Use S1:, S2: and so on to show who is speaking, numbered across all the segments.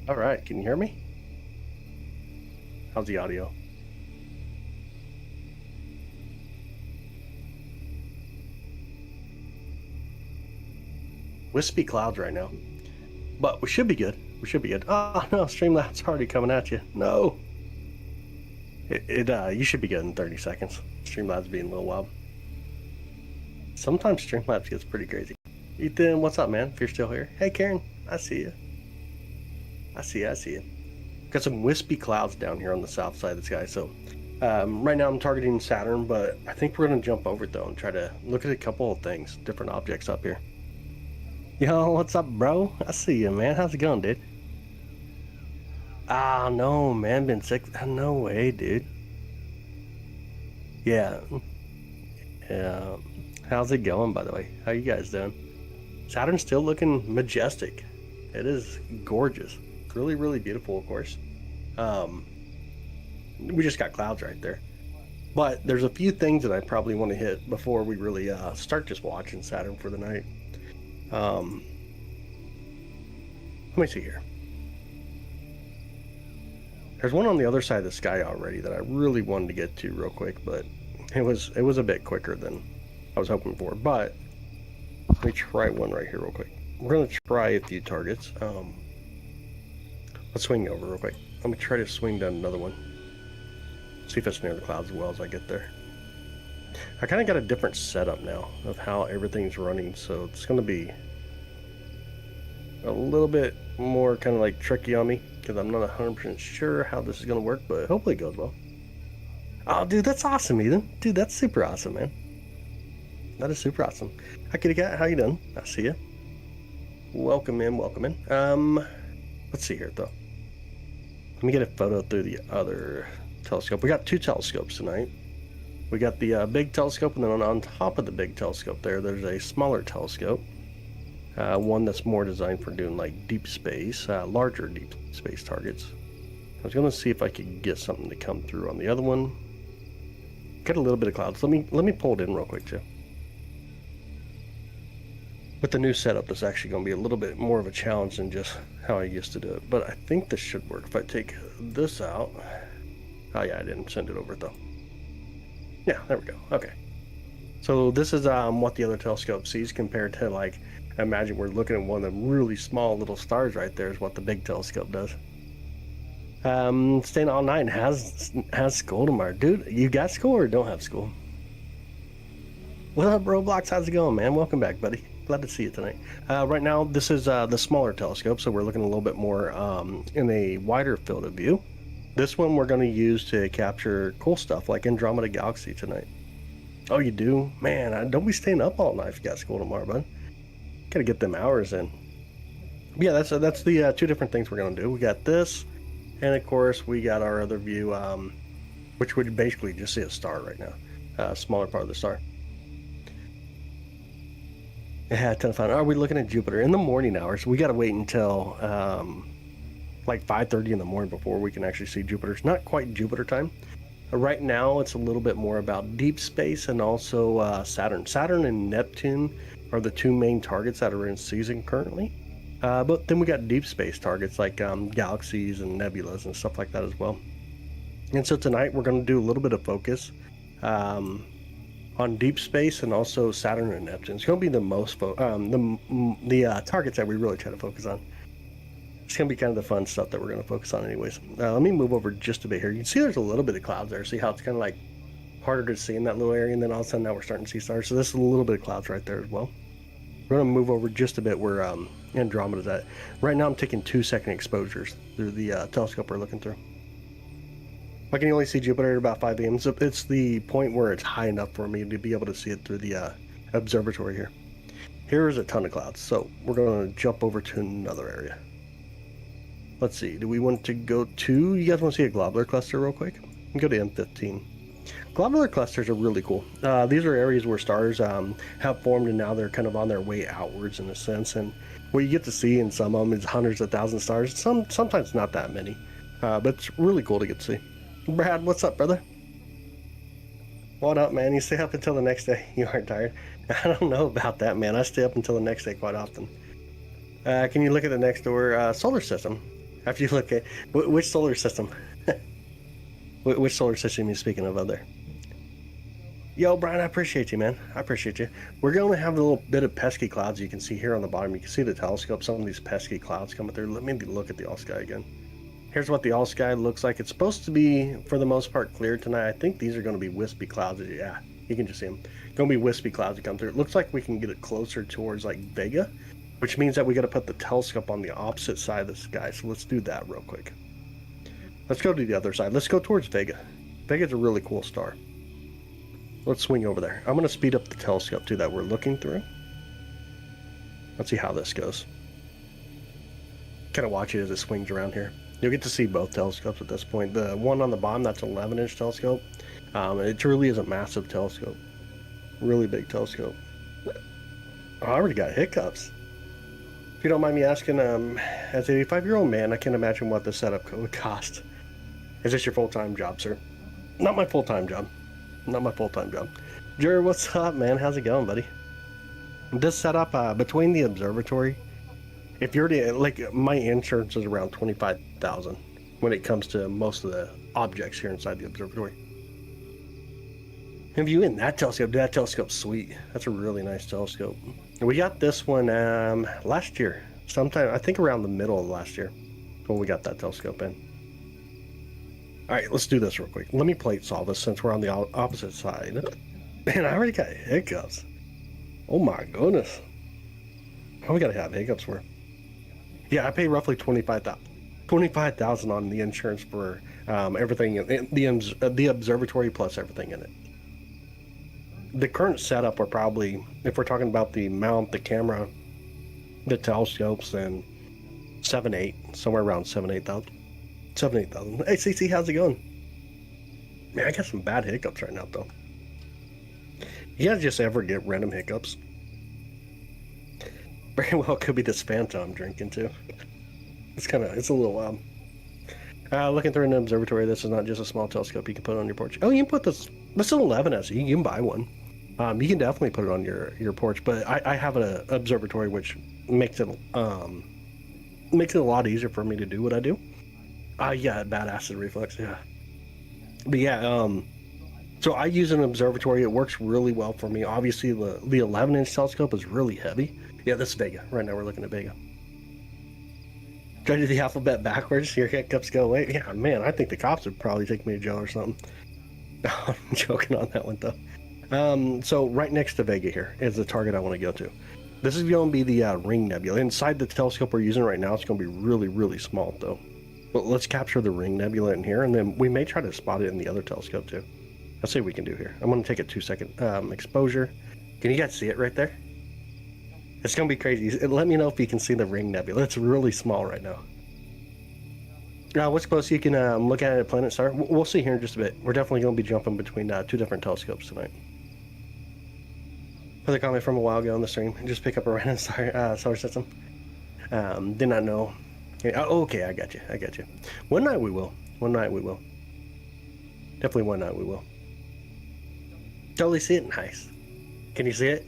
S1: All right, can you hear me? How's the audio? Wispy clouds right now, but we should be good. We should be good. Oh no, Streamlabs already coming at you. No. You should be good in 30 seconds. Streamlabs being a little wild. Sometimes Streamlabs gets pretty crazy. Ethan, what's up, man? If you're still here. Hey, Karen, I see you. I see you. Got some wispy clouds down here on the south side of the sky. So right now I'm targeting Saturn, but I think we're going to jump over it though and try to look at a couple of things, different objects up here. Yo, what's up, bro? I see you, man. How's it going, dude? Ah, no, man. Been sick. No way, dude. Yeah. Yeah. How's it going, by the way? How you guys doing? Saturn's still looking majestic. It is gorgeous. Really, really beautiful, of course. We just got clouds right there. But there's a few things that I probably want to hit before we really start just watching Saturn for the night. Let me see here. There's one on the other side of the sky already that I really wanted to get to real quick, but it was a bit quicker than I was hoping for. But let me try one right here real quick. We're gonna try a few targets. Let's swing over real quick. Let me try to swing down another one. See if it's near the clouds as well as I get there. I kind of got a different setup now of how everything's running, so it's going to be a little bit more kind of like tricky on me because I'm not 100% sure how this is going to work, but hopefully it goes well. Oh, dude, that's awesome, Ethan. Dude, that's super awesome, man. That is super awesome. Hi, kitty cat. How you doing? I see you. Welcome in, welcome in. Let's see here, though. Let me get a photo through the other telescope. We got two telescopes tonight. We got the big telescope, and then on top of the big telescope there's a smaller telescope. One that's more designed for doing like deep space, larger deep space targets. I was going to see if I could get something to come through on the other one. Got a little bit of clouds. Let me pull it in real quick too. With the new setup, it's actually going to be a little bit more of a challenge than just how I used to do it. But I think this should work. If I take this out. Oh yeah, I didn't send it over though. Yeah, there we go. Okay. So this is what the other telescope sees compared to, like, imagine we're looking at one of them really small little stars right there is what the big telescope does. Staying all night has school tomorrow. Dude, you got school or don't have school? What up, Roblox? How's it going, man? Welcome back, buddy. Glad to see you tonight. Right now, this is the smaller telescope, so we're looking a little bit more in a wider field of view. This one we're going to use to capture cool stuff like Andromeda Galaxy tonight. Oh, you do? Man, don't be staying up all night if you got school tomorrow, bud. Gotta get them hours in. Yeah, that's the two different things we're going to do. We got this, and of course we got our other view, which would basically just see a star right now. Smaller part of the star. Yeah, a ton of fun. Are we looking at Jupiter in the morning hours? We got to wait until like 5:30 in the morning before we can actually see Jupiter. It's not quite Jupiter time. Right now, it's a little bit more about deep space and also Saturn. Saturn and Neptune are the two main targets that are in season currently. But then we got deep space targets like galaxies and nebulas and stuff like that as well. And so tonight we're going to do a little bit of focus on deep space and also Saturn and Neptune. It's going to be the most targets that we really try to focus on. It's going to be kind of the fun stuff that we're going to focus on anyways. Let me move over just a bit here. You can see there's a little bit of clouds there. See how it's kind of like harder to see in that little area, and then all of a sudden now we're starting to see stars. So this is a little bit of clouds right there as well. We're going to move over just a bit where Andromeda's at. Right now I'm taking 2-second exposures through the telescope we're looking through. I can only see Jupiter at about 5 a.m. So it's the point where it's high enough for me to be able to see it through the observatory here. Here's a ton of clouds. So we're going to jump over to another area. Let's see, do we want to go to, you guys want to see a globular cluster real quick? Go to M15. Globular clusters are really cool. These are areas where stars have formed and now they're kind of on their way outwards in a sense. And what you get to see in some of them is hundreds of thousands of stars. Sometimes not that many, but it's really cool to get to see. Brad, what's up, brother? What up, man? You stay up until the next day? You aren't tired? I don't know about that, man. I stay up until the next day quite often. Can you look at the next door solar system? After you look at which solar system, which solar system are you speaking of there? Yo, Brian, I appreciate you, man. I appreciate you. We're going to have a little bit of pesky clouds you can see here on the bottom. You can see the telescope, some of these pesky clouds coming through. Let me look at the all sky again. Here's what the all sky looks like. It's supposed to be, for the most part, clear tonight. I think these are going to be wispy clouds. Yeah, you can just see them. Going to be wispy clouds that come through. It looks like we can get it closer towards like Vega, which means that we got to put the telescope on the opposite side of the sky. So let's do that real quick. Let's go to the other side. Let's go towards Vega. Vega's a really cool star. Let's swing over there. I'm going to speed up the telescope too that we're looking through. Let's see how this goes. Kind of watch it as it swings around here. You'll get to see both telescopes at this point. The one on the bottom, that's an 11-inch telescope. It truly is a massive telescope. Really big telescope. Oh, I already got hiccups. If you don't mind me asking, as an 85-year-old man, I can't imagine what the setup would cost. Is this your full-time job, sir? Not my full-time job. Not my full-time job. Jerry, what's up, man? How's it going, buddy? This setup, between the observatory, if you're to, like, my insurance is around $25,000 when it comes to most of the objects here inside the observatory. Have you in that telescope? Dude, that telescope's sweet. That's a really nice telescope. We got this one last year, sometime, I think around the middle of last year, when we got that telescope in. All right, let's do this real quick. Let me plate solve this since we're on the opposite side. Man, I already got hiccups. Oh my goodness. How we gotta have hiccups for? Yeah, I pay roughly $25,000 on the insurance for everything, the observatory plus everything in it. The current setup are probably, if we're talking about the mount, the camera, the telescopes, and 7-8, somewhere around 7-8,000. 7-8,000. Hey, CC, how's it going? Man, I got some bad hiccups right now, though. You guys just ever get random hiccups? Very well could be this Fanta I'm drinking, too. It's a little wild. Looking through an observatory, this is not just a small telescope you can put on your porch. Oh, you can put this an 11S, you can buy one. You can definitely put it on your porch, but I have an observatory, which makes it a lot easier for me to do what I do. Yeah, bad acid reflux, yeah. But yeah, so I use an observatory. It works really well for me. Obviously, the 11-inch telescope is really heavy. Yeah, this is Vega. Right now we're looking at Vega. Try to do the alphabet backwards, your hiccups go away. Yeah, man, I think the cops would probably take me to jail or something. I'm joking on that one, though. So right next to Vega here is the target I want to go to. This is going to be the Ring Nebula. Inside the telescope we're using right now, it's going to be really, really small, though. But let's capture the Ring Nebula in here, and then we may try to spot it in the other telescope, too. Let's see what we can do here. I'm going to take a 2-second exposure. Can you guys see it right there? It's going to be crazy. Let me know if you can see the Ring Nebula. It's really small right now. What's close you can look at it at Planet Star? We'll see here in just a bit. We're definitely going to be jumping between 2 different telescopes tonight. Another comment from a while ago on the stream. Just pick up a random solar system. Did not know. Oh, okay, I got you. One night we will. Definitely one night we will. Totally see it? Nice. Can you see it?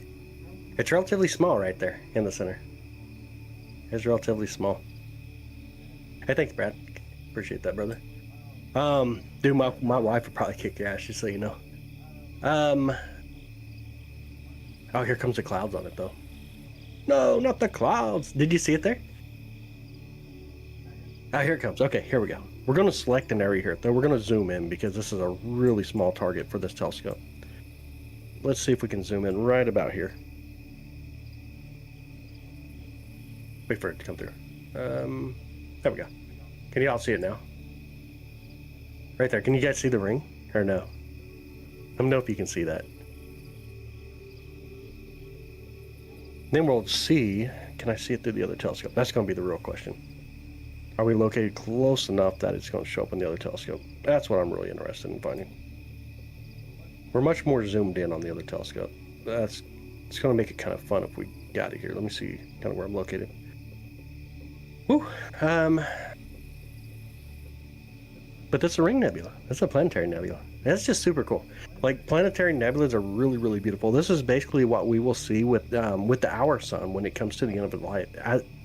S1: It's relatively small right there in the center. It's relatively small. Hey, thanks, Brad. Appreciate that, brother. Dude, my wife would probably kick your ass, just so you know. Oh, here comes the clouds on it, though. No, not the clouds. Did you see it there? Oh, here it comes. Okay, here we go. We're going to select an area here, though. We're going to zoom in because this is a really small target for this telescope. Let's see if we can zoom in right about here. Wait for it to come through. There we go. Can you all see it now? Right there. Can you guys see the ring? Or no? Let me know if you can see that. Then we'll see, can I see it through the other telescope? That's going to be the real question. Are we located close enough that it's going to show up in the other telescope? That's what I'm really interested in finding. We're much more zoomed in on the other telescope. It's going to make it kind of fun if we got it here. Let me see kind of where I'm located. Woo! But that's a ring nebula. That's a planetary nebula. That's just super cool. Like, planetary nebulas are really, really beautiful. This is basically what we will see with our sun when it comes to the end of its life.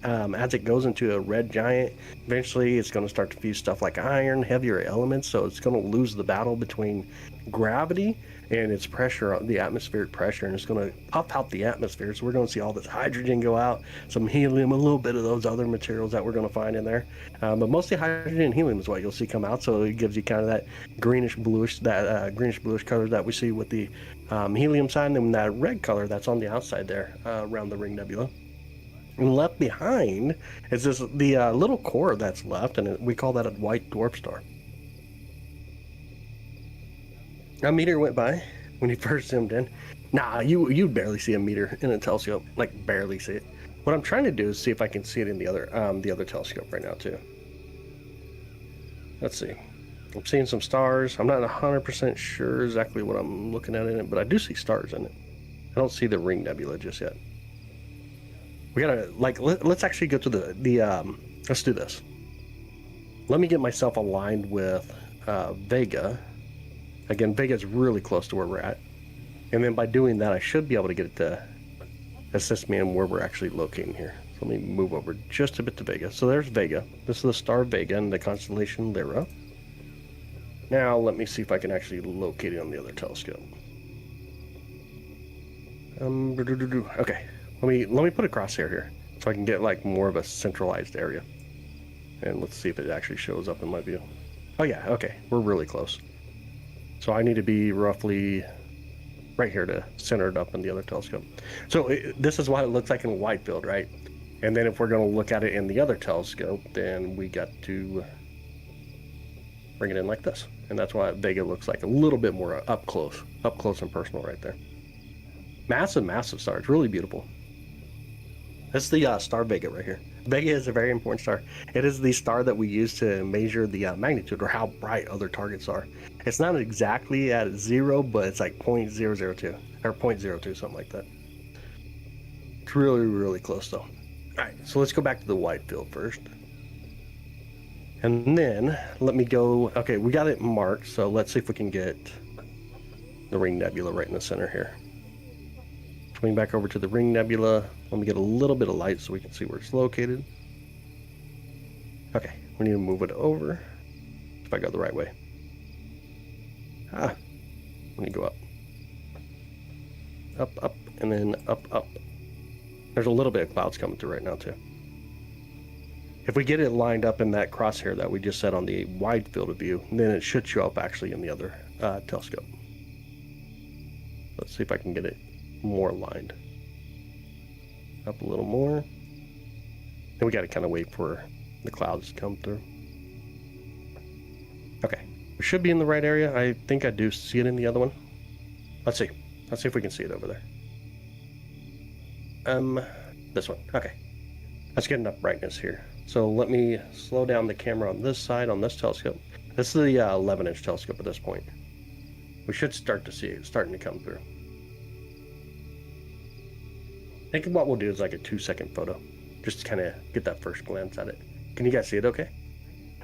S1: as it goes into a red giant, eventually it's going to start to fuse stuff like iron, heavier elements, so it's going to lose the battle between gravity and its pressure, the atmospheric pressure, and it's going to puff out the atmosphere. So we're going to see all this hydrogen go out, some helium, a little bit of those other materials that we're going to find in there, but mostly hydrogen and helium is what you'll see come out. So it gives you kind of that greenish bluish color that we see with the helium side, and then that red color that's on the outside there around the ring nebula. And left behind is this the little core that's left, and we call that a white dwarf star. A meteor went by when you first zoomed in. Nah, you'd barely see a meteor in a telescope, like barely see it. What I'm trying to do is see if I can see it in the other telescope right now too. Let's see. I'm seeing some stars. I'm not 100% sure exactly what I'm looking at in it, but I do see stars in it. I don't see the ring nebula just yet. We gotta, like, let's actually go to let's do this. Let me get myself aligned with Vega. Again, Vega is really close to where we're at. And then by doing that, I should be able to get it to assist me in where we're actually locating here. So let me move over just a bit to Vega. So there's Vega. This is the star Vega in the constellation Lyra. Now let me see if I can actually locate it on the other telescope. Okay. Let me put a crosshair here so I can get like more of a centralized area. And let's see if it actually shows up in my view. Oh yeah, okay. We're really close. So I need to be roughly right here to center it up in the other telescope. So this is why it looks like in a wide field, right? And then if we're going to look at it in the other telescope, then we got to bring it in like this. And that's why Vega looks like a little bit more up close and personal right there. Massive, massive star. It's really beautiful. That's the star Vega right here. Vega is a very important star. It is the star that we use to measure the magnitude or how bright other targets are. It's not exactly at 0, but it's like 0.002 or 0.02, something like that. It's really, really close though. All right, so let's go back to the wide field first. And then let me go, okay, we got it marked, so let's see if we can get the ring nebula right in the center here. Swing back over to the ring nebula. Let me get a little bit of light so we can see where it's located. Okay, we need to move it over. If I go the right way. Let me go up. Up, and then up. There's a little bit of clouds coming through right now too. If we get it lined up in that crosshair that we just set on the wide field of view, then it should show up actually in the other telescope. Let's see if I can get it more aligned. Up a little more. And we got to kind of wait for the clouds to come through. Okay, we should be in the right area. I think I do see it in the other one. Let's see if we can see it over there. This one. Okay, let's get enough brightness here. So let me slow down the camera on this side, on this telescope. This is the 11-inch telescope at this point. We should start to see it starting to come through. I think what we'll do is like a 2-second photo, just to kind of get that first glance at it. Can you guys see it okay?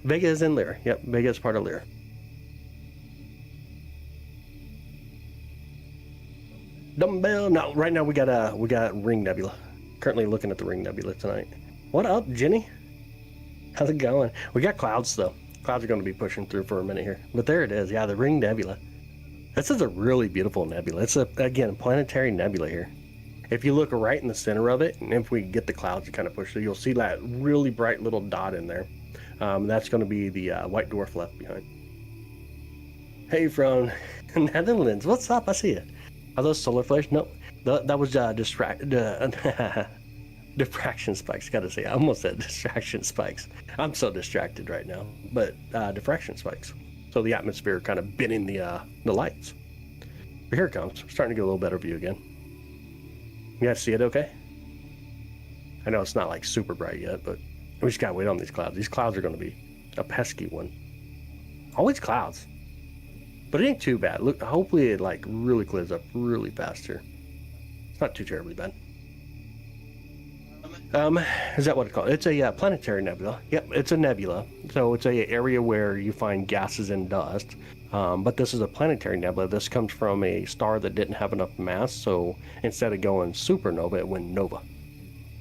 S1: Vega is in Lyra. Yep, Vega is part of Lyra. Dumbbell. No, right now we got Ring Nebula. Currently looking at the Ring Nebula tonight. What up, Jenny? How's it going? We got clouds though. Clouds are going to be pushing through for a minute here. But there it is. Yeah, the Ring Nebula. This is a really beautiful nebula. It's again, planetary nebula here. If you look right in the center of it, and if we get the clouds to kind of push through, you'll see that really bright little dot in there. That's going to be the white dwarf left behind. Hey, from Netherlands. What's up? I see you. Are those solar flares? Nope. That was diffraction spikes. Gotta say, I almost said distraction spikes. I'm so distracted right now. But diffraction spikes. So the atmosphere kind of bending the lights. But here it comes. We're starting to get a little better view again. You guys see it okay? I know it's not like super bright yet, but we just gotta wait on these clouds. These clouds are gonna be a pesky one. Always clouds. But it ain't too bad. Look, hopefully it like really clears up really fast here. It's not too terribly bad. Is that what it's called? It's a planetary nebula. Yep, it's a nebula. So it's a area where you find gases and dust. But this is a planetary nebula. This comes from a star that didn't have enough mass, so instead of going supernova, it went nova.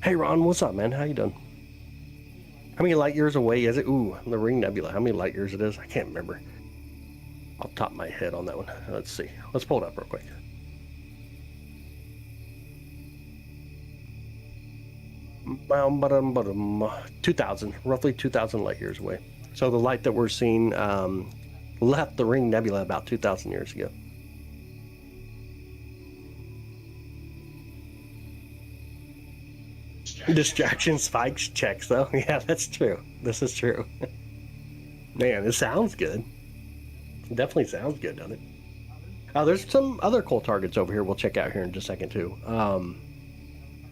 S1: Hey Ron, what's up, man? How you doing? How many light years away is it? Ooh, the Ring Nebula. How many light years it is? I can't remember. Off the top of my head on that one. Let's see. Let's pull it up real quick. Bottom, 2,000, roughly 2,000 light years away. So the light that we're seeing left the Ring Nebula about 2,000 years ago. Distraction spikes checks though. Yeah, that's true. This is true. Man, it sounds good. It definitely sounds good, doesn't it? There's some other cool targets over here we'll check out here in just a second too.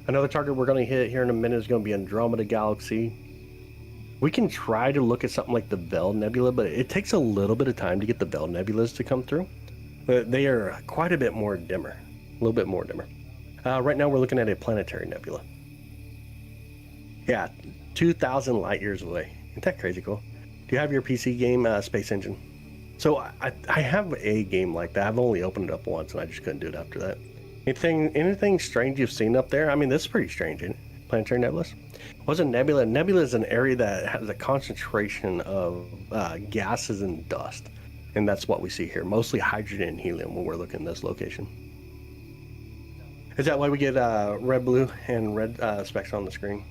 S1: Another target we're going to hit here in a minute is going to be Andromeda Galaxy. We can try to look at something like the Bell Nebula, but it takes a little bit of time to get the Bell Nebulas to come through. But they are quite a bit more dimmer. A little bit more dimmer. Right now we're looking at a planetary nebula. Yeah, 2,000 light years away. Isn't that crazy cool? Do you have your PC game, Space Engine? So I have a game like that. I've only opened it up once and I just couldn't do it after that. Anything strange you've seen up there? I mean, this is pretty strange, isn't it? Planetary nebulas? What's a nebula? Nebula is an area that has a concentration of gases and dust. And that's what we see here. Mostly hydrogen and helium when we're looking at this location. Is that why we get red, blue, and red specks on the screen?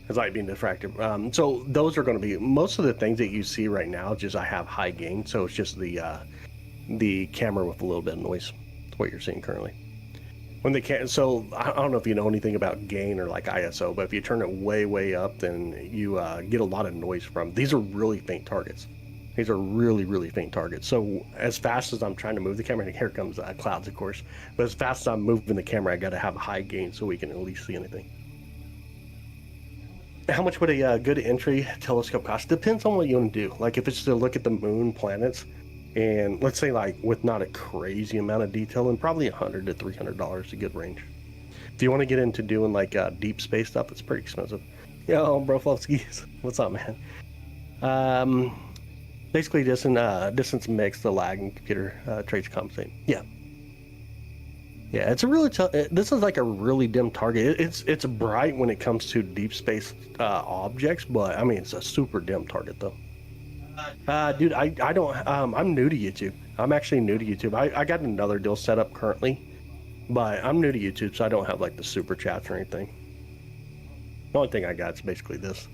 S1: It's light being diffracted. So those are going to be most of the things that you see right now. Just I have high gain, so it's just the camera with a little bit of noise. That's what you're seeing currently. When they can, so I don't know if you know anything about gain or like ISO, but if you turn it way up, then you get a lot of noise from. These are really faint targets. These are really faint targets. So as fast as I'm trying to move the camera, and here comes clouds, of course. But as fast as I'm moving the camera, I got to have a high gain so we can at least see anything. How much would a good entry telescope cost? Depends on what you want to do. Like if it's to look at the moon, planets, and let's say like with not a crazy amount of detail, and probably $100 to $300 a good range. If you want to get into doing like deep space stuff, it's pretty expensive. Yo, bro, Flovskis, what's up, man? Basically, distance mix, the lag, and computer traits compensate. Yeah, it's a really this is like a really dim target. It's bright when it comes to deep space objects, but I mean it's a super dim target though. Dude, I don't. I'm new to YouTube. I'm actually new to YouTube. I got another deal set up currently, but I'm new to YouTube, so I don't have like the super chats or anything. The only thing I got is basically this.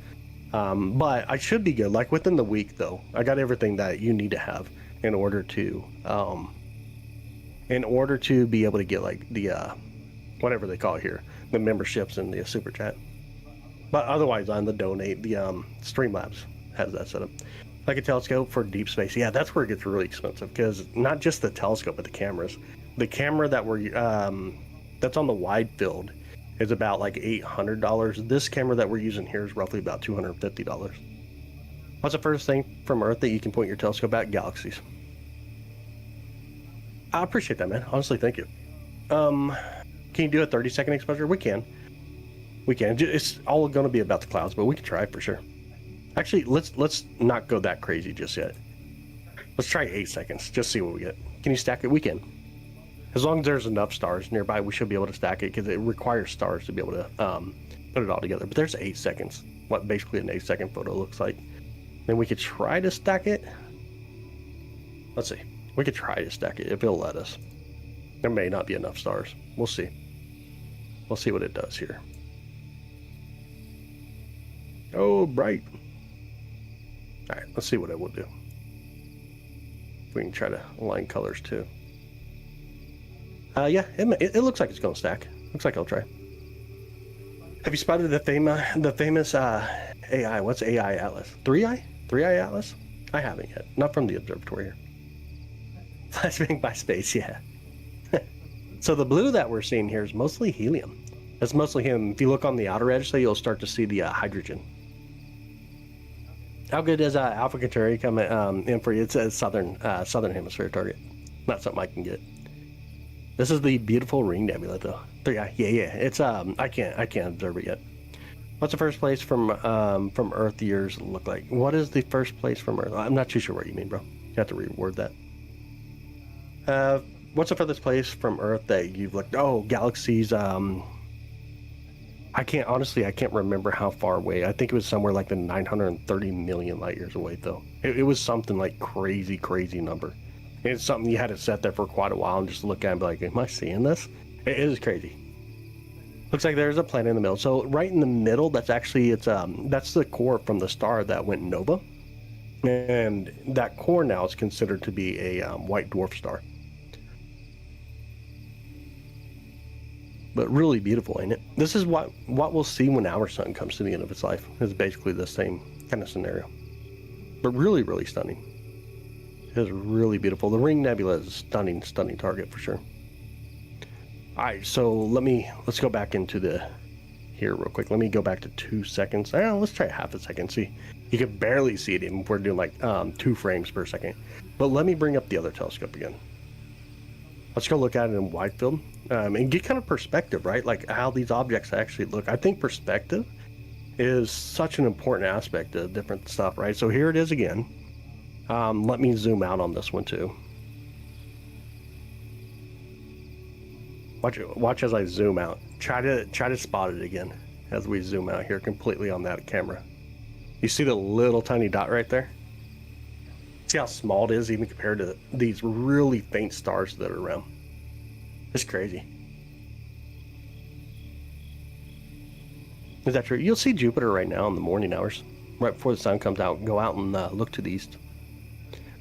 S1: But I should be good. Like within the week, though, I got everything that you need to have in order to be able to get like the whatever they call it here, the memberships and the super chat. But otherwise, on the donate, the Streamlabs has that set up. Like a telescope for deep space. Yeah, that's where it gets really expensive because not just the telescope, but the cameras. The camera that we're that's on the wide field is about like $800. This camera that we're using here is roughly about $250. What's the first thing from Earth that you can point your telescope at? Galaxies. I appreciate that, man. Honestly, thank you. Can you do a 30-second exposure? We can. It's all going to be about the clouds, but we can try for sure. Actually, let's not go that crazy just yet. Let's try 8 seconds. Just see what we get. Can you stack it? We can. As long as there's enough stars nearby, we should be able to stack it because it requires stars to be able to put it all together. But there's 8 seconds. What basically an 8-second photo looks like. Then we could try to stack it. Let's see. We could try to stack it if it'll let us. There may not be enough stars. We'll see. We'll see what it does here. Oh, bright. All right, let's see what it will do. We can try to align colors too. Yeah, it looks like it's going to stack. Looks like I'll try. Have you spotted the famous AI? What's AI Atlas? 3i? 3i Atlas? I haven't yet. Not from the observatory here. Flashbang by space, yeah. So the blue that we're seeing here is mostly helium. That's mostly helium. If you look on the outer edge, so you'll start to see the hydrogen. How good is Alpha Centauri coming in for you? It's a southern hemisphere target. Not something I can get. This is the beautiful Ring Nebula, though. Yeah. It's I can't observe it yet. What's the first place from Earth years look like? What is the first place from Earth? I'm not too sure what you mean, bro. You have to reword that. What's the furthest place from Earth that you've looked? Oh, galaxies. I can't remember how far away. I think it was somewhere like the 930 million light years away, though. It was something like crazy, crazy number. And it's something you had to sit there for quite a while and just look at and be like, am I seeing this? It is crazy. Looks like there's a planet in the middle. So right in the middle, that's the core from the star that went nova. And that core now is considered to be a white dwarf star. But really beautiful, ain't it? This is what we'll see when our sun comes to the end of its life. It's basically the same kind of scenario. But really, really stunning. It is really beautiful. The Ring Nebula is a stunning, stunning target for sure. Alright, so let's go back into here real quick. Let me go back to 2 seconds. Let's try half a second. See, you can barely see it even if we're doing like 2 frames per second. But let me bring up the other telescope again. Let's go look at it in wide field and get kind of perspective, right? Like how these objects actually look. I think perspective is such an important aspect of different stuff, right? So here it is again. Let me zoom out on this one too. Watch as I zoom out. Try to spot it again as we zoom out here completely on that camera. You see the little tiny dot right there? See how small it is even compared to these really faint stars that are around. It's crazy. Is that true? You'll see Jupiter right now in the morning hours, right before the sun comes out. Go out and look to the east.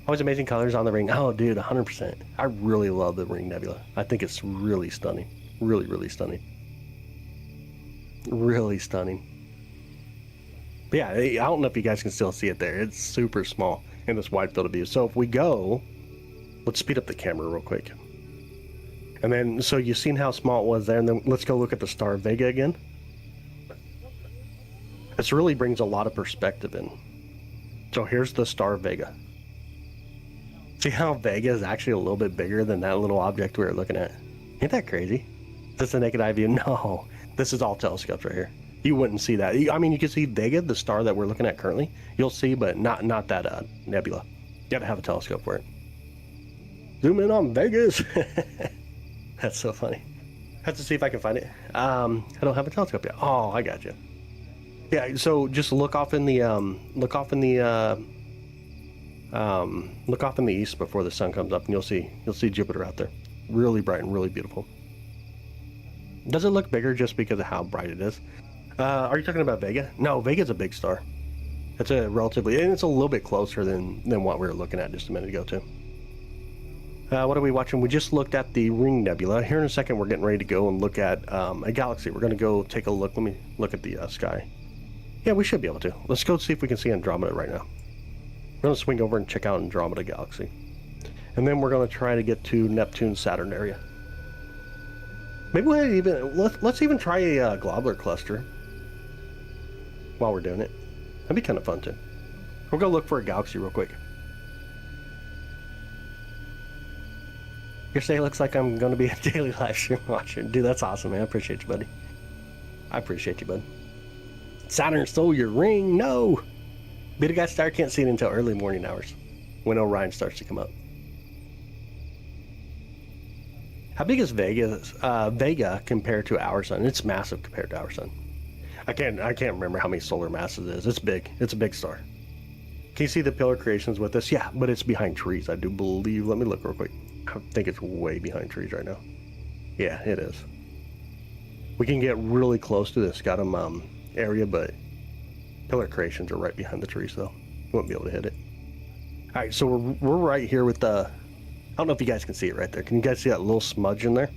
S1: Always amazing colors on the ring. Oh, dude, 100%. I really love the Ring Nebula. I think it's really stunning. Really, really stunning. Really stunning. But yeah, I don't know if you guys can still see it there. It's super small in this wide field of view. So if we go, let's speed up the camera real quick. And then, so you've seen how small it was there, and then let's go look at the star Vega again. This really brings a lot of perspective in. So here's the star Vega. See how Vega is actually a little bit bigger than that little object we were looking at? Ain't that crazy? Is this a naked eye view? No, this is all telescopes right here. You wouldn't see that. I mean, you can see Vega, the star that we're looking at currently. You'll see, but not that nebula. You gotta have a telescope for it. Zoom in on Vegas. That's so funny. Have to see if I can find it. I don't have a telescope yet. Oh, I got you. Yeah. So just look off in the east before the sun comes up, and you'll see Jupiter out there. Really bright and really beautiful. Does it look bigger just because of how bright it is? Are you talking about Vega? No, Vega's a big star. It's a relatively, and it's a little bit closer than what we were looking at just a minute ago too. What are we watching? We just looked at the Ring Nebula. Here in a second, we're getting ready to go and look at a galaxy. We're going to go take a look. Let me look at the sky. Yeah, we should be able to. Let's go see if we can see Andromeda right now. We're going to swing over and check out Andromeda Galaxy. And then we're going to try to get to Neptune, Saturn area. Maybe let's even try a globular cluster while we're doing it. That'd be kind of fun too. We'll go look for a galaxy real quick. Your say looks like I'm going to be a daily live stream watcher. Dude, that's awesome, man. I appreciate you, buddy. I appreciate you, bud. Saturn stole your ring. No. Beta guy star can't see it until early morning hours when Orion starts to come up. How big is Vega compared to our sun? It's massive compared to our sun. I can't remember how many solar masses it is. It's big. It's a big star. Can you see the pillar creations with this? Yeah, but it's behind trees, I do believe. Let me look real quick. I think it's way behind trees right now. Yeah, it is. We can get really close to this Scutum area, but pillar creations are right behind the trees, though. You won't be able to hit it. All right, so we're right here with the... I don't know if you guys can see it right there. Can you guys see that little smudge in there?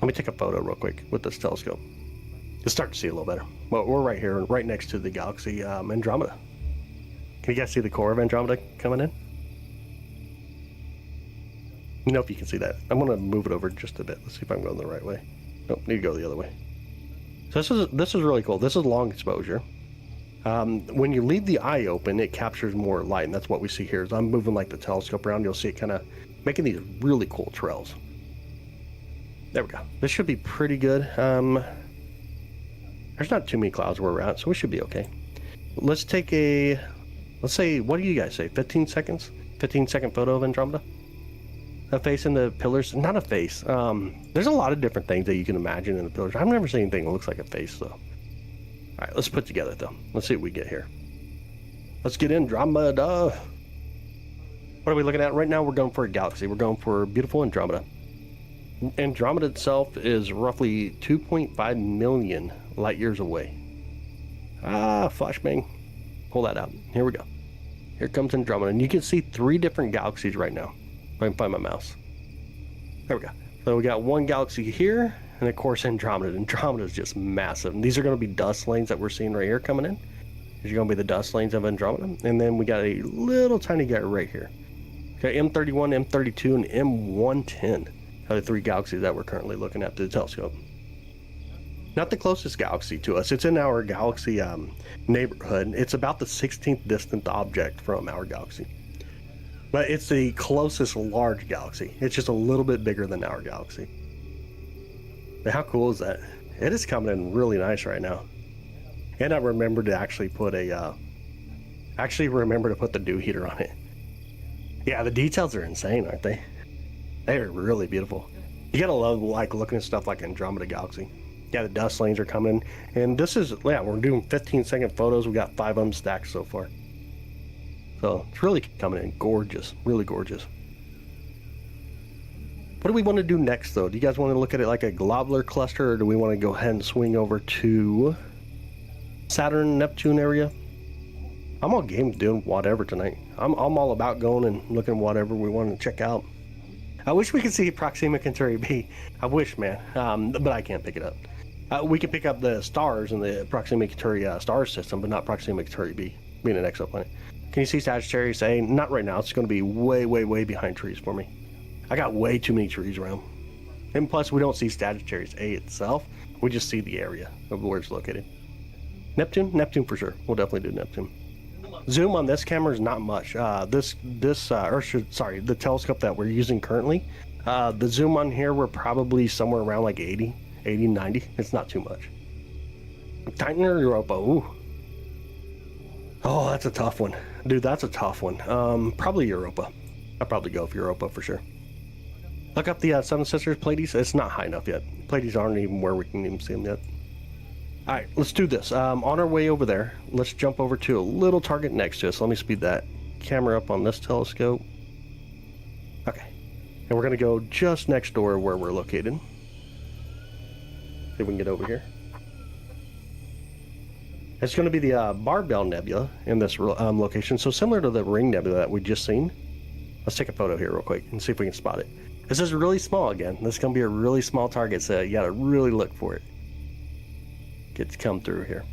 S1: Let me take a photo real quick with this telescope. You'll start to see it a little better. Well, we're right here, right next to the galaxy Andromeda. Can you guys see the core of Andromeda coming in? You know if you can see that. I'm going to move it over just a bit. Let's see if I'm going the right way. Nope, need to go the other way. So this is really cool. This is long exposure. When you leave the eye open, it captures more light, and that's what we see here. As I'm moving like the telescope around, you'll see it kind of making these really cool trails. There we go. This should be pretty good. There's not too many clouds where we're at, so we should be okay. Let's take let's say, what do you guys say? 15 seconds? 15-second photo of Andromeda? A face in the pillars? Not a face. There's a lot of different things that you can imagine in the pillars. I've never seen anything that looks like a face, though. right, let's put together though. Let's see what we get here. Let's get Andromeda. What are we looking at right now? We're going for a galaxy. We're going for beautiful Andromeda. Andromeda itself is roughly 2.5 million light years away. Flashbang. Pull that out. Here we go. Here comes Andromeda. And you can see 3 different galaxies right now. If I can find my mouse. There we go. So we got one galaxy here, and of course Andromeda. Andromeda is just massive. And these are going to be dust lanes that we're seeing right here coming in. These are going to be the dust lanes of Andromeda. And then we got a little tiny guy right here. Okay, M31, M32, and M110 are the 3 galaxies that we're currently looking at through the telescope. Not the closest galaxy to us. It's in our galaxy neighborhood. It's about the 16th distant object from our galaxy. But it's the closest large galaxy. It's just a little bit bigger than our galaxy. But how cool is that? It is coming in really nice right now. And I remembered to actually put the dew heater on it. Yeah, the details are insane, aren't they? They are really beautiful. You gotta love like looking at stuff like Andromeda Galaxy. Yeah, the dust lanes are coming. And this is, yeah, we're doing 15-second photos. We got 5 of them stacked so far. So it's really coming in gorgeous, really gorgeous. What do we want to do next though? Do you guys want to look at it like a globular cluster, or do we want to go ahead and swing over to Saturn, Neptune area? I'm all game doing whatever tonight. I'm all about going and looking at whatever we want to check out. I wish we could see Proxima Centauri B. I wish, man, but I can't pick it up. We can pick up the stars in the Proxima Centauri star system, but not Proxima Centauri B, being an exoplanet. Can you see Sagittarius A? Not right now. It's going to be way, way, way behind trees for me. I got way too many trees around. And plus, we don't see Sagittarius A itself. We just see the area of where it's located. Neptune for sure. We'll definitely do Neptune. Zoom on this camera is not much. The telescope that we're using currently, the zoom on here, we're probably somewhere around like 80, 90. It's not too much. Titan or Europa? Ooh. Oh, that's a tough one. Dude, that's a tough one. Probably Europa. I'll probably go with Europa for sure. Look up the Seven Sisters Pleiades. It's not high enough yet. Pleiades aren't even where we can even see them yet. Alright, let's do this. On our way over there, let's jump over to a little target next to us. Let me speed that camera up on this telescope. Okay. And we're going to go just next door where we're located. See if we can get over here. It's going to be the Barbell Nebula in this location. So similar to the Ring Nebula that we just seen. Let's take a photo here real quick and see if we can spot it. This is really small again. This is going to be a really small target, so you got to really look for it. Get to come through here.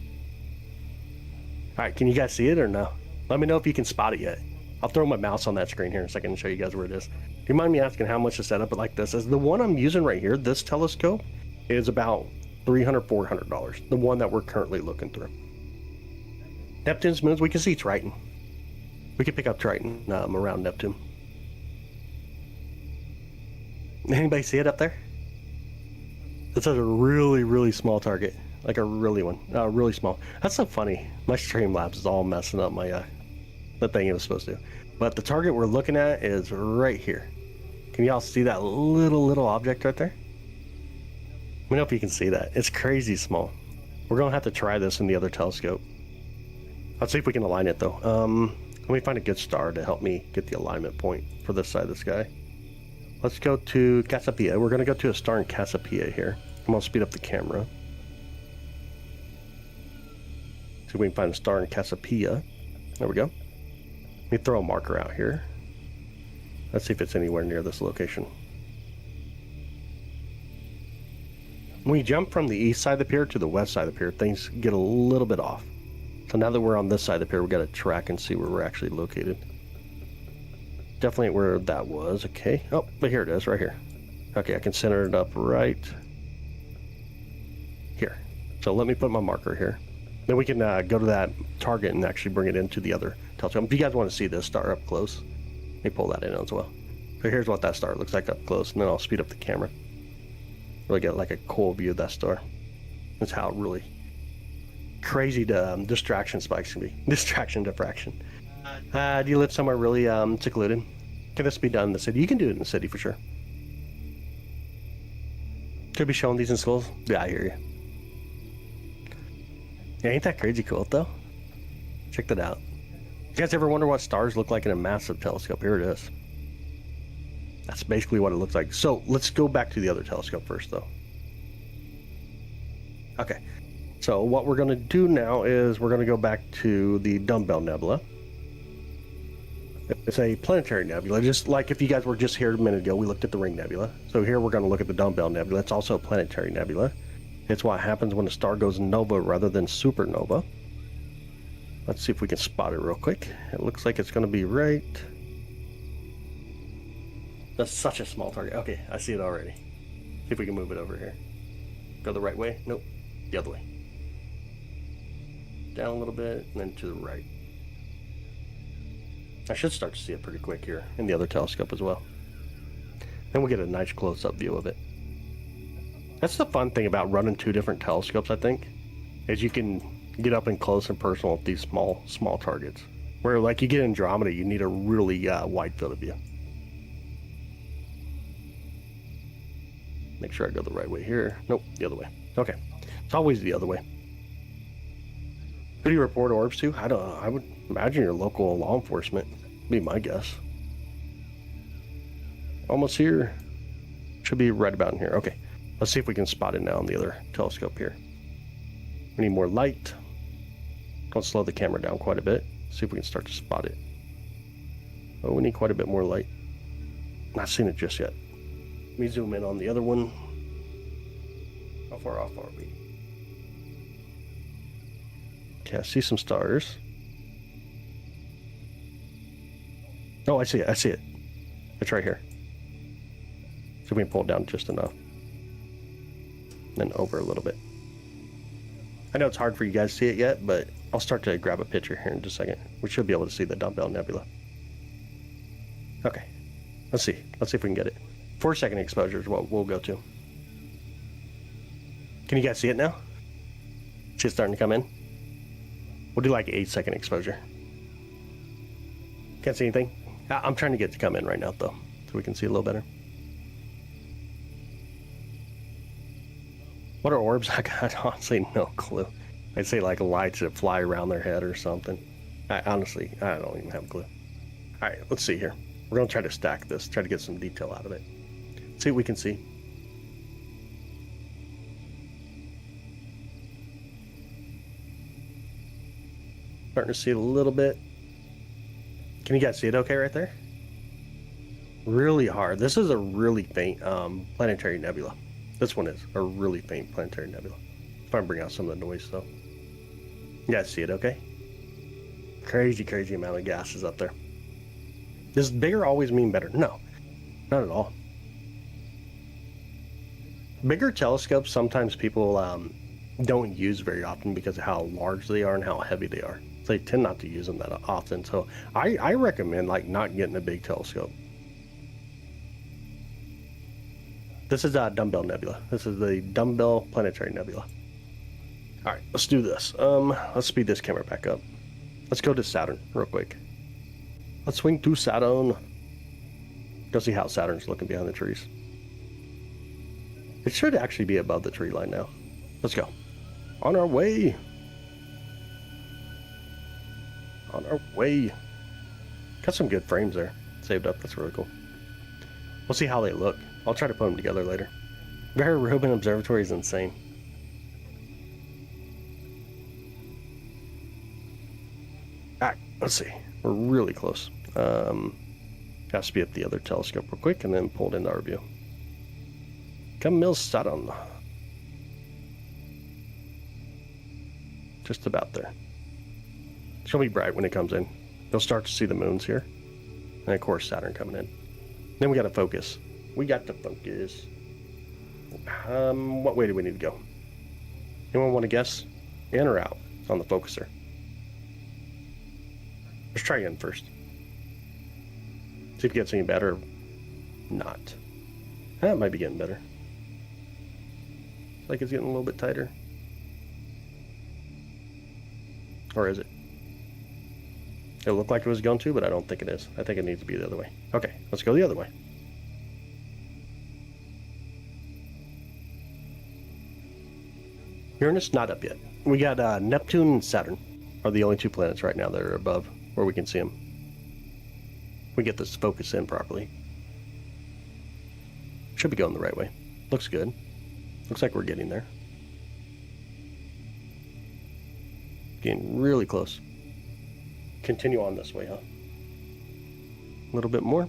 S1: Alright, can you guys see it or no? Let me know if you can spot it yet. I'll throw my mouse on that screen here in a second and show you guys where it is. Do you mind me asking how much to set up it like this? As the one I'm using right here, this telescope, is about $300, $400. The one that we're currently looking through. Neptune's moons, we can see Triton. We can pick up Triton around Neptune. Anybody see it up there? This is a really, really small target. Like a really small. That's so funny. My Streamlabs is all messing up my the thing it was supposed to. But the target we're looking at is right here. Can y'all see that little object right there? Let me know if you can see that. It's crazy small. We're gonna have to try this in the other telescope. Let's see if we can align it though. Let me find a good star to help me get the alignment point for this side of the sky. Let's go to Cassiopeia. We're gonna go to a star in Cassiopeia here. I'm gonna speed up the camera. See if we can find a star in Cassiopeia. There we go. Let me throw a marker out here. Let's see if it's anywhere near this location. When we jump from the east side of the pier to the west side of the pier, things get a little bit off. So now that we're on this side of the pier, we've got to track and see where we're actually located. Definitely where that was. Okay. Oh, but here it is, right here. Okay, I can center it up right here. So let me put my marker here. Then we can go to that target and actually bring it into the other telescope. If you guys want to see this star up close, let me pull that in as well. So here's what that star looks like up close, and then I'll speed up the camera. Really get like a cool view of that star. That's how really crazy distraction spikes can be. Distraction diffraction. Do you live somewhere really secluded? Can this be done in the city? You can do it in the city for sure. Could be showing these in schools. Yeah, I hear you. Yeah, ain't that crazy cool though? Check that out. You guys ever wonder what stars look like in a massive telescope? Here it is. That's basically what it looks like. So let's go back to the other telescope first though. Okay, so what we're going to do now is we're going to go back to the Dumbbell Nebula. It's a planetary nebula, just like if you guys were just here a minute ago, we looked at the Ring Nebula. So here we're going to look at the Dumbbell Nebula. It's also a planetary nebula. It's what happens when a star goes nova rather than supernova. Let's see if we can spot it real quick. It looks like it's going to be right. That's such a small target. Okay, I see it already. See if we can move it over here. Go the right way? Nope, the other way. Down a little bit, and then to the right. I should start to see it pretty quick here in the other telescope as well. Then we'll get a nice close-up view of it. That's the fun thing about running two different telescopes, I think, is you can get up and close and personal with these small targets. Where like you get Andromeda, you need a really wide field of view. Make sure I go the right way here. Nope, the other way. Okay, it's always the other way. Who do you report orbs to? I don't know. I would imagine your local law enforcement. Be my guess. Almost here. Should be right about in here. Okay, let's see if we can spot it now on the other telescope here. We need more light. Don't slow the camera down quite a bit. See if we can start to spot it. Oh, we need quite a bit more light. Not seen it just yet. Let me zoom in on the other one. How far off are we? Okay, I see some stars. Oh, I see it. I see it. It's right here. So we can pull it down just enough. Then over a little bit. I know it's hard for you guys to see it yet, but I'll start to grab a picture here in just a second. We should be able to see the Dumbbell Nebula. Okay. Let's see. Let's see if we can get it. 4-second exposure is what we'll go to. Can you guys see it now? See it starting to come in? We'll do like 8-second exposure. Can't see anything? I'm trying to get it to come in right now though, so we can see a little better. What are orbs? I got honestly no clue. I'd say like lights that fly around their head or something. I don't even have a clue. All right, let's see here. We're gonna try to stack this, try to get some detail out of it. See what we can see. Starting to see it a little bit. Can you guys see it okay right there? Really hard. This is a really faint planetary nebula. This one is a really faint planetary nebula. If I bring out some of the noise though. You guys see it okay? Crazy amount of gases up there. Does bigger always mean better? No, not at all. Bigger telescopes sometimes people don't use very often because of how large they are and how heavy they are. So they tend not to use them that often. So I recommend like not getting a big telescope. This is a Dumbbell Nebula. This is the Dumbbell Planetary Nebula. All right, let's do this. Let's speed this camera back up. Let's go to Saturn real quick. Let's swing to Saturn. Go see how Saturn's looking behind the trees. It should actually be above the tree line now. Let's go. On our way. On our way. Got some good frames there. Saved up. That's really cool. We'll see how they look. I'll try to put them together later. Very Rubin Observatory is insane. Alright, let's see. We're really close. Got to speed up the other telescope real quick and then pull it into our view. Camille Saturn. Just about there. It's going to be bright when it comes in. You'll start to see the moons here. And of course Saturn coming in. Then we got to focus. We got to focus. What way do we need to go? Anyone want to guess? In or out on the focuser? Let's try again first. See if it gets any better or not. That might be getting better. Like it's getting a little bit tighter. Or is it? It looked like it was going to, but I don't think it is. I think it needs to be the other way. Okay, let's go the other way. Uranus, not up yet. We got Neptune and Saturn are the only two planets right now that are above where we can see them. We get this focus in properly. Should be going the right way. Looks good. Looks like we're getting there. Getting really close. Continue on this way, huh? A little bit more.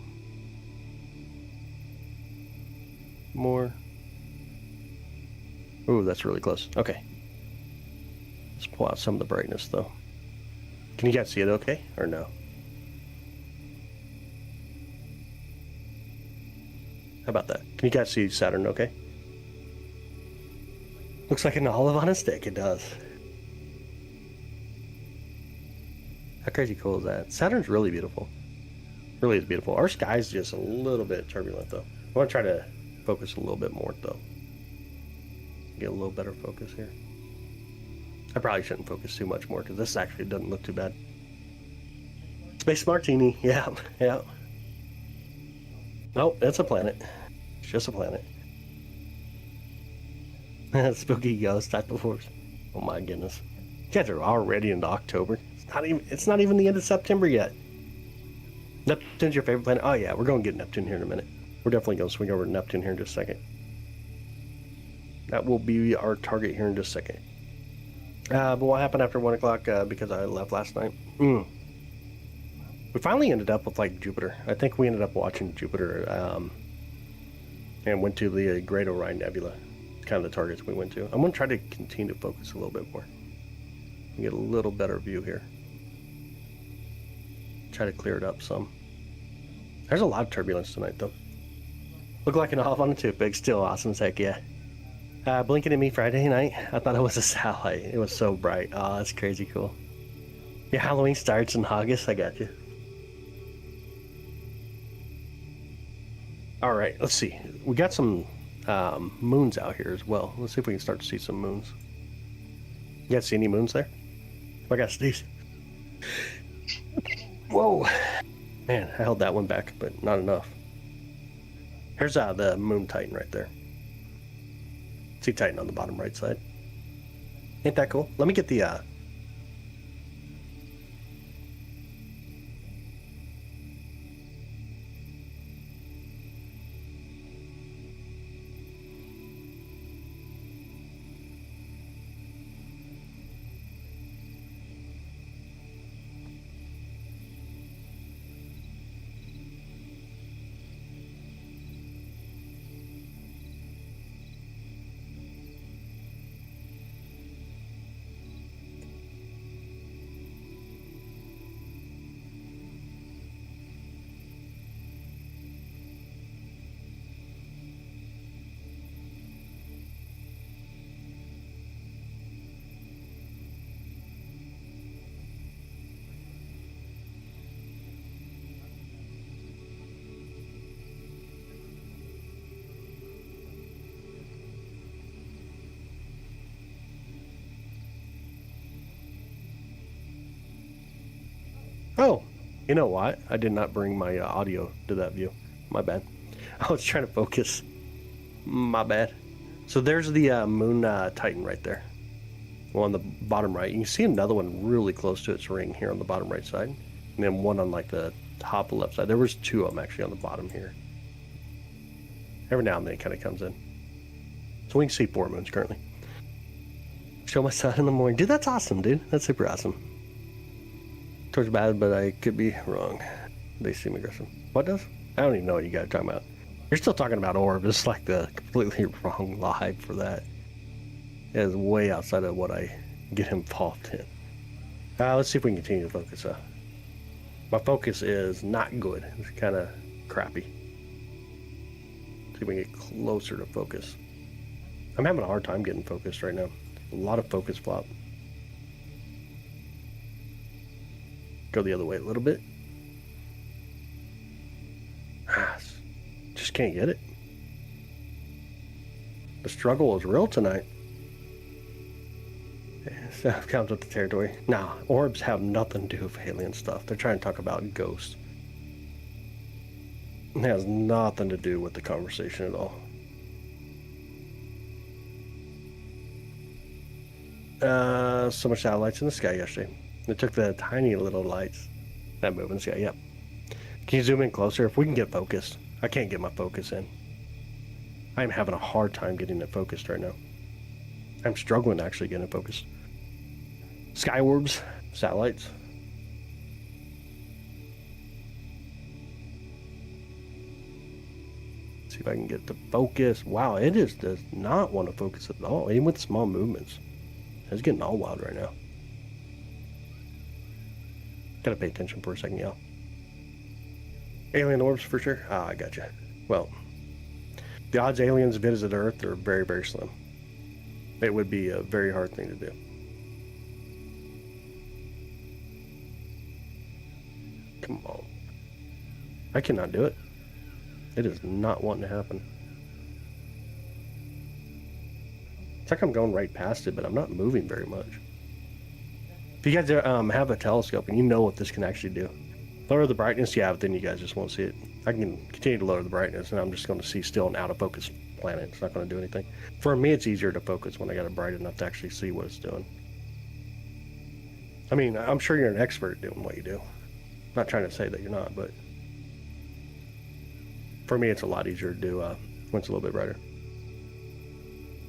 S1: More. Ooh, that's really close. Okay. Let's pull out some of the brightness, though. Can you guys see it okay, or no? How about that? Can you guys see Saturn okay? Looks like an olive on a stick. It does. How crazy cool is that? Saturn's really beautiful. Really is beautiful. Our sky's just a little bit turbulent, though. I want to try to focus a little bit more, though. Get a little better focus here. I probably shouldn't focus too much more, because this actually doesn't look too bad. Space Martini. Yeah, yeah. Nope, it's a planet. It's just a planet. Spooky ghost type of force. Oh my goodness. You guys are already into October. It's not even the end of September yet. Neptune's your favorite planet? Oh yeah, we're going to get Neptune here in a minute. We're definitely going to swing over to Neptune here in just a second. That will be our target here in just a second. But what happened after 1 o'clock because I left last night? We finally ended up with like Jupiter. I think we ended up watching Jupiter and went to the Great Orion Nebula. It's kind of the targets we went to. I'm going to try to continue to focus a little bit more. Get a little better view here. Try to clear it up some. There's a lot of turbulence tonight, though. Look like an olive on a toothpick. Still awesome as heck, yeah. Blinking at me Friday night. I thought it was a satellite. It was so bright. Oh, that's crazy cool. Your Halloween starts in August. I got you. All right, let's see. We got some moons out here as well. Let's see if we can start to see some moons. You guys see any moons there? I got Steve. Whoa. Man, I held that one back, but not enough. Here's the moon Titan right there. See Titan on the bottom right side. Ain't that cool? Let me get the Oh, you know what? I did not bring my audio to that view. My bad. I was trying to focus. My bad. So there's the moon Titan right there. Well, on the bottom right. You can see another one really close to its ring here on the bottom right side. And then one on like the top left side. There was two of them actually on the bottom here. Every now and then it kind of comes in. So we can see 4 moons currently. Show my son in the morning. Dude, that's awesome, dude. That's super awesome. Towards bad, but I could be wrong. They seem aggressive. What does? I don't even know what you guys are talking about. You're still talking about orb. It's like the completely wrong live for that. It is way outside of what I get involved in. Let's see if we can continue to focus. My focus is not good. It's kind of crappy. See if we can get closer to focus. I'm having a hard time getting focused right now. A lot of focus flop. Go the other way a little bit. Just can't get it. The struggle is real tonight. Stuff comes with the territory. Nah, orbs have nothing to do with alien stuff. They're trying to talk about ghosts. It has nothing to do with the conversation at all. so much satellites in the sky yesterday. It took the tiny little lights that move in the sky. Yep. Can you zoom in closer? If we can get focused. I can't get my focus in. I'm having a hard time getting it focused right now. I'm struggling to actually get it focused. Sky orbs, satellites. See if I can get the focus. Wow, it does not want to focus at all, even with small movements. It's getting all wild right now. Gotta pay attention for a second, y'all. Alien orbs for sure. Ah, I gotcha. Well, the odds aliens visit Earth are very, very slim. It would be a very hard thing to do. Come on. I cannot do it. It is not wanting to happen. It's like I'm going right past it, but I'm not moving very much. If you guys have a telescope and you know what this can actually do, lower the brightness, yeah, but then you guys just won't see it. I can continue to lower the brightness, and I'm just going to see still an out-of-focus planet. It's not going to do anything. For me, it's easier to focus when I got it bright enough to actually see what it's doing. I mean, I'm sure you're an expert doing what you do. I'm not trying to say that you're not, but for me, it's a lot easier to do when it's a little bit brighter.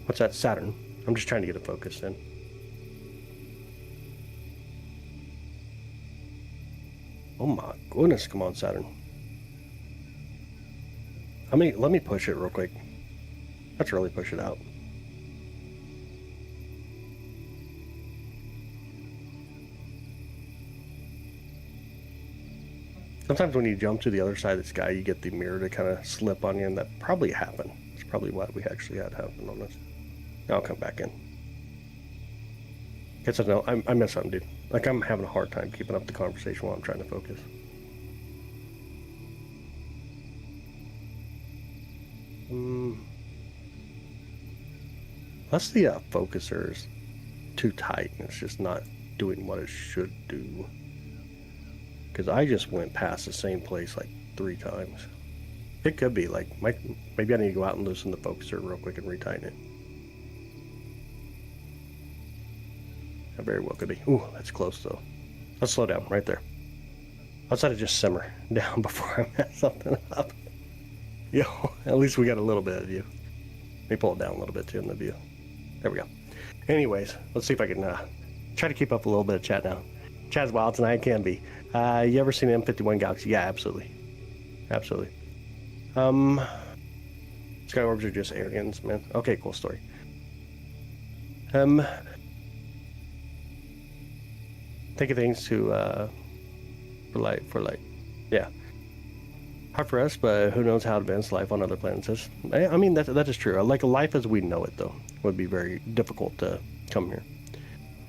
S1: What's that? Saturn. I'm just trying to get it focused in. Oh my goodness, come on, Saturn. Let me push it real quick. Let's really push it out. Sometimes when you jump to the other side of the sky, you get the mirror to kind of slip on you, and that probably happened. It's probably what we actually had happen on this. Now I'll come back in. Guess I know, I missed something, dude. Like, I'm having a hard time keeping up the conversation while I'm trying to focus. Unless the focuser is too tight and it's just not doing what it should do. Because I just went past the same place like 3 times. It could be like, maybe I need to go out and loosen the focuser real quick and retighten it. That very well could be. Ooh, that's close though. Let's slow down right there. Let's let it just simmer down before I mess something up. Yo, at least we got a little bit of view. Let me pull it down a little bit too in the view. There we go. Anyways, let's see if I can try to keep up a little bit of chat now. Chat's wild tonight, can be. You ever seen M51 Galaxy? Yeah, absolutely. Absolutely. Sky orbs are just aliens, man. Okay, cool story. Think of things to for light. Yeah. Hard for us, but who knows how advanced life on other planets is. I mean, that is true. Like, life as we know it, though, would be very difficult to come here.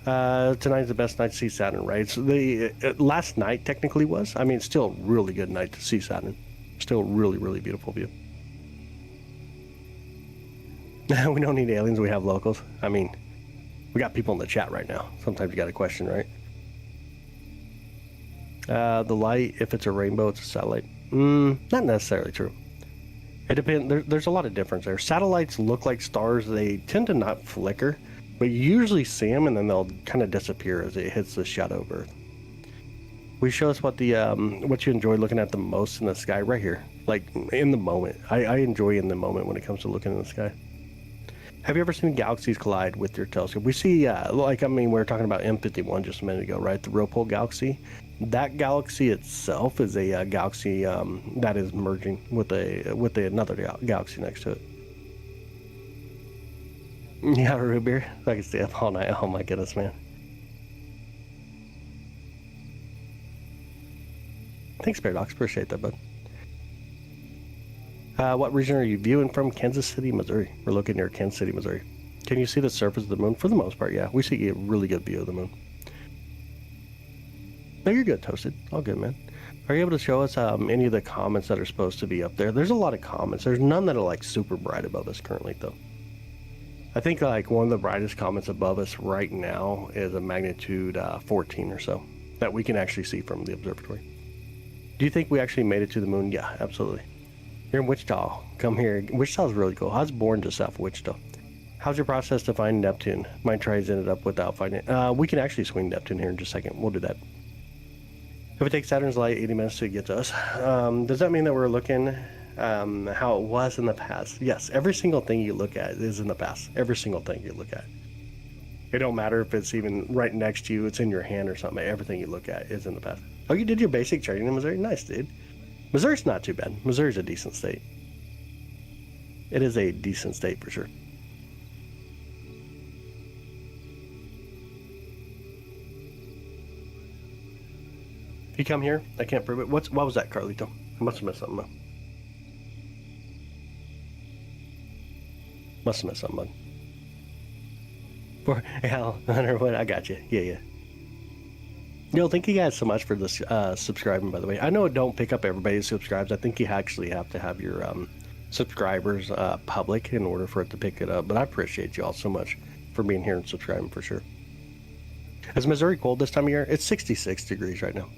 S1: Tonight's the best night to see Saturn, right? So the last night technically was. I mean, it's still a really good night to see Saturn. Still a really, really beautiful view. We don't need aliens, we have locals. I mean, we got people in the chat right now. Sometimes you got a question, right? The light, if it's a rainbow, it's a satellite. Not necessarily true. It depends. There's a lot of difference there. Satellites look like stars. They tend to not flicker, but you usually see them and then they'll kind of disappear as it hits the shadow of Earth. Will you show us what what you enjoy looking at the most in the sky? Right here, like in the moment. I enjoy in the moment when it comes to looking in the sky. Have you ever seen galaxies collide with your telescope? We see, we were talking about M51 just a minute ago, right? The Ropole galaxy. That galaxy itself is a galaxy that is merging with another galaxy next to it. Yeah, root beer. I can stay up all night. Oh my goodness, man. Thanks, Paradox. Appreciate that, bud. What region are you viewing from? Kansas City, Missouri. We're looking near Kansas City, Missouri. Can you see the surface of the moon? For the most part, yeah. We see a really good view of the moon. No, you're good, Toasted. All good, man. Are you able to show us any of the comets that are supposed to be up there? There's a lot of comets. There's none that are like super bright above us currently, though. I think like one of the brightest comets above us right now is a magnitude 14 or so that we can actually see from the observatory. Do you think we actually made it to the moon? Yeah, absolutely. You're in Wichita. Come here. Wichita's really cool. I was born just south of Wichita. How's your process to find Neptune? My tries ended up without finding it. We can actually swing Neptune here in just a second. We'll do that. If it takes Saturn's light 80 minutes to get to us, does that mean that we're looking how it was in the past? Yes, every single thing you look at is in the past. Every single thing you look at. It don't matter if it's even right next to you, it's in your hand or something. Everything you look at is in the past. Oh, you did your basic training in Missouri? Nice, dude. Missouri's not too bad. Missouri's a decent state. It is a decent state for sure. If you come here, I can't prove it. What was that, Carlito? I must have missed something. Must have missed something, bud. For Al, Hunter, I got you. Yeah. Yo, thank you guys so much for this subscribing, by the way. I know it don't pick up everybody who subscribes. I think you actually have to have your subscribers public in order for it to pick it up. But I appreciate you all so much for being here and subscribing for sure. Is Missouri cold this time of year? It's 66 degrees right now.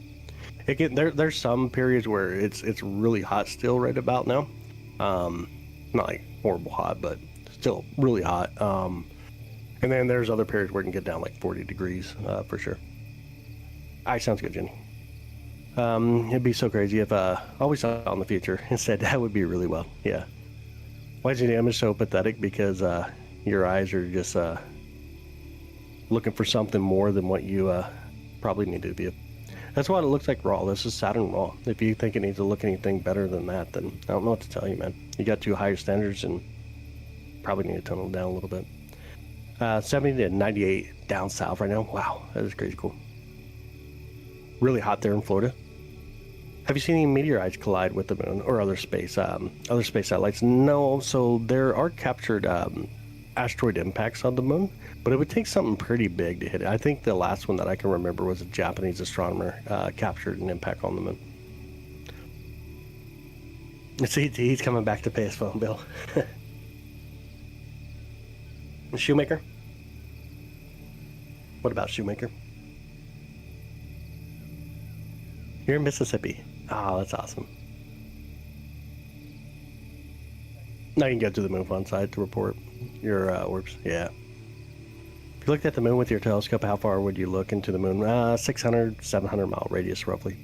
S1: There's some periods where it's really hot still right about now. Not like horrible hot, but still really hot. And then there's other periods where it can get down like 40 degrees for sure. All right, sounds good, Jenny. It'd be so crazy if always saw in the future and said that would be really well. Yeah. Why is your image so pathetic? Because your eyes are just looking for something more than what you probably need to be. That's why it looks like raw. This is Saturn raw. If you think it needs to look anything better than that, then I don't know what to tell you, man. You got too high standards and probably need to tone them down a little bit. 70 to 98 down south right now. Wow, that is crazy cool. Really hot there in Florida. Have you seen any meteorites collide with the moon or other space satellites? No. So there are captured asteroid impacts on the moon, but it would take something pretty big to hit it. I think the last one that I can remember was a Japanese astronomer captured an impact on the moon. See, he's coming back to pay his phone bill. Shoemaker? What about Shoemaker? You're in Mississippi. Oh, that's awesome. Now you can get to the moon fun side to report your orbs. Yeah. If you looked at the moon with your telescope, how far would you look into the moon? 600, 700 mile radius roughly.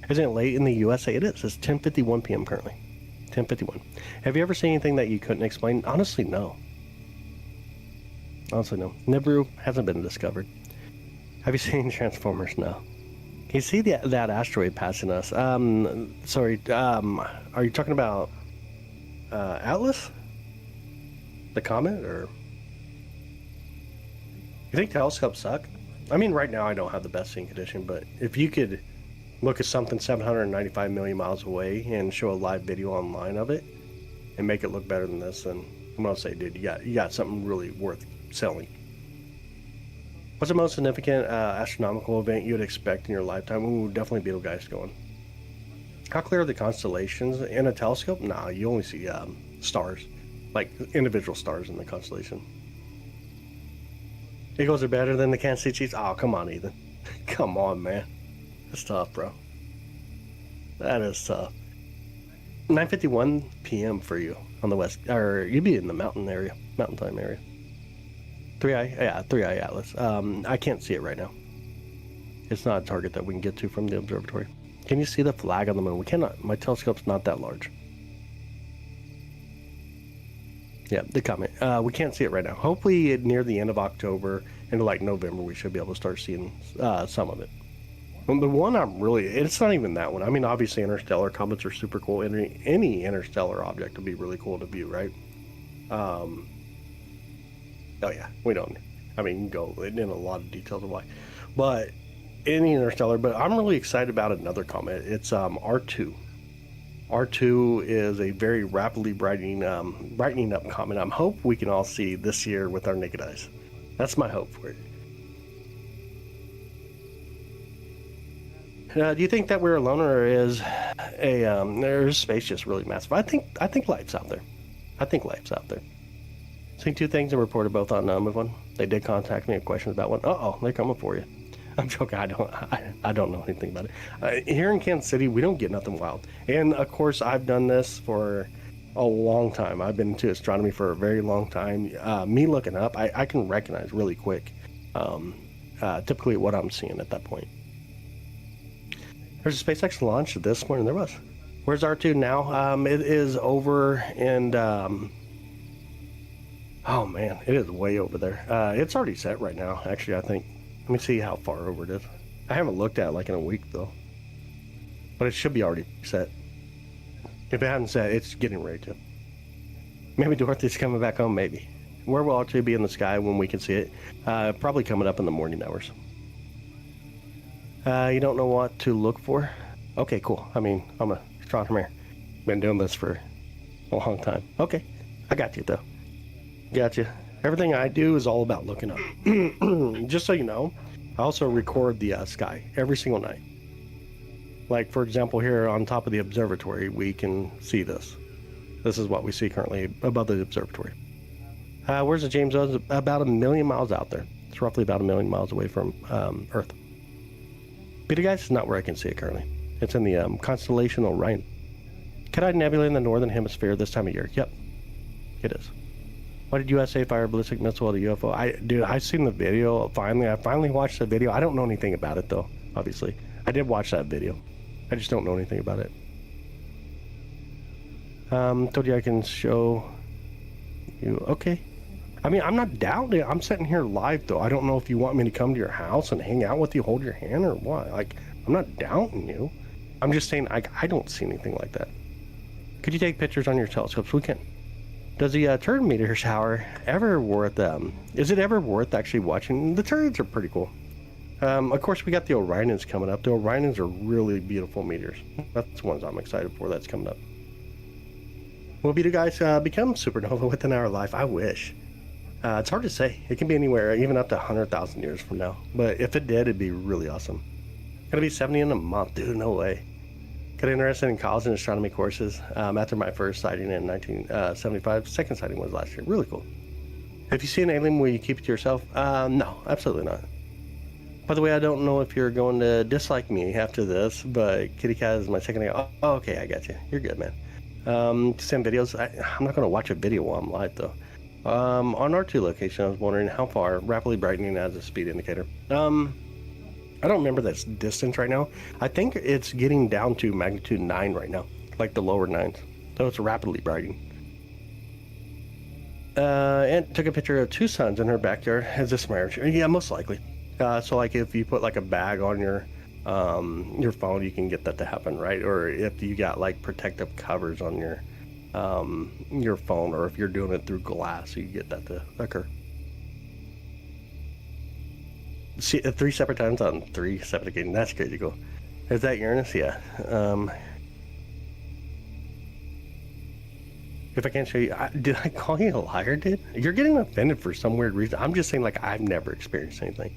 S1: Isn't it late in the USA? It is. It's 10:51 p.m. currently. 10:51. Have you ever seen anything that you couldn't explain? Honestly, no. Nebula hasn't been discovered. Have you seen Transformers? No. Can you see that asteroid passing us? Sorry. Are you talking about Atlas? The comet, or you think telescopes suck? I mean, right now I don't have the best seeing condition, but if you could look at something 795 million miles away and show a live video online of it and make it look better than this, then I'm gonna say, dude, you got something really worth selling. What's the most significant astronomical event you would expect in your lifetime? Ooh, definitely Betelgeuse going. How clear are the constellations in a telescope? Nah, you only see stars, like individual stars in the constellation. Eagles are better than the Kansas City Chiefs? Oh, come on, Ethan. Come on, man. That's tough, bro. That is tough. 9:51 p.m. for you on the west, or you'd be in the mountain time area. 3i Atlas. I can't see it right now. It's not a target that we can get to from the observatory. Can you see the flag on the moon? We cannot. My telescope's not that large. Yeah, the comet. We can't see it right now. Hopefully near the end of October into like November, we should be able to start seeing some of it. And the one it's not even that one. I mean, obviously interstellar comets are super cool. Any interstellar object would be really cool to view, right? Oh yeah, we don't. I mean, you can go in a lot of details of why, but any interstellar. But I'm really excited about another comet. It's R2. R2 is a very rapidly brightening up comet. I hope we can all see this year with our naked eyes. That's my hope for it. Do you think that we're alone, or is space just really massive? I think life's out there. Seen two things and reported both on Move On. They did contact me with questions about one. They're coming for you. I'm joking. I don't know anything about it. Here in Kansas City, we don't get nothing wild. And of course, I've done this for a long time. I've been into astronomy for a very long time. Me looking up, I can recognize really quick typically what I'm seeing at that point. There's a SpaceX launch this morning. There was. Where's R2 now? It is over and oh man, it is way over there. It's already set right now, actually, I think. Let me see how far over it is. I haven't looked at it like in a week though. But it should be already set. If it hasn't set, it's getting ready to. Maybe Dorothy's coming back home, maybe. Where will R2 be in the sky when we can see it? Probably coming up in the morning hours. You don't know what to look for? Okay, cool. I mean, I'm a astronomer. Been doing this for a long time. Okay, I got you though. Got you. Everything I do is all about looking up. Just so you know, I also record the sky every single night. Like, for example, here on top of the observatory, we can see this. This is what we see currently above the observatory. Where's the James Webb? About 1 million miles out there. It's roughly about 1 million miles away from Earth. But guys, it's not where I can see it currently. It's in the constellation Orion. Cut-Eyed Nebula in the northern hemisphere this time of year. Yep, it is. Why did USA fire a ballistic missile at a UFO? Dude, I've seen the video. I finally watched the video. I don't know anything about it though, obviously. I did watch that video. I just don't know anything about it. Told you I can show you. Okay. I mean, I'm not doubting it. I'm sitting here live though. I don't know if you want me to come to your house and hang out with you, hold your hand or what. Like, I'm not doubting you. I'm just saying, I don't see anything like that. Could you take pictures on your telescopes? We can. Does the turd meter shower ever worth, is it ever worth actually watching? The turds are pretty cool. Of course, we got the Orions coming up. The Orions are really beautiful meteors. That's the ones I'm excited for that's coming up. Will be the guys become supernova within our life? I wish. It's hard to say. It can be anywhere, even up to 100,000 years from now. But if it did, it'd be really awesome. Gonna be 70 in a month, dude. No way. Got interested in college and astronomy courses after my first sighting in 1975. Second sighting was last year. Really cool. If you see an alien, will you keep it to yourself? No, absolutely not. By the way, I don't know if you're going to dislike me after this, but Kitty Cat is my second name. Oh, okay, I got you. You're good, man. Send videos. I'm not going to watch a video while I'm live, though. On R2 location, I was wondering how far rapidly brightening as a speed indicator. I don't remember this distance right now. I think it's getting down to magnitude 9 right now, like the lower 9s. So it's rapidly brightening. And took a picture of 2 suns in her backyard. Is this marriage? Yeah, most likely. So like if you put like a bag on your phone, you can get that to happen, right? Or if you got like protective covers on your phone, or if you're doing it through glass, you get that to occur. See, 3 separate times on 3 separate occasions. That's crazy cool. Is that Uranus? Yeah. If I can't show you, did I call you a liar, dude? You're getting offended for some weird reason. I'm just saying, like, I've never experienced anything.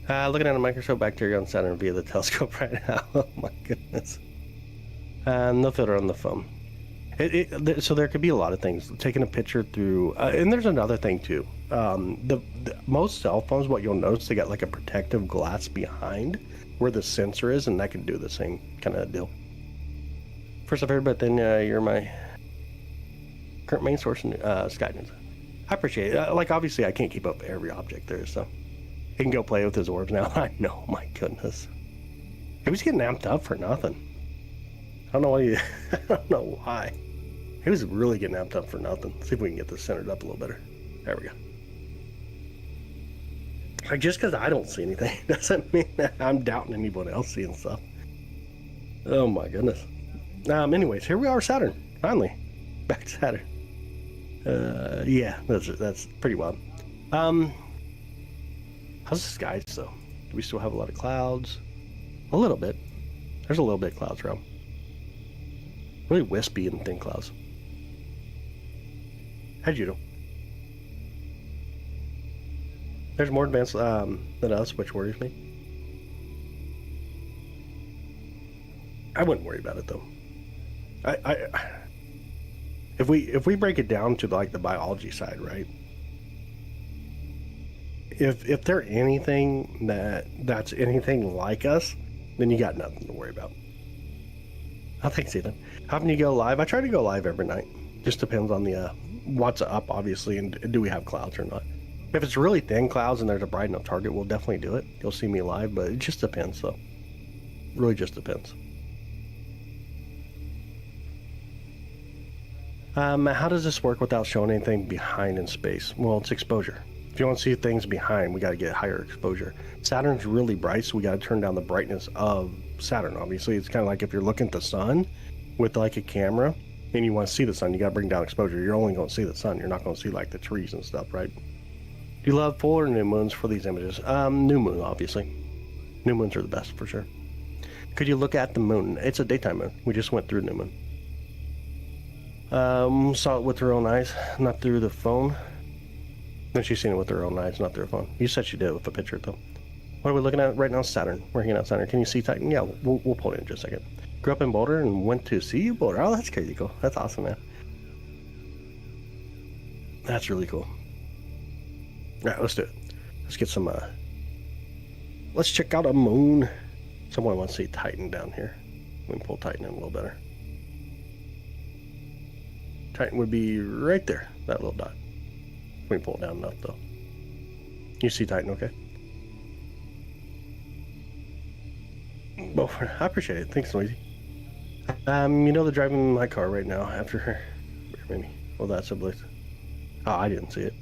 S1: Looking at a microscope bacteria on Saturn via the telescope right now. Oh my goodness. No filter on the phone. So there could be a lot of things. Taking a picture through, and there's another thing too. The most cell phones, what you'll notice, they got like a protective glass behind where the sensor is, and that can do the same kind of deal. First I've heard, but then you're my current main source in Skynet. I appreciate it. Like, obviously, I can't keep up every object there, so he can go play with his orbs now. I know, my goodness. He was getting amped up for nothing. I don't know why. I don't know why. He was really getting amped up for nothing. See if we can get this centered up a little better. There we go. Like, just because I don't see anything doesn't mean that I'm doubting anyone else seeing stuff. Oh my goodness. Anyways, here we are, Saturn. Finally, back to Saturn. Yeah, that's pretty wild. How's the skies though? Do we still have a lot of clouds? A little bit. There's a little bit of clouds around. Really wispy and thin clouds. How'd you do? There's more advanced than us, which worries me. I wouldn't worry about it though. If we break it down to like the biology side, right? If they're anything that's anything like us, then you got nothing to worry about. Oh, thanks, Ethan. How often you go live? I try to go live every night. Just depends on the what's up, obviously, and do we have clouds or not. If it's really thin clouds and there's a bright enough target, we'll definitely do it. You'll see me live, but it just depends, though. Really just depends. How does this work without showing anything behind in space? Well, it's exposure. If you want to see things behind, we got to get higher exposure. Saturn's really bright, so we got to turn down the brightness of Saturn. Obviously, it's kind of like if you're looking at the sun with like a camera and you want to see the sun, you got to bring down exposure. You're only going to see the sun. You're not going to see like the trees and stuff, right? Do you love full or new moons for these images? New moon, obviously. New moons are the best for sure. Could you look at the moon? It's a daytime moon. We just went through new moon. Saw it with her own eyes, not through the phone. Then she's seen it with her own eyes, not through her phone. You said she did with a picture, though. What are we looking at right now? Saturn. We're hanging out Saturn. Can you see Titan? Yeah, we'll pull it in just a second. Grew up in Boulder and went to CU Boulder. Oh, that's crazy cool. That's awesome, man. That's really cool. All right, let's do it. Let's get some, let's check out a moon. Someone wants to see Titan down here. We can pull Titan in a little better. Titan would be right there, that little dot. We can pull it down enough, though. You see Titan, okay? Well, I appreciate it. Thanks, Noisy. You know they're driving my car right now after her. Maybe. Well, that's a bliss. Oh, I didn't see it.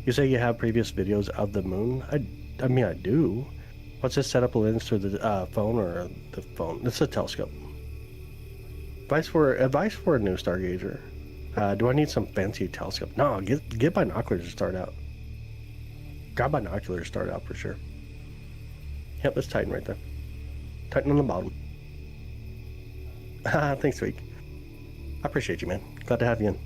S1: You say you have previous videos of the moon? I mean, I do. What's this setup a lens through the phone or the phone? It's a telescope. Advice for a new stargazer. Do I need some fancy telescope? No, get binoculars to start out. Got binoculars to start out for sure. Yep, that's Titan right there. Titan on the bottom. Thanks, Tweak. I appreciate you, man. Glad to have you in.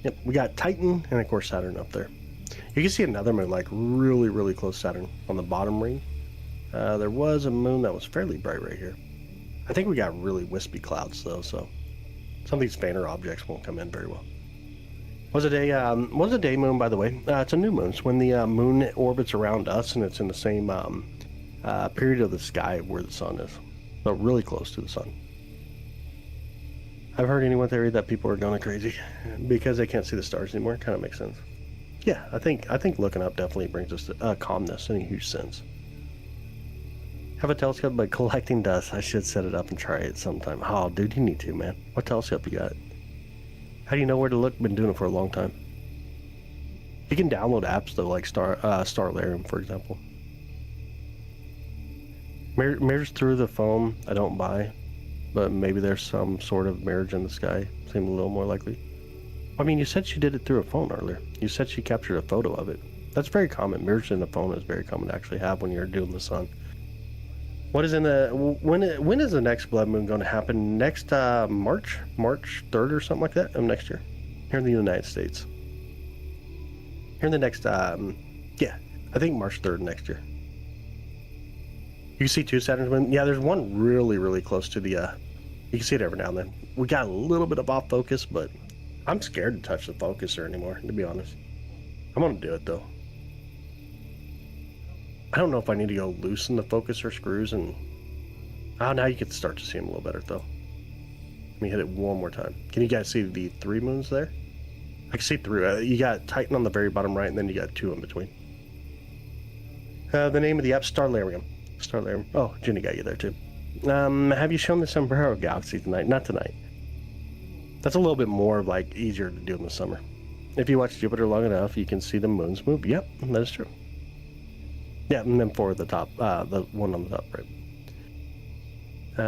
S1: Yep, we got Titan and of course Saturn up there. You can see another moon like really, really close to Saturn on the bottom ring. There was a moon that was fairly bright right here. I think we got really wispy clouds though, so some of these fainter objects won't come in very well. Was a day moon, by the way. It's a new moon. It's when the moon orbits around us and it's in the same period of the sky where the sun is. So really close to the sun. I've heard anyone theory that people are going crazy because they can't see the stars anymore. Kind of makes sense. Yeah, I think looking up definitely brings us to calmness in a huge sense. Have a telescope, but collecting dust. I should set it up and try it sometime. Oh, dude, you need to, man. What telescope you got? How do you know where to look? Been doing it for a long time. You can download apps though, like Starlarium, for example. Mirrors through the phone, I don't buy, but maybe there's some sort of mirrors in the sky. Seems a little more likely. I mean, you said she did it through a phone earlier. You said she captured a photo of it. That's very common. Mirrors in the phone is very common to actually have when you're doing the sun. What is in the when is the next blood moon going to happen? Next March 3rd or something like that of next year, here in the United States. Here in the next yeah, I think March 3rd next year. You can see two Saturn's moon. Yeah, there's one really, really close to the you can see it every now and then. We got a little bit of off focus, but I'm scared to touch the focuser anymore, to be honest. I'm gonna do it though. I don't know if I need to go loosen the focuser screws and... Oh, now you can start to see them a little better, though. Let me hit it one more time. Can you guys see the three moons there? I can see through. You got Titan on the very bottom right, and then you got two in between. The name of the app, Starlarium. Starlarium. Oh, Jenny got you there, too. Have you shown the Sombrero Galaxy tonight? Not tonight. That's a little bit more, like, easier to do in the summer. If you watch Jupiter long enough, you can see the moons move. Yep, that is true. Yeah, and then for the top, the one on the top, right.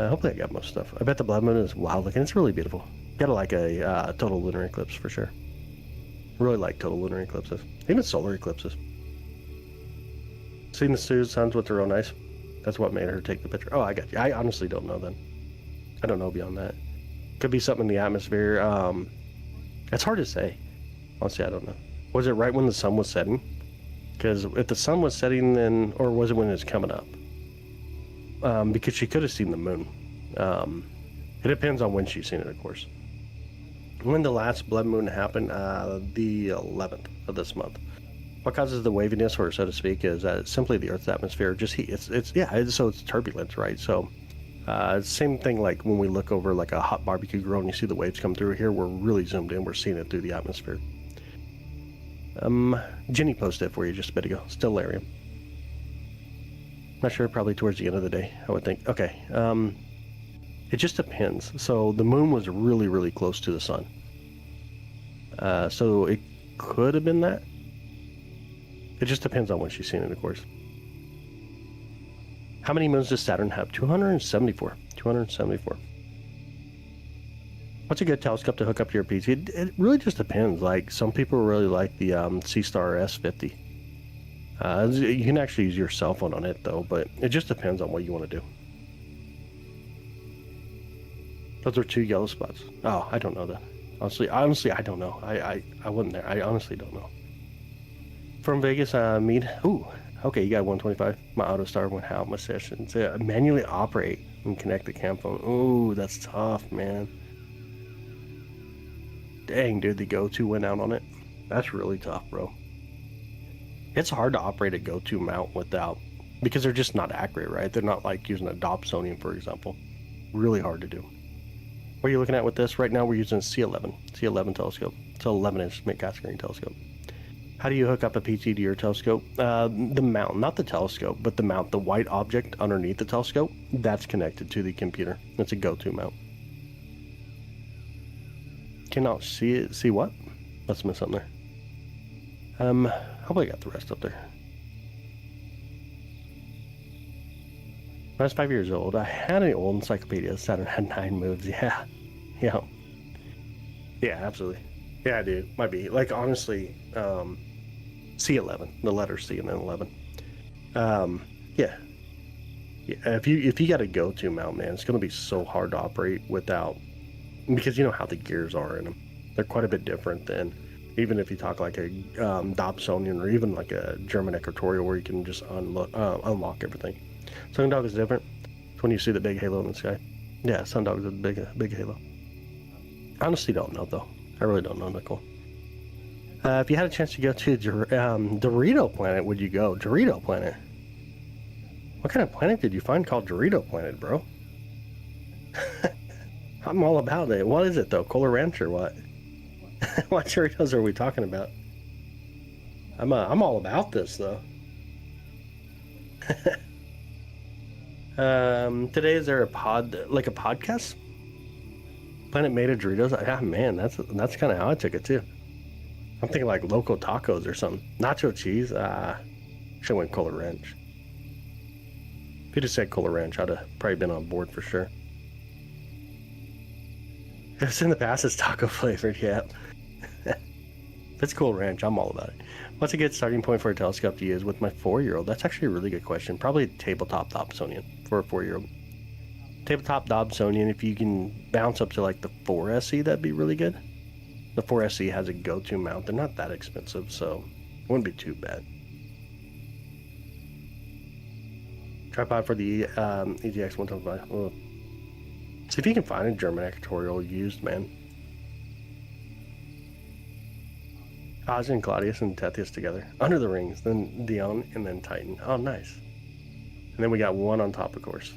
S1: Hopefully I got most stuff. I bet the blood moon is wild looking. It's really beautiful. Gotta like a total lunar eclipse for sure. Really like total lunar eclipses. Even solar eclipses. Seen the Sue's suns with her own eyes. That's what made her take the picture. Oh, I got you. I honestly don't know then. I don't know beyond that. Could be something in the atmosphere. It's hard to say. Honestly, I don't know. Was it right when the sun was setting? Because if the sun was setting then, or was it when it was coming up? Because she could have seen the moon. It depends on when she's seen it, of course. When the last blood moon happened, the 11th of this month. What causes the waviness, or so to speak, is simply the Earth's atmosphere just heat. So it's turbulence, right? So Same thing like when we look over like a hot barbecue grill and you see the waves come through here, we're really zoomed in, we're seeing it through the atmosphere. Jenny posted it for you just a bit ago. Stellarium. Not sure, probably towards the end of the day, I would think. Okay, it just depends. So the moon was really, really close to the sun. So it could have been that. It just depends on when she's seen it, of course. How many moons does Saturn have? 274. 274. What's a good telescope to hook up to your PC? It really just depends. Like, some people really like the C-Star S50. You can actually use your cell phone on it, though, but it just depends on what you want to do. Those are 2 yellow spots. Oh, I don't know that. Honestly, I don't know. I wasn't there. I honestly don't know. From Vegas, Mead. Ooh, okay, you got 125. My AutoStar went out. My sessions. Manually operate and connect the cam phone. Ooh, that's tough, man. Dang, dude, the go-to went out on it. That's really tough, bro. It's hard to operate a go-to mount without, because they're just not accurate, right? They're not like using a Dobsonian, for example. Really hard to do. What are you looking at with this? Right now we're using a C11 telescope. It's an 11-inch mid-cascading telescope. How do you hook up a PT to your telescope? The mount, not the telescope, but the mount, the white object underneath the telescope, that's connected to the computer. That's a go-to mount. Cannot see it. See what? Let's miss something there. Hopefully I got the rest up there. When I was 5 years old, I had an old encyclopedia. Saturn had 9 moves. Yeah. Yeah, absolutely. Yeah, dude. Might be. Like, honestly, C11. The letter C and then 11. Yeah. If you got a go-to mount, man, it's going to be so hard to operate without, because you know how the gears are in them. They're quite a bit different than, even if you talk like a Dobsonian or even like a German equatorial where you can just unlock everything. Sundog is different. It's when you see the big halo in the sky. Yeah, Sundog is a big halo. I honestly don't know, though. I really don't know, Nicole. If you had a chance to go to Dorito Planet, would you go? Dorito Planet? What kind of planet did you find called Dorito Planet, bro? I'm all about it. What is it, though? Cola Ranch or what? What Doritos are we talking about? I'm all about this, though. Today, is there a podcast? Planet made of Doritos? Ah, man, that's kind of how I took it, too. I'm thinking like local tacos or something. Nacho cheese? Should have went Cola Ranch. If you just said Cola Ranch, I'd have probably been on board for sure. If it's in the past, it's taco flavored, yeah. If it's Cola Ranch, I'm all about it. What's a good starting point for a telescope to use with my 4-year-old? That's actually a really good question. Probably a tabletop Dobsonian for a 4-year-old. Tabletop Dobsonian, if you can bounce up to like the 4SE, that'd be really good. The 4SE has a go-to mount. They're not that expensive, so it wouldn't be too bad. Tripod for the EGX 125. Oh. See if you can find a German equatorial used, man. Ozzy and Claudius and Tethys together. Under the rings, then Dion, and then Titan. Oh, nice. And then we got one on top, of course.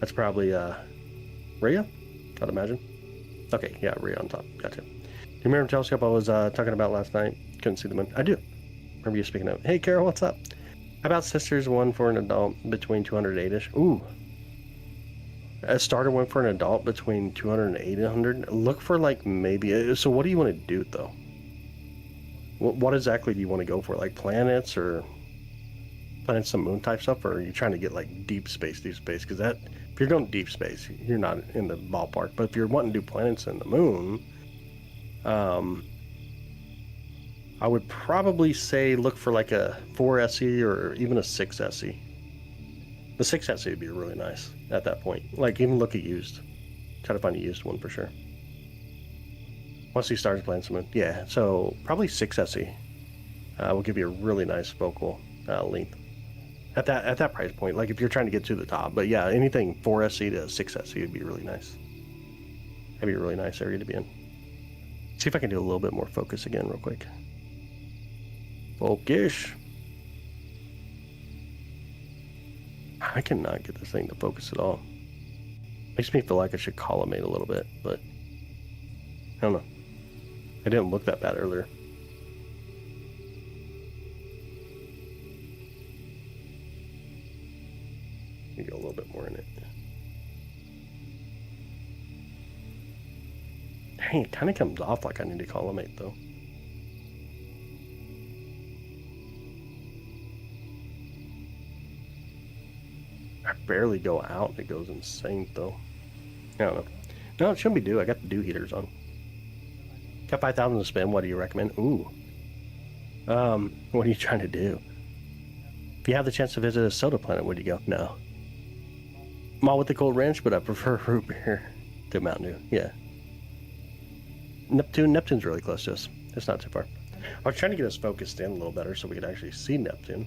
S1: That's probably Rhea, I'd imagine. Okay, yeah, Rhea on top. Gotcha. Do you remember the telescope I was talking about last night? Couldn't see the moon. I do. Remember you speaking of. Hey, Carol, what's up? How about Sisters, one for an adult between 208-ish? Ooh. A starter one for an adult between 200 and 800. Look for like maybe. So what do you want to do though? What exactly do you want to go for? Like planets or planets and moon type stuff, or are you trying to get like deep space? Because that, if you're going deep space, you're not in the ballpark. But if you're wanting to do planets and the moon, I would probably say look for like a 4SE or even a 6SE. The 6SE would be really nice at that point. Like, even look at used. Try to find a used one for sure. Once he starts playing some moon. Yeah, so probably 6SE will give you a really nice focal length. At that price point, like if you're trying to get to the top. But yeah, anything 4SE to 6SE would be really nice. That'd be a really nice area to be in. See if I can do a little bit more focus again real quick. Focus. I cannot get this thing to focus at all. Makes me feel like I should collimate a little bit, but I don't know. I didn't look that bad earlier. Maybe a little bit more in it. Dang, it kind of comes off like I need to collimate though. I barely go out. It goes insane though. I don't know. No, it shouldn't be due. I got the dew heaters on. Got 5,000 to spend. What do you recommend? Ooh. What are you trying to do? If you have the chance to visit a soda planet, would you go? No. I'm all with the cold ranch, but I prefer root beer to Mountain Dew. Yeah. Neptune's really close to us. It's not too far. I was trying to get us focused in a little better so we could actually see Neptune.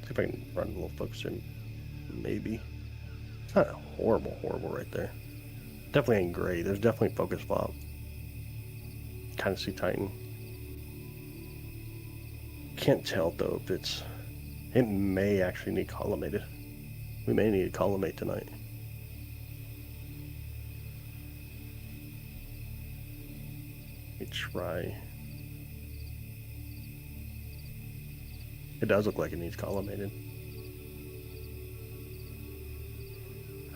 S1: See if I can run a little focus in. Maybe. It's not horrible right there. Definitely ain't gray. There's definitely focus flop. Kind of see Titan. Can't tell though if it's... It may actually need collimated. We may need to collimate tonight. Let me try. It does look like it needs collimated.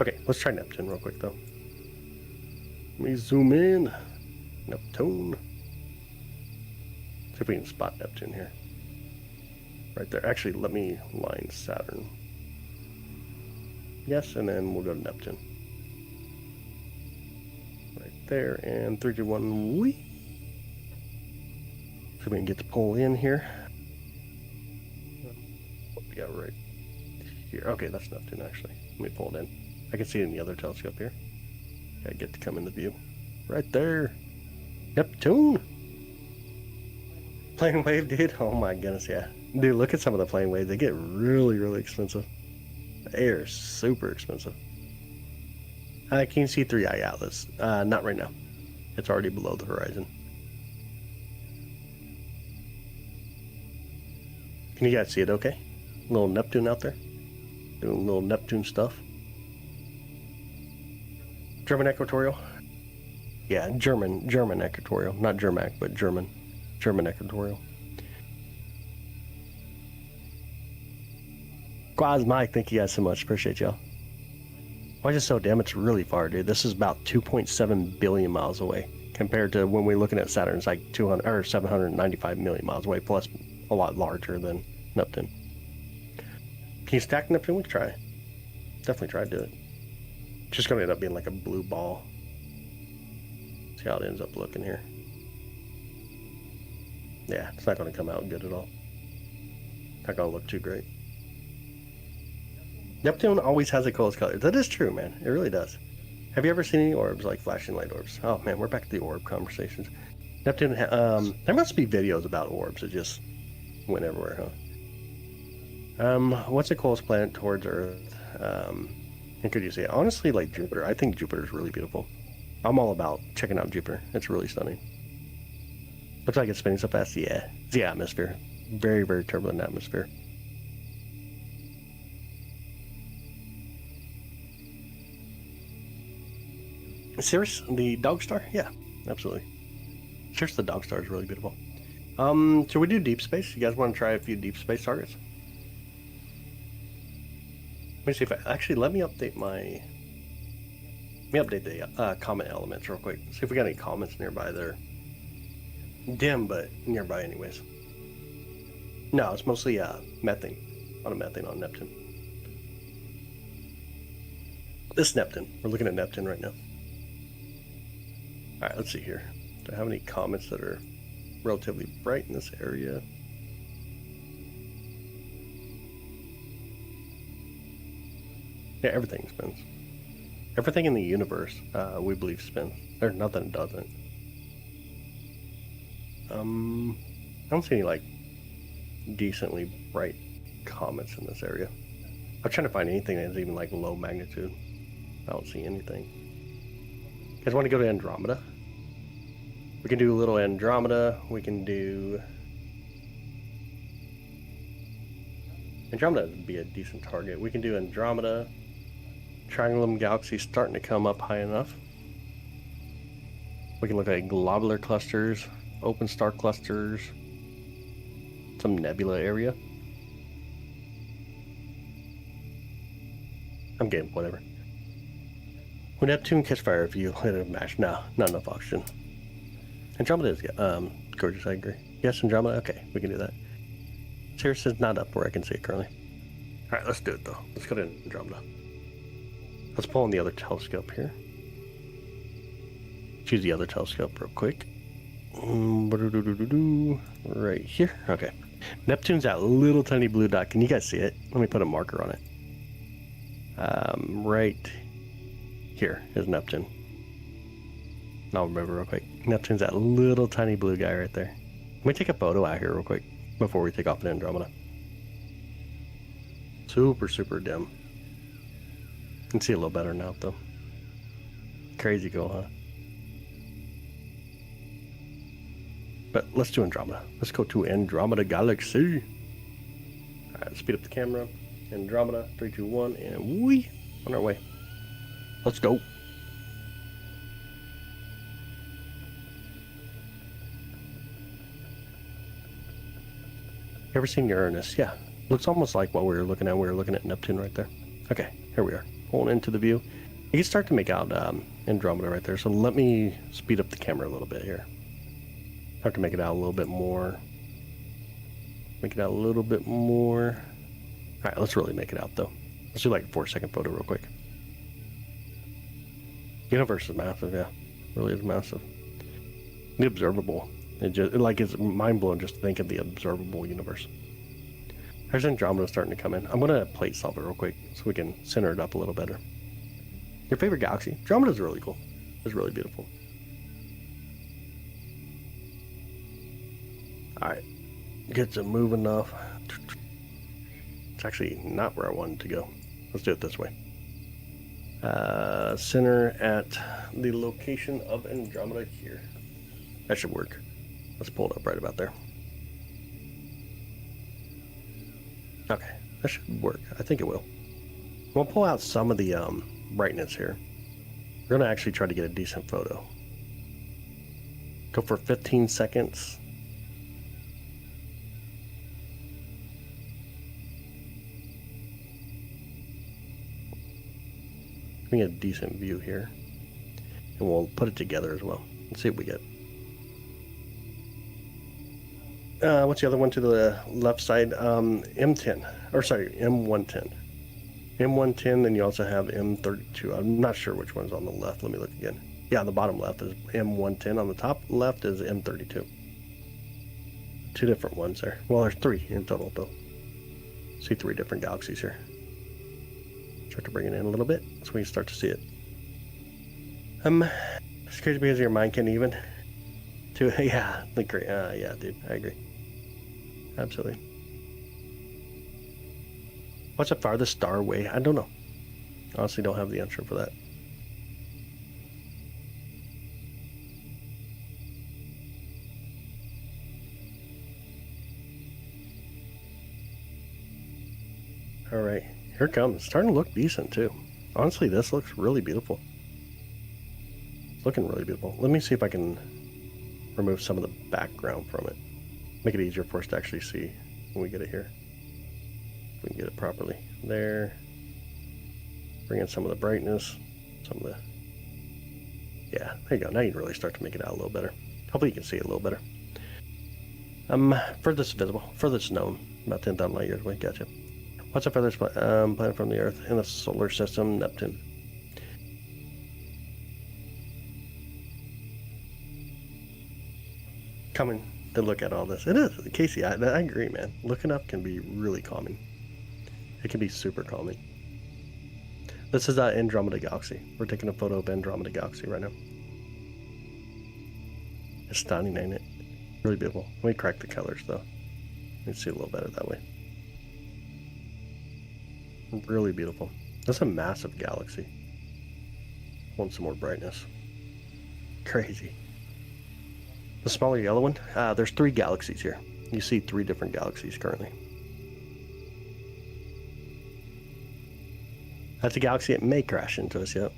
S1: Okay, let's try Neptune real quick though. Let me zoom in. Neptune. See if we can spot Neptune here. Right there. Actually, let me line Saturn. Yes, and then we'll go to Neptune. Right there, and 3, 2, 1, whee! So we can get the pull in here. What we got right here? Okay, that's Neptune actually. Let me pull it in. I can see it in the other telescope here. I get to come in the view. Right there. Neptune! Plane wave, dude. Oh my goodness, yeah. Dude, look at some of the plane waves. They get really, really expensive. The air is super expensive. Can you see 3i Atlas? Not right now. It's already below the horizon. Can you guys see it okay? A little Neptune out there. Doing a little Neptune stuff. German equatorial? Yeah, German equatorial. Not Germac, but German equatorial. Quaz Mike, thank you guys so much. Appreciate y'all. Why is it so damn? It's really far, dude. This is about 2.7 billion miles away compared to when we're looking at Saturn. It's like 200 or 795 million miles away, plus a lot larger than Neptune. Can you stack Neptune? We can try. Definitely try to do it. It's just gonna end up being like a blue ball. See how it ends up looking here. Yeah, it's not gonna come out good at all. Not gonna look too great. Neptune always has the coolest colors. That is true, man. It really does. Have you ever seen any orbs, like flashing light orbs? Oh man, we're back to the orb conversations. Neptune, there must be videos about orbs that just went everywhere, huh? What's the coolest planet towards Earth? And could you say, honestly, like Jupiter? I think Jupiter's really beautiful. I'm all about checking out Jupiter. It's really stunning. Looks like it's spinning so fast. Yeah, it's the atmosphere. Very, very turbulent atmosphere. Sirius, the dog star? Yeah, absolutely. Sirius, the dog star is really beautiful. Should we do deep space? You guys want to try a few deep space targets? Let me see if let me update my... Let me update the comet elements real quick. See if we got any comets nearby there. Dim, but nearby anyways. No, it's mostly methane. A lot of methane on Neptune. This Neptune. We're looking at Neptune right now. Alright, let's see here. Do I have any comets that are relatively bright in this area? Yeah, everything spins. Everything in the universe, we believe, spins. There's nothing that doesn't. I don't see any, like, decently bright comets in this area. I'm trying to find anything that's even, like, low magnitude. I don't see anything. You guys want to go to Andromeda? We can do a little Andromeda. We can do... Andromeda would be a decent target. We can do Andromeda. Triangulum galaxy starting to come up high enough. We can look at globular clusters, open star clusters, some nebula area. I'm game, whatever. When Neptune catch fire, if you let it match, no, not enough oxygen. Andromeda is gorgeous, I agree. Yes, Andromeda, okay, we can do that. Sirius is not up where I can see it currently. Alright, let's do it though. Let's go to Andromeda. Let's pull in the other telescope here. Choose the other telescope real quick. Right here. Okay. Neptune's that little tiny blue dot. Can you guys see it? Let me put a marker on it. Right here is Neptune. I'll remember real quick. Neptune's that little tiny blue guy right there. Let me take a photo out here real quick before we take off in Andromeda. Super, super dim. You can see a little better now though. Crazy cool, huh? But let's do Andromeda. Let's go to Andromeda Galaxy. Alright, speed up the camera. Andromeda, 3, 2, 1, and we on our way. Let's go. Ever seen Uranus? Yeah. Looks almost like what we were looking at. We were looking at Neptune right there. Okay, here we are. Pulling into the view. You can start to make out Andromeda right there. So let me speed up the camera a little bit here. Start to make it out a little bit more. Make it out a little bit more. Alright, let's really make it out though. Let's do like a 4-second photo real quick. Universe is massive, yeah. Really is massive. The observable. It's mind-blowing just to think of the observable universe. There's Andromeda starting to come in. I'm going to plate solve it real quick so we can center it up a little better. Your favorite galaxy? Andromeda's really cool. It's really beautiful. Alright. Get to move enough. It's actually not where I wanted to go. Let's do it this way. Center at the location of Andromeda here. That should work. Let's pull it up right about there. Okay, that should work. I think it will. We'll pull out some of the brightness here. We're going to actually try to get a decent photo. Go for 15 seconds. We get a decent view here. And we'll put it together as well. Let's see what we get. What's the other one to the left side? M10. Or sorry, M110. M110, then you also have M32. I'm not sure which one's on the left. Let me look again. Yeah, on the bottom left is M110. On the top left is M32. Two different ones there. Well, there's 3 in total, though. See 3 different galaxies here. Start to bring it in a little bit so we can start to see it. It's crazy because your mind can't even. Yeah, yeah, dude, I agree. Absolutely. What's the farthest star away? I don't know. Honestly, don't have the answer for that. All right, here it comes. It's starting to look decent too. Honestly, this looks really beautiful. It's looking really beautiful. Let me see if I can remove some of the background from it. Make it easier for us to actually see when we get it here. We can get it properly. There. Bring in some of the brightness. Some of the... Yeah, there you go. Now you can really start to make it out a little better. Hopefully you can see it a little better. Furthest visible. Furthest known. About 10,000 light years away. Gotcha. What's the furthest planet from the Earth in the solar system? Neptune. Coming to look at all this. It is. Casey, I agree, man. Looking up can be really calming. It can be super calming. This is Andromeda Galaxy. We're taking a photo of Andromeda Galaxy right now. It's stunning, ain't it? Really beautiful. Let me correct the colors, though. You can see a little better that way. Really beautiful. That's a massive galaxy. Want some more brightness. Crazy. The smaller yellow one, there's 3 galaxies here. You see 3 different galaxies currently. That's a galaxy that may crash into us, yep.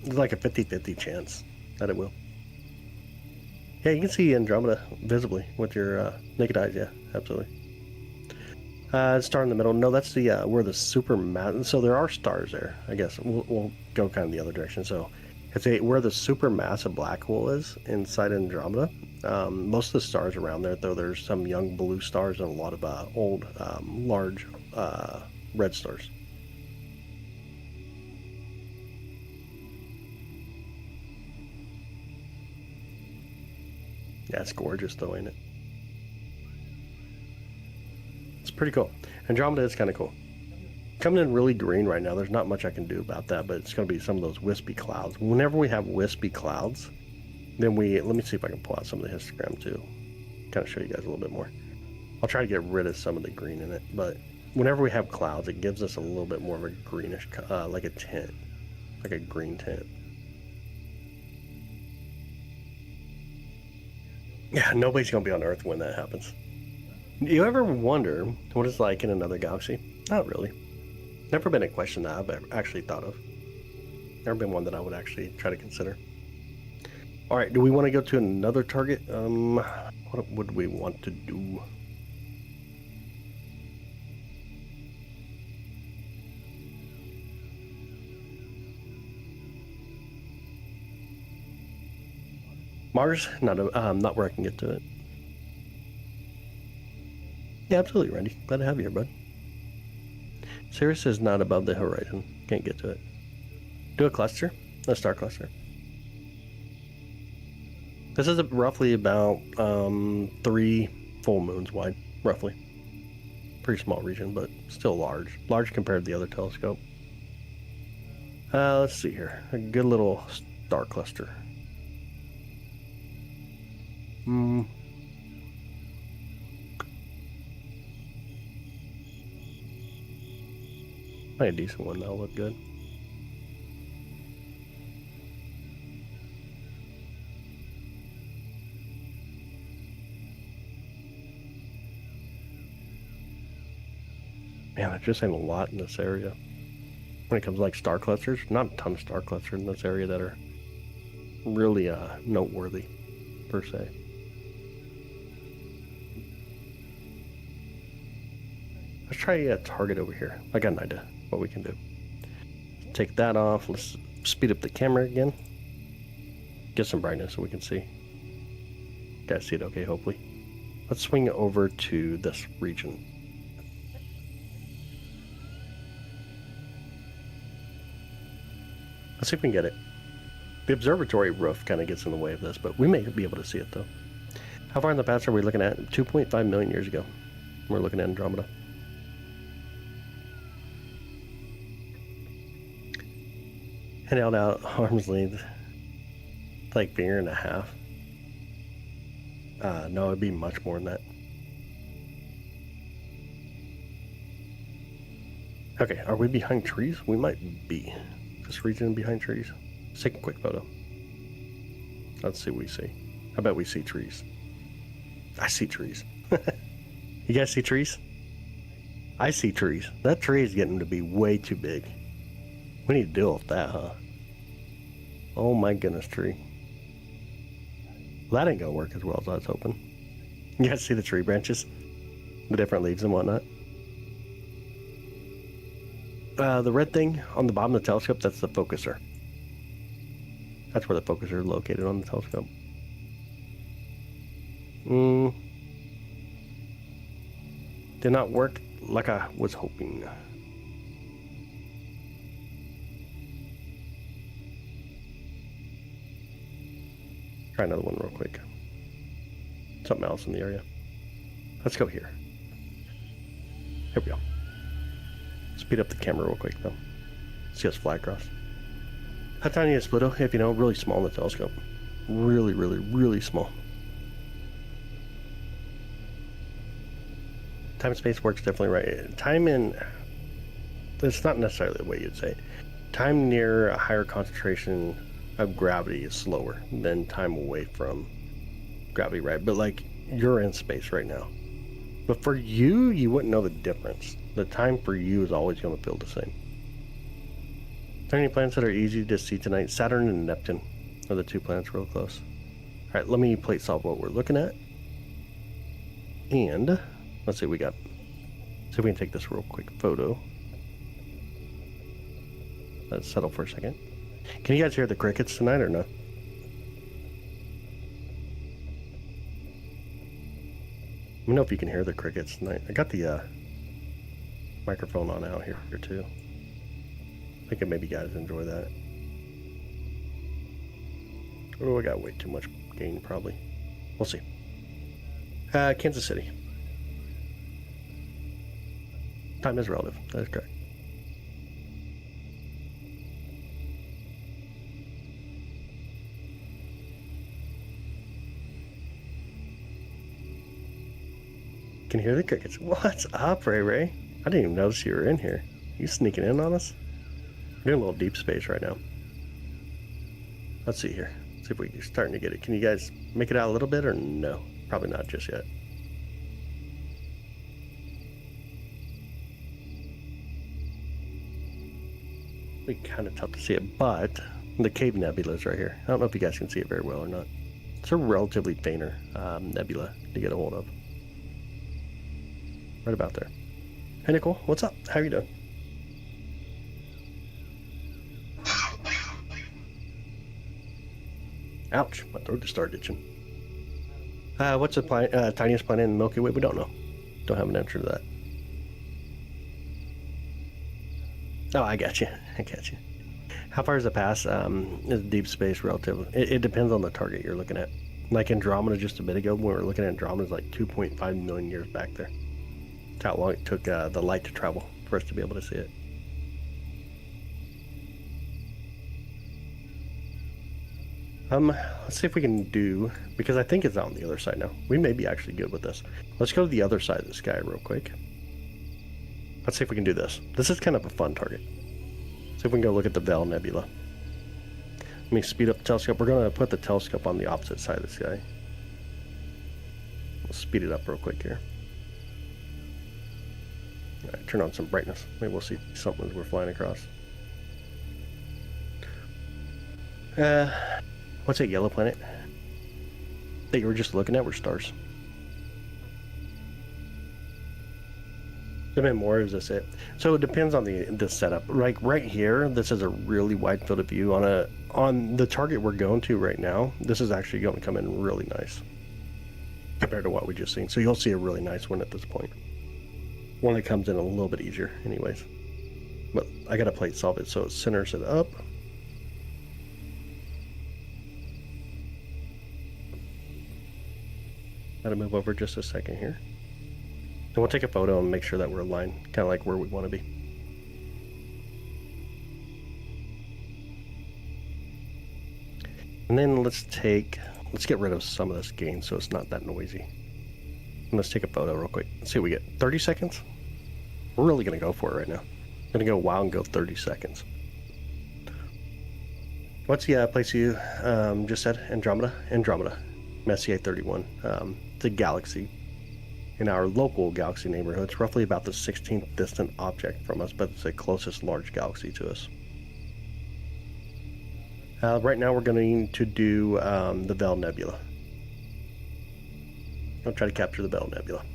S1: There's like a 50-50 chance that it will. Yeah, you can see Andromeda visibly with your naked eyes, yeah, absolutely. Star in the middle. No, that's the where the supermassive. So there are stars there. I guess we'll go kind of the other direction. So it's where the supermassive black hole is inside Andromeda. Most of the stars around there, though, there's some young blue stars and a lot of old large red stars. Yeah, it's gorgeous though, ain't it? It's pretty cool. Andromeda is kind of cool. Coming in really green right now. There's not much I can do about that, but it's going to be some of those wispy clouds. Whenever we have wispy clouds, then let me see if I can pull out some of the histogram too. Kind of show you guys a little bit more. I'll try to get rid of some of the green in it, but whenever we have clouds, it gives us a little bit more of a greenish, like a tint, like a green tint. Yeah, nobody's going to be on Earth when that happens. You ever wonder what it's like in another galaxy? Not really. Never been a question that I've actually thought of. Never been one that I would actually try to consider. All right, do we want to go to another target? What would we want to do? Mars? Not where I can get to it. Yeah, absolutely, Randy. Glad to have you here, bud. Sirius is not above the horizon. Can't get to it. Do a cluster. A star cluster. This is roughly about 3 full moons wide, roughly. Pretty small region, but still large. Large compared to the other telescope. Let's see here. A good little star cluster. Probably a decent one, that'll look good. Man, there just ain't a lot in this area. When it comes to like star clusters, not a ton of star clusters in this area that are really noteworthy, per se. Let's try a target over here. I got an idea what we can do. Take that off. Let's speed up the camera again. Get some brightness so we can see. Guys see it okay, hopefully. Let's swing over to this region. Let's see if we can get it. The observatory roof kind of gets in the way of this, but we may be able to see it though. How far in the past are we looking at? 2.5 million years ago. We're looking at Andromeda. And held out arm's length, like finger and a half. No, it'd be much more than that. Okay, are we behind trees? We might be. This region behind trees. Let's take a quick photo. Let's see what we see. I bet we see trees. I see trees. You guys see trees? I see trees. That tree is getting to be way too big. We need to deal with that, huh? Oh my goodness, tree. Well, that ain't gonna work as well as I was hoping. You guys see the tree branches? The different leaves and whatnot. The red thing on the bottom of the telescope, that's the focuser. That's where the focuser is located on the telescope. Did not work like I was hoping. Try another one real quick. Something else in the area. Let's go here. Here we go. Speed up the camera real quick though. See us fly across. How tiny is Pluto? If you know, really small in the telescope. Really, really, really small. Time and space works differently, right? Time in... It's not necessarily the way you'd say it. Time near a higher concentration of gravity is slower than time away from gravity, right? But like, you're in space right now. But for you, you wouldn't know the difference. The time for you is always going to feel the same. Are there any planets that are easy to see tonight? Saturn and Neptune are the two planets real close. All right, let me plate solve what we're looking at. And let's see what we got. See if we can take this real quick photo. Let's settle for a second. Can you guys hear the crickets tonight or no? Let me know if you can hear the crickets tonight. I got the microphone on out here too. I think maybe you guys enjoy that. Oh, I got way too much gain probably. We'll see. Kansas City. Time is relative. That is correct. Can you hear the crickets? What's up, Ray Ray? I didn't even notice you were in here. You sneaking in on us? We're doing a little deep space right now. Let's see here. See if we're starting to get it. Can you guys make it out a little bit or no? Probably not just yet. It's kind of tough to see it, but the cave nebula is right here. I don't know if you guys can see it very well or not. It's a relatively fainter nebula to get a hold of. Right about there. Hey Nicole, what's up? How are you doing? Ouch, my throat just started itching. What's the tiniest planet in the Milky Way? We don't know. Don't have an answer to that. Oh, I got you. I got you. How far is it past? Is deep space relative? It depends on the target you're looking at. Like Andromeda just a bit ago, when we were looking at Andromeda, it's like 2.5 million years back there. That's how long it took the light to travel for us to be able to see it. Let's see if we can do, because I think it's out on the other side now. We may be actually good with this. Let's go to the other side of the sky real quick. Let's see if we can do this. This is kind of a fun target. See if we can go look at the Bell Nebula. Let me speed up the telescope. We're going to put the telescope on the opposite side of the sky. We'll speed it up real quick here. All right, turn on some brightness. Maybe we'll see something as we're flying across. What's that yellow planet that you were just looking at? Were stars. A bit more, is this it? So it depends on the setup. Like right here, this is a really wide field of view. On the target we're going to right now, this is actually going to come in really nice compared to what we just seen. So you'll see a really nice one at this point. One that comes in a little bit easier anyways. But I got to plate solve it so it centers it up. Gotta move over just a second here. And we'll take a photo and make sure that we're aligned, kind of like where we want to be. And then let's get rid of some of this gain so it's not that noisy. And let's take a photo real quick. Let's see what we get. 30 seconds? We're really gonna go for it right now. I'm gonna go wild and go 30 seconds. What's the place you just said? Andromeda? Andromeda. Messier 31. It's a galaxy in our local galaxy neighborhood. It's roughly about the 16th distant object from us, but it's the closest large galaxy to us. Right now we're going to do the Bell Nebula. I'll try to capture the Bell Nebula.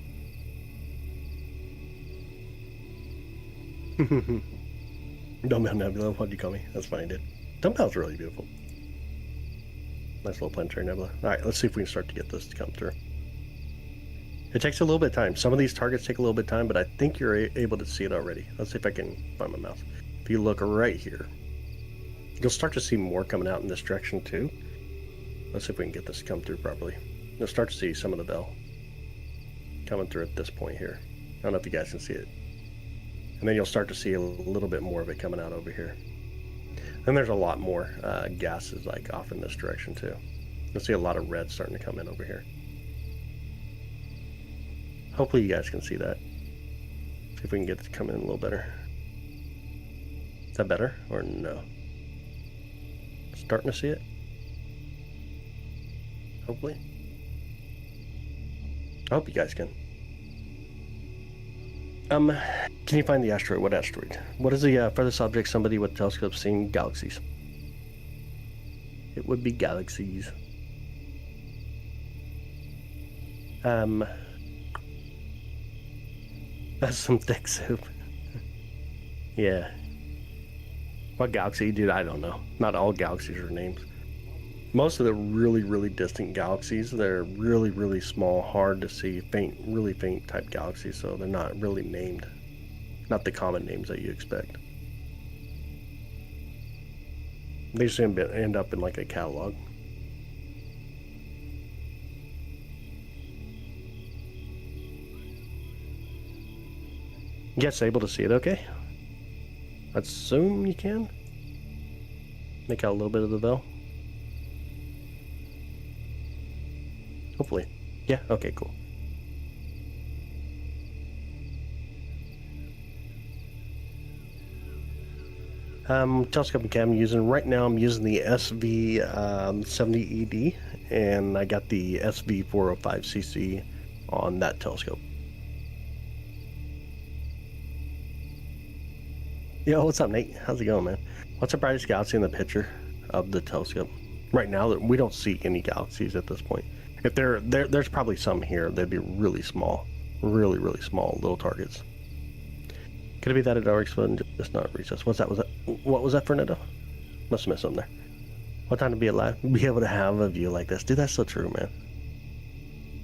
S1: Dumbbell Nebula, what'd you call me? That's funny, dude. Dumbbell's really beautiful. Nice little planetary nebula. Alright, let's see if we can start to get this to come through. It takes a little bit of time. Some of these targets take a little bit of time, but I think you're able to see it already. Let's see if I can find my mouse. If you look right here, you'll start to see more coming out in this direction too. Let's see if we can get this to come through properly. You'll start to see some of the bell coming through at this point here. I don't know if you guys can see it. And then you'll start to see a little bit more of it coming out over here. And there's a lot more gases like off in this direction too. You'll see a lot of red starting to come in over here. Hopefully you guys can see that. See if we can get it to come in a little better. Is that better or no? Starting to see it? Hopefully. I hope you guys can. Can you find the asteroid? What asteroid? What is the furthest object somebody with telescopes seeing galaxies? It would be galaxies. That's some thick soup. Yeah. What galaxy, dude? I don't know. Not all galaxies are named. Most of the really, really distant galaxies, they're really, really small, hard to see, faint, really faint type galaxies, so they're not really named. Not the common names that you expect. They just end up in like a catalog. Yes, able to see it okay? I assume you can. Make out a little bit of the veil. Hopefully. Yeah, okay, cool. Telescope cam I'm using right now, I'm using the SV70ED, and I got the SV405cc on that telescope. Yo, what's up, Nate? How's it going, man? What's the brightest galaxy in the picture of the telescope? Right now, we don't see any galaxies at this point. If there's probably some here. They'd be really small, really, really small little targets. Could it be that it already exploded and just not reach us? What was that, Fernando? Must have missed something there. What time to be alive? Be able to have a view like this. Dude, that's so true, man.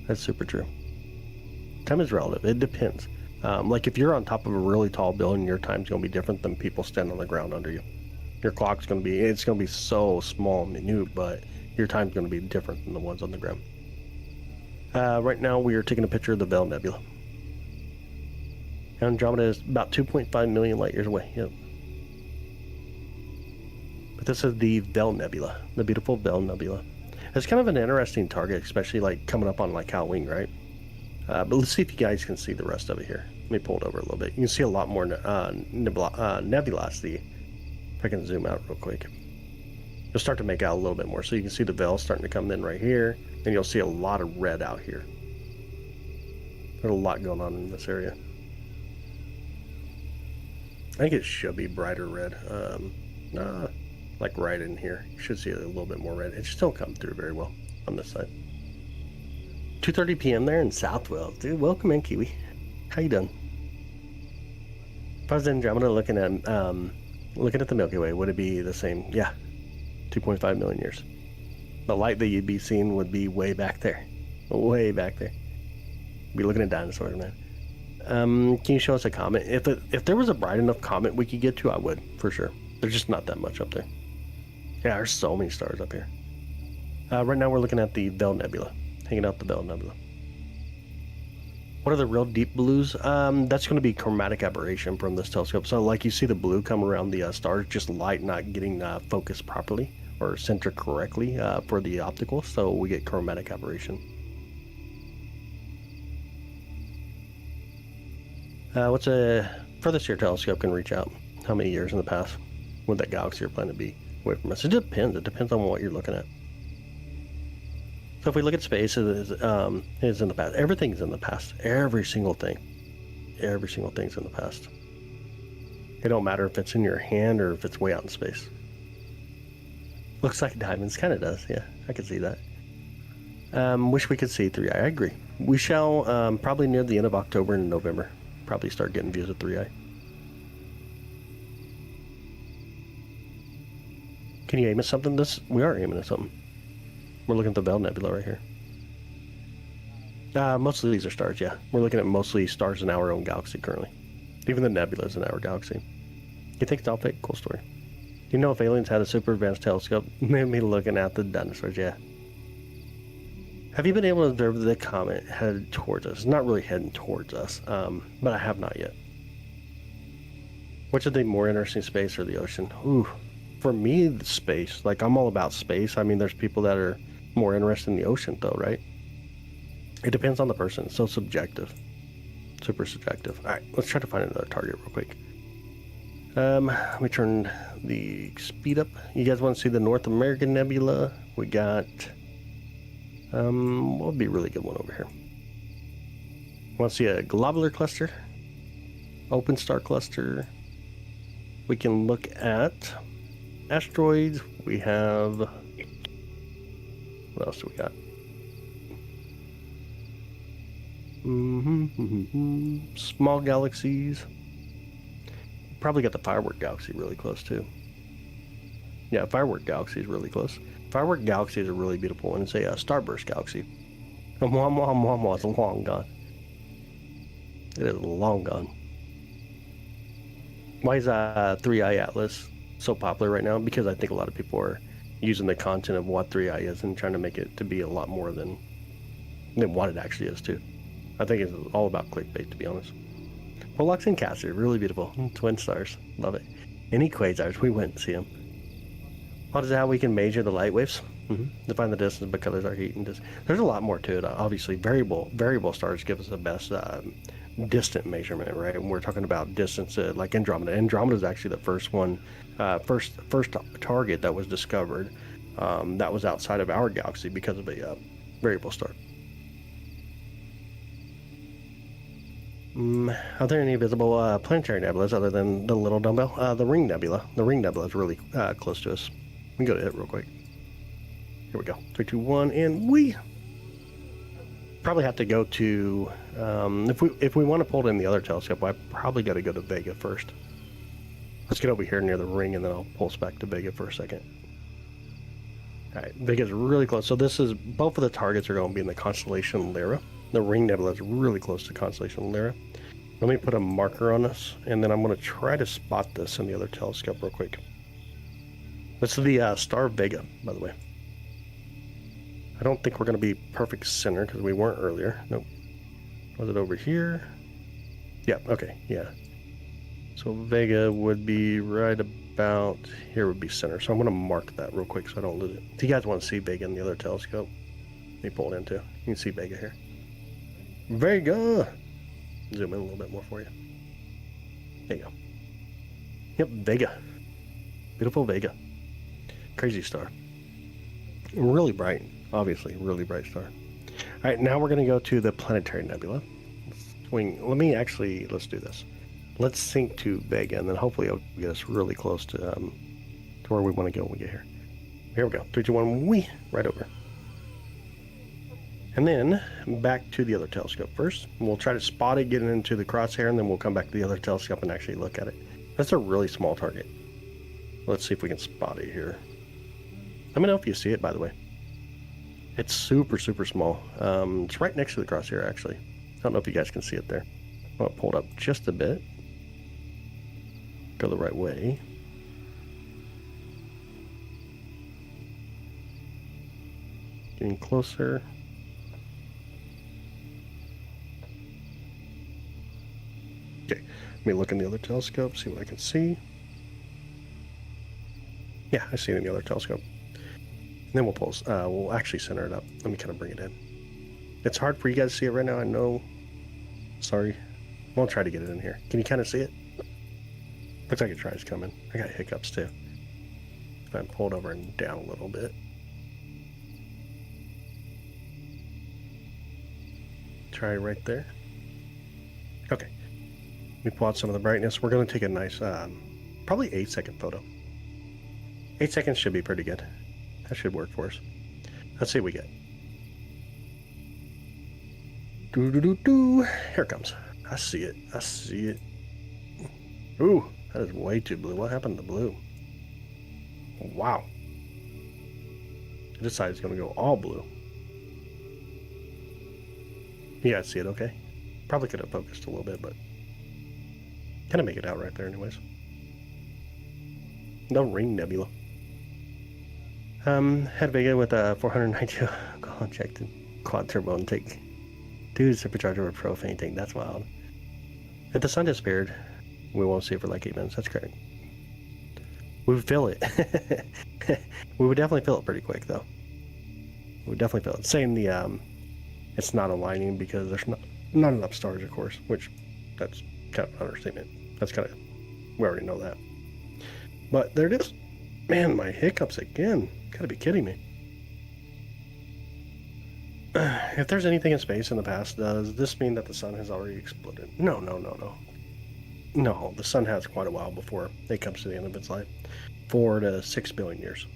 S1: That's super true. Time is relative. It depends. Like if you're on top of a really tall building, your time's going to be different than people standing on the ground under you. Your clock's going to be, it's going to be so small and minute, but your time's going to be different than the ones on the ground. Right now we are taking a picture of the Bell Nebula. Andromeda is about 2.5 million light years away. Yep. But this is the Bell Nebula, the beautiful Bell Nebula. It's kind of an interesting target, especially like coming up on like Halloween, right? But let's see if you guys can see the rest of it here. Let me pull it over a little bit. You can see a lot more nebulosity. If I can zoom out real quick, you'll start to make out a little bit more. So you can see the veil starting to come in right here, and you'll see a lot of red out here. There's a lot going on in this area. I think it should be brighter red. Like right in here. You should see a little bit more red. It just don't come through very well on this side. 2:30 p.m. there in Southwell. Dude, welcome in, Kiwi. How you doing? If I was in Andromeda looking at the Milky Way, would it be the same? Yeah, 2.5 million years. The light that you'd be seeing would be way back there. Way back there. Be looking at dinosaurs, man. Can you show us a comet? If there was a bright enough comet we could get to, I would, for sure. There's just not that much up there. Yeah, there's so many stars up here. Right now we're looking at the Bell Nebula. Hanging out the Bell Nebula. What are the real deep blues? That's going to be chromatic aberration from this telescope. So like you see the blue come around the stars, just light not getting focused properly or centered correctly for the optical. So we get chromatic aberration. What's a furthest your telescope can reach out? How many years in the past would that galaxy you're planning to be away from us? It depends. It depends on what you're looking at. So if we look at space, it is in the past. Everything's in the past. Every single thing. Every single thing's in the past. It don't matter if it's in your hand or if it's way out in space. Looks like diamonds. Kind of does. Yeah, I can see that. Wish we could see 3i. I agree. We shall probably near the end of October and November. Probably start getting views of 3i. Can you aim at something? We are aiming at something. We're looking at the Bell Nebula right here. Most of these are stars, yeah. We're looking at mostly stars in our own galaxy currently. Even the nebula is in our galaxy. You think it's all fake? Cool story. Do you know if aliens had a super advanced telescope? Maybe looking at the dinosaurs, yeah. Have you been able to observe the comet headed towards us? It's not really heading towards us, but I have not yet. Which is the more interesting, space or the ocean? Ooh, for me, the space. Like, I'm all about space. I mean, there's people that are more interested in the ocean, though, right? It depends on the person. It's so subjective. Super subjective. All right, let's try to find another target real quick. Let me turn the speed up. You guys want to see the North American Nebula? We got... what would be a really good one over here? Want to see a globular cluster? open star cluster. We can look at asteroids. We have, what else do we got? Small galaxies. Probably got the Firework Galaxy really close too. Yeah, Firework Galaxy is really close. Firework Galaxy is a really beautiful one. It's a Starburst Galaxy. It's long gone. It is long gone. Why is 3i Atlas so popular right now? Because I think a lot of people are using the content of what 3i is and trying to make it to be a lot more than what it actually is too. I think it's all about clickbait, to be honest. Pollux and Castor, really beautiful. Twin stars, love it. Any quasars, we went and see them. What is how we can measure the light waves? Define the distance by colors, our heat, and there's a lot more to it. Obviously, variable stars give us the best distant measurement, right? And we're talking about distance like Andromeda. Andromeda is actually the first one, first target that was discovered that was outside of our galaxy because of a variable star. Are there any visible planetary nebulas other than the little dumbbell? The Ring Nebula. The Ring Nebula is really close to us. We can go to it real quick. Here we go. 3, 2, 1, and we probably have to go to if we want to pull it in the other telescope. I probably got to go to Vega first. Let's get over here near the ring, and then I'll pulse back to Vega for a second. All right, Vega's really close. So this is both of the targets are going to be in the constellation Lyra. The Ring Nebula is really close to constellation Lyra. Let me put a marker on this, and then I'm going to try to spot this in the other telescope real quick. This is the star Vega, by the way. I don't think we're going to be perfect center because we weren't earlier. Nope. Was it over here? Yeah, okay, yeah. So Vega would be right about here would be center. So I'm going to mark that real quick so I don't lose it. If you guys want to see Vega in the other telescope, let me pull it in too. You can see Vega here. Vega! Zoom in a little bit more for you. There you go. Yep, Vega. Beautiful Vega. Crazy star. Really bright. Obviously, really bright star. All right, now we're going to go to the planetary nebula. Let's do this. Let's sync to Vega, and then hopefully it'll get us really close to where we want to go when we get here. Here we go. 3, 2, 1, whee! Right over. And then back to the other telescope first. We'll try to spot it, get it into the crosshair, and then we'll come back to the other telescope and actually look at it. That's a really small target. Let's see if we can spot it here. Let me know if you see it, by the way. It's super, super small. It's right next to the crosshair, actually. I don't know if you guys can see it there. I'll pull it up just a bit. Go the right way. Getting closer. Okay, let me look in the other telescope, see what I can see. Yeah, I see it in the other telescope. And then we'll pulse. We'll actually center it up. Let me kind of bring it in. It's hard for you guys to see it right now, I know. Sorry. We'll try to get it in here. Can you kind of see it? Looks like a try's coming. I got hiccups too. If I pull it over and down a little bit. Try right there. Okay. Let me pull out some of the brightness. We're going to take a nice, probably 8-second photo. 8 seconds should be pretty good. That should work for us. Let's see what we get. Here it comes. I see it. I see it. Ooh, that is way too blue. What happened to blue? Wow. It decided it's going to go all blue. You guys see it okay? Probably could have focused a little bit, but kind of make it out right there anyways. No Ring Nebula. Had Vega with a 492 injected quad turbo intake. Dude, supercharger with propane tank. That's wild. If the sun disappeared, we won't see it for like 8 minutes. That's correct. We would feel it. We would definitely feel it pretty quick, though. We would definitely feel it. Same the it's not aligning because there's not enough stars, of course. Which that's kind of an understatement. That's kind of we already know that. But there it is. Man, my hiccups again. Gotta be kidding me. If there's anything in space in the past, does this mean that the sun has already exploded? No. No, the sun has quite a while before it comes to the end of its life. 4 to 6 billion years.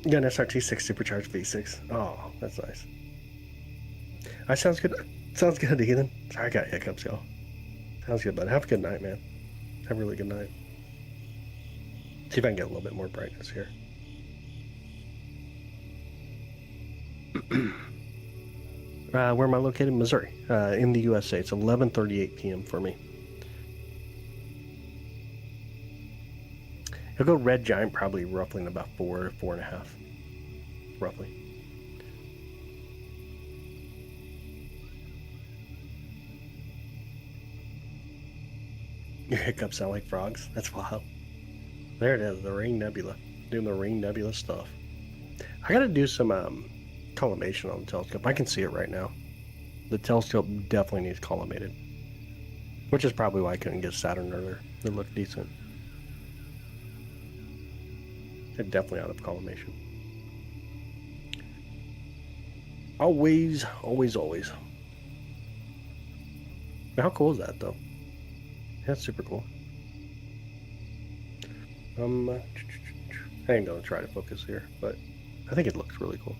S1: You got an SRT6 supercharged V6. Oh, that's nice. That sounds good. Sounds good, Ethan. Sorry, I got hiccups, y'all. Sounds good, bud. Have a good night, man. Have a really good night. See if I can get a little bit more brightness here. Where am I located? Missouri, in the USA. It's 11:38 p.m. for me. It'll go red giant probably roughly in about 4 to 4.5, roughly. Your hiccups sound like frogs. That's wild. There it is, the Ring Nebula. Doing the Ring Nebula stuff. I gotta do some collimation on the telescope. I can see it right now. The telescope definitely needs collimated. Which is probably why I couldn't get Saturn earlier. It looked decent. It definitely out of collimation. Always, always, always. How cool is that, though? That's super cool. I ain't gonna try to focus here, but I think it looks really cool.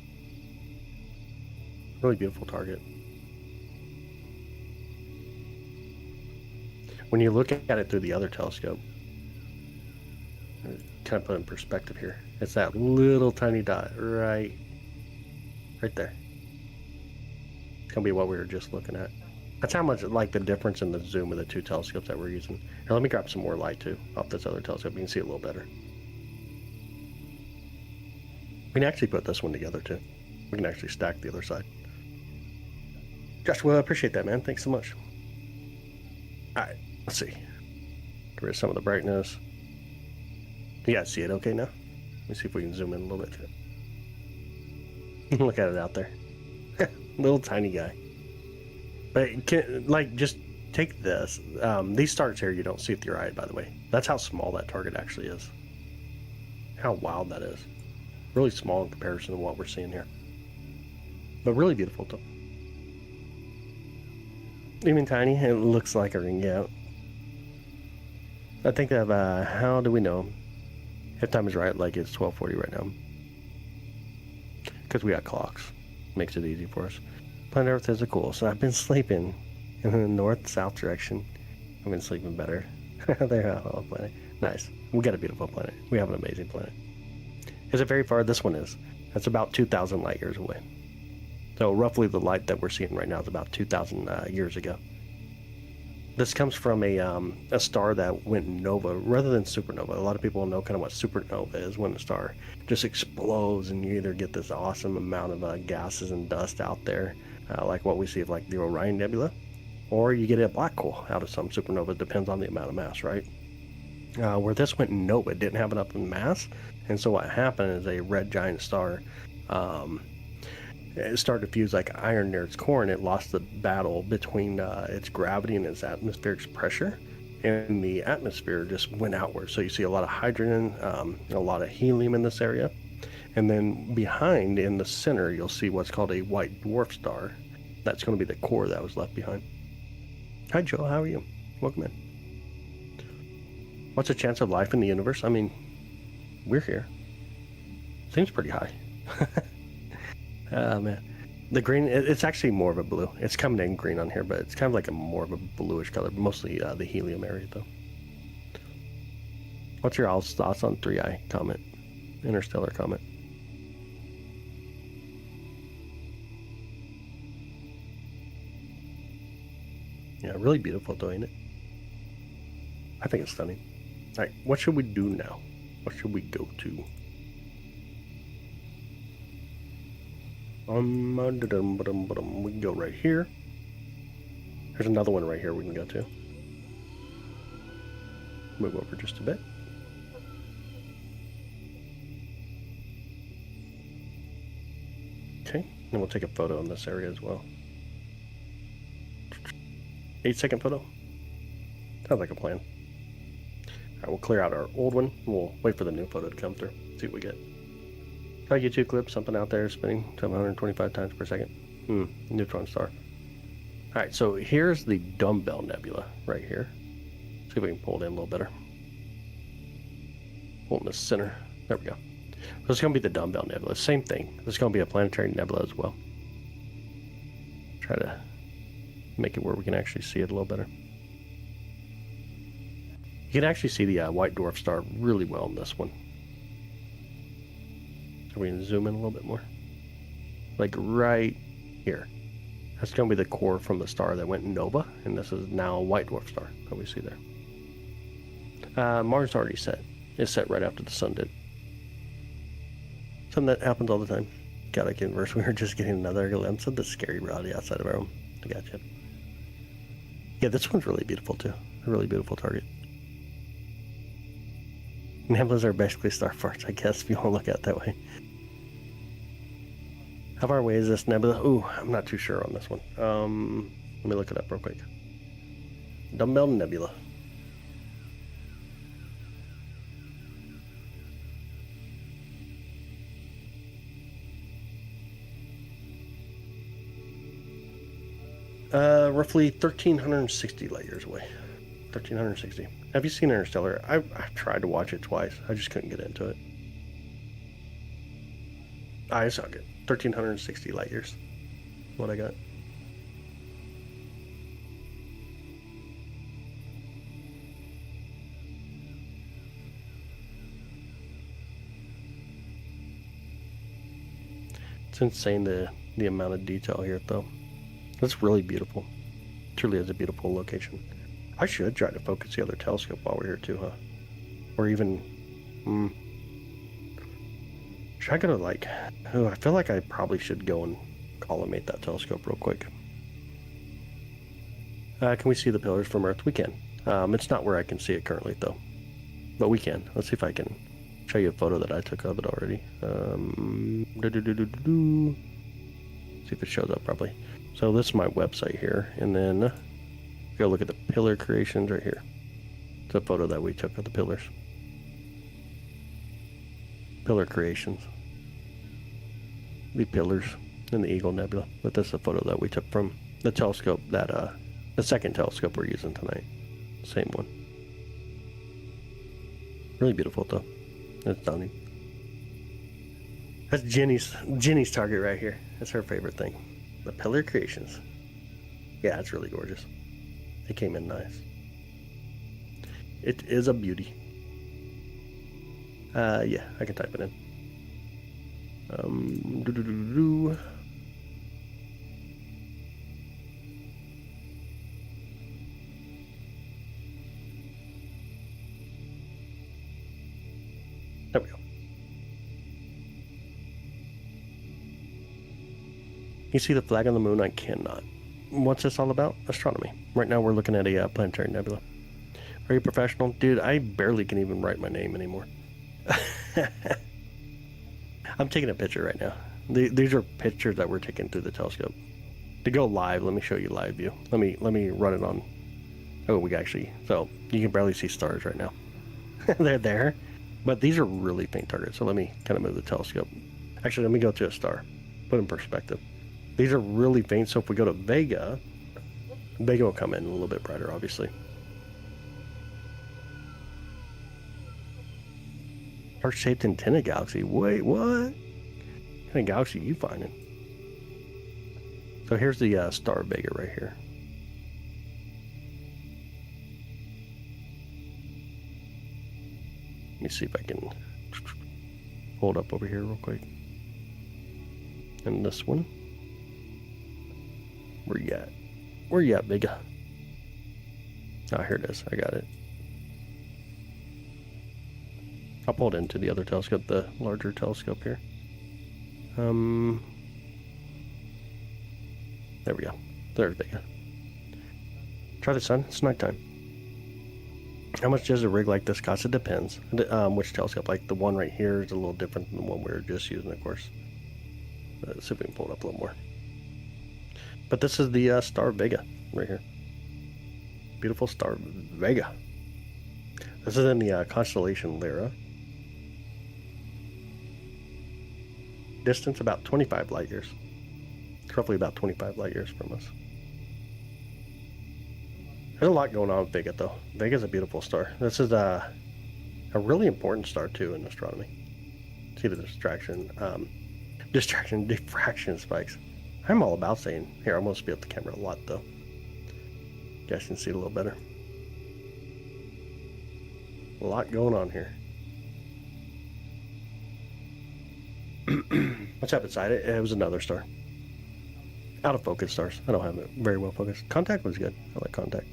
S1: Really beautiful target. When you look at it through the other telescope, kind of put it in perspective here. It's that little tiny dot right there. It's gonna be what we were just looking at. That's how much like the difference in the zoom of the two telescopes that we're using. Here, let me grab some more light too off this other telescope. You can see it a little better. We can actually put this one together too. We can actually stack the other side. Joshua, I appreciate that, man. Thanks so much. All right, let's see. Get rid of some of the brightness. You guys see it okay now? Let me see if we can zoom in a little bit. Look at it out there. Little tiny guy. But like, just take this. These stars here you don't see with your eye, by the way. That's how small that target actually is. How wild that is. Really small in comparison to what we're seeing here. But really beautiful too. Even tiny, it looks like a ring, yeah. I think that, how do we know? If time is right, like it's 12:40 right now. Because we got clocks. Makes it easy for us. Planet Earth is cool, so I've been sleeping in the north-south direction. I've been sleeping better. There, oh, planet. Nice. We got a beautiful planet. We have an amazing planet. Is it very far? This one is. That's about 2,000 light years away. So roughly the light that we're seeing right now is about 2,000 years ago. This comes from a star that went nova rather than supernova. A lot of people know kind of what supernova is, when a star just explodes and you either get this awesome amount of gases and dust out there, like what we see of like the Orion Nebula, or you get a black hole out of some supernova. It depends on the amount of mass, right? Where this went nova, it didn't have enough mass, and so what happened is a red giant star it started to fuse like iron near its core, and it lost the battle between its gravity and its atmospheric pressure, and the atmosphere just went outward. So you see a lot of hydrogen, a lot of helium in this area, and then behind in the center you'll see what's called a white dwarf star. That's going to be the core that was left behind. Hi Joe, how are you? Welcome in. What's the chance of life in the universe? I mean, we're here. Seems pretty high. Oh man, the green, it's actually more of a blue. It's coming in green on here, but it's kind of like a more of a bluish color, mostly the helium area though. What's your all's thoughts on 3i comet, interstellar comet? Yeah, really beautiful though, ain't it? I think it's stunning. All right, what should we do now? What should we go to? We can go right here. There's another one right here we can go to. Move over just a bit. Okay, and we'll take a photo in this area as well. 8-second photo. Sounds like a plan. Alright, we'll clear out our old one. We'll wait for the new photo to come through. See what we get. Try YouTube clip, something out there spinning 725 times per second. Neutron star. All right, so here's the dumbbell nebula right here. See if we can pull it in a little better. Pull in the center. There we go. So it's going to be the dumbbell nebula. Same thing. There's going to be a planetary nebula as well. Try to make it where we can actually see it a little better. You can actually see the white dwarf star really well in this one. So we can zoom in a little bit more. Like right here. That's going to be the core from the star that went nova, and this is now a white dwarf star that we see there. Mars already set. It's set right after the sun did. Something that happens all the time. Chaotic universe. We were just getting another glimpse of the scary reality outside of our own. I gotcha. Yeah, this one's really beautiful too. A really beautiful target. Nebulas are basically star farts, I guess, if you want to look at it that way. How far away is this nebula? Ooh, I'm not too sure on this one. Let me look it up real quick. Dumbbell nebula. Roughly 1,360 light years away. 1,360. Have you seen Interstellar? I've tried to watch it twice. I just couldn't get into it. I saw it. 1,360 light years. What I got. It's insane the amount of detail here, though. It's really beautiful. Truly is a beautiful location. I should try to focus the other telescope while we're here too, huh? Or even, should I go to like, oh, I feel like I probably should go and collimate that telescope real quick. Can we see the pillars from Earth? We can. It's not where I can see it currently though, but we can. Let's see if I can show you a photo that I took of it already. See if it shows up properly. So this is my website here, and then go look at the pillar creations right here. It's a photo that we took of the pillars. Pillar creations. The pillars in the Eagle Nebula. But this is a photo that we took from the telescope that, the second telescope we're using tonight. Same one. Really beautiful though. That's stunning. That's Jenny's target right here. That's her favorite thing. The pillar creations. Yeah, it's really gorgeous. It came in nice. It is a beauty. Yeah, I can type it in. There we go. You see the flag on the moon? I cannot. What's this all about? Astronomy. Right now we're looking at a planetary nebula. Are you a professional? Dude, I barely can even write my name anymore. I'm taking a picture right now. These are pictures that we're taking through the telescope. To go live, let me show you live view. Let me run it on. Oh, we actually, so you can barely see stars right now. They're there, but these are really faint targets. So let me kind of move the telescope. Actually, let me go to a star. Put in perspective. These are really faint, so if we go to Vega will come in a little bit brighter, obviously. Heart-shaped antenna galaxy. Wait, what? What kind of galaxy are you finding? So here's the star Vega right here. Let me see if I can hold up over here real quick. And this one. Where you at? Where you at, Vega? Oh, here it is. I got it. I'll pull it into the other telescope, the larger telescope here. There we go. There's Vega. Try the sun. It's nighttime. How much does a rig like this cost? It depends. Which telescope? Like the one right here is a little different than the one we were just using, of course. Let's see if we can pull it up a little more. But this is the star Vega right here. Beautiful star Vega. This is in the constellation Lyra. Distance about 25 light years. It's roughly about 25 light years from us. There's a lot going on with Vega, though. Vega's a beautiful star. This is a really important star, too, in astronomy. See the diffraction spikes. I'm all about saying, here, I'm going to speed up the camera a lot, though. You guys can see it a little better. A lot going on here. What's up beside it? It was another star. Out of focus stars. I don't have it very well focused. Contact was good. I like Contact.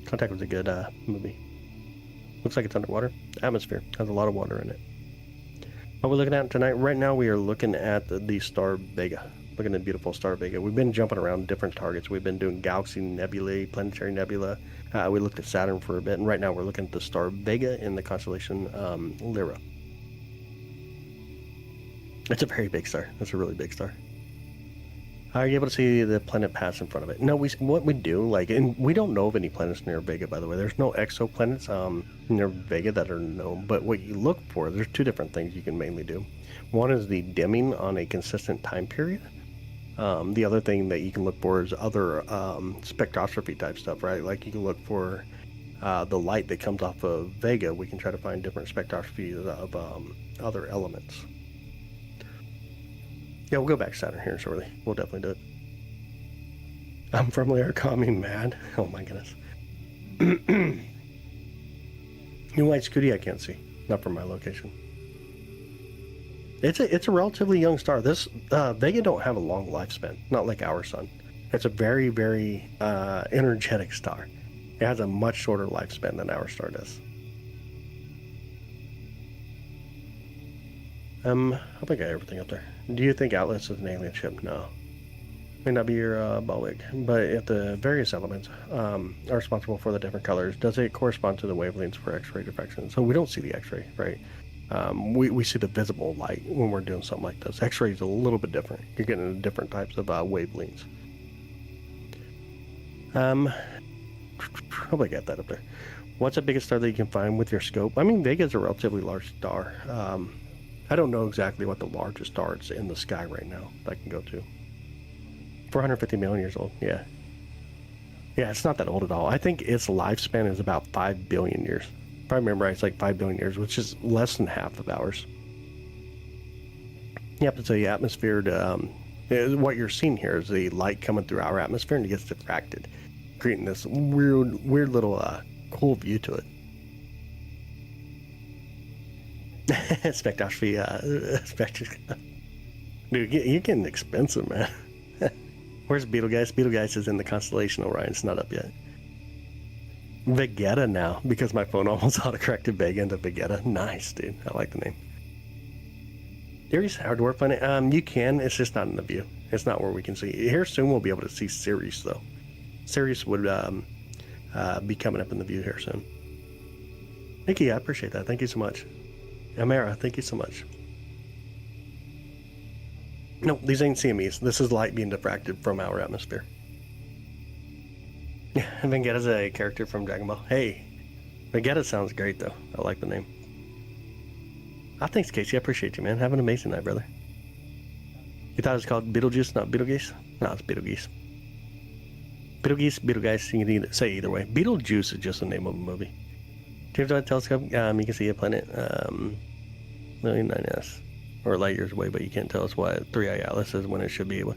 S1: Contact was a good movie. Looks like it's underwater. Atmosphere has a lot of water in it. What we're looking at tonight, right now we are looking at the star Vega. Looking at beautiful star Vega. We've been jumping around different targets. We've been doing galaxy nebulae, planetary nebula. We looked at Saturn for a bit, and right now we're looking at the star Vega in the constellation Lyra. It's a very big star. It's a really big star. Are you able to see the planet pass in front of it? No, what we do, like, and we don't know of any planets near Vega, by the way. There's no exoplanets near Vega that are known, but what you look for, there's two different things you can mainly do. One is the dimming on a consistent time period. The other thing that you can look for is other spectroscopy type stuff, right? Like you can look for the light that comes off of Vega. We can try to find different spectroscopies of other elements. Yeah, we'll go back to Saturn here shortly. We'll definitely do it. I'm from Lyra, calming mad. Oh my goodness. New white Scooty I can't see. Not from my location. It's a relatively young star. This Vega don't have a long lifespan, not like our sun. It's a very, very energetic star. It has a much shorter lifespan than our star does. I think I got everything up there. Do you think Atlas is an alien ship? No. May not be your Balwick, but if the various elements are responsible for the different colors, does it correspond to the wavelengths for X-ray diffraction? So we don't see the X-ray, right? We see the visible light when we're doing something like this. X-ray is a little bit different. You're getting different types of wavelengths. Probably got that up there. What's the biggest star that you can find with your scope? I mean, Vega is a relatively large star. I don't know exactly what the largest star is in the sky right now that I can go to. 450 million years old, yeah. Yeah, it's not that old at all. I think its lifespan is about 5 billion years. If I remember right, it's like 5 billion years, which is less than half of ours. Yep, it's a atmosphere. What you're seeing here is the light coming through our atmosphere and it gets diffracted, creating this weird little cool view to it. Spectroscopy, dude, you're getting expensive, man. Where's Betelgeuse? Betelgeuse is in the constellation Orion. It's not up yet. Vegeta now, because my phone almost autocorrected Vega into Vegeta. Nice, dude. I like the name. Ceres, our dwarf planet. You can. It's just not in the view. It's not where we can see. Here soon we'll be able to see Ceres, though. Ceres would be coming up in the view here soon. Thank you. I appreciate that. Thank you so much. Amara, thank you so much. No, these ain't CMEs. This is light being diffracted from our atmosphere. Yeah, Vengetta's a character from Dragon Ball. Hey, Vegeta sounds great, though. I like the name. Thanks, Casey. I appreciate you, man. Have an amazing night, brother. You thought it was called Beetlejuice, not Beetlegeuse? No, it's Beetlegeuse. Beetlegeuse, you can say either way. Beetlejuice is just the name of a movie. James Webb Telescope, you can see a planet 9S, or light years away, but you can't tell us what 3i Atlas is when it should be able.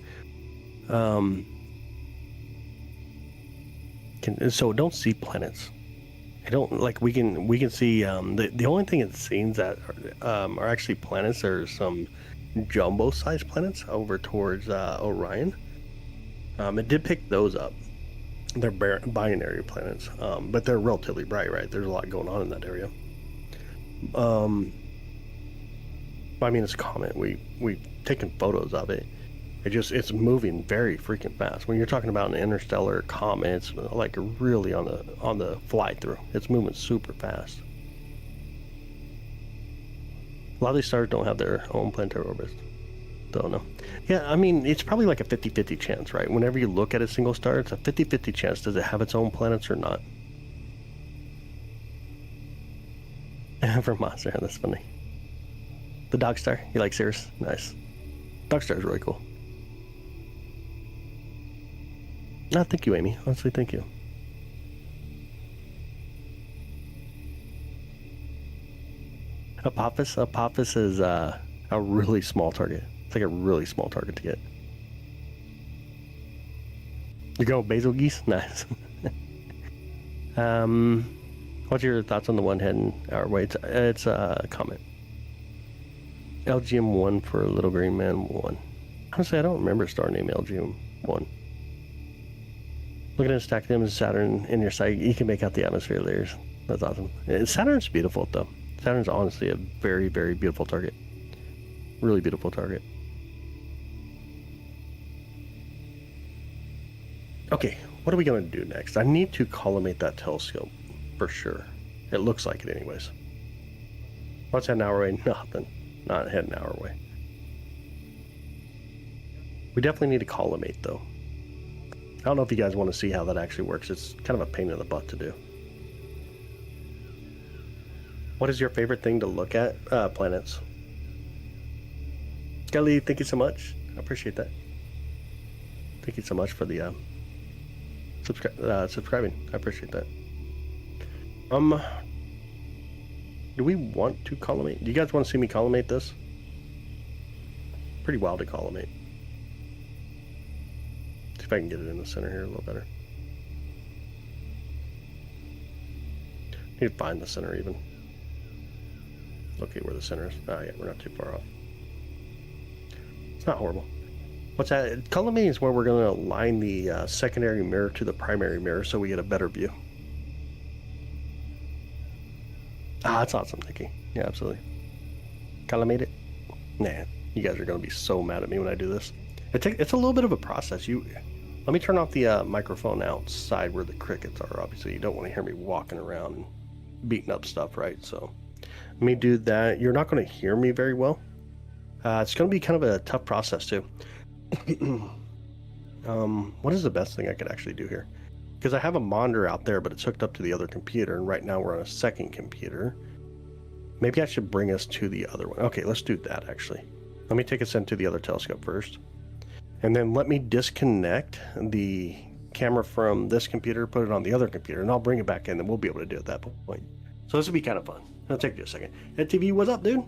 S1: So don't see planets. I don't like we can see the only thing it seems that are actually planets are some jumbo-sized planets over towards Orion. It did pick those up. They're binary planets, but they're relatively bright, right? There's a lot going on in that area. I mean, it's a comet. We've taken photos of it. It's moving very freaking fast. When you're talking about an interstellar comet, it's like really on the fly through. It's moving super fast. A lot of these stars don't have their own planetary orbits. Don't know. Yeah, I mean, it's probably like a 50-50 chance, right? Whenever you look at a single star, it's a 50-50 chance. Does it have its own planets or not? For Monster, that's funny. The Dog Star, you like Ceres? Nice. Dog Star is really cool. Thank you, Amy. Honestly, thank you. Apophis is a really small target. It's like a really small target to get. You're going basil geese? Nice. What's your thoughts on the one heading our way? It's a comet. LGM1 for Little Green Man 1. Honestly, I don't remember a star name LGM1. Looking at a stack of them as Saturn in your sight, you can make out the atmosphere layers. That's awesome. Saturn's beautiful, though. Saturn's honestly a very, very beautiful target. Really beautiful target. Okay, what are we going to do next? I need to collimate that telescope, for sure. It looks like it anyways. What's heading our way? Nothing. Not heading our way. We definitely need to collimate, though. I don't know if you guys want to see how that actually works. It's kind of a pain in the butt to do. What is your favorite thing to look at? Planets. Skelly, thank you so much. I appreciate that. Thank you so much for the subscribing. I appreciate that. Do we want to collimate? Do you guys want to see me collimate this? Pretty wild to collimate. See if I can get it in the center here a little better. Need to find the center even. Locate where the center is. Oh yeah, we're not too far off. It's not horrible. What's that? Collimating is where we're going to align the secondary mirror to the primary mirror so we get a better view. Ah, that's awesome, Nikki. Yeah, absolutely. Collimate it? Nah, you guys are going to be so mad at me when I do this. It's a little bit of a process. Let me turn off the microphone outside where the crickets are. Obviously, you don't want to hear me walking around and beating up stuff, right? So let me do that. You're not going to hear me very well. It's going to be kind of a tough process too. What is the best thing I could actually do here? Because I have a monitor out there, but it's hooked up to the other computer, and right now we're on a second computer. Maybe I should bring us to the other one. Okay, let's do that actually. Let me take us into the other telescope first. And then let me disconnect the camera from this computer, put it on the other computer, and I'll bring it back in, and we'll be able to do it at that point. So this will be kind of fun. It'll take you a second. Ed TV, what's up, dude?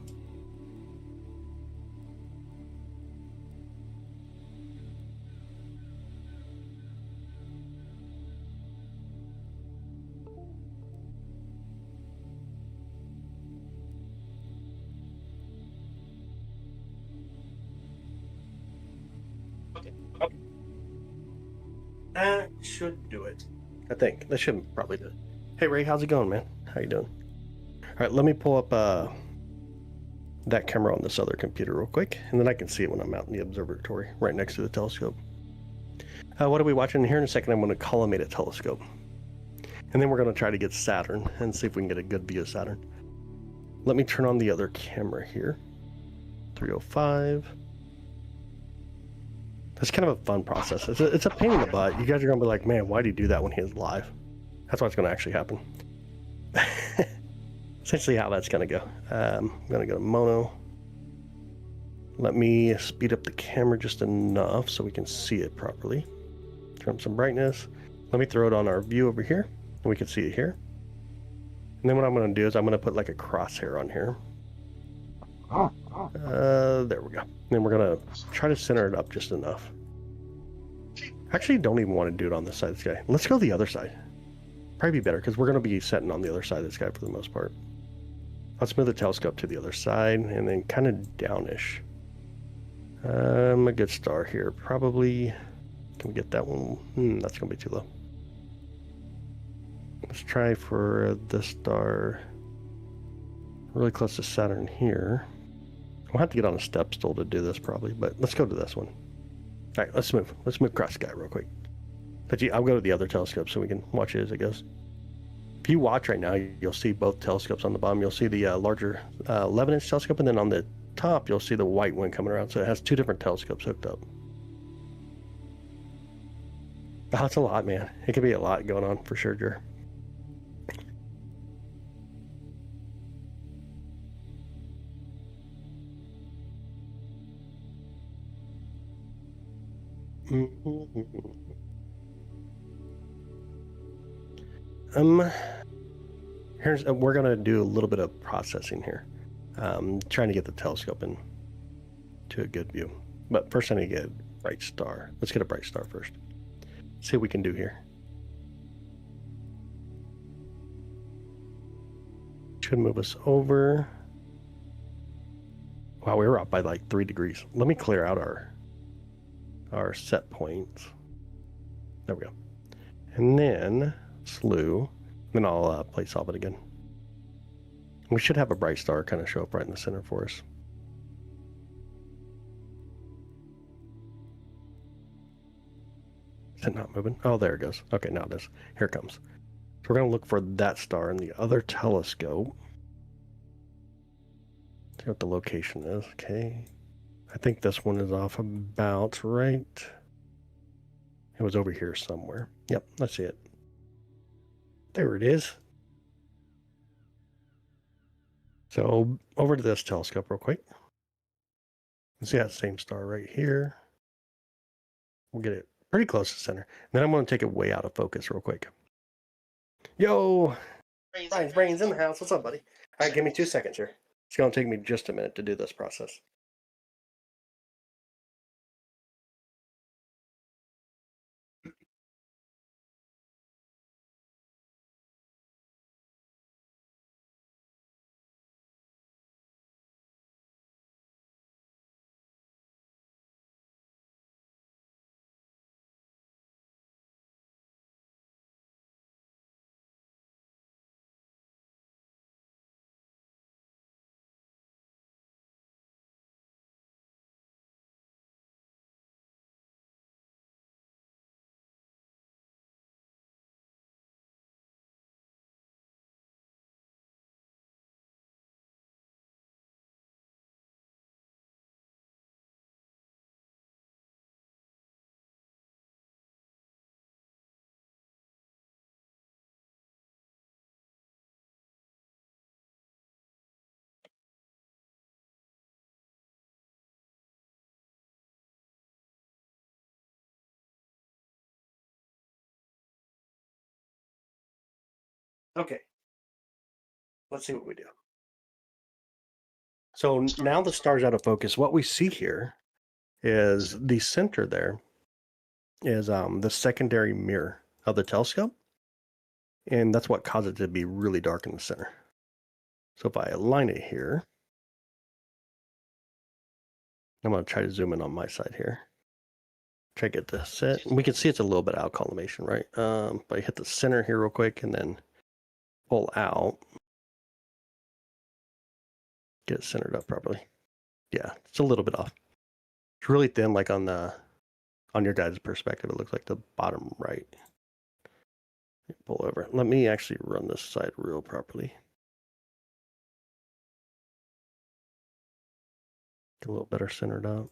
S1: That should do it. I think that should probably do it. Hey Ray, how's it going, man? How you doing? All right, let me pull up that camera on this other computer real quick, and then I can see it when I'm out in the observatory right next to the telescope. What are we watching here? In a second, I'm going to collimate a telescope, and then we're going to try to get Saturn and see if we can get a good view of Saturn. Let me turn on the other camera here. 305. It's kind of a fun process. It's a pain in the butt. You guys are going to be like, man, why do you do that when he's live? That's what's going to actually happen. Essentially how that's going to go. I'm going to go to mono. Let me speed up the camera just enough so we can see it properly. Turn up some brightness. Let me throw it on our view over here, and we can see it here. And then what I'm going to do is I'm going to put like a crosshair on here. There we go. Then we're going to try to center it up just enough. Actually, don't even want to do it on this side of the sky. Let's go the other side. Probably be better because we're going to be setting on the other side of the sky for the most part. Let's move the telescope to the other side and then kind of downish. A good star here. Probably, can we get that one? That's going to be too low. Let's try for this star really close to Saturn here. We'll have to get on a step stool to do this probably, but let's go to this one. All right, let's move. Let's move across the sky real quick. But I'll go to the other telescope so we can watch it as it goes. If you watch right now, you'll see both telescopes on the bottom. You'll see the larger 11-inch telescope, and then on the top, you'll see the white one coming around. So it has two different telescopes hooked up. Oh, it's a lot, man. It could be a lot going on for sure, Jer. We're gonna do a little bit of processing here. Trying to get the telescope in to a good view. But first I need to get a bright star. Let's get a bright star first. See what we can do here. Should move us over. Wow, we were up by like 3 degrees. Let me clear out our set points. There we go. And then slew. Then I'll play solve it again. We should have a bright star kind of show up right in the center for us. Is it not moving? Oh, there it goes. Okay, now it is. Here it comes. So we're going to look for that star in the other telescope. See what the location is. Okay. I think this one is off about right. It was over here somewhere. Yep, let's see it. There it is. So over to this telescope real quick. See that same star right here. We'll get it pretty close to the center. Then I'm going to take it way out of focus real quick. Yo, Ryan's brains in the house. What's up, buddy? All right, give me 2 seconds here. It's going to take me just a minute to do this process. Okay, let's see what we do. So now the star's out of focus. What we see here is the center there is the secondary mirror of the telescope. And that's what caused it to be really dark in the center. So if I align it here, I'm going to try to zoom in on my side here. Try to get the set. We can see it's a little bit out collimation, right? But I hit the center here real quick and then pull out. Get it centered up properly. Yeah, it's a little bit off. It's really thin, like on your guys' perspective. It looks like the bottom right. Pull over. Let me actually run this side real properly. Get a little better centered up.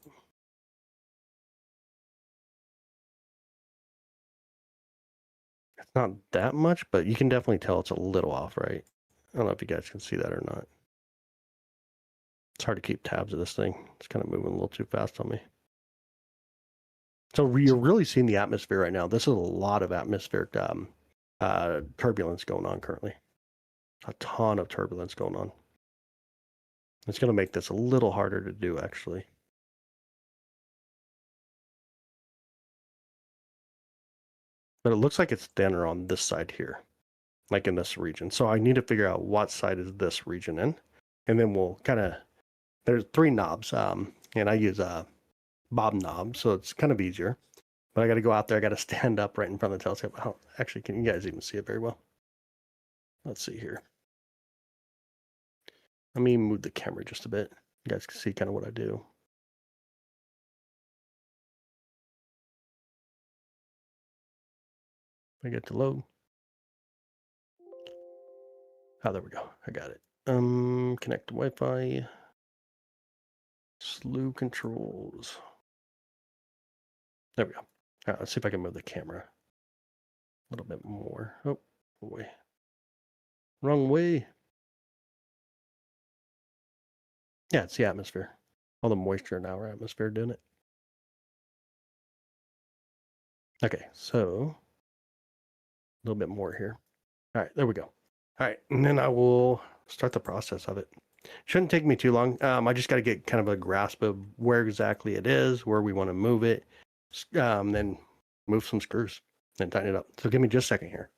S1: It's not that much, but you can definitely tell it's a little off, right? I don't know if you guys can see that or not. It's hard to keep tabs of this thing. It's kind of moving a little too fast on me. So you're really seeing the atmosphere right now. This is a lot of atmospheric turbulence going on currently. A ton of turbulence going on. It's going to make this a little harder to do, actually. But it looks like it's thinner on this side here, like in this region. So I need to figure out what side is this region in. And then we'll kind of, there's 3 knobs, and I use a bob knob, so it's kind of easier. But I got to go out there. I got to stand up right in front of the telescope. Oh, actually, can you guys even see it very well? Let's see here. Let me move the camera just a bit. You guys can see kind of what I do. I get to load. Oh, there we go. I got it. Connect to Wi-Fi. Slew controls. There we go. All right, let's see if I can move the camera a little bit more. Oh, boy. Wrong way. Yeah, it's the atmosphere. All the moisture in our atmosphere doing it. Okay, so a little bit more here. All right, there we go. All right, and then I will start the process of it. Shouldn't take me too long. I just got to get kind of a grasp of where exactly it is, where we want to move it, then move some screws and tighten it up. So give me just a second here.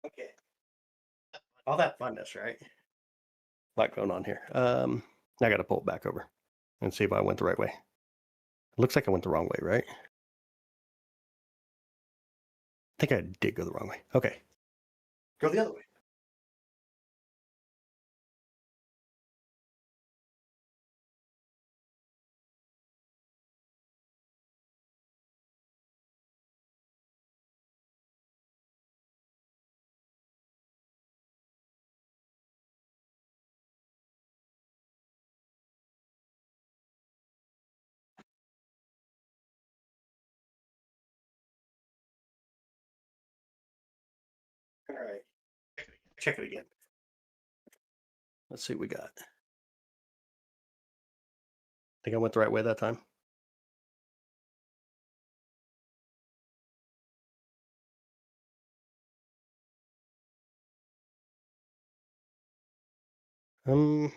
S1: Okay. All that funness, right? A lot going on here. I got to pull it back over and see if I went the right way. Looks like I went the wrong way, right? I think I did go the wrong way. Okay. Go the other way. All right. Check it again. Let's see what we got. Think I went the right way that time? Um,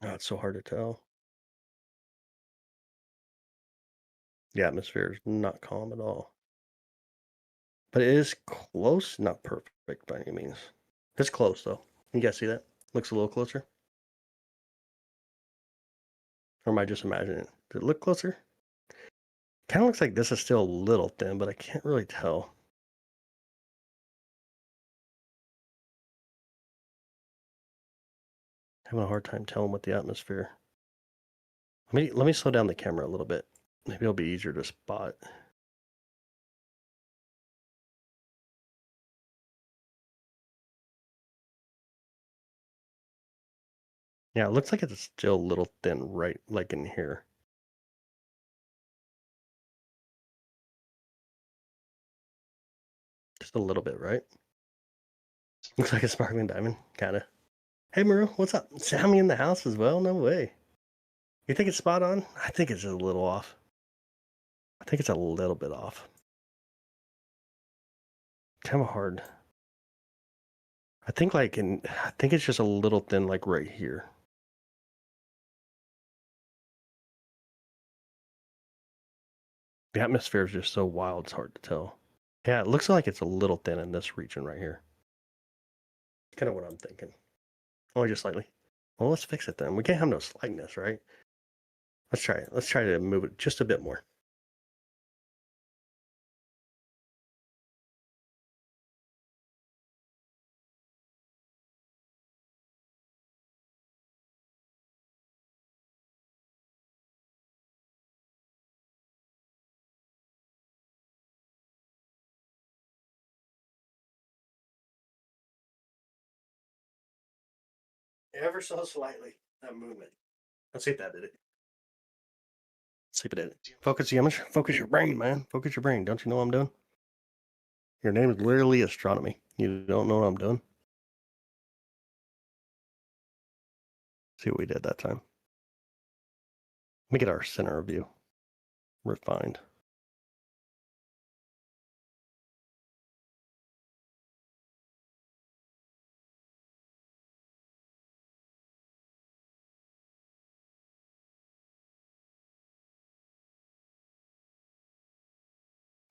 S1: oh, it's so hard to tell. The atmosphere is not calm at all. But it is close, not perfect by any means. It's close though. You guys see that? Looks a little closer. Or am I just imagining it? Does it look closer? Kind of looks like this is still a little thin, but I can't really tell. Having a hard time telling with the atmosphere. Let me slow down the camera a little bit. Maybe it'll be easier to spot. Yeah, it looks like it's still a little thin right like in here. Just a little bit, right? Looks like a sparkling diamond, kinda. Hey Maru, what's up? Sammy in the house as well? No way. You think it's spot on? I think it's just a little off. I think it's a little bit off. Kind of hard. I think I think it's just a little thin like right here. The atmosphere is just so wild, it's hard to tell. Yeah, it looks like it's a little thin in this region right here. Kind of what I'm thinking. Only just slightly. Well, let's fix it then. We can't have no slightness, right? Let's try it. Let's try to move it just a bit more. Ever so slightly, that movement. Let's see if that did it. Let's see if it did it. Focus the image. Focus your brain, man. Focus your brain. Don't you know what I'm doing? Your name is literally astronomy. You don't know what I'm doing? See what we did that time. Let me get our center view. Refined.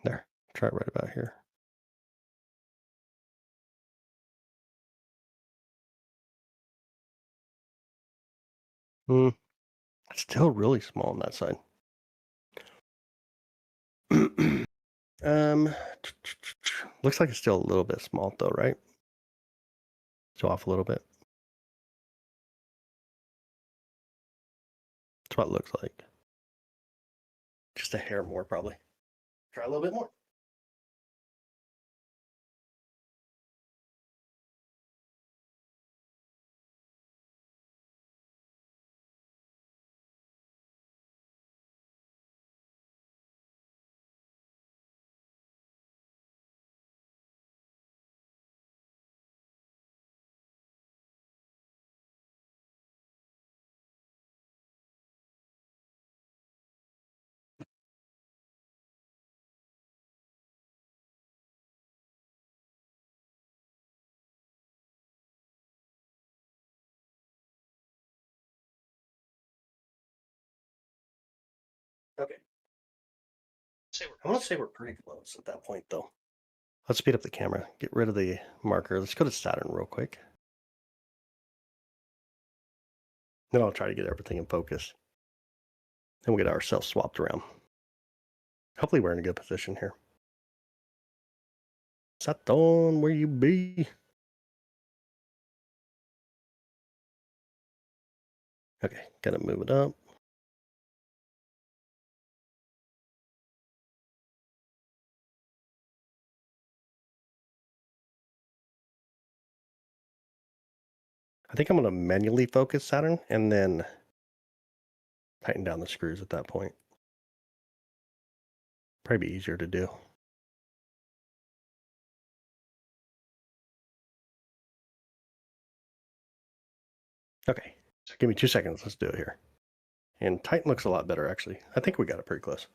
S1: There. Try it right about here. Mm, it's still really small on that side. um, looks like it's still a little bit small though, right? It's off a little bit. That's what it looks like. Just a hair more, probably. Try a little bit more. Okay. I want to say we're pretty close at that point, though. Let's speed up the camera. Get rid of the marker. Let's go to Saturn real quick. Then I'll try to get everything in focus. Then we'll get ourselves swapped around. Hopefully we're in a good position here. Saturn, where you be? Okay, gotta move it up. I think I'm gonna manually focus Saturn and then tighten down the screws at that point. Probably be easier to do. Okay, so give me 2 seconds. Let's do it here. And Titan looks a lot better, actually. I think we got it pretty close.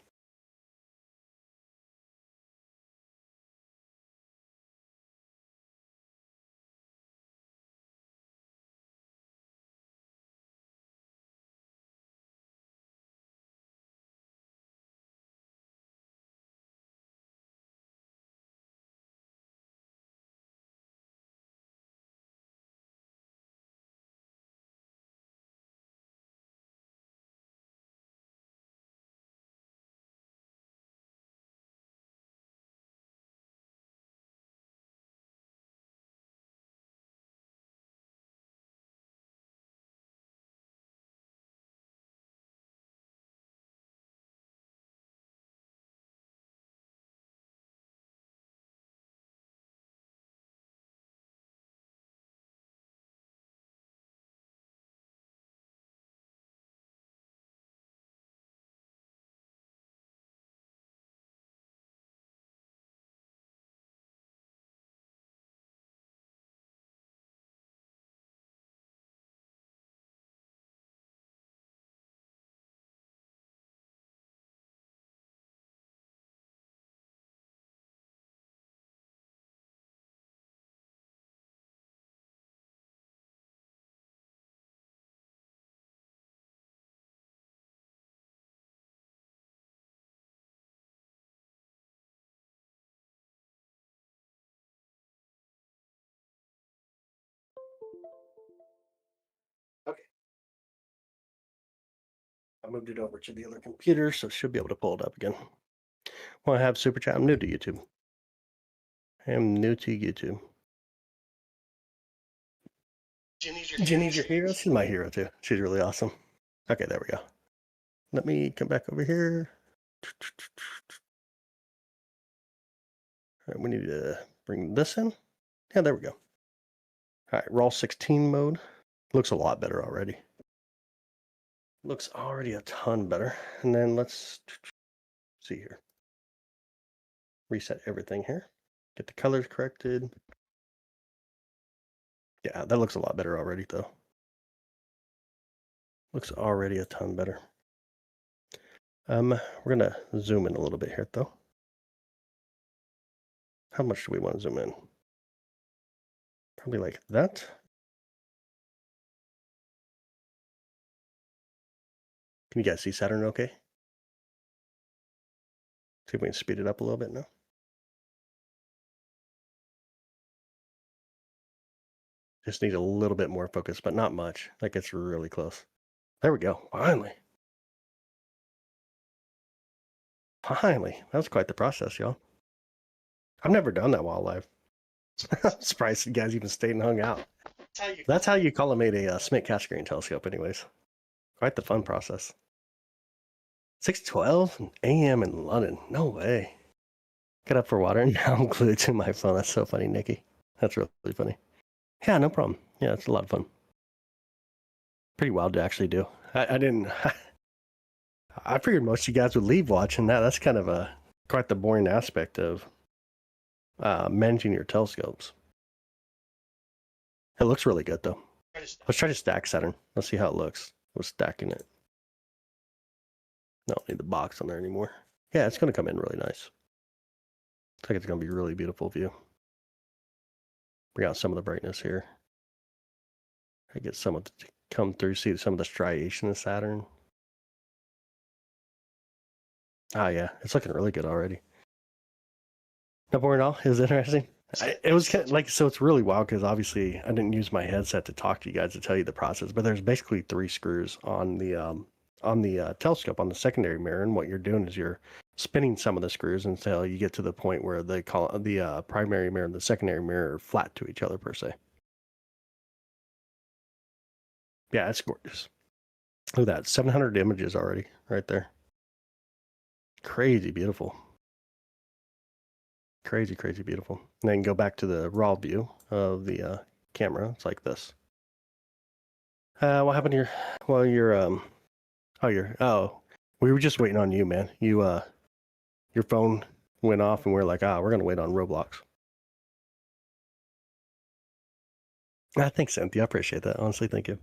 S1: Okay. I moved it over to the other computer, so should be able to pull it up again. Well, I have Super Chat. I'm new to YouTube. I am new to YouTube. Jenny's your hero? She's my hero, too. She's really awesome. Okay, there we go. Let me come back over here. All right, we need to bring this in. Yeah, there we go. All right, raw 16 mode. Looks a lot better already. Looks already a ton better. And then let's see here. Reset everything here. Get the colors corrected. Yeah, that looks a lot better already, though. Looks already a ton better. We're gonna zoom in a little bit here, though. How much do we want to zoom in? Probably like that. Can you guys see Saturn okay? See if we can speed it up a little bit now. Just need a little bit more focus, but not much. Like it's really close. There we go. Finally. Finally. That was quite the process, y'all. I've never done that while live. I'm surprised you guys even stayed and hung out. That's how you collimate a Smith Cassegrain telescope, anyways. Quite the fun process. 6:12 a.m. in London. No way. Got up for water and now I'm glued to my phone. That's so funny, Nikki. That's really funny. Yeah, no problem. Yeah, it's a lot of fun. Pretty wild to actually do. I didn't. I figured most of you guys would leave watching that. That's kind of quite the boring aspect of managing your telescopes. It looks really good though. Let's try to stack Saturn. Let's see how it looks. We're stacking it. No, don't need the box on there anymore. Yeah, it's going to come in really nice. Looks like it's going to be a really beautiful view. Bring out some of the brightness here. I get some of it to come through. See some of the striation of Saturn. Ah, yeah, it's looking really good already. Not boring at all. It was interesting. It was kind of like, so it's really wild because obviously I didn't use my headset to talk to you guys to tell you the process, but there's basically 3 screws on the telescope on the secondary mirror, and what you're doing is you're spinning some of the screws until you get to the point where they call the primary mirror and the secondary mirror are flat to each other per se. Yeah, it's gorgeous. Look at that, 700 images already right there. Crazy beautiful. Crazy, crazy beautiful. And then go back to the raw view of the camera. It's like this. What happened here? Well, we were just waiting on you, man. Your phone went off and we're like, we're going to wait on Roblox. Thanks, Cynthia. I appreciate that. Honestly, thank you.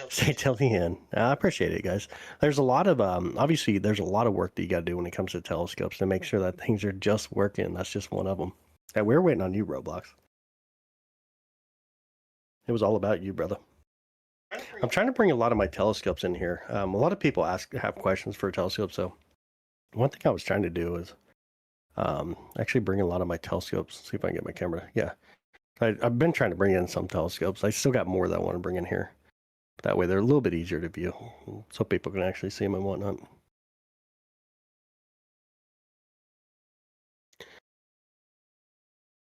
S1: Say till the end. I appreciate it, guys. There's a lot of obviously there's a lot of work that you got to do when it comes to telescopes to make sure that things are just working. That's just one of them. And we're waiting on you, Roblox. It was all about you, brother. I'm trying to bring a lot of my telescopes in here. A lot of people have questions for telescopes. So one thing I was trying to do is actually bring a lot of my telescopes. See if I can get my camera. Yeah, I've been trying to bring in some telescopes. I still got more that I want to bring in here. That way they're a little bit easier to view, so people can actually see them and whatnot.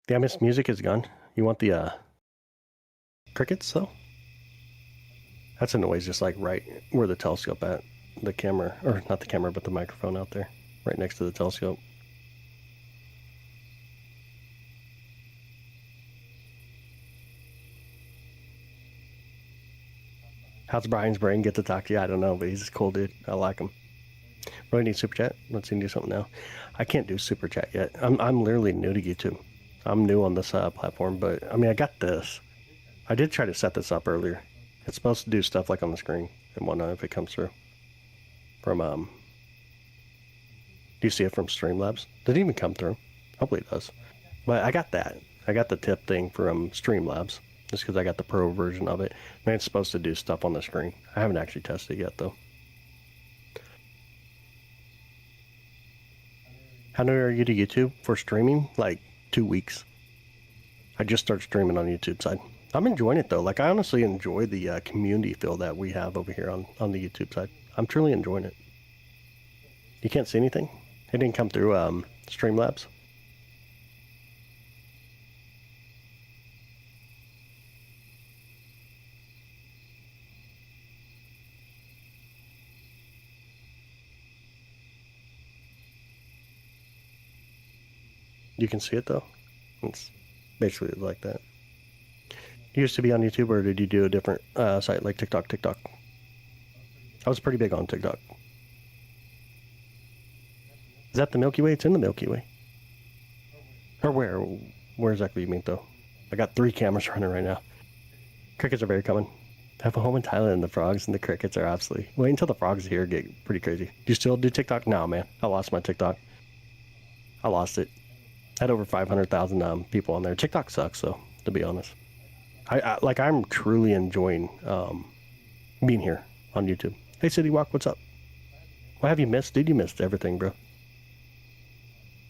S1: The I Miss Music is gone. You want the crickets though? That's a noise just like right where the telescope at. The camera, or not the camera, but the microphone out there, right next to the telescope. How's Brian's brain get to talk to you? I don't know, but he's a cool dude. I like him. Really need super chat? Let's see, do something now. I can't do super chat yet. I'm literally new to YouTube. I'm new on this platform, but I mean, I got this. I did try to set this up earlier. It's supposed to do stuff like on the screen and whatnot if it comes through. From do you see it from Streamlabs? Did it even come through? Hopefully it does. But I got that. I got the tip thing from Streamlabs. Just because I got the pro version of it. And it's supposed to do stuff on the screen. I haven't actually tested it yet, though. How new are you to YouTube for streaming? Like 2 weeks. I just started streaming on YouTube side. I'm enjoying it, though. Like, I honestly enjoy the community feel that we have over here on the YouTube side. I'm truly enjoying it. You can't see anything? It didn't come through Streamlabs? You can see it though. It's basically like that. You used to be on YouTube, or did you do a different site like TikTok? I was pretty big on TikTok. Is that the Milky Way? It's in the Milky Way. Or where? Where exactly you mean though? I got 3 cameras running right now. Crickets are very common. I have a home in Thailand, and the frogs and the crickets are absolutely... Wait until the frogs here get pretty crazy. Do you still do TikTok? No, man. I lost my TikTok. I lost it. I had over 500,000 people on there. TikTok sucks, though, to be honest. I'm truly enjoying being here on YouTube. Hey, City Walk, what's up? What have you missed? Dude, you missed everything, bro.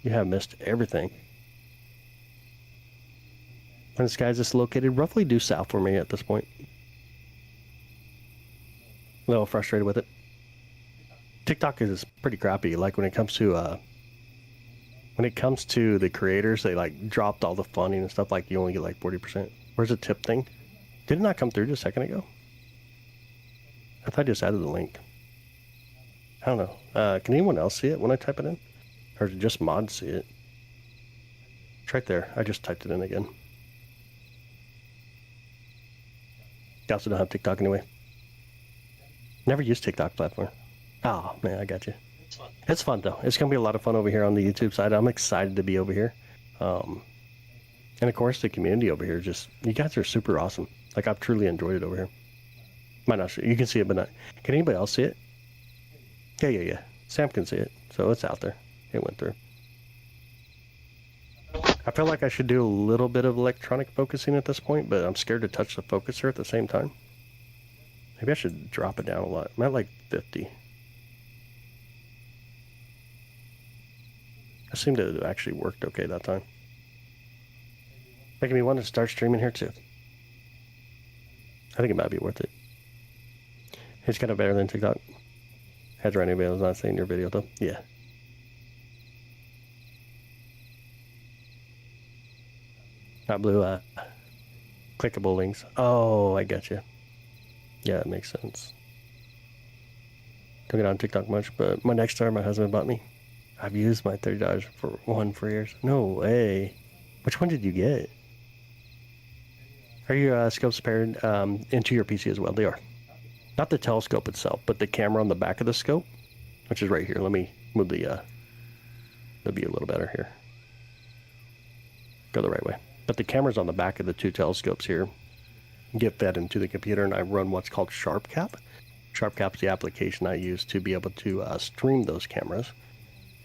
S1: You have missed everything. When this guy's just located roughly due south for me at this point. A little frustrated with it. TikTok is pretty crappy. Like when it comes to the creators, they like dropped all the funding and stuff. Like you only get like 40%. Where's the tip thing? Did it not come through just a second ago? I thought I just added the link. I don't know. Can anyone else see it when I type it in? Or did just mods see it? It's right there. I just typed it in again. You also don't have TikTok anyway. Never used TikTok platform. Oh, man, I got you. It's fun, though. It's going to be a lot of fun over here on the YouTube side. I'm excited to be over here. And, of course, the community over here, just, you guys are super awesome. Like, I've truly enjoyed it over here. Might not, you can see it, but not. Can anybody else see it? Yeah. Sam can see it. So it's out there. It went through. I feel like I should do a little bit of electronic focusing at this point, but I'm scared to touch the focuser at the same time. Maybe I should drop it down a lot. I'm at like 50. I seemed to have actually worked okay that time. Making me want to start streaming here too. I think it might be worth it. It's kind of better than TikTok. Has anybody else not seeing your video though? Yeah. Not blue, clickable links. Oh, I get you. Yeah, it makes sense. Don't get on TikTok much, but my next star my husband bought me. I've used my $30 for one for years. No way. Which one did you get? Are your scopes paired into your PC as well? They are. Not the telescope itself, but the camera on the back of the scope, which is right here. Let me move the view a little better here. Go the right way. But the camera's on the back of the two telescopes here. Get fed into the computer, and I run what's called SharpCap. SharpCap is the application I use to be able to stream those cameras.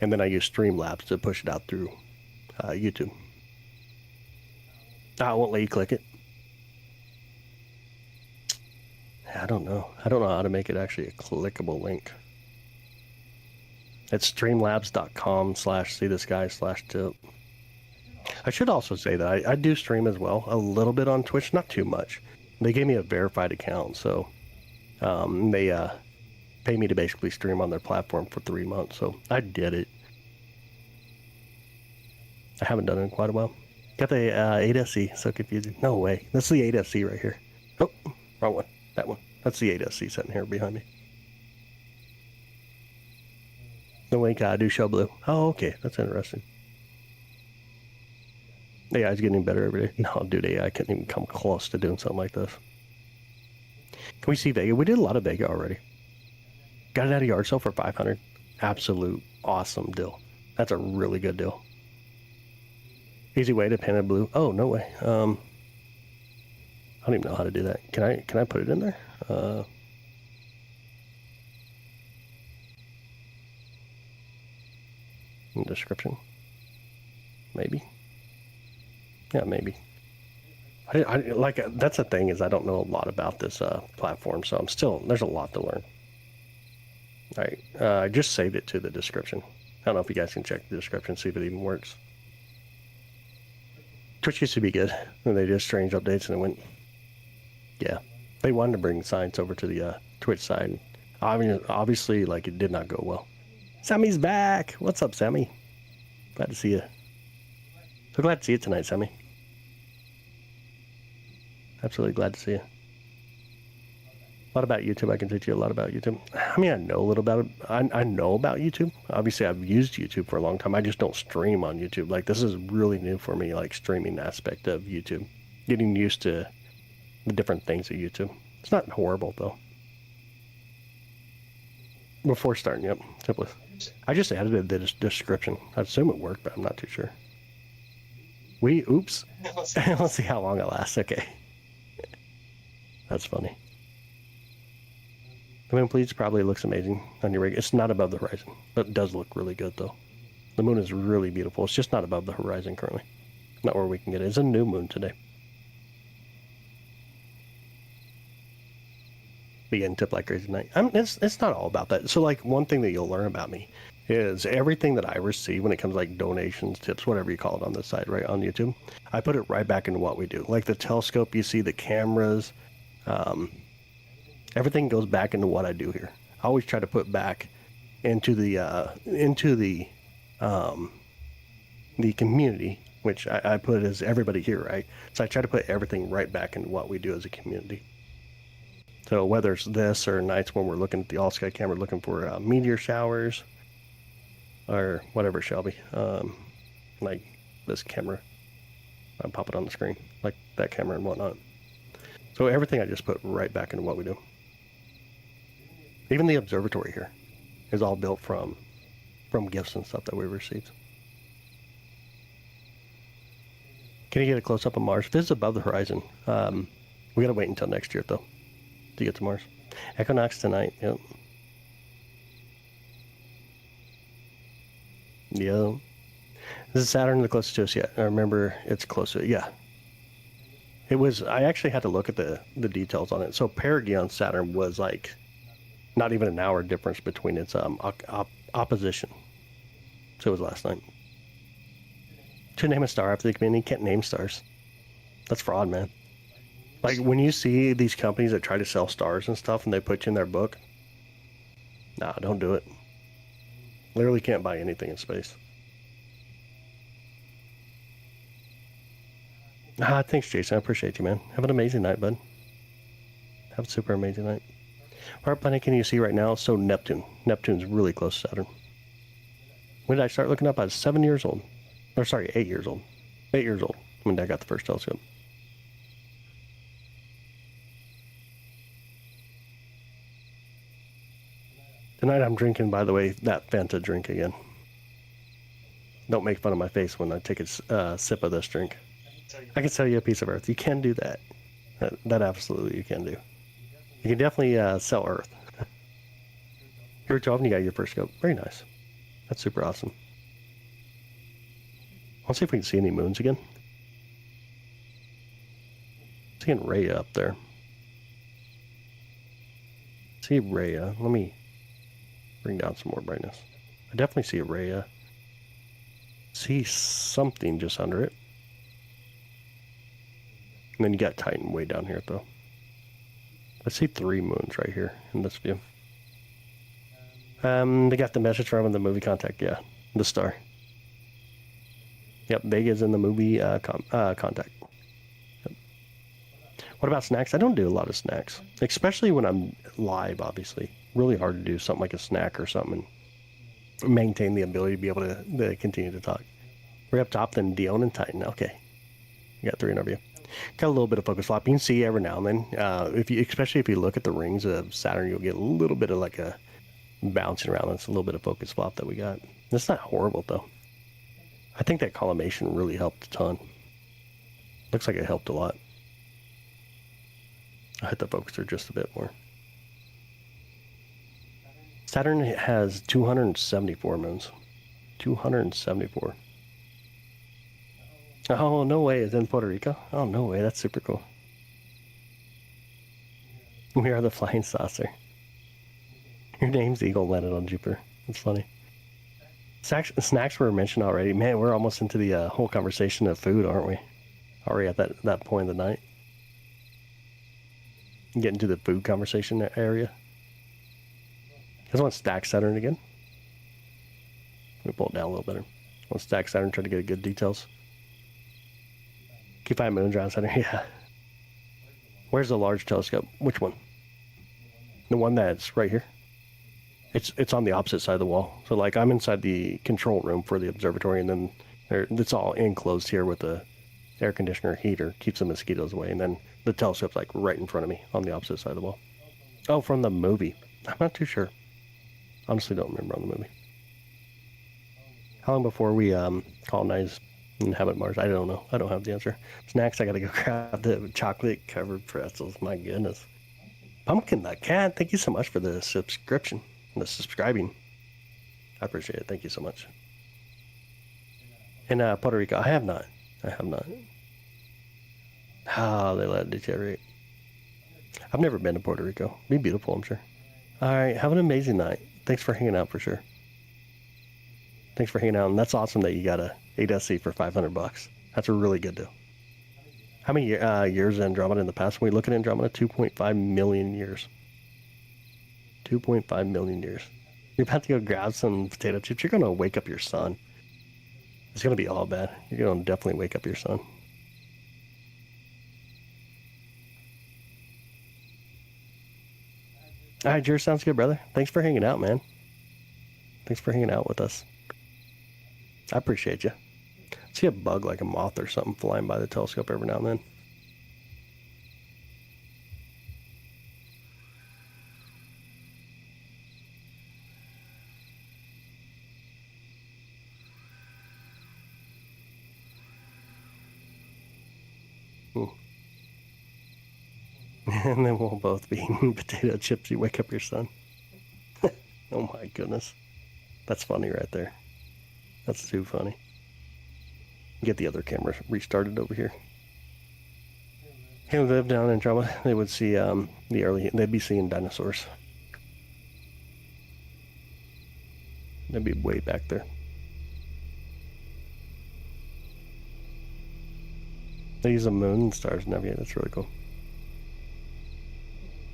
S1: And then I use Streamlabs to push it out through YouTube. I won't let you click it. I don't know. I don't know how to make it actually a clickable link. It's streamlabs.com/seethisguy/tip. I should also say that I do stream as well, a little bit on Twitch, not too much. They gave me a verified account, so they pay me to basically stream on their platform for 3 months, so I did it. I haven't done it in quite a while. Got the 8SC, so confusing. No way. That's the 8SC right here. Oh, wrong one. That one. That's the 8SC sitting here behind me. The link I do show blue. Oh, okay. That's interesting. AI's getting better every day. No, dude, AI couldn't even come close to doing something like this. Can we see Vega? We did a lot of Vega already. Got it at a yard sale for $500. Absolute awesome deal. That's a really good deal. Easy way to paint it blue. Oh, no way. I don't even know how to do that. Can I put it in there? In the description. Maybe. Yeah, maybe. I like that's the thing is I don't know a lot about this platform, so there's a lot to learn. All right, I just saved it to the description. I don't know if you guys can check the description, see if it even works. Twitch used to be good, and they did strange updates, and it went. Yeah, they wanted to bring science over to the Twitch side. I mean, obviously, like it did not go well. Sammy's back. What's up, Sammy? Glad to see you. So glad to see you tonight, Sammy. Absolutely glad to see you. A lot about YouTube. I can teach you a lot about YouTube. I mean, I know a little about it. I know about YouTube. Obviously, I've used YouTube for a long time. I just don't stream on YouTube. Like, this is really new for me, like, streaming aspect of YouTube. Getting used to the different things of YouTube. It's not horrible, though. Before starting, yep. Simply. I just added the description. I assume it worked, but I'm not too sure. Oops. Let's see how long it lasts. Okay. That's funny. The moon, please, probably looks amazing on your rig. It's not above the horizon, but it does look really good, though. The moon is really beautiful. It's just not above the horizon currently. Not where we can get it. It's a new moon today. Begin tip like crazy tonight. It's not all about that. So, like, one thing that you'll learn about me is everything that I receive when it comes to, like, donations, tips, whatever you call it on this side, right, on YouTube, I put it right back into what we do. Like the telescope, you see the cameras, Everything goes back into what I do here. I always try to put back into the community, which I put as everybody here, right? So I try to put everything right back into what we do as a community. So whether it's this or nights when we're looking at the all-sky camera looking for meteor showers or whatever, Shelby, like this camera, I'll pop it on the screen, like that camera and whatnot. So everything I just put right back into what we do. Even the observatory here is all built from gifts and stuff that we received. Can you get a close-up of Mars? If it's above the horizon, we gotta wait until next year though to get to Mars. Equinox tonight. Yep. Yeah. This is Saturn the closest to us yet. I remember it's close to it. Yeah. It was. I actually had to look at the details on it. So perigee on Saturn was like not even an hour difference between its opposition. So it was last night. To name a star after the community, can't name stars. That's fraud, man. Like when you see these companies that try to sell stars and stuff and they put you in their book, nah, don't do it. Literally can't buy anything in space. Thanks, Jason. I appreciate you, man. Have an amazing night, bud. Have a super amazing night. What planet can you see right now? So Neptune. Neptune's really close to Saturn. When did I start looking up? I was 7 years old. Or sorry, 8 years old. 8 years old when I got the first telescope. Tonight I'm drinking, by the way, that Fanta drink again. Don't make fun of my face when I take a sip of this drink. I can sell you a piece of Earth. You can do that. That absolutely you can do. You can definitely sell Earth. You're 12 and you got your first scope. Very nice. That's super awesome. I'll see if we can see any moons again. Seeing Rhea up there. See Rhea. Let me bring down some more brightness. I definitely see Rhea. See something just under it. And then you got Titan way down here, though. I see 3 moons right here in this view. They got the message from in the movie Contact. Yeah, the star. Yep, Vega's in the movie Contact. Yep. What about snacks? I don't do a lot of snacks, especially when I'm live, obviously. Really hard to do something like a snack or something and maintain the ability to be able to continue to talk. We're up top, then Dion and Titan. Okay. You got 3 in our view. Got a little bit of focus flop. You can see every now and then, especially if you look at the rings of Saturn, you'll get a little bit of like a bouncing around. That's a little bit of focus flop that we got. That's not horrible though. I think that collimation really helped a ton. Looks like it helped a lot. I hit the focuser just a bit more. Saturn has 274 moons. 274. Oh, no way. It's in Puerto Rico? Oh, no way. That's super cool. We are the flying saucer. Your name's Eagle landed on Jupiter. That's funny. Snacks were mentioned already. Man, we're almost into the whole conversation of food, aren't we? Already at that point of the night. Getting to the food conversation area. You guys want to stack Saturn again? Let me pull it down a little better. Want to stack Saturn, try to get good details. Keep 5 moons around Saturn. Yeah. Where's the large telescope? Which one? The one that's right here? It's on the opposite side of the wall. So like I'm inside the control room for the observatory, and then it's all enclosed here with the air conditioner heater, keeps the mosquitoes away, and then the telescope's like right in front of me on the opposite side of the wall. Oh, from the movie. I'm not too sure. Honestly don't remember on the movie. How long before we colonize and inhabit Mars? I don't know. I don't have the answer. Snacks, I gotta go grab the chocolate covered pretzels. My goodness. Pumpkin the Cat, thank you so much for the subscription and the subscribing. I appreciate it. Thank you so much. In Puerto Rico, I have not. Oh, they let it deteriorate. I've never been to Puerto Rico. Be beautiful, I'm sure. All right, have an amazing night. Thanks for hanging out for sure. Thanks for hanging out, and that's awesome that you got a 8SC for $500. That's a really good deal. How many years in Andromeda in the past? When we look at Andromeda, 2.5 million years. 2.5 million years. You're about to go grab some potato chips. You're going to wake up your son. It's going to be all bad. You're going to definitely wake up your son. All right, Jer, sounds good, brother. Thanks for hanging out, man. Thanks for hanging out with us. I appreciate you. See a bug like a moth or something flying by the telescope every now and then. And then we'll both be eating potato chips. You wake up your son. Oh my goodness. That's funny right there. That's too funny. Get the other camera restarted over here. Who lived down in Andromeda, they would see they'd be seeing dinosaurs. They'd be way back there. They use the moon and stars to navigate. That's really cool.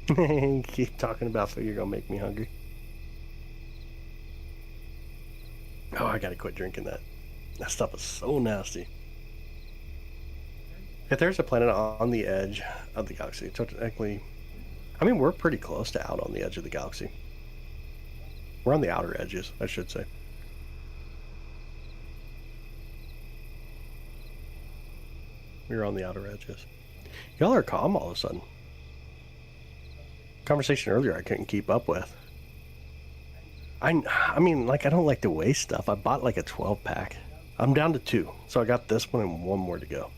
S1: Keep talking about food, you're gonna make me hungry. Oh, I gotta quit drinking that. That stuff is so nasty. If there's a planet on the edge of the galaxy, technically, I mean, we're pretty close to out on the edge of the galaxy. We're on the outer edges, I should say. We're on the outer edges. Y'all are calm all of a sudden. Conversation earlier I couldn't keep up with. I mean, like, I don't like to waste stuff. I bought like a 12-pack. I'm down to 2, so I got this one and 1 more to go.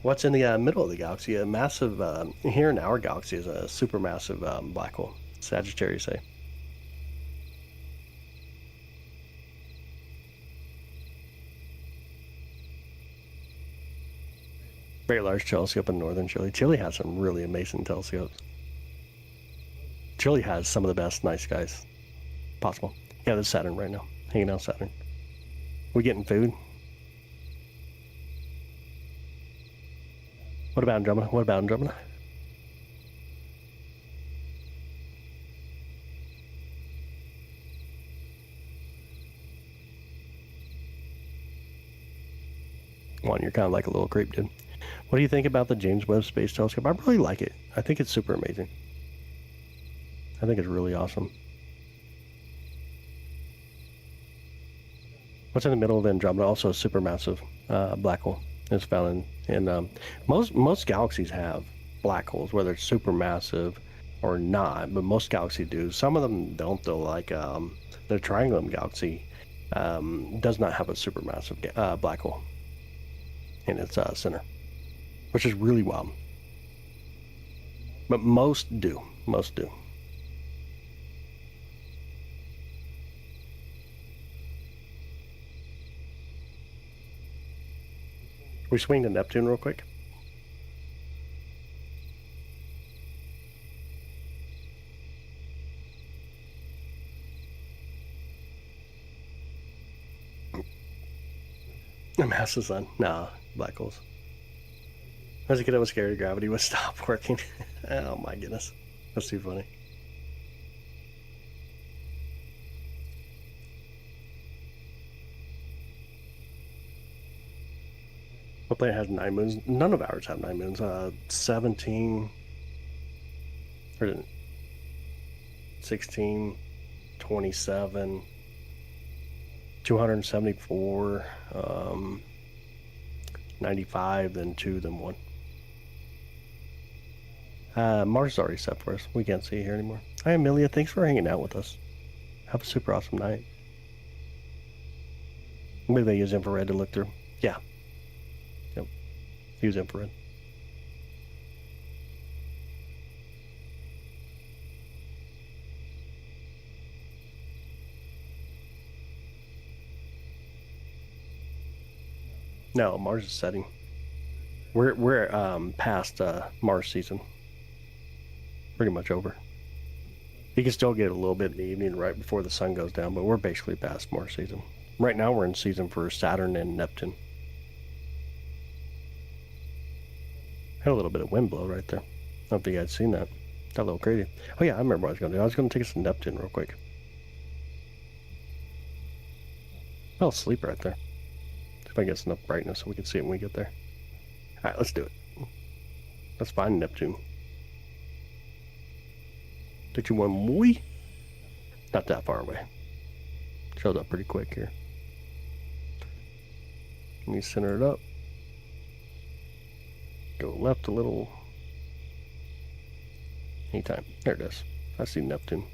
S1: What's in the middle of the galaxy? A massive, here in our galaxy is a supermassive black hole, Sagittarius A. Very large telescope in northern Chile. Chile has some really amazing telescopes. Chile has some of the best night skies possible. Yeah, there's Saturn right now. Hanging out Saturn. We getting food? What about Andromeda? What about Andromeda? Well, you're kind of like a little creep, dude. What do you think about the James Webb Space Telescope? I really like it. I think it's super amazing. I think it's really awesome. What's in the middle of Andromeda? Also a supermassive black hole. It's found in most galaxies have black holes, whether it's supermassive or not. But most galaxies do. Some of them don't, though. Like the Triangulum galaxy does not have a supermassive black hole in its center, which is really wild. But most do. Most do. We swing to Neptune real quick. The mass of the sun. Nah, black holes. As a kid, I was scared gravity would stop working. Oh my goodness. That's too funny. What planet has 9 moons? None of ours have 9 moons. 17, or 16, 27, 274, 95, then 2, then 1. Mars is already set for us. We can't see it here anymore. Hi, Amelia. Thanks for hanging out with us. Have a super awesome night. Maybe they use infrared to look through. Yeah. Yep. Use infrared. No, Mars is setting. We're past Mars season. Pretty much over. You can still get a little bit in the evening right before the sun goes down, but we're basically past Mars season. Right now we're in season for Saturn and Neptune. Had a little bit of wind blow right there. I don't know if you guys seen that. Got a little crazy. Oh yeah, I remember what I was going to do. I was going to take us to Neptune real quick. Fell asleep right there. See if I can get enough brightness so we can see it when we get there. Alright, let's do it. Let's find Neptune. 321 boy. Not that far away. Shows up pretty quick here. Let me center it up. Go left a little. Anytime. There it is. I see Neptune.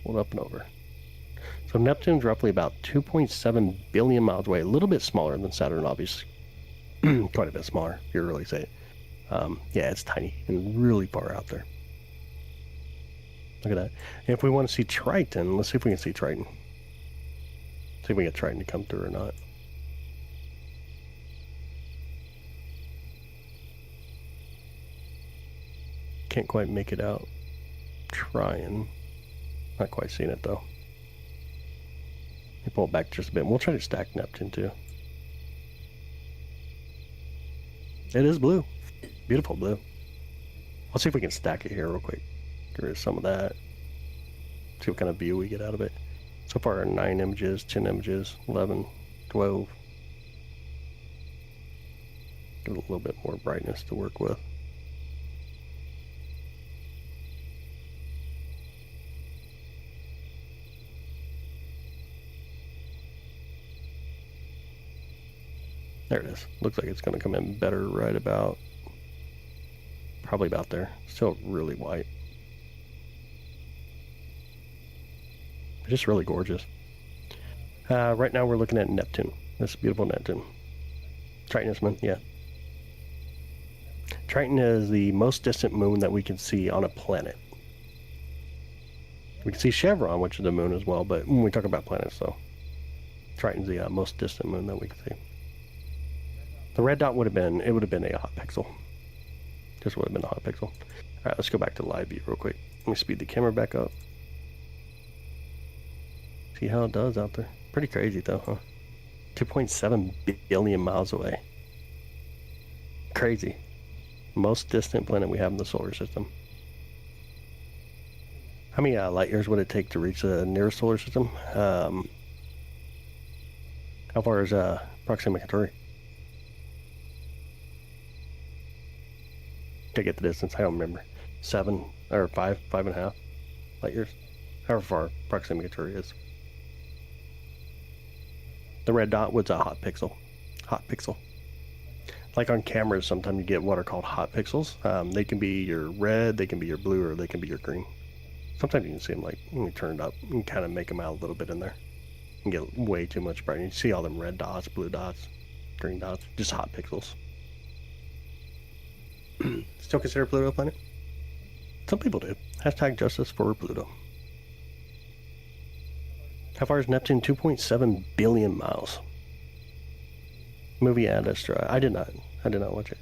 S1: Hold up and over. So Neptune's roughly about 2.7 billion miles away. A little bit smaller than Saturn, obviously. Quite a bit smaller, if you really say it. Yeah, it's tiny and really far out there. Look at that. And if we want to see Triton, let's see if we can see Triton. See if we can get Triton to come through or not. Can't quite make it out. Trying. Not quite seeing it though. Let me pull it back just a bit. We'll try to stack Neptune too. It is blue. Beautiful blue. Let's see if we can stack it here real quick. Get rid of some of that. See what kind of view we get out of it. So far 9 images, 10 images, 11, 12. Get a little bit more brightness to work with. There it is. Looks like it's going to come in better right about, probably about there. Still really white. Just really gorgeous. Right now we're looking at Neptune. This beautiful Neptune. Triton is moon, yeah. Triton is the most distant moon that we can see on a planet. We can see Chevron, which is the moon as well, but when we talk about planets, though, Triton's the most distant moon that we can see. The red dot would have been, it would have been a hot pixel. Just would have been a hot pixel. All right, let's go back to live view real quick. Let me speed the camera back up. See how it does out there. Pretty crazy though, huh? 2.7 billion miles away. Crazy. Most distant planet we have in the solar system. How many light years would it take to reach the nearest solar system? How far is Proxima Centauri? To get the distance, I don't remember. 7 or 5.5 light years. However far Proxima Centauri is. The red dot was a hot pixel. Hot pixel. Like on cameras, sometimes you get what are called hot pixels. They can be your red, they can be your blue, or they can be your green. Sometimes you can see them like when you turn it up and kind of make them out a little bit in there. And get way too much brightness. You see all them red dots, blue dots, green dots, just hot pixels. Still consider Pluto a planet? Some people do. Hashtag justice for Pluto. How far is Neptune? 2.7 billion miles. Movie Ad Astra. I did not watch it.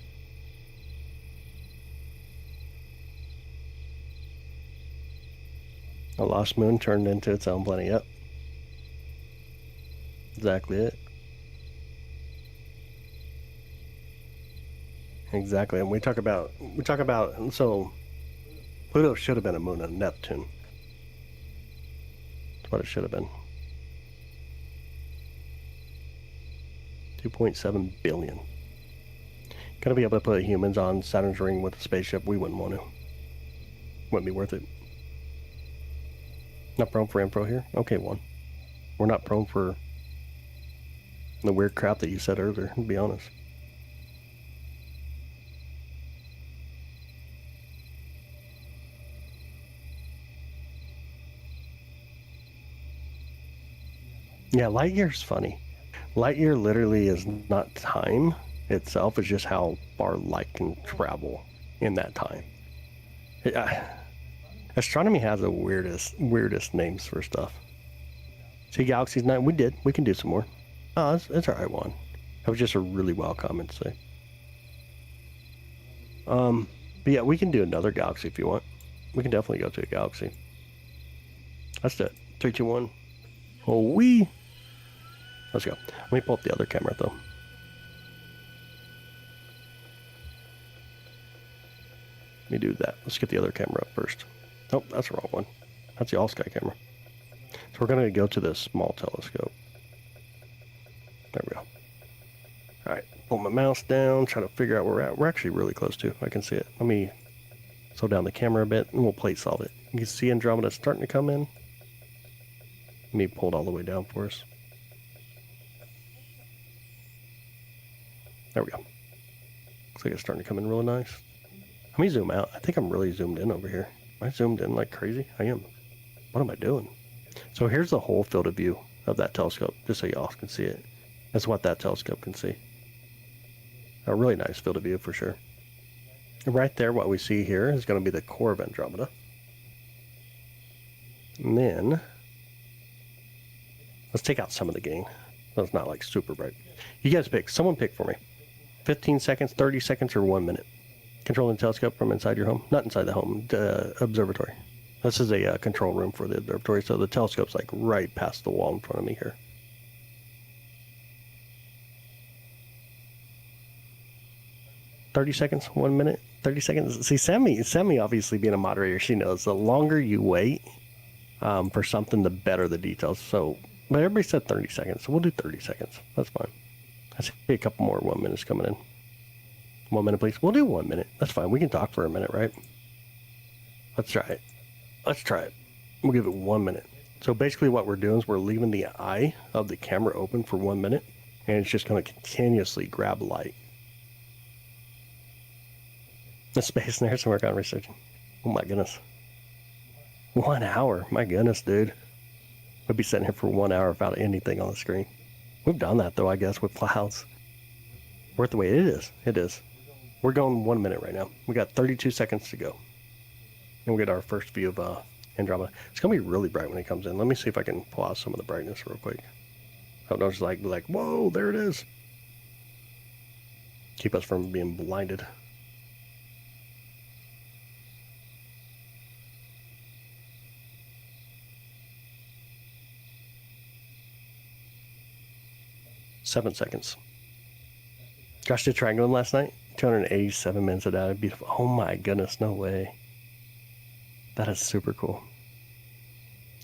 S1: A lost moon turned into its own planet. Yep. Exactly it. Exactly. And we talk about, so Pluto should have been a moon of Neptune. That's what it should have been. 2.7 billion. Gonna be able to put humans on Saturn's ring with a spaceship. We wouldn't want to. Wouldn't be worth it. Not prone for info here? Okay, one. We're not prone for the weird crap that you said earlier, to be honest. Yeah, light year's funny. Light year literally is not time itself, it's just how far light can travel in that time. Astronomy has the weirdest names for stuff. See Galaxy's 9? We can do some more. Oh, it's alright one. That was just a really wild comment to say. But yeah, we can do another galaxy if you want. We can definitely go to a galaxy. Let's do it. 3, 2, 1. Oh, we. Let's go. Let me pull up the other camera though. me do that. Let's get the other camera up first. Oh, that's the wrong one. That's the all-sky camera. So we're going to go to the small telescope. There we go. All right, pull my mouse down, try to figure out where we're at. We're actually really close to. I can see it. Let me slow down the camera a bit, and we'll plate solve it. You can see Andromeda starting to come in. Let me pull it all the way down for us. There we go. Looks like it's starting to come in really nice. Let me zoom out. I think I'm really zoomed in over here. Am I zoomed in like crazy? I am. What am I doing? So here's the whole field of view of that telescope, just so y'all can see it. That's what that telescope can see. A really nice field of view for sure. And right there, what we see here is going to be the core of Andromeda. And then, let's take out some of the gain. So it's not like super bright. You guys pick. Someone pick for me. 15 seconds, 30 seconds, or 1 minute. Controlling the telescope from inside your home. Not inside the home, the observatory. This is a control room for the observatory, so the telescope's like right past the wall in front of me here. $30 1 minute, 30 seconds. See, Sammy obviously being a moderator, she knows the longer you wait for something, the better the details. So, but everybody said 30 seconds, so we'll do 30 seconds. That's fine. I see a couple more 1 minutes coming in. 1 minute, please. We'll do 1 minute. That's fine. We can talk for a minute, right? Let's try it. Let's try it. We'll give it 1 minute. So basically what we're doing is we're leaving the eye of the camera open for 1 minute, and it's just going to continuously grab light. The space and there's some work on researching. Oh my goodness. 1 hour. My goodness, dude. We'd be sitting here for 1 hour without anything on the screen. We've done that though, I guess, with clouds. Worth the wait. It is. It is. We're going 1 minute right now. We got 32 seconds to go. And we'll get our first view of Andromeda. It's going to be really bright when it comes in. Let me see if I can pull out some of the brightness real quick. Oh, don't just like, whoa, there it is. Keep us from being blinded. Seven seconds. Josh did triangling last night. 287 minutes of data. Beautiful. Oh my goodness, no way. That is super cool.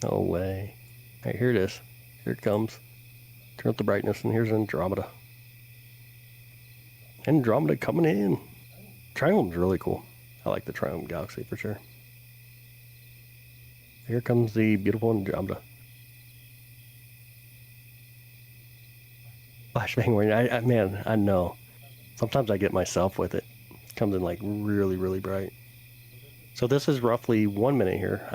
S1: No way. All right, here it is. Here it comes. Turn up the brightness, and here's Andromeda. Andromeda coming in. Triangle's really cool. I like the Triangle Galaxy for sure. Here comes the beautiful Andromeda. Flashbang warning. Man, I know. Sometimes I get myself with it. It comes in like really, really bright. So this is roughly 1 minute here.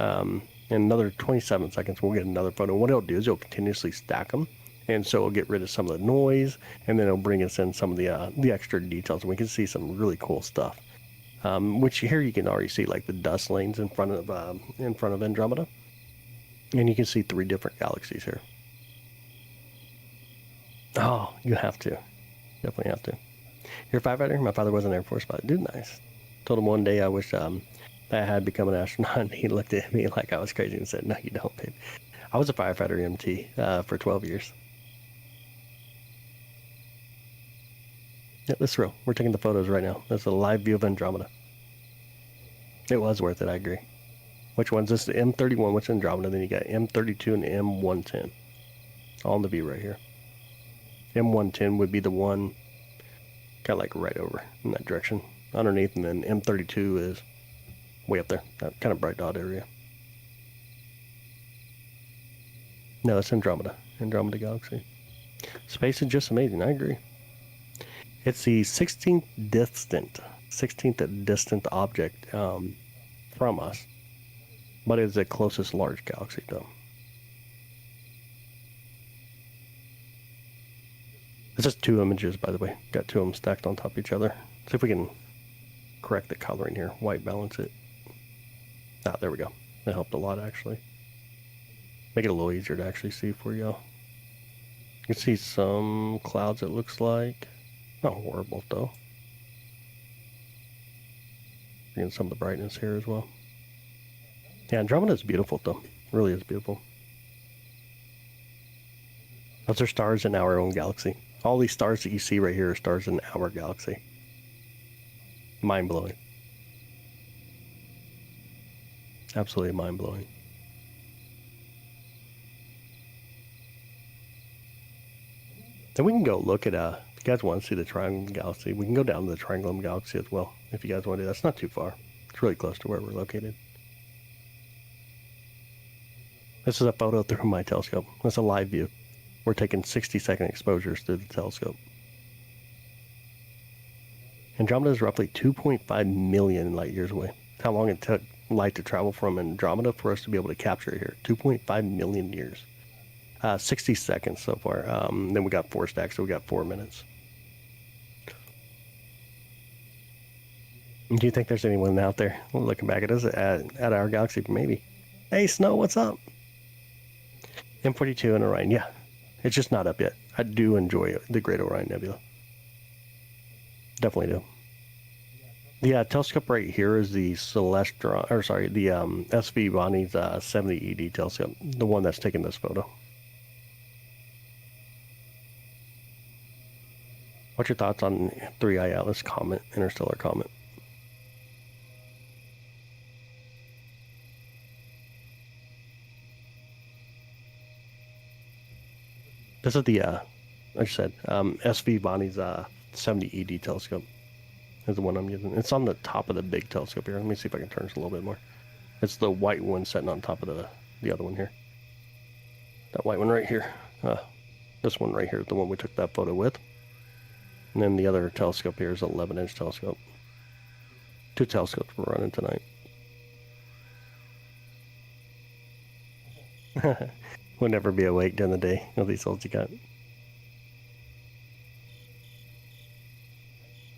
S1: In another 27 seconds, we'll get another photo. What it'll do is it'll continuously stack them. And so it'll get rid of some of the noise, and then it'll bring us in some of the extra details. And we can see some really cool stuff. Which here you can already see like the dust lanes in front of Andromeda. And you can see 3 different galaxies here. Oh, you have to. Definitely have to. You're a firefighter? My father was an Air Force pilot. Dude, nice. Told him one day I wish that I had become an astronaut, and he looked at me like I was crazy and said, no, you don't, babe. I was a firefighter EMT for 12 years. Yeah, this is real. We're taking the photos right now. That's a live view of Andromeda. It was worth it, I agree. Which one's this? The M31, which Andromeda? Then you got M32 and M110. All in the view right here. M110 would be the one kind of like right over in that direction underneath, and then M32 is way up there, that kind of bright dot area. No, it's Andromeda Galaxy. Space is just amazing. I agree. It's the 16th distant object from us, but it's the closest large galaxy though. It's just 2 images, by the way. Got 2 of them stacked on top of each other. See if we can correct the coloring here. White balance it. Ah, there we go. That helped a lot, actually. Make it a little easier to actually see for y'all. You can see some clouds, it looks like. Not horrible, though. Getting some of the brightness here as well. Yeah, Andromeda is beautiful, though. It really is beautiful. Those are stars in our own galaxy. All these stars that you see right here are stars in our galaxy. Mind-blowing. Absolutely mind-blowing. Then we can go look at, if you guys want to see the Triangle Galaxy, we can go down to the Triangle Galaxy as well, if you guys want to do that. It's not too far. It's really close to where we're located. This is a photo through my telescope. That's a live view. We're taking 60-second exposures through the telescope. Andromeda is roughly 2.5 million light years away. How long it took light to travel from Andromeda for us to be able to capture it here. 2.5 million years. 60 seconds so far. Then we got 4 stacks, so we got 4 minutes. Do you think there's anyone out there looking back at us at our galaxy? Maybe. Hey, Snow, what's up? M42 and Orion. Yeah, it's just not up yet. I do enjoy the Great Orion Nebula. Definitely do. The telescope right here is the Celestron, or sorry, the SV Bonnie's 70 ED telescope, the one that's taking this photo. What's your thoughts on 3i Atlas Comet, Interstellar Comet? This is the, like I said, SV Bonnie's 70 ED telescope is the one I'm using. It's on the top of the big telescope here. Let me see if I can turn this a little bit more. It's the white one sitting on top of the other one here. That white one right here. This one right here is the one we took that photo with. And then the other telescope here is an 11-inch telescope. 2 telescopes we're running tonight. We'll never be awake during the day with these olds you got.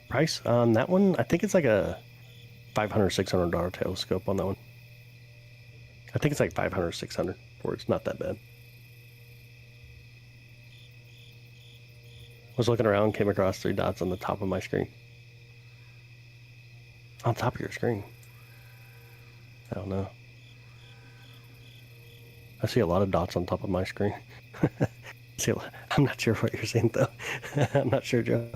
S1: Price on that one, I think it's like a $500, $600 telescope on that one. I think it's like $500, $600 for it. It's not that bad. Was looking around, came across 3 dots on the top of my screen. On top of your screen? I don't know. I see a lot of dots on top of my screen. I'm not sure what you're saying though. I'm not sure, Joe.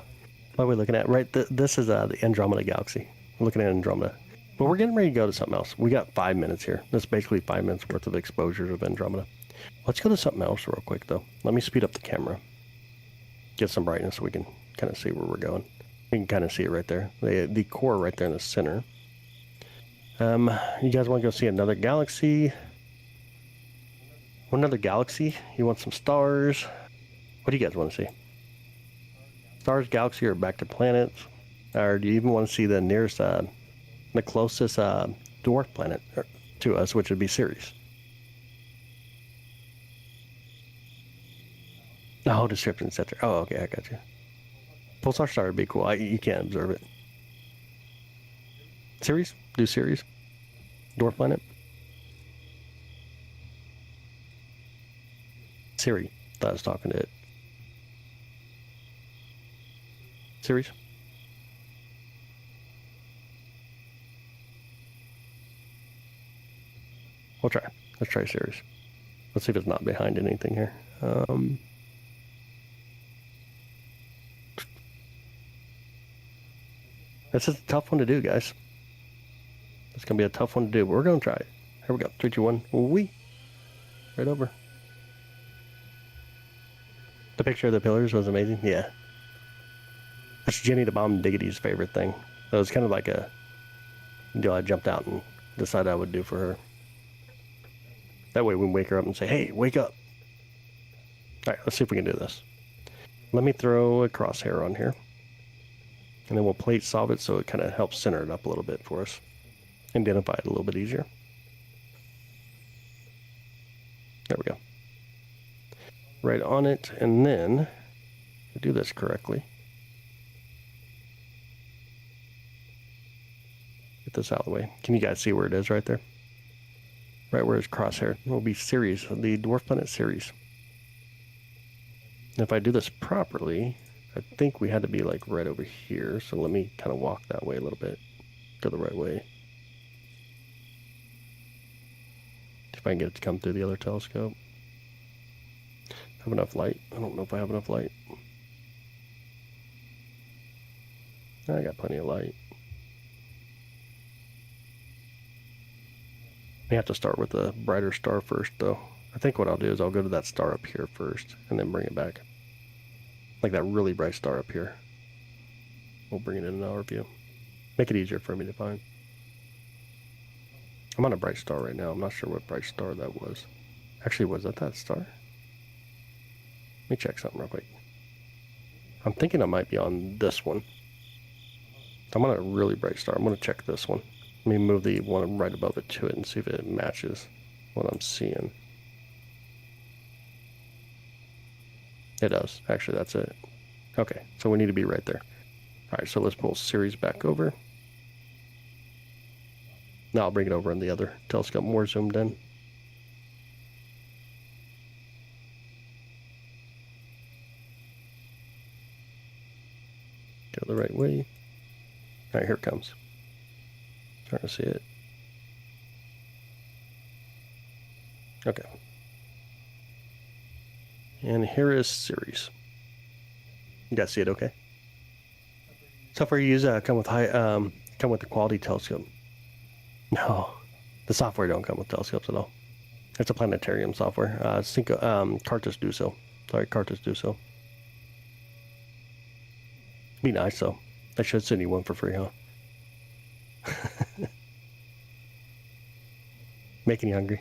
S1: What are we looking at? Right, this is the Andromeda Galaxy. We're looking at Andromeda. But we're getting ready to go to something else. We got 5 minutes here. That's basically 5 minutes worth of exposures of Andromeda. Let's go to something else real quick though. Let me speed up the camera. Get some brightness so we can kind of see where we're going. You can kind of see it right there. The core right there in the center. You guys want to go see another galaxy? Another galaxy? You want some stars? What do you guys want to see? Stars, galaxy, or back to planets? Or do you even want to see the nearest, the closest dwarf planet to us, which would be Ceres? Oh, description, etc. Oh, okay, I got you. Pulsar star would be cool. You can't observe it. Ceres? Do Ceres? Dwarf planet? Siri. Thought I was talking to it. Ceres? We'll try. Let's try Ceres. Let's see if it's not behind anything here. This is a tough one to do, guys. It's going to be a tough one to do, but we're going to try it. Here we go. 3, 2, 1. Wee. Right over. The picture of the pillars was amazing. Yeah. That's Jenny the Bomb Diggity's favorite thing. It was kind of like a deal I jumped out and decided I would do for her. That way we can wake her up and say, hey, wake up. All right, let's see if we can do this. Let me throw a crosshair on here. And then we'll plate solve it so it kind of helps center it up a little bit for us. Identify it a little bit easier. There we go. Right on it, and then we do this correctly. Get this out of the way. Can you guys see where it is right there? Right where it's crosshair. It will be Ceres, the dwarf planet Ceres. And if I do this properly, I think we had to be like right over here. So let me kind of walk that way a little bit. Go the right way. If I can get it to come through the other telescope. Have enough light? I don't know if I have enough light. I got plenty of light. We have to start with a brighter star first, though. I think what I'll do is I'll go to that star up here first, and then bring it back. Like that really bright star up here. We'll bring it in our view. Make it easier for me to find. I'm on a bright star right now. I'm not sure what bright star that was. Actually, was that star? Let me check something real quick. I'm thinking I might be on this one. I'm on a really bright star. I'm going to check this one. Let me move the one right above it to it and see if it matches what I'm seeing. It does. Actually, that's it. Okay, so we need to be right there. All right, so let's pull Ceres back over. Now I'll bring it over in the other telescope more zoomed in. Go the right way. All right, here it comes. Trying to see it. Okay. And here is Ceres. You guys see it okay? Software you use come with the quality telescope. No, the software don't come with telescopes at all. It's a planetarium software. Cartus do so. Sorry, Cartus do so. Be nice though. I should send you one for free, huh? Making you hungry.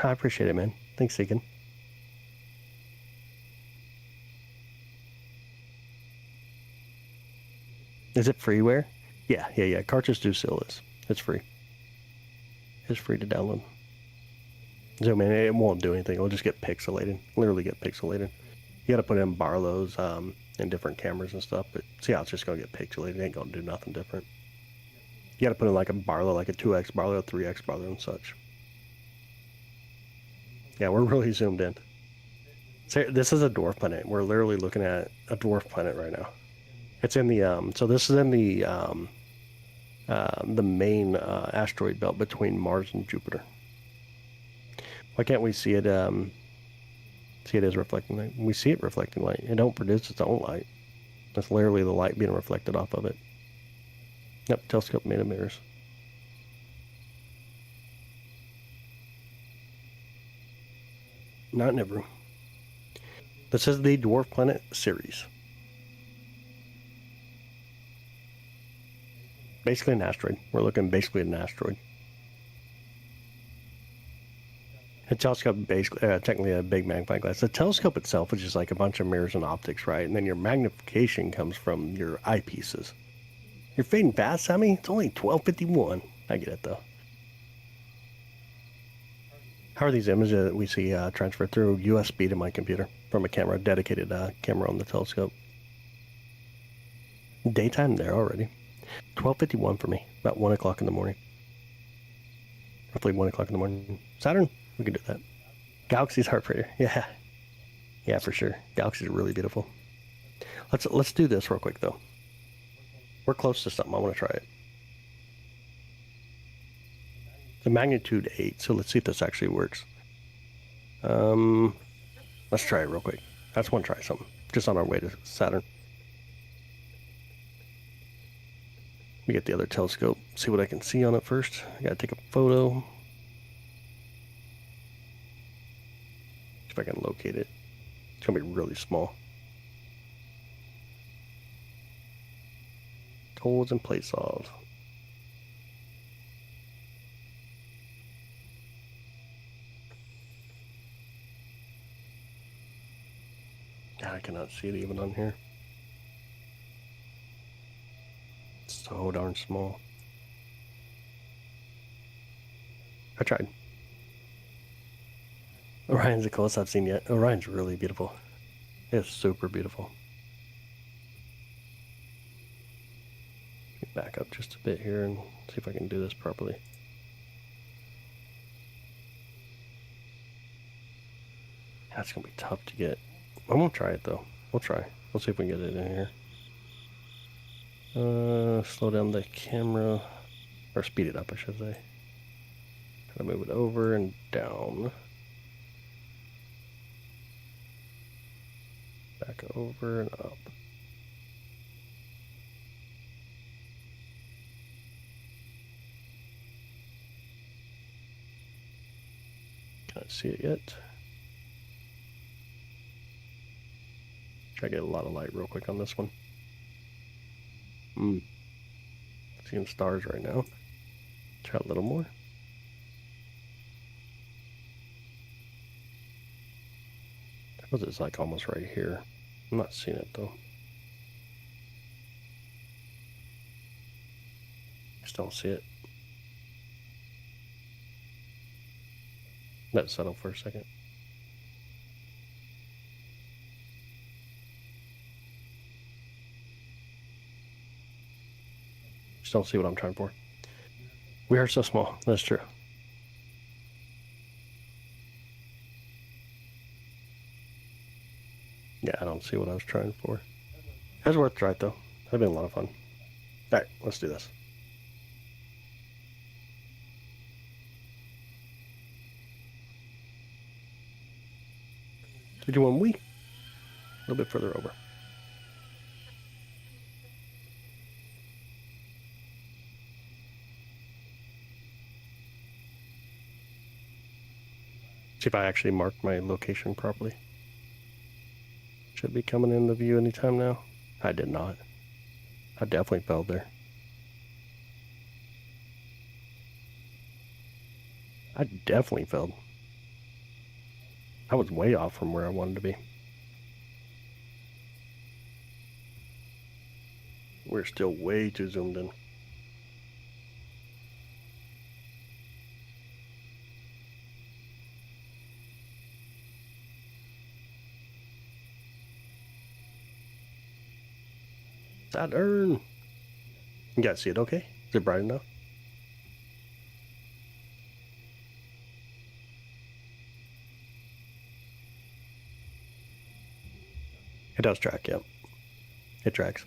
S1: I appreciate it, man. Thanks, Segan. Is it freeware? Yeah. Cartridge do still is. It's free. It's free to download. Zoom in, it won't do anything. It'll just get pixelated. Literally get pixelated. You gotta put in Barlow's in different cameras and stuff, but see how it's just gonna get pixelated. It ain't gonna do nothing different. You gotta put in like a Barlow, like a 2x Barlow, 3x Barlow and such. Yeah, we're really zoomed in. So this is a dwarf planet. We're literally looking at a dwarf planet right now. It's in the so this is in the main asteroid belt between Mars and Jupiter. Why can't we see it? See it as reflecting light. We see it reflecting light. It don't produce its own light. That's literally the light being reflected off of it. Yep, telescope made of mirrors. Not Nebula. This is the dwarf planet Ceres. Basically an asteroid. We're looking basically at an asteroid. A telescope basically, technically a big magnifying glass. The telescope itself is just like a bunch of mirrors and optics, right? And then your magnification comes from your eyepieces. You're fading fast, Sammy? It's only 12:51. I get it though. How are these images that we see transferred through USB to my computer from a camera, dedicated camera on the telescope? Daytime there already. 12:51 for me. About 1 o'clock in the morning. Roughly 1 o'clock in the morning. Saturn? We can do that. Galaxy's heartbreaker. Yeah. Yeah, for sure. Galaxy's really beautiful. Let's do this real quick though. We're close to something. I want to try it. The magnitude 8. So let's see if this actually works. Let's try it real quick. I just want to try something. Just on our way to Saturn. Let me get the other telescope. See what I can see on it first. I gotta take a photo. See if I can locate it. It's gonna be really small. Holds and plate saws. God, I cannot see it even on here. It's so darn small. I tried. Orion's the coolest I've seen yet. Orion's really beautiful. It's super beautiful. Back up just a bit here and see if I can do this properly. That's gonna be tough to get. I won't try it though. We'll try. We'll see if we can get it in here. Slow down the camera, or speed it up, I should say. Kind of move it over and down. Back over and up. Can't see it yet. Try to get a lot of light real quick on this one. Seeing stars right now. Try a little more. Because it's like almost right here. I'm not seeing it though. Just don't see it. Let it settle for a second. Just don't see what I'm trying for. We are so small. That's true. Yeah, I don't see what I was trying for. It was worth a try though. It's been a lot of fun. Alright, let's do this. 51 we. A little bit further over. See if I actually marked my location properly. Should be coming into view anytime now. I did not. I definitely fell there. I definitely fell. I was way off from where I wanted to be. We're still way too zoomed in. Saturn! You guys see it okay? Is it bright enough? It does track, yep. It tracks.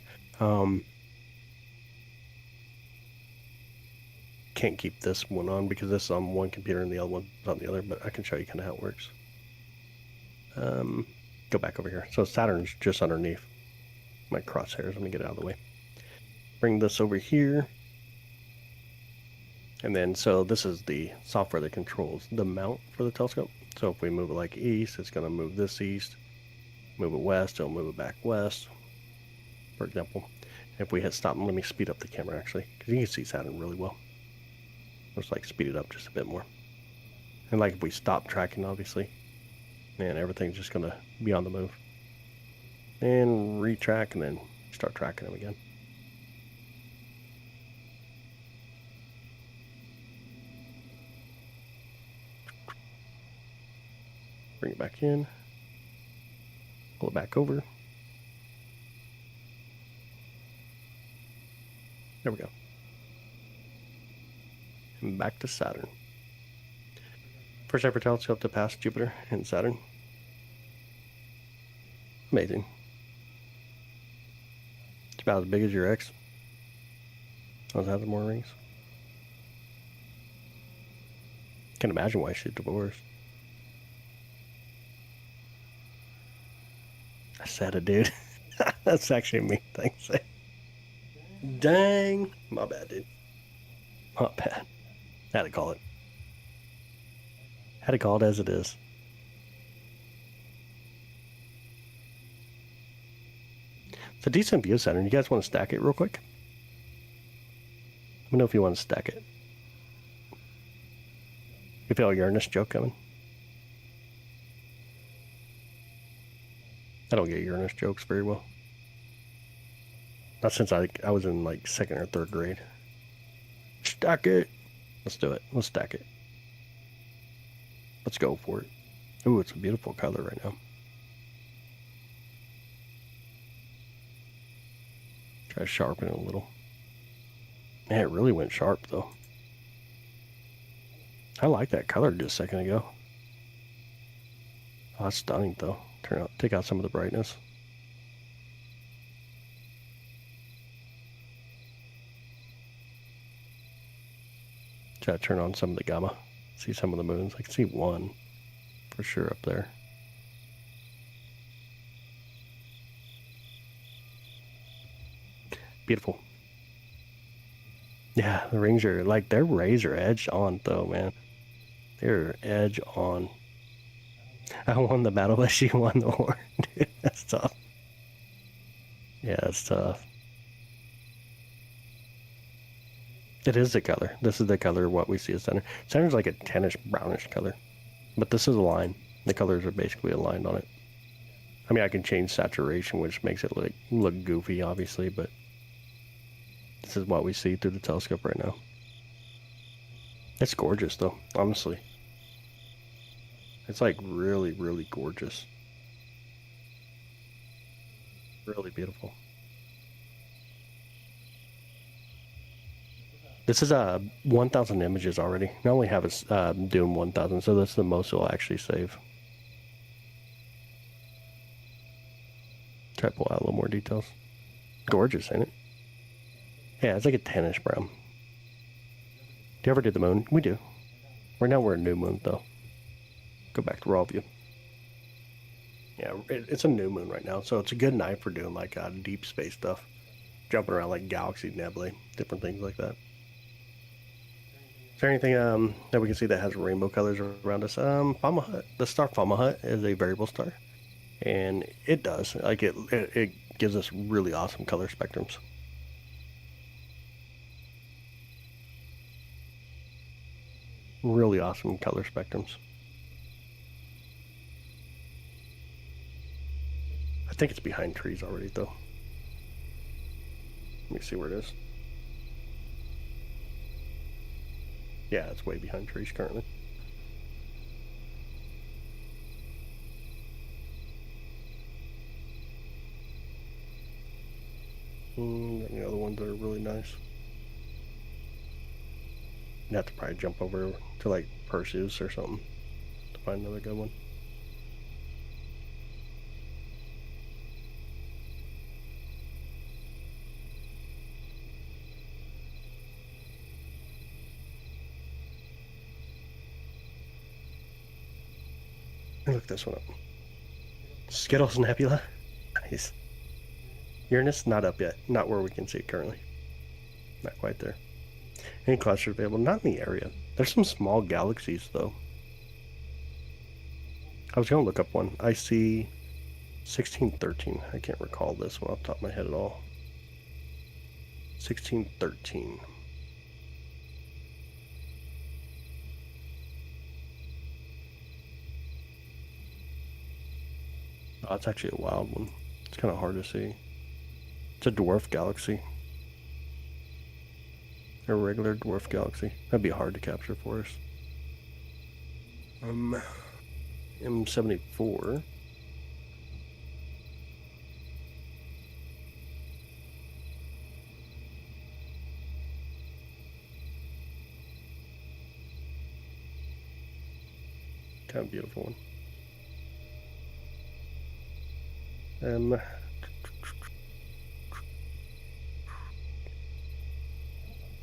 S1: Can't keep this one on because this is on one computer and the other one's on the other, but I can show you kind of how it works. Go back over here. So Saturn's just underneath my crosshairs. Let me get it out of the way. Bring this over here. And then, so this is the software that controls the mount for the telescope. So if we move it like east, it's going to move this east. Move it west, it'll move it back west, for example. If we hit stop, let me speed up the camera actually, because you can see Saturn really well. Let's like speed it up just a bit more. And like if we stop tracking, obviously, man, everything's just going to be on the move. And retrack, and then start tracking them again. Bring it back in. Pull it back over. There we go. And back to Saturn. First ever telescope to pass Jupiter and Saturn. Amazing. It's about as big as your ex. Those have more rings. Can't imagine why she's divorced. I said it, dude. That's actually a mean thing to say. Dang. My bad, dude. My bad. Had to call it. Had to call it as it is. It's a decent view, Saturn. You guys want to stack it real quick? Let me know if you want to stack it. You feel a Uranus joke coming? I don't get Uranus jokes very well. Not since I was in like 2nd or 3rd grade. Stack it. Let's do it. Let's stack it. Let's go for it. Ooh, it's a beautiful color right now. Try to sharpen it a little. Man, it really went sharp though. I like that color just a second ago. Oh, that's stunning though. Take out some of the brightness. Try to turn on some of the gamma. See some of the moons. I can see one for sure up there. Beautiful. Yeah, the rings are like their rays are edged on though, man. They're edge on. I won the battle, but she won the war. Dude, that's tough. Yeah, that's tough. It is the color. This is the color of what we see as Saturn. Saturn's like a tannish brownish color, but this is a line. The colors are basically aligned on it. I mean, I can change saturation, which makes it look goofy, obviously, but this is what we see through the telescope right now. It's gorgeous, though, honestly. It's like really, really gorgeous. Really beautiful. This is 1,000 images already. I only have it doing 1,000, so that's the most it'll actually save. Try to pull out a little more details. Gorgeous, ain't it? Yeah, it's like a tannish brown. Do you ever do the moon? We do. Right now we're a new moon, though. Go back to raw view. Yeah, it's a new moon right now, so it's a good night for doing like deep space stuff. Jumping around like galaxy nebulae, different things like that. Is there anything that we can see that has rainbow colors around us? Fomalhaut. The star Fomalhaut is a variable star, and it does like it gives us really awesome color spectrums. Really awesome color spectrums. I think it's behind trees already, though. Let me see where it is. Yeah, it's way behind trees currently. The other ones that are really nice. You have to probably jump over to like Perseus or something to find another good one. Look this one up. Skittles Nebula. Nice. Uranus, not up yet. Not where we can see it currently. Not quite there. Any clusters available? Not in the area. There's some small galaxies, though. I was going to look up one. I see 1613. I can't recall this one off the top of my head at all. 1613. Oh, it's actually a wild one. It's kind of hard to see. It's a dwarf galaxy. A regular dwarf galaxy. That'd be hard to capture for us. M74. Kind of beautiful one.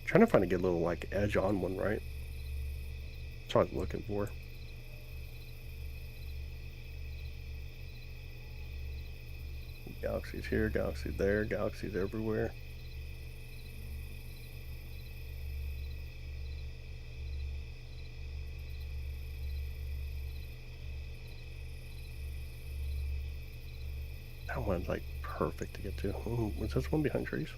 S1: Trying to find a good little like edge on one, right? That's what I was looking for. Galaxies here, galaxies there, galaxies everywhere. That one's like perfect to get to. Ooh, was this one behind trees?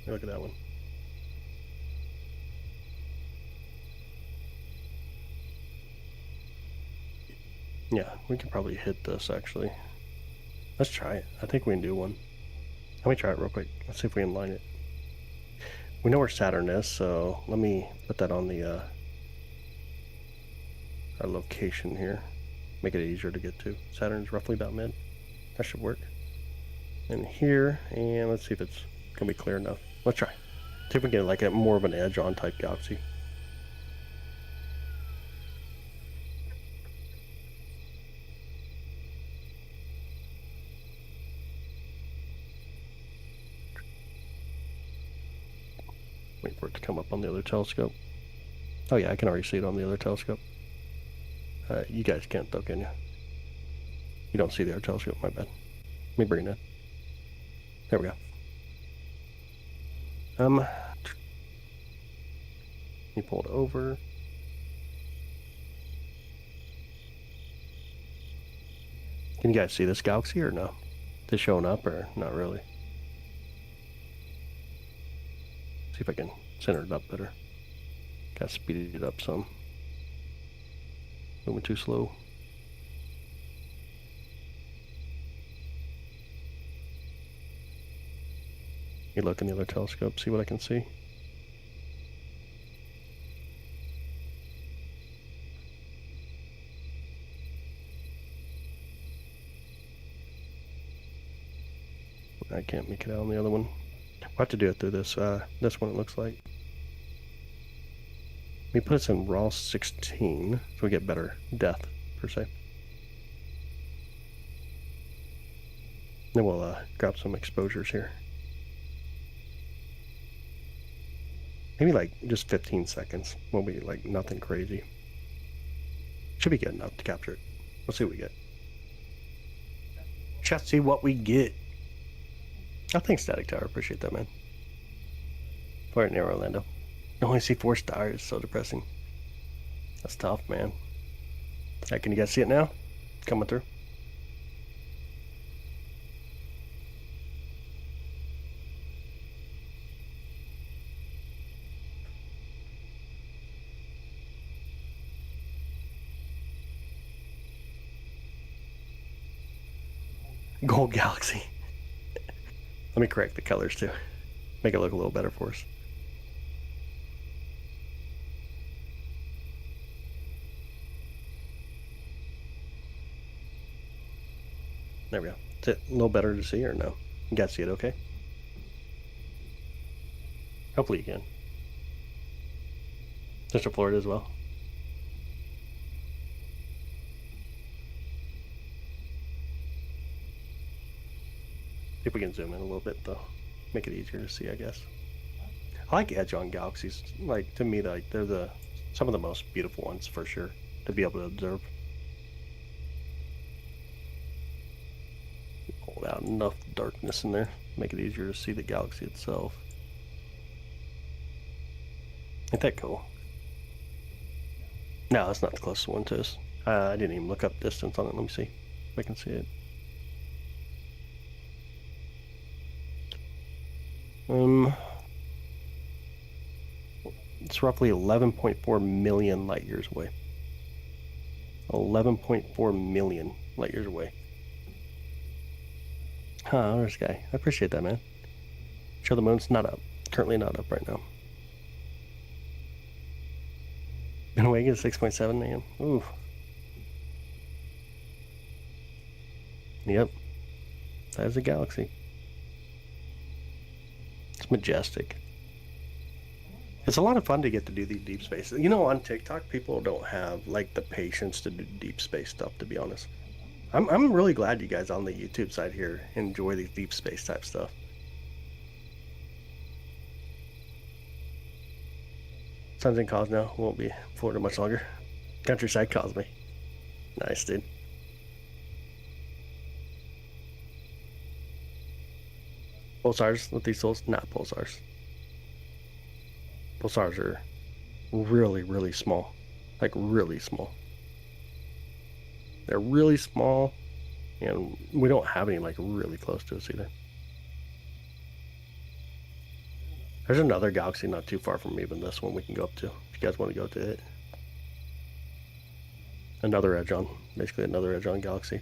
S1: Look at that one. Yeah, we can probably hit this actually. Let's try it. I think we can do one. Let me try it real quick. Let's see if we can line it. We know where Saturn is, so let me put that on the our location here. Make it easier to get to. Saturn's roughly about mid. That should work. And here, and let's see if it's gonna be clear enough. Let's try. See if we can get like a more of an edge on type galaxy. Wait for it to come up on the other telescope. Oh yeah, I can already see it on the other telescope. You guys can't though, can you? You don't see the other telescope, my bad. Let me bring it in. There we go. You pull it over. Can you guys see this galaxy or no? Is it showing up or not really? See if I can center it up better. Gotta speed it up some. Moving too slow. You look in the other telescope, see what I can see. I can't make it out on the other one. We'll have to do it through this this one, it looks like. We put this in raw 16, so we get better depth, per se. Then we'll grab some exposures here. Maybe like just 15 seconds. Won't be like nothing crazy. Should be good enough to capture it. We'll see what we get. Just see what we get. Oh, thanks, Static Tower. Appreciate that, man. Right near Orlando. I only see 4 stars. So depressing. That's tough, man. Right, can you guys see it now? Coming through. Gold Galaxy. Let me correct the colors too. Make it look a little better for us. There we go. Is it a little better to see or no? You guys see it okay? Hopefully you can. Mr. Florida as well. See if we can zoom in a little bit though. Make it easier to see, I guess. I like edge on galaxies. Like, to me, like they're some of the most beautiful ones for sure to be able to observe. Pull out enough darkness in there, make it easier to see the galaxy itself. Ain't that cool? No, that's not the closest one to us. I didn't even look up distance on it. Let me see if I can see it. It's roughly 11.4 million light years away. 11.4 million light years away. Huh, there's a guy. I appreciate that, man. Show the moon's not up. Currently not up right now. Been awake at 6.7 a.m. Ooh. Yep. That is a galaxy. It's majestic. It's a lot of fun to get to do these deep space. You know, on TikTok, people don't have like the patience to do deep space stuff, to be honest. I'm really glad you guys on the YouTube side here enjoy these deep space type stuff. Sun's in cause now. Won't be Florida much longer. Countryside calls me. Nice, dude. Pulsars with these souls? Not pulsars. Pulsars are really, really small. Like, really small. They're really small, and we don't have any, like, really close to us either. There's another galaxy not too far from even this one we can go up to, if you guys want to go to it. Another edge on, basically another edge on galaxy.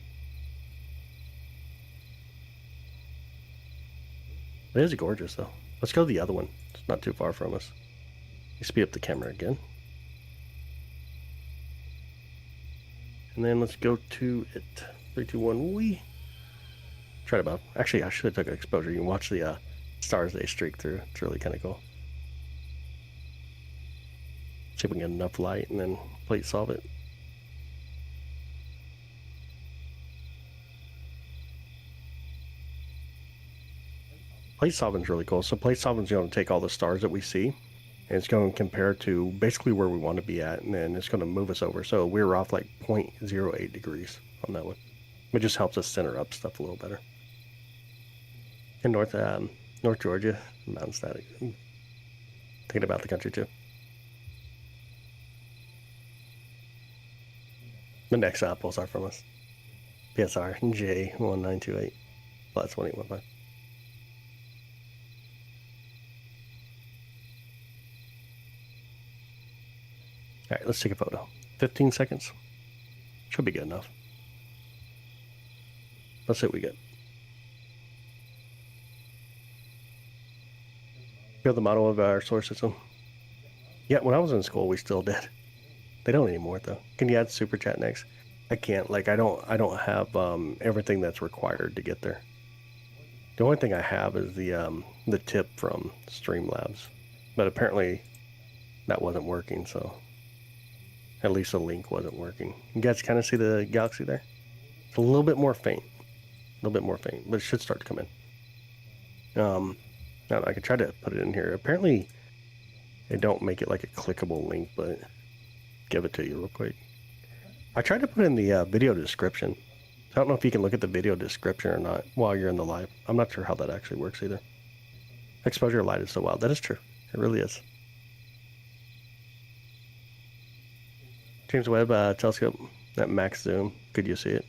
S1: It is gorgeous, though. Let's go to the other one. It's not too far from us. You speed up the camera again. And then let's go to it. 3, 2, 1, wee. Try about. Actually, I should have took an exposure. You can watch the stars they streak through. It's really kind of cool. See if we can get enough light and then plate solve it. Plate solving is really cool. So plate solving is going to take all the stars that we see, and it's going to compare to basically where we want to be at, and then it's going to move us over. So we're off like 0.08 degrees on that one. It just helps us center up stuff a little better. in North Georgia, mountain static. Thinking about the country too. The next pulsar from us. PSR J1928 plus 185. All right, let's take a photo. 15 seconds. Should be good enough. Let's see what we get. Feel the model of our solar system? Yeah, when I was in school, we still did. They don't anymore though. Can you add super chat next? I can't. Like I don't have everything that's required to get there. The only thing I have is the tip from Streamlabs, but apparently that wasn't working. So at least the link wasn't working. You guys kind of see the galaxy there? It's a little bit more faint, but it should start to come in. Now I could try to put it in here. Apparently, they don't make it like a clickable link, but give it to you real quick. I tried to put in the video description. I don't know if you can look at the video description or not while you're in the live. I'm not sure how that actually works either. Exposure light is so wild. That is true. It really is. James Webb telescope at max zoom. Could you see it?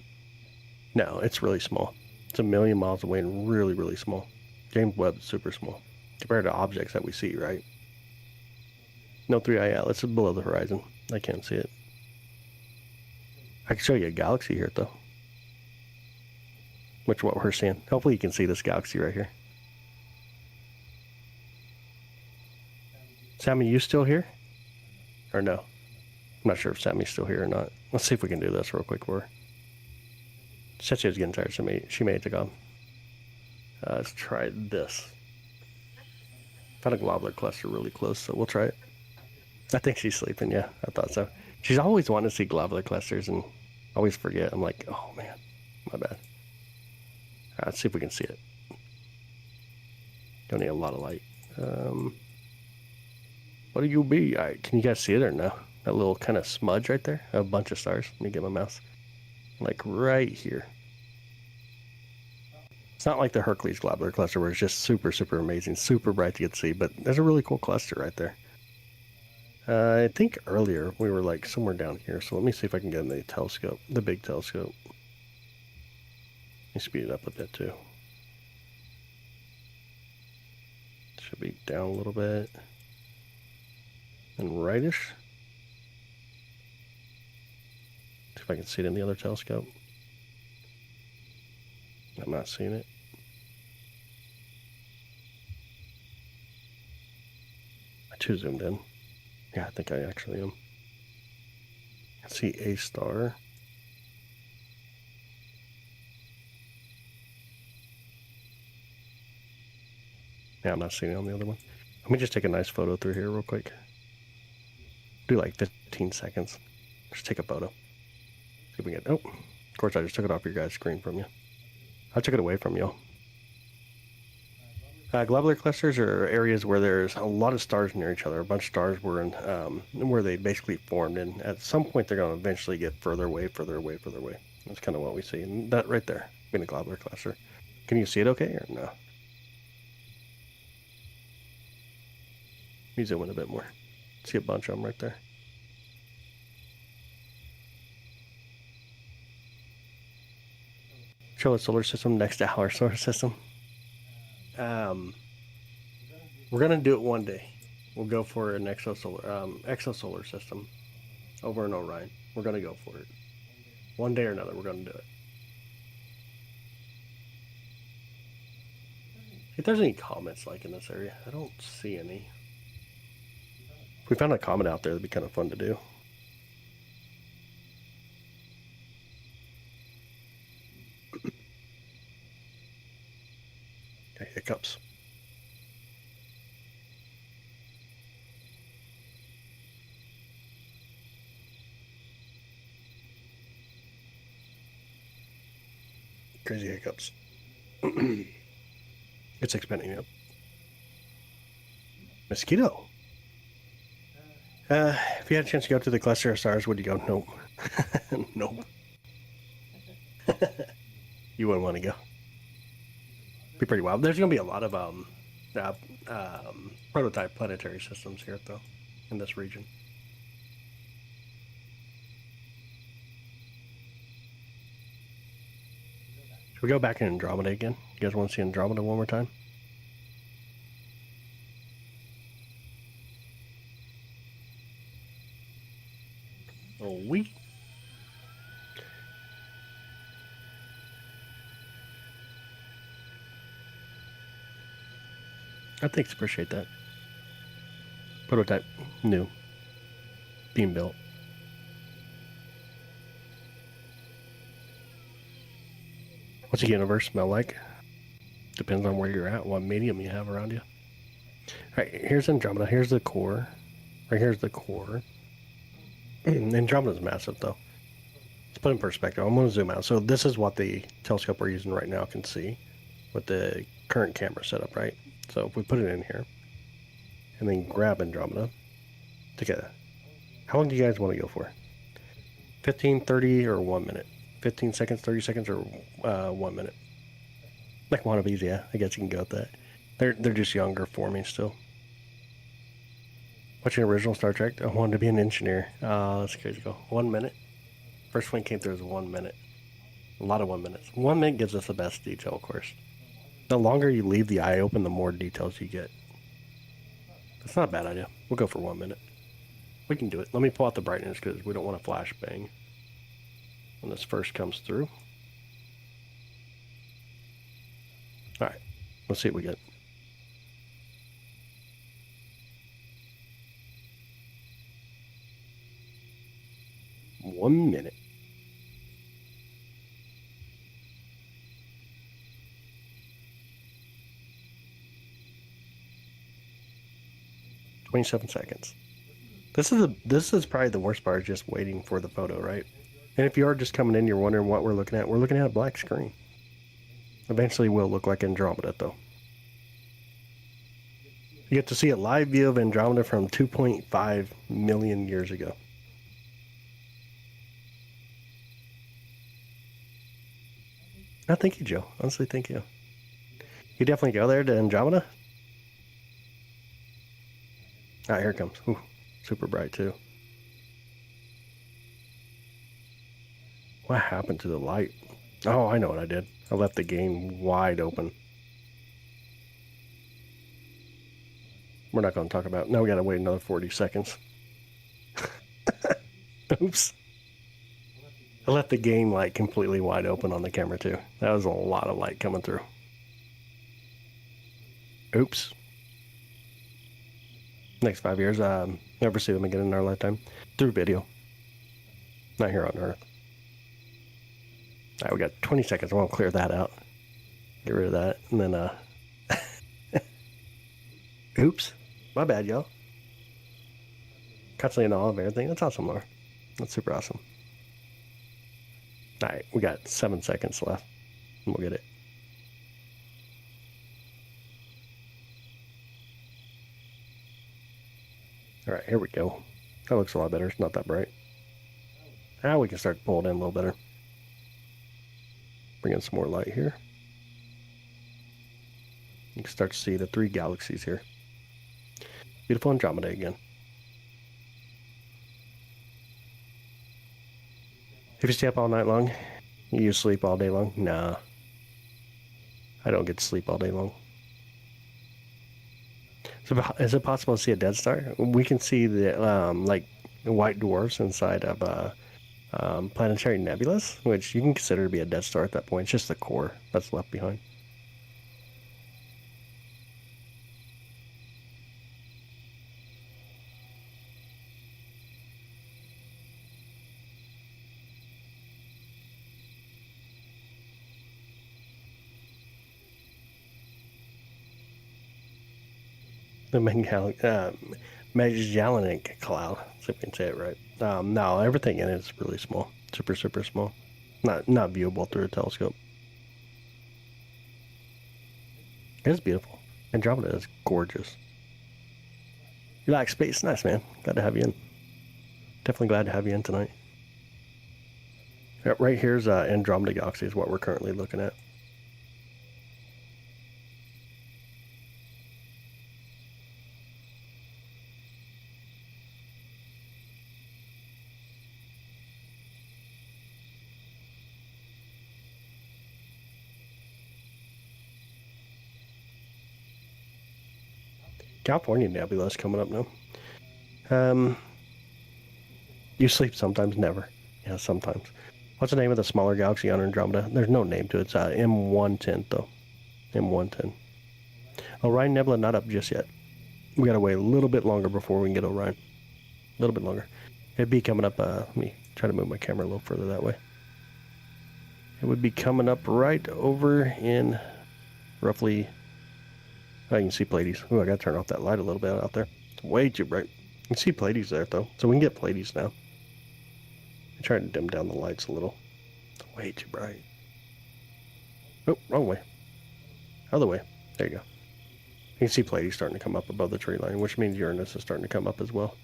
S1: No, it's really small. It's 1 million miles away and really, really small. James Webb is super small compared to objects that we see, right? No 3i Atlas is below the horizon. I can't see it. I can show you a galaxy here, though. Which what we're seeing. Hopefully you can see this galaxy right here. Sammy, you still here? Or no? I'm not sure if Sammy's still here or not. Let's see if we can do this real quick for her. She said she was getting tired, so she may take off. Let's try this. Found a globular cluster really close, so we'll try it. I think she's sleeping, yeah. I thought so. She's always wanted to see globular clusters and always forget. I'm like, oh man, my bad. All right, let's see if we can see it. Don't need a lot of light. What do you be? All right, can you guys see it or no? That little kind of smudge right there? A bunch of stars. Let me get my mouse. Like right here. It's not like the Hercules globular cluster where it's just super, super amazing, super bright to get to see, but there's a really cool cluster right there. I think earlier we were like somewhere down here, so let me see if I can get in the telescope, the big telescope. Let me speed it up a bit too. Should be down a little bit. And rightish. See if I can see it in the other telescope. I'm not seeing it. I too zoomed in. Yeah, I think I actually am. I see a star. Yeah, I'm not seeing it on the other one. Let me just take a nice photo through here real quick. Do like 15 seconds. Just take a photo. See if we can get. Oh, of course I just took it off your guys' screen from you. I took it away from you. Globular clusters are areas where there's a lot of stars near each other. A bunch of stars were in where they basically formed, and at some point they're going to eventually get further away, further away, further away. That's kind of what we see, and that right there being a globular cluster. Can you see it okay or no? Let me zoom in a bit more. See a bunch of them right there. Show a solar system next to our solar system. We're gonna do it one day. We'll go for an exosolar system over in Orion. We're gonna go for it. One day or another, we're gonna do it. If there's any comets like in this area, I don't see any. If we found a comet out there, it'd be kind of fun to do. Okay, hiccups. Crazy hiccups. It's expanding up. Mosquito. If you had a chance to go to the cluster of stars, would you go? Nope. Nope. You wouldn't want to go. Be pretty wild. There's going to be a lot of prototype planetary systems here, though, in this region. Should we go back in Andromeda again? You guys want to see Andromeda one more time? Oh, we. Thanks, appreciate that. Prototype, new, being built. What's the universe smell like? Depends on where you're at, what medium you have around you. All right, here's Andromeda. Here's the core. Right here's the core. Andromeda's massive, though. Let's put it in perspective. I'm going to zoom out. So this is what the telescope we're using right now can see with the current camera setup, right? So if we put it in here and then grab Andromeda together, how long do you guys want to go for? 15, 30, or 1 minute? 15 seconds, 30 seconds, or 1 minute? Like one of these, yeah. I guess you can go with that. They're just younger for me still. Watching original Star Trek, I wanted to be an engineer. That's crazy. Go 1 minute. First one came through as 1 minute. A lot of 1 minutes. 1 minute gives us the best detail, of course. The longer you leave the eye open, the more details you get. That's not a bad idea. We'll go for 1 minute. We can do it. Let me pull out the brightness because we don't want to flashbang when this first comes through. All right, let's see what we get. One minute. "27 seconds. This is probably the worst part, just waiting for the photo, right? And if you are just coming in, you're wondering what we're looking at. We're looking at a black screen. Eventually will look like Andromeda, though. You get to see a live view of Andromeda from 2.5 million years ago. Oh, thank you, Joe. Honestly, thank you. You definitely go there to Andromeda? Ah, here it comes. Ooh, super bright, too. What happened to the light? Oh, I know what I did. I left the game wide open. We're not going to talk about it. Now we got to wait another 40 seconds. Oops. I left the game light completely wide open on the camera, too. That was a lot of light coming through. Oops. Next 5 years, never see them again in our lifetime. Through video. Not here on Earth. All right, we got 20 seconds. I want to clear that out. Get rid of that. And then, oops. My bad, y'all. Constantly in all of everything. That's awesome, Laura. That's super awesome. All right, we got 7 seconds left. And we'll get it. All right, here we go. That looks a lot better. It's not that bright. Now we can start to pull it in a little better. Bring in some more light here. You can start to see the 3 galaxies here. Beautiful Andromeda again. If you stay up all night long, you sleep all day long? Nah. I don't get to sleep all day long. So is it possible to see a dead star? We can see the like white dwarfs inside of planetary nebulas, which you can consider to be a dead star at that point. It's just the core that's left behind. The Magellanic Cloud, so if you can say it right. No, everything in it is really small. Super, super small. Not viewable through a telescope. It is beautiful. Andromeda is gorgeous. You like space? Nice, man. Glad to have you in. Definitely glad to have you in tonight. Right here's Andromeda Galaxy is what we're currently looking at. California Nebula is coming up now. You sleep sometimes, never. Yeah, sometimes. What's the name of the smaller galaxy on Andromeda? There's no name to it. It's M110, though. M110. Orion Nebula not up just yet. We gotta wait a little bit longer before we can get Orion. A little bit longer. It'd be coming up, let me try to move my camera a little further that way. It would be coming up right over in roughly, oh, you can see Pleiades. Oh, I gotta turn off that light a little bit out there. It's way too bright. You can see Pleiades there, though. So we can get Pleiades now. I'm trying to dim down the lights a little. It's way too bright. Oh, wrong way. Other way. There you go. You can see Pleiades starting to come up above the tree line, which means Uranus is starting to come up as well.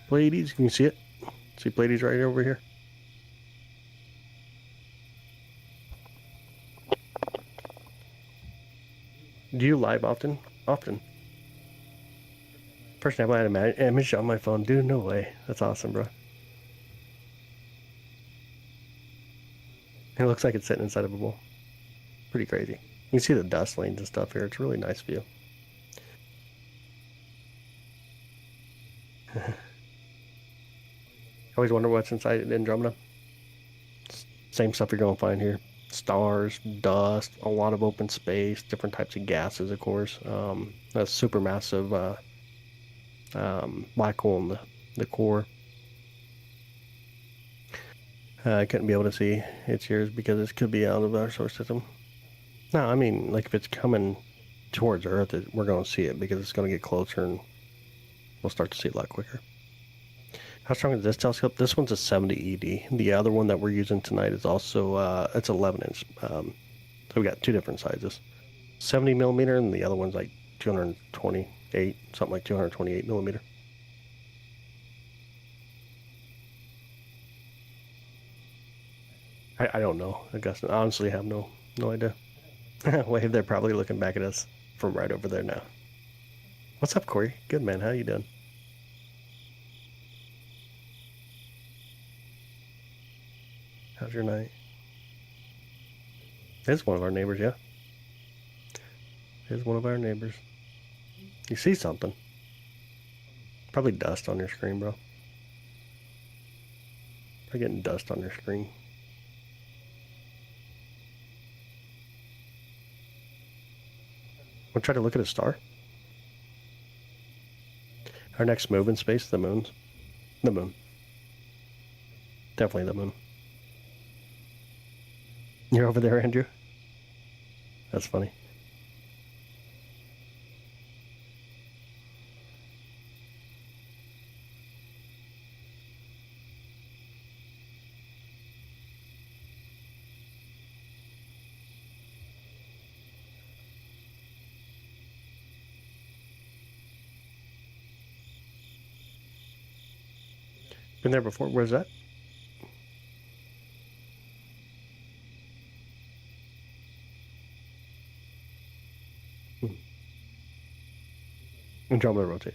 S1: Pleiades, you can see it. See Pleiades right over here. Do you live often? Often. First time I had an image on my phone. Dude, no way. That's awesome, bro. It looks like it's sitting inside of a bowl. Pretty crazy. You can see the dust lanes and stuff here. It's a really nice view. Always wonder what's inside Andromeda. Same stuff you're going to find here. Stars, dust, a lot of open space, different types of gases, of course. A supermassive black hole in the core. I couldn't be able to see its years because it could be out of our solar system. No, I mean, like if it's coming towards Earth, we're going to see it because it's going to get closer and we'll start to see it a lot quicker. How strong is this telescope? This one's a 70 ED. The other one that we're using tonight is also, it's 11 inch. So we got two different sizes. 70 millimeter and the other one's like 228, something like 228 millimeter. I don't know, Augustine. I honestly have no idea. Wave, they're probably looking back at us from right over there now. What's up, Corey? Good, man. How you doing? How's your night? It's one of our neighbors, yeah. It's one of our neighbors. You see something? Probably dust on your screen, bro. Probably getting dust on your screen. We'll try to look at a star. Our next move in space, the moon. The moon. Definitely the moon. You're over there, Andrew? That's funny. Been there before? Where's that? Andromeda rotate.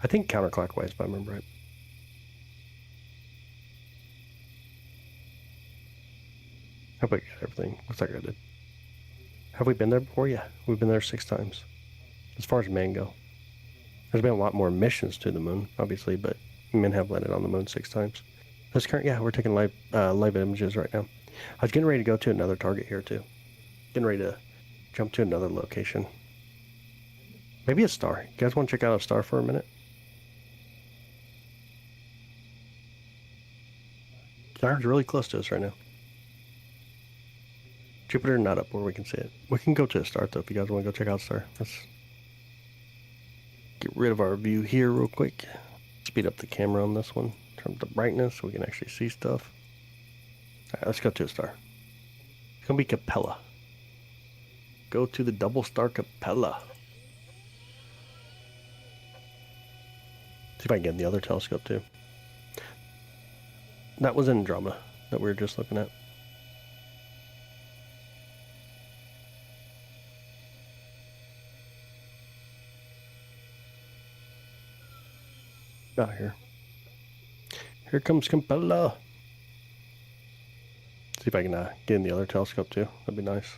S1: I think counterclockwise, if I remember right. Hope I got everything. Looks like I did. Have we been there before? Yeah, we've been there 6 times. As far as men go. There's been a lot more missions to the moon, obviously, but men have landed on the moon 6 times. That's current. Yeah, we're taking live images right now. I was getting ready to go to another target here too. Getting ready to jump to another location. Maybe a star. You guys want to check out a star for a minute? Star's really close to us right now. Jupiter not up where we can see it. We can go to a star though if you guys want to go check out a star. Let's get rid of our view here real quick. Speed up the camera on this one. Turn up the brightness so we can actually see stuff. Alright, let's go to a star. It's gonna be Capella. Go to the double star Capella. See if I can get the other telescope too. That was Andromeda that we were just looking at. Out here. Here comes Capella. See if I can get in the other telescope too. That'd be nice.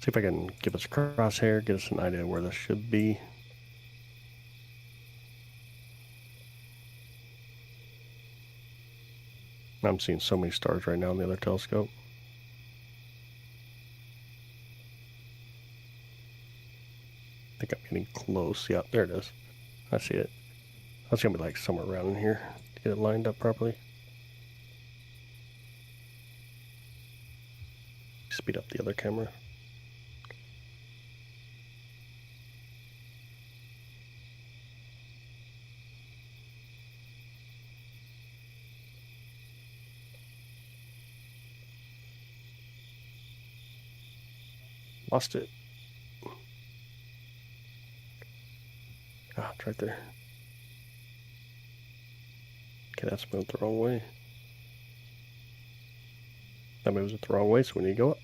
S1: See if I can give us a crosshair, get us an idea where this should be. I'm seeing so many stars right now in the other telescope. I think I'm getting close. Yeah, there it is. I see it. That's gonna be like somewhere around in here to get it lined up properly. Speed up the other camera. Lost it. Ah, it's right there. Okay, that's moved the wrong way. That moves it the wrong way, so we need to go up.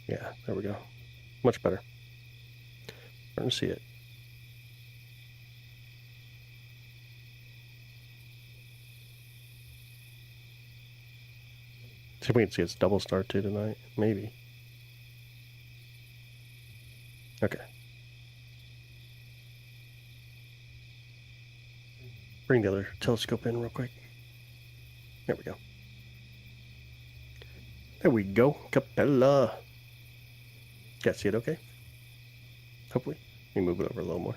S1: Yeah, there we go. Much better. Starting to see it. See if we can see its double star too tonight. Maybe. Okay. Bring the other telescope in real quick. There we go. There we go. Capella. Got see it okay? Hopefully. Let me move it over a little more.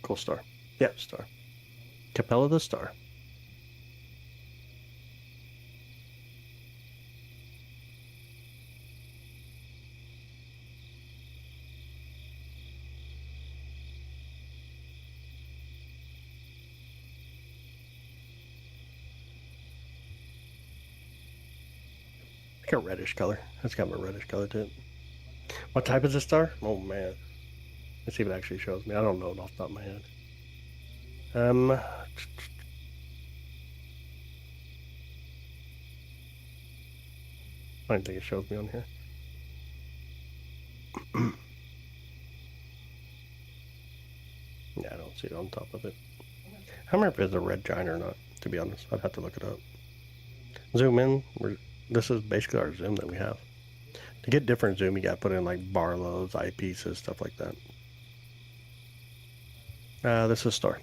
S1: Cool star. Yeah, star. Capella the star. Like a reddish color. That's got a reddish color to it. What type is this star? Oh man. Let's see if it actually shows me. I don't know it off the top of my head. I don't think it shows me on here. Yeah, I don't see it on top of it. I don't remember if it's a red giant or not, to be honest. I'd have to look it up. Zoom in. This is basically our zoom that we have. To get different zoom, you got to put in like Barlow's, eyepieces, stuff like that. This is star.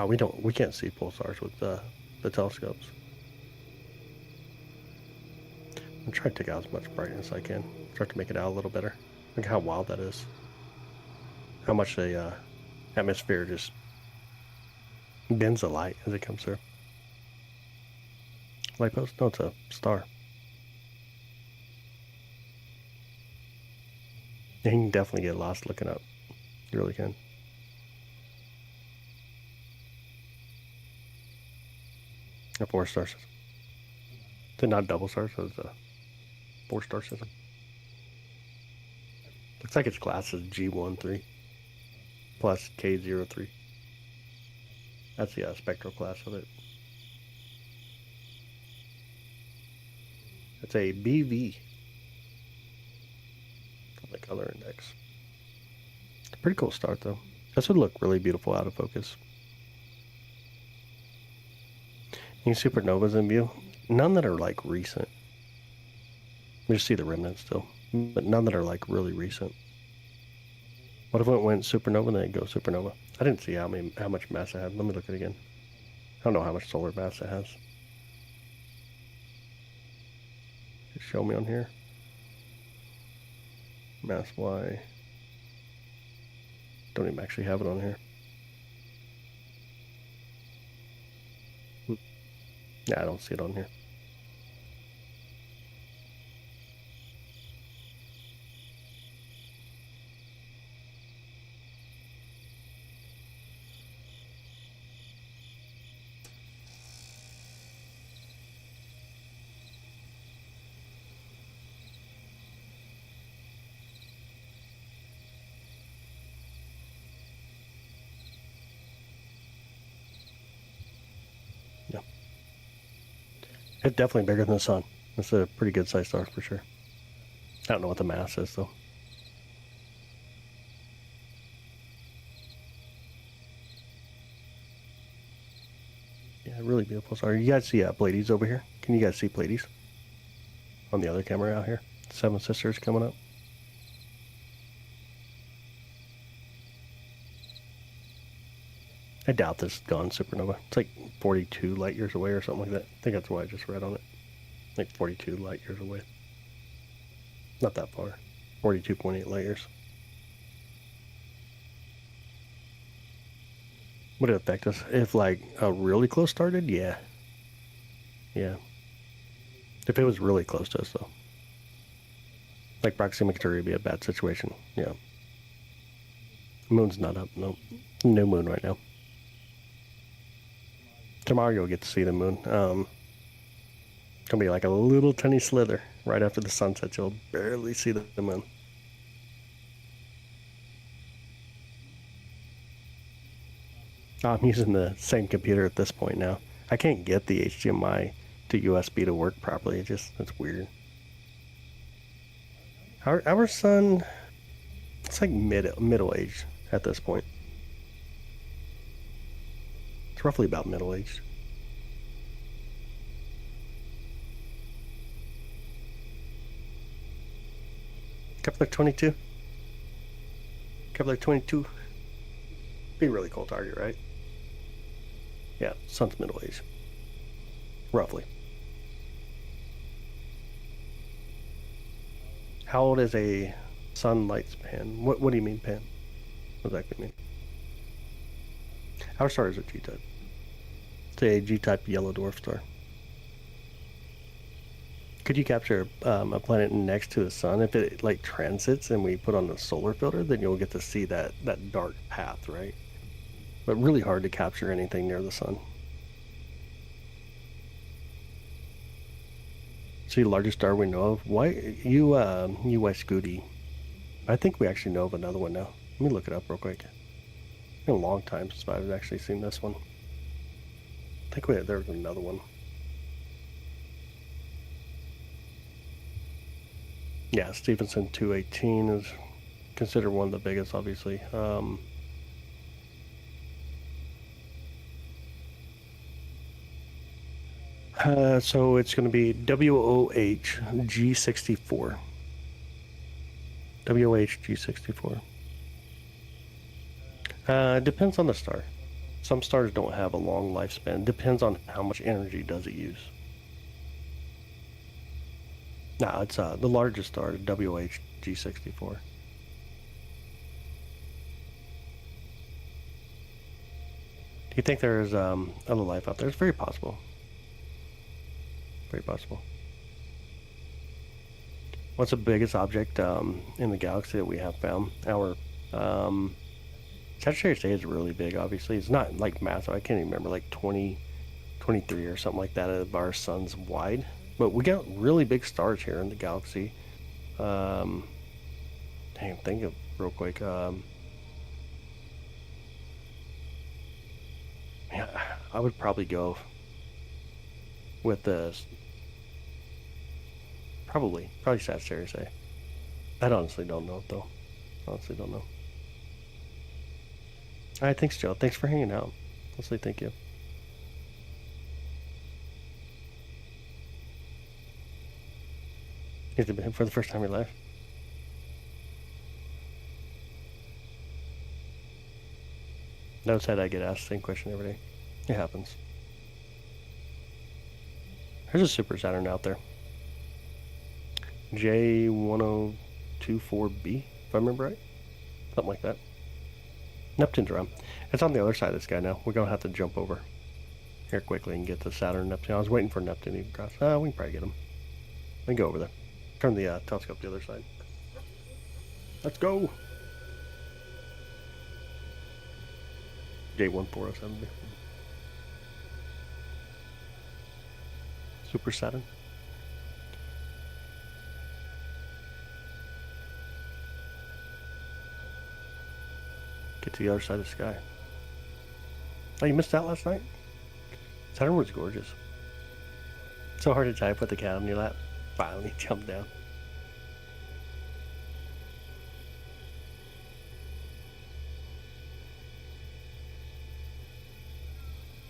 S1: We can't see pulsars with the telescopes. I'm trying to take out as much brightness as I can. Start to make it out a little better. Look how wild that is. How much the atmosphere just bends the light as it comes through. Light post? No, it's a star. You can definitely get lost looking up. You really can. A 4-star system. It's not double star, so it's a 4-star system. Looks like its class is G13 plus K03. That's the spectral class of it. It's a BV. The color index. Pretty cool start though. This would look really beautiful out of focus. Any supernovas in view? None that are like recent. We just see the remnants still, but none that are like really recent. What if it went supernova and then it goes supernova? I didn't see how much mass it had. Let me look at it again. I don't know how much solar mass it has. Just show me on here. Mass Y. Don't even actually have it on here. Yeah, I don't see it on here. It's definitely bigger than the sun. It's a pretty good sized star for sure. I don't know what the mass is though. Yeah, really beautiful star. You guys see Pleiades over here? Can you guys see Pleiades? On the other camera out here. Seven Sisters coming up. I doubt this is gone supernova. It's like 42 light years away or something like that. I think that's what I just read on it. Like 42 light years away. Not that far. 42.8 light years. Would it affect us if like a really close started? Yeah. Yeah. If it was really close to us though. Like Proxima Centauri would be a bad situation. Yeah. Moon's not up. No. No moon right now. Tomorrow you'll get to see the moon. Gonna be like a little tiny slither right after the sun sets. You'll barely see the moon. I'm using the same computer at this point now. I can't get the HDMI to USB to work properly. It's weird. Our sun, it's like middle age at this point. It's roughly about middle aged. Kepler 22. Kepler 22. Be a really cool target, right? Yeah, sun's middle age. Roughly. How old is a sun light span? What do you mean, pan? What does that actually mean? Our star is a G-type. It's a G-type yellow dwarf star. Could you capture a planet next to the sun? If it like transits and we put on the solar filter, then you'll get to see that dark path, right? But really hard to capture anything near the sun. See, the largest star we know of. Why you Scooty? I think we actually know of another one now. Let me look it up real quick. It's been a long time since I've actually seen this one. I think there was another one. Yeah, Stephenson 218 is considered one of the biggest, obviously. So it's going to be WOH G64. WOH G64. Depends on the star. Some stars don't have a long lifespan. Depends on how much energy does it use. No, it's the largest star, WOH G64. Do you think there's other life out there? It's very possible. Very possible. What's the biggest object in the galaxy that we have found? Our Sagittarius A is really big, obviously. It's not like massive. I can't even remember, like 23 or something like that of our sun's wide. But we got really big stars here in the galaxy. Dang, think of real quick. Yeah, I would probably go with this. Probably Sagittarius A. I honestly don't know though. Honestly don't know. All right, thanks, Joe. Thanks for hanging out. Honestly, thank you. Is it for the first time in your life? No, said I get asked the same question every day. It happens. There's a super Saturn out there. J1024b, if I remember right. Something like that. Neptune's around. It's on the other side of the sky now. We're going to have to jump over here quickly and get to Saturn and Neptune. I was waiting for Neptune to cross. We can probably get them. We can go over there. Turn the telescope to the other side. Let's go. J1407b. Super Saturn. Get to the other side of the sky. Oh, you missed out last night? Saturn was gorgeous. So hard to type with the cat on your lap. Finally jumped down.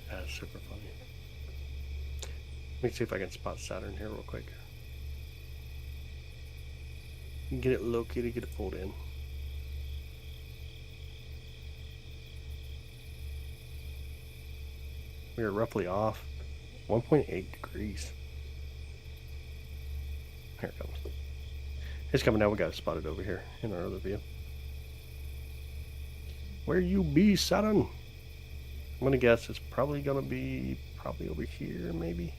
S1: That's super funny. Let me see if I can spot Saturn here real quick. Get it located, get it pulled in. We are roughly off 1.8 degrees. Here it comes. It's coming down. We got it spotted over here in our other view. Where you be, Saturn? I'm gonna guess it's probably gonna be over here, maybe.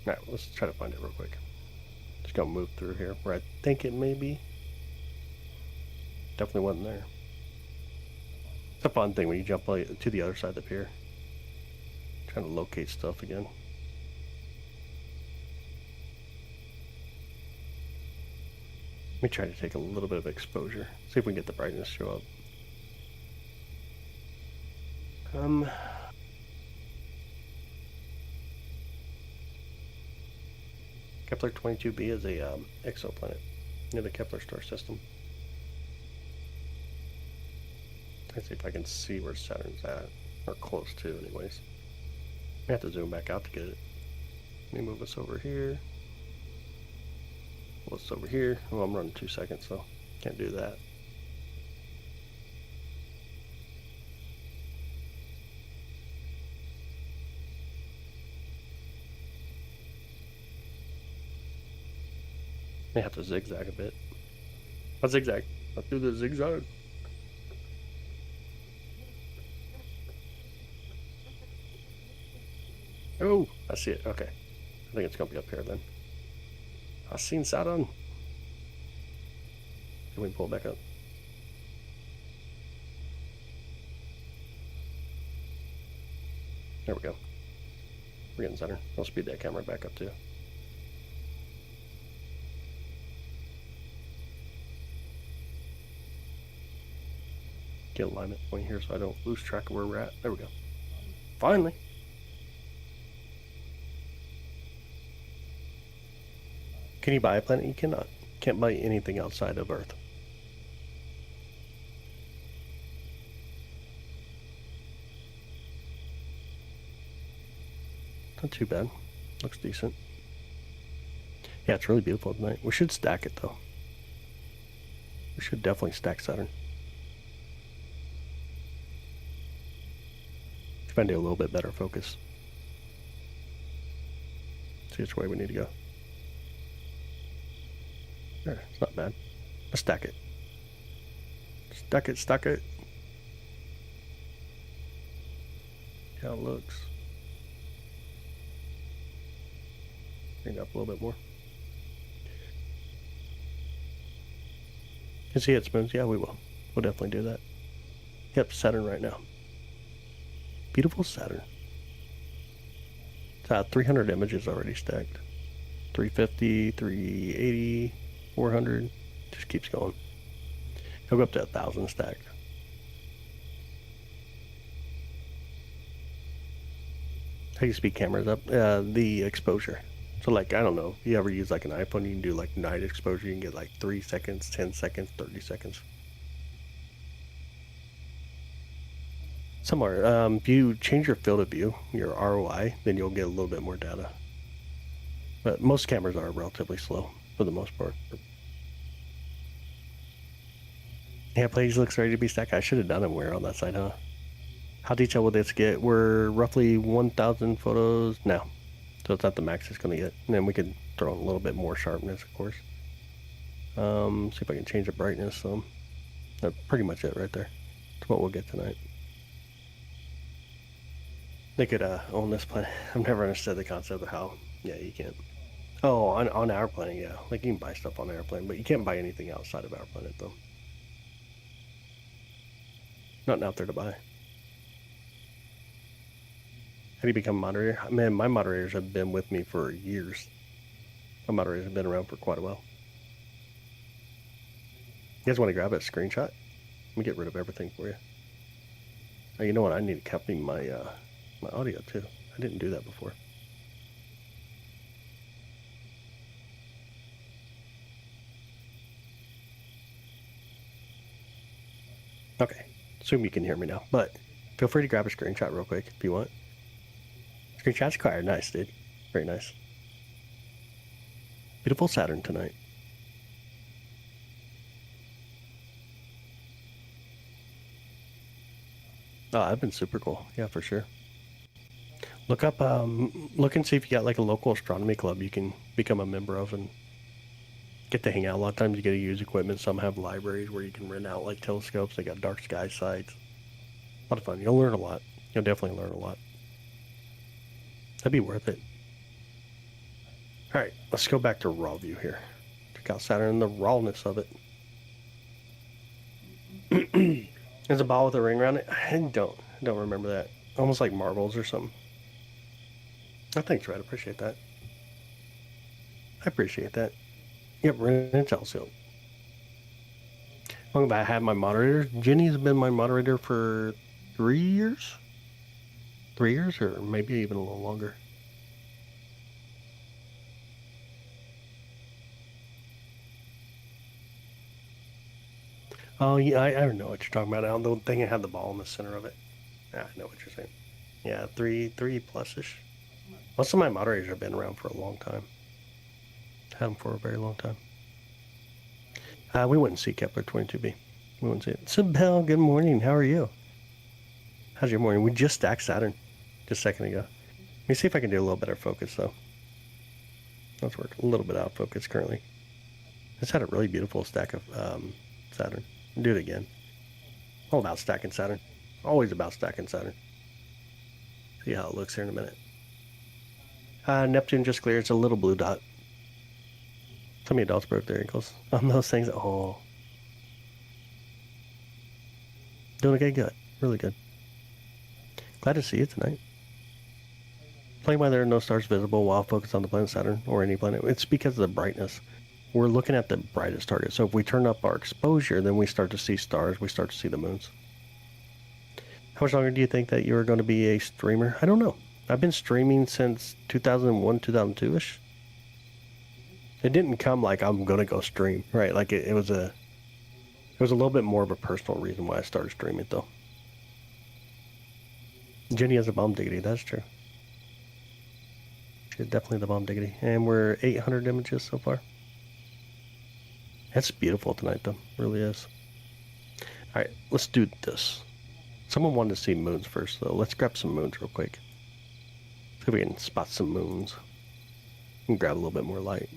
S1: All right, let's try to find it real quick. Just gonna move through here where I think it may be. Definitely wasn't there. It's a fun thing when you jump to the other side of the pier. Trying to locate stuff again. Let me try to take a little bit of exposure. See if we can get the brightness show up. Kepler 22b is a exoplanet near the Kepler star system. Let's see if I can see where Saturn's at, or close to anyways. I have to zoom back out to get it. Let me move us over here. What's over here? Well, I'm running 2 seconds, so can't do that. May have to zigzag a bit. I'll zigzag. I'll do the zigzag. Oh, I see it. Okay. I think it's going to be up here then. I seen Saturn. Can we pull it back up? There we go. We're getting Saturn. I'll speed that camera back up too. Get alignment point here so I don't lose track of where we're at. There we go. Finally. Can you buy a planet? You cannot. Can't buy anything outside of Earth. Not too bad. Looks decent. Yeah, it's really beautiful tonight. We should stack it though. We should definitely stack Saturn. See if I can do a little bit better focus. See which way we need to go. There, it's not bad. Let's stack it. Stack it, stack it. See how it looks. Bring it up a little bit more. Can see it spins? Yeah, we will. We'll definitely do that. Yep, Saturn right now. Beautiful Saturn. It's 300 images already stacked. 350, 380, 400. Just keeps going. It'll go up to 1,000 stacked. How do you speed cameras up? The exposure. So like, I don't know, if you ever use like an iPhone, you can do like night exposure, you can get like 3 seconds, 10 seconds, 30 seconds. Somewhere, if you change your field of view, your ROI, then you'll get a little bit more data. But most cameras are relatively slow for the most part. Yeah, Plays looks ready to be stacked. I should have done it where on that side, huh? How detailed will this get? We're roughly 1,000 photos now. So it's not the max it's going to get. And then we can throw in a little bit more sharpness, of course. See if I can change the brightness some. That's pretty much it right there. That's what we'll get tonight. They could own this planet. I've never understood the concept of how. Yeah, you can't. Oh, on our planet, yeah. Like you can buy stuff on our planet, but you can't buy anything outside of our planet, though. Nothing out there to buy. How do you become a moderator? Man, my moderators have been with me for years. My moderators have been around for quite a while. You guys want to grab a screenshot? Let me get rid of everything for you. Oh, you know what? I need to copy my my audio too. I didn't do that before. Okay, assume you can hear me now, but feel free to grab a screenshot real quick if you want. Screenshot's required. Nice, dude. Very nice. Beautiful Saturn tonight. Oh, I've been super cool. Yeah, for sure. Look up, look and see if you got like a local astronomy club you can become a member of and get to hang out. A lot of times you get to use equipment. Some have libraries where you can rent out like telescopes. They got dark sky sites. A lot of fun. You'll learn a lot. You'll definitely learn a lot. That'd be worth it. All right, let's go back to raw view here. Check out Saturn and the rawness of it. There's a ball with a ring around it. I don't remember that. Almost like marbles or something. Oh, thanks, Red. Appreciate that. I appreciate that. Yep, ring and telescope. Long as I have my moderator. Jenny's been my moderator for 3 years. 3 years, or maybe even a little longer. Oh, yeah, I don't know what you're talking about. I don't know the thing that had the ball in the center of it. I know what you're saying. Yeah, three plus-ish. Most of my moderators have been around for a long time. Had them for a very long time. We wouldn't see Kepler 22b. We wouldn't see it. Sibel, good morning. How are you? How's your morning? We just stacked Saturn just a second ago. Let me see if I can do a little better focus, though. Let's work a little bit out of focus currently. It's had a really beautiful stack of Saturn. Do it again. All about stacking Saturn. Always about stacking Saturn. See how it looks here in a minute. Neptune just cleared. It's a little blue dot. Some of the adults broke their ankles on those things. Oh. Doing okay, good. Really good. Glad to see you tonight. Playing why there are no stars visible while focused on the planet Saturn or any planet. It's because of the brightness. We're looking at the brightest target. So if we turn up our exposure, then we start to see stars. We start to see the moons. How much longer do you think that you're going to be a streamer? I don't know. I've been streaming since 2001, 2002-ish. It didn't come like I'm going to go stream, right? Like it was a little bit more of a personal reason why I started streaming, though. Jenny has a bomb diggity. That's true. She's definitely the bomb diggity. And we're 800 images so far. That's beautiful tonight, though. It really is. All right, let's do this. Someone wanted to see moons first, though. Let's grab some moons real quick. See if we can spot some moons. And grab a little bit more light.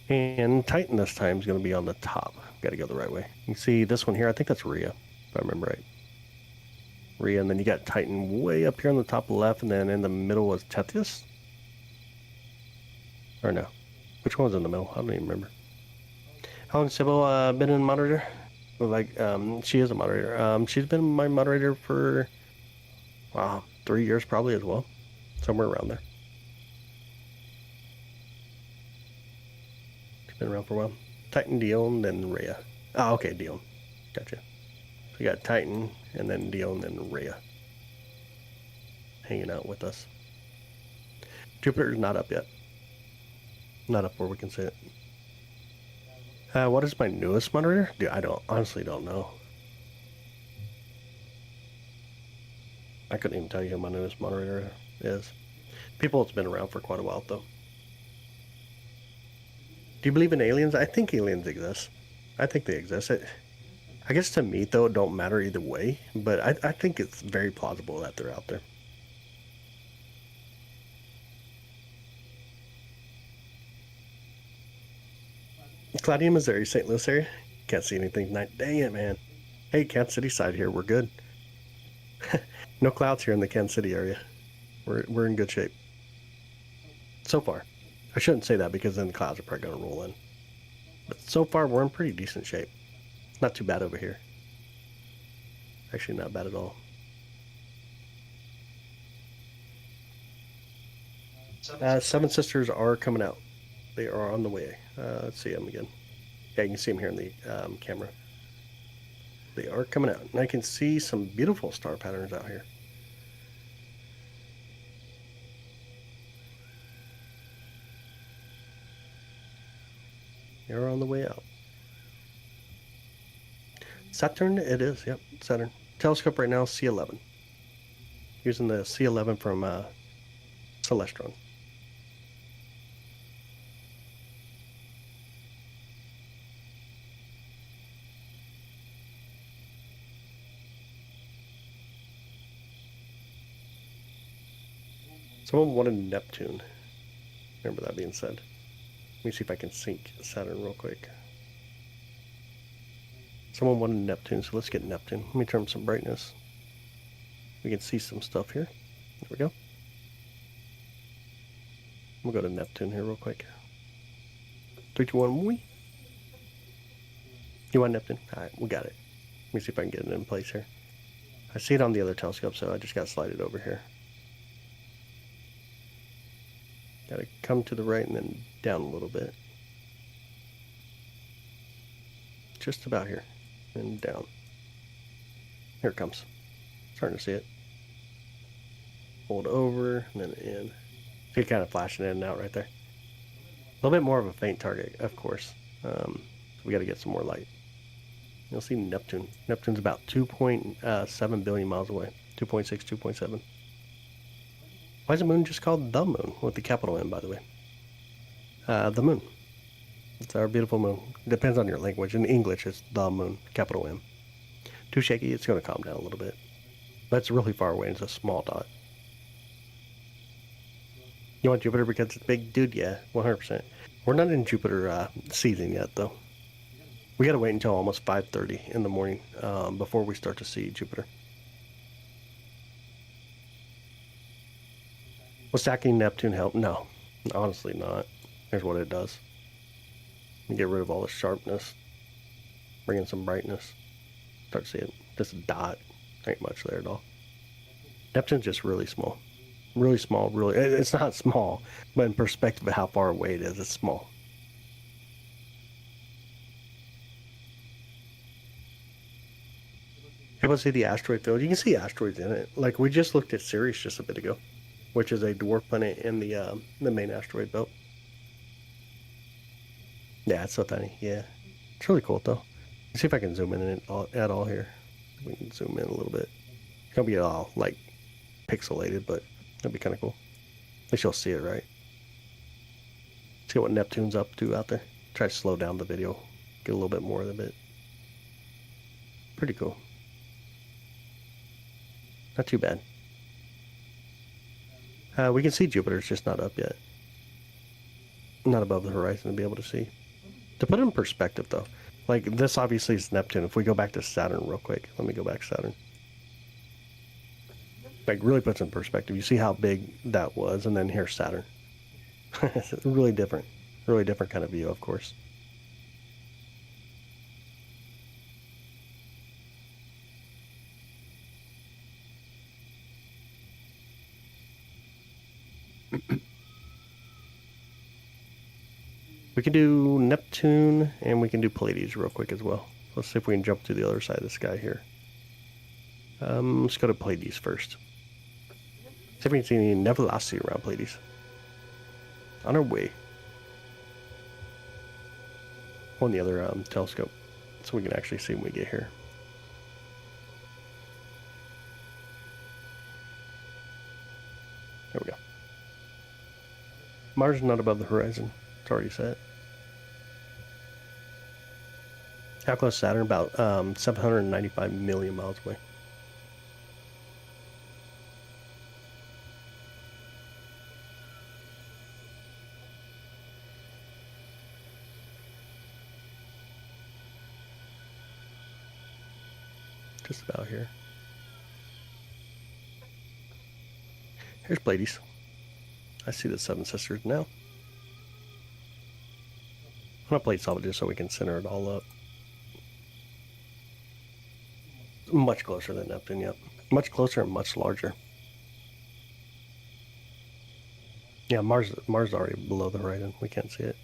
S1: And Titan this time is going to be on the top. Got to go the right way. You can see this one here. I think that's Rhea, if I remember right. Rhea, and then you got Titan way up here on the top left, and then in the middle was Tethys? Or no? Which one was in the middle? I don't even remember. How long has Sybil been in moderator? She is a moderator. She's been my moderator for, 3 years probably as well. Somewhere around there. She's been around for a while. Titan, Dion, then Rhea. Oh, okay, Dion. Gotcha. So you got Titan, and then Dion, and Rhea. Hanging out with us. Jupiter's not up yet. Not up where we can see it. What is my newest moderator? Dude, I honestly don't know. I couldn't even tell you who my newest moderator is. People that's been around for quite a while, though. Do you believe in aliens? I think aliens exist. I think they exist. I guess to me, though, it don't matter either way, but I think it's very plausible that they're out there. Cloudy, Missouri, St. Louis area. Can't see anything tonight. Dang it, man. Hey, Kansas City side here. We're good. No clouds here in the Kansas City area. We're in good shape. So far. I shouldn't say that because then the clouds are probably going to roll in. But so far, we're in pretty decent shape. Not too bad over here. Actually, not bad at all. Seven Sisters are coming out. They are on the way. Let's see them again. Yeah, you can see them here in the camera. They are coming out. And I can see some beautiful star patterns out here. They're on the way out. Saturn, it is. Yep, Saturn. Telescope right now, C11. Using the C11 from Celestron. Someone wanted Neptune. Remember that being said. Let me see if I can sync Saturn real quick. Someone wanted Neptune, so let's get Neptune. Let me turn up some brightness. We can see some stuff here. There we go. We'll go to Neptune here real quick. 3, 2, 1, wee. You want Neptune? Alright, we got it. Let me see if I can get it in place here. I see it on the other telescope, so I just got to slide it over here. Got to come to the right and then down a little bit. Just about here. And down. Here it comes. Starting to see it. Hold over and then in. See it kind of flashing in and out right there. A little bit more of a faint target, of course. So we got to get some more light. You'll see Neptune. Neptune's about 2.7 billion miles away. 2.6, 2.7. Why is the moon just called the moon? With the capital M, by the way. The moon. It's our beautiful moon. Depends on your language. In English, it's the moon, capital M. Too shaky, it's going to calm down a little bit. But it's really far away. It's a small dot. You want Jupiter because it's big? Dude, yeah, 100%. We're not in Jupiter season yet, though. We got to wait until almost 5:30 in the morning before we start to see Jupiter. Will stacking Neptune help? No, honestly not. Here's what it does. You get rid of all the sharpness. Bring in some brightness. Start to see it. Just a dot. Ain't much there at all. Neptune's just really small. Really small, really. It's not small, but in perspective of how far away it is, it's small. Able to see the asteroid field? You can see asteroids in it. Like we just looked at Ceres just a bit ago, which is a dwarf planet in the main asteroid belt. Yeah, it's so tiny. Yeah, it's really cool though. Let's see if I can zoom in at all here. We can zoom in a little bit. It's gonna be all like pixelated, but that'd be kind of cool. At least you'll see it, right? See what Neptune's up to out there. Try to slow down the video, get a little bit more of it. Pretty cool. Not too bad. We can see Jupiter, it's just not up yet. Not above the horizon to be able to see. To put it in perspective though, like this obviously is Neptune. If we go back to Saturn real quick, let me go back to Saturn. Like really puts in perspective. You see how big that was, and then here's Saturn. It's really different kind of view, of course. We can do Neptune, and we can do Pleiades real quick as well. Let's see if we can jump to the other side of the sky here. Let's go to Pleiades first. See if we can see any nebulosity around Pleiades. On our way. On the other telescope, so we can actually see when we get here. There we go. Mars is not above the horizon. It's already set. How close is Saturn? About 795 million miles away. Just about here. Here's Pleiades. I see the Seven Sisters now. I'm gonna play solid just so we can center it all up. Much closer than Neptune, yep. Much closer and much larger. Yeah, Mars is already below the horizon. We can't see it.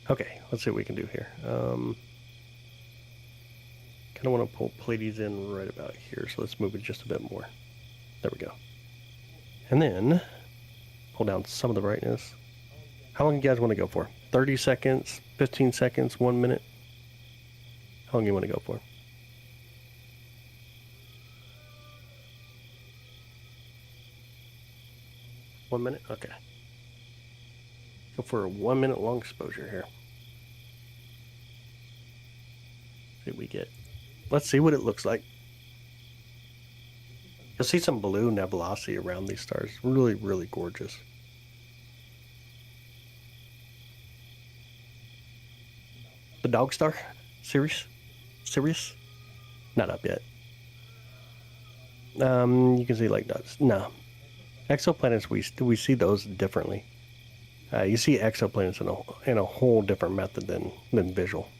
S1: Okay, let's see what we can do here. Kind of want to pull Pleiades in right about here, so let's move it just a bit more. There we go. And then pull down some of the brightness. How long do you guys want to go for? 30 seconds, 15 seconds, 1 minute? How How long you want to go for? One minute? Okay. Go for a 1 minute long exposure here. See what we get. Let's see what it looks like. You'll see some blue nebulosity around these stars. Really, really gorgeous. The Dog Star? Sirius? Not up yet. You can see like that. No. Exoplanets, we see those differently. You see exoplanets in a whole different method than visual.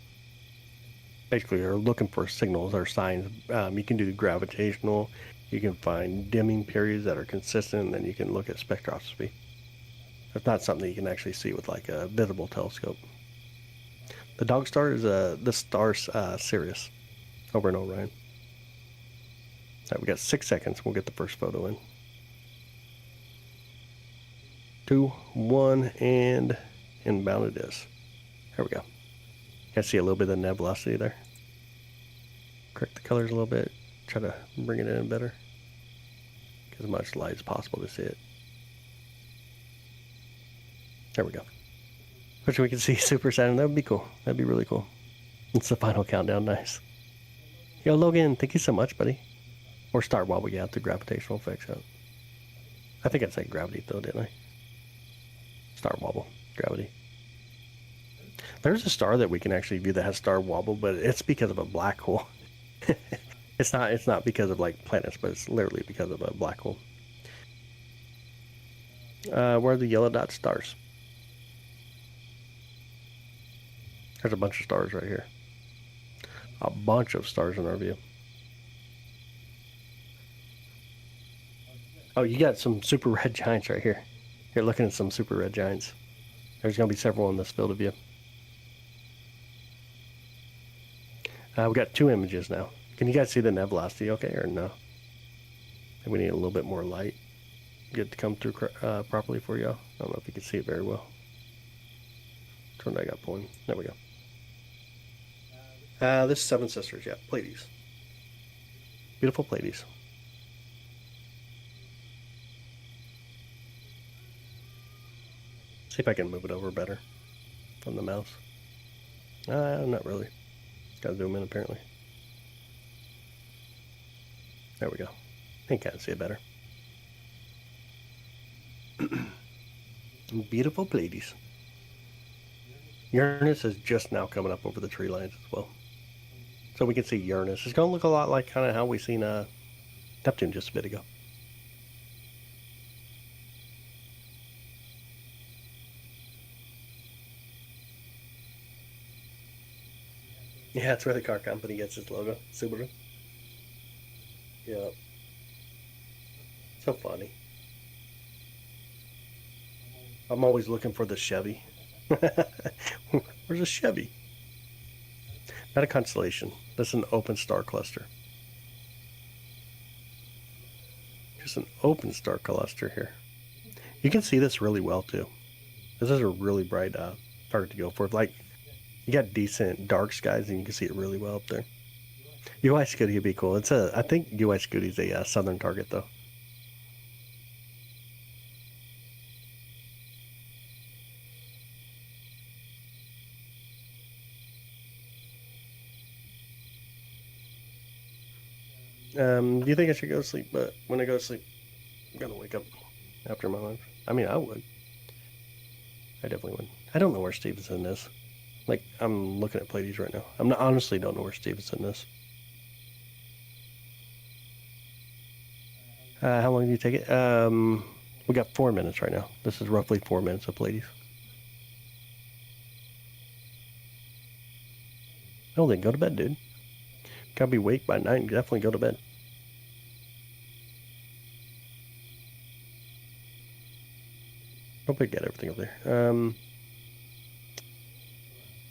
S1: Basically, you're looking for signals or signs. You can do gravitational. You can find dimming periods that are consistent, and then you can look at spectroscopy. It's not something that you can actually see with like a visible telescope. The Dog Star is the star Sirius over in Orion. All right, we got 6 seconds. We'll get the first photo in. 2, 1, and inbound it is. There we go. You can see a little bit of nebulosity there. Correct the colors a little bit. Try to bring it in better. Get as much light as possible to see it. There we go. Which we can see Super Saturn. That would be cool. That'd be really cool. It's the final countdown. Nice. Yo, Logan, thank you so much, buddy. Or Star Wobble, yeah, the gravitational effects out. I think I said gravity though, didn't I? Star Wobble, gravity. There's a star that we can actually view that has star wobble, but it's because of a black hole. It's not because of like planets, but it's literally because of a black hole. Where are the yellow dot stars? There's a bunch of stars right here. A bunch of stars in our view. Oh, you got some super red giants right here. You're looking at some super red giants. There's going to be several in this field of view. We got 2 images now. Can you guys see the nebulosity okay or no? We need a little bit more light. Get it to come through properly for y'all. I don't know if you can see it very well. Turn that I got pulling. There we go. This is Seven Sisters, yeah, Pleiades. Beautiful Pleiades. See if I can move it over better from the mouse. Not really. Gotta zoom in apparently. There we go. I think I can see it better. Beautiful Pleiades. Uranus is just now coming up over the tree lines as well. So we can see Uranus. It's going to look a lot like kind of how we seen Neptune just a bit ago. Yeah, that's where the car company gets its logo. Subaru. Yeah. So funny. I'm always looking for the Chevy. Where's a Chevy? Not a constellation. That's an open star cluster. Just an open star cluster here. You can see this really well too. This is a really bright target to go for. Like, you got decent dark skies and you can see it really well up there. UI Scooty would be cool. I think UI Scooty's a southern target though. Do you think I should go to sleep? But when I go to sleep, I'm gonna wake up after my lunch. I mean, I would. I definitely would. I don't know where Stevenson is. Like, I'm looking at Pleiades right now. Honestly don't know where Stevenson is. How long do you take it? We got 4 minutes right now. This is roughly 4 minutes of Pleiades. Oh, then go to bed, dude. Gotta be awake by 9. Definitely go to bed. Hope I get everything up there.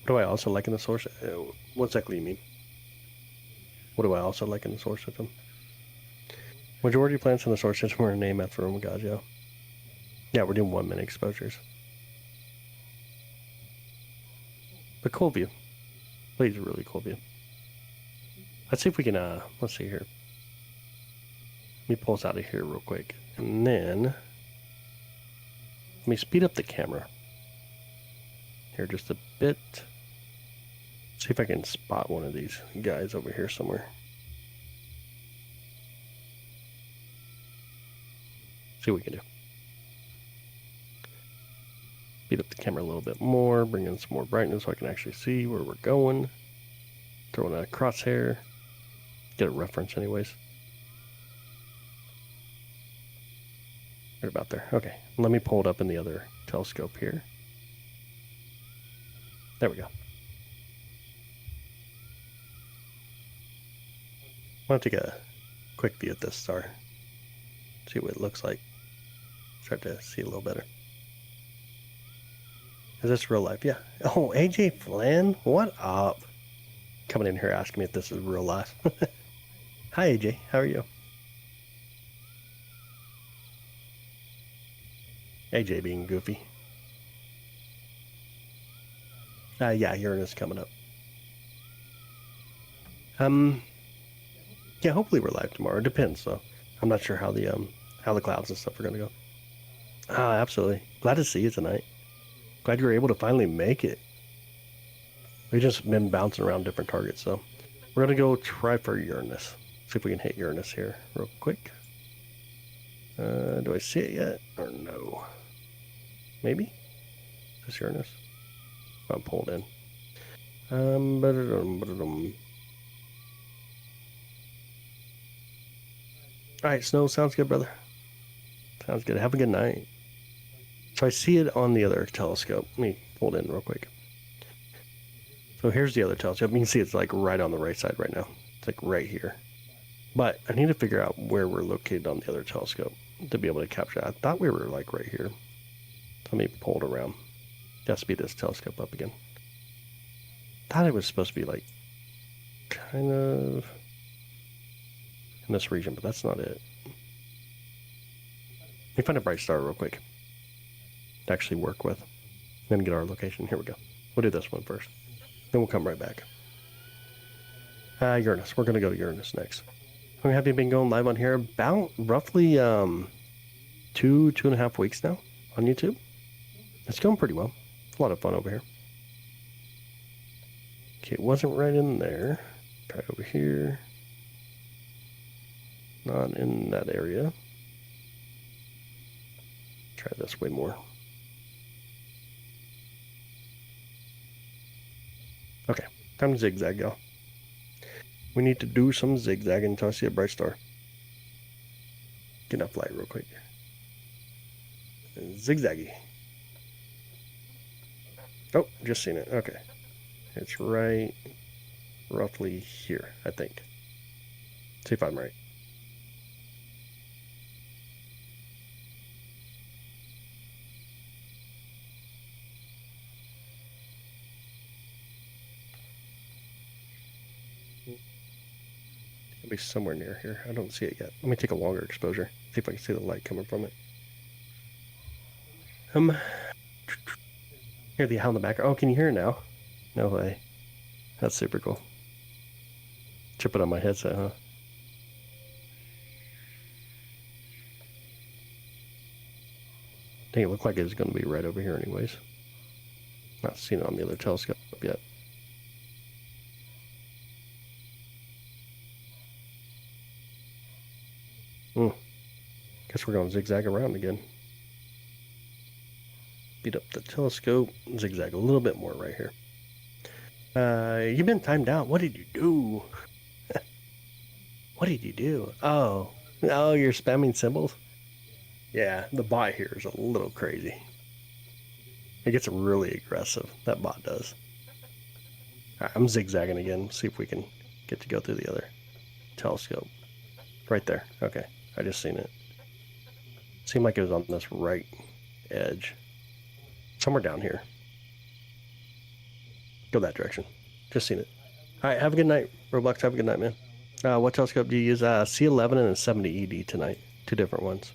S1: What do I also like in the source? What exactly do you mean? What do I also like in the source system? Majority of plants in the source system are named after Roman gods, yeah. Yeah, we're doing 1 minute exposures. But cool view. Please, a really cool view. Let's see if we can, let's see here. Let me pull us out of here real quick. And then, let me speed up the camera. Here just a bit. See if I can spot one of these guys over here somewhere. See what we can do. Speed up the camera a little bit more, bring in some more brightness so I can actually see where we're going. Throw in a crosshair. Get a reference anyways. Right about there. Okay, let me pull it up in the other telescope here. There we go. I want to take a quick view at this star. See what it looks like. Start to see a little better. Is this real life? Yeah. Oh, AJ Flynn? What up? Coming in here asking me if this is real life. Hi, AJ. How are you? AJ being goofy. Yeah, Uranus coming up. Yeah, hopefully we're live tomorrow. It depends, though. I'm not sure how the clouds and stuff are gonna go. Absolutely. Glad to see you tonight. Glad you were able to finally make it. We've just been bouncing around different targets, so we're gonna go try for Uranus. See if we can hit Uranus here real quick. Do I see it yet or no? Maybe? Is this Uranus? I'm pulled in. Alright, Snow, sounds good, brother. Sounds good. Have a good night. So I see it on the other telescope. Let me pull it in real quick. So here's the other telescope. You can see it's like right on the right side right now. It's like right here. But I need to figure out where we're located on the other telescope to be able to capture it. I thought we were like right here. Let me pull it around. Gotta speed this telescope up again. Thought it was supposed to be like kind of in this region, but that's not it. Let me find a bright star real quick to actually work with. Then get our location. Here we go. We'll do this one first. Then we'll come right back. Uranus. We're going to go to Uranus next. How long have you been going live on here? About roughly 2.5 weeks now on YouTube. It's going pretty well. A lot of fun over here. Okay, it wasn't right in there. Try over here. Not in that area. Try this way more. Okay, time to zigzag, y'all. We need to do some zigzagging until I see a bright star. Get enough light real quick. Zigzaggy. Oh, just seen it. Okay. It's right roughly here, I think. See if I'm right. It'll be somewhere near here. I don't see it yet. Let me take a longer exposure. See if I can see the light coming from it. Hear the owl in the background. Oh, can you hear it now? No way. That's super cool. Chip it on my headset, huh? Dang, it looked like it was going to be right over here anyways. Not seen it on the other telescope yet. Guess we're going to zigzag around again. Speed up the telescope, zigzag a little bit more right here. You've been timed out. What did you do? What did you do? Oh, you're spamming symbols? Yeah, the bot here is a little crazy. It gets really aggressive. That bot does. All right, I'm zigzagging again. See if we can get to go through the other telescope. Right there. Okay, I just seen it. Seemed like it was on this right edge. Somewhere down here. Go that direction. Just seen it. All right, have a good night, Roblox. Have a good night, man. What telescope do you use? C11 and a 70 ED tonight. Two different ones.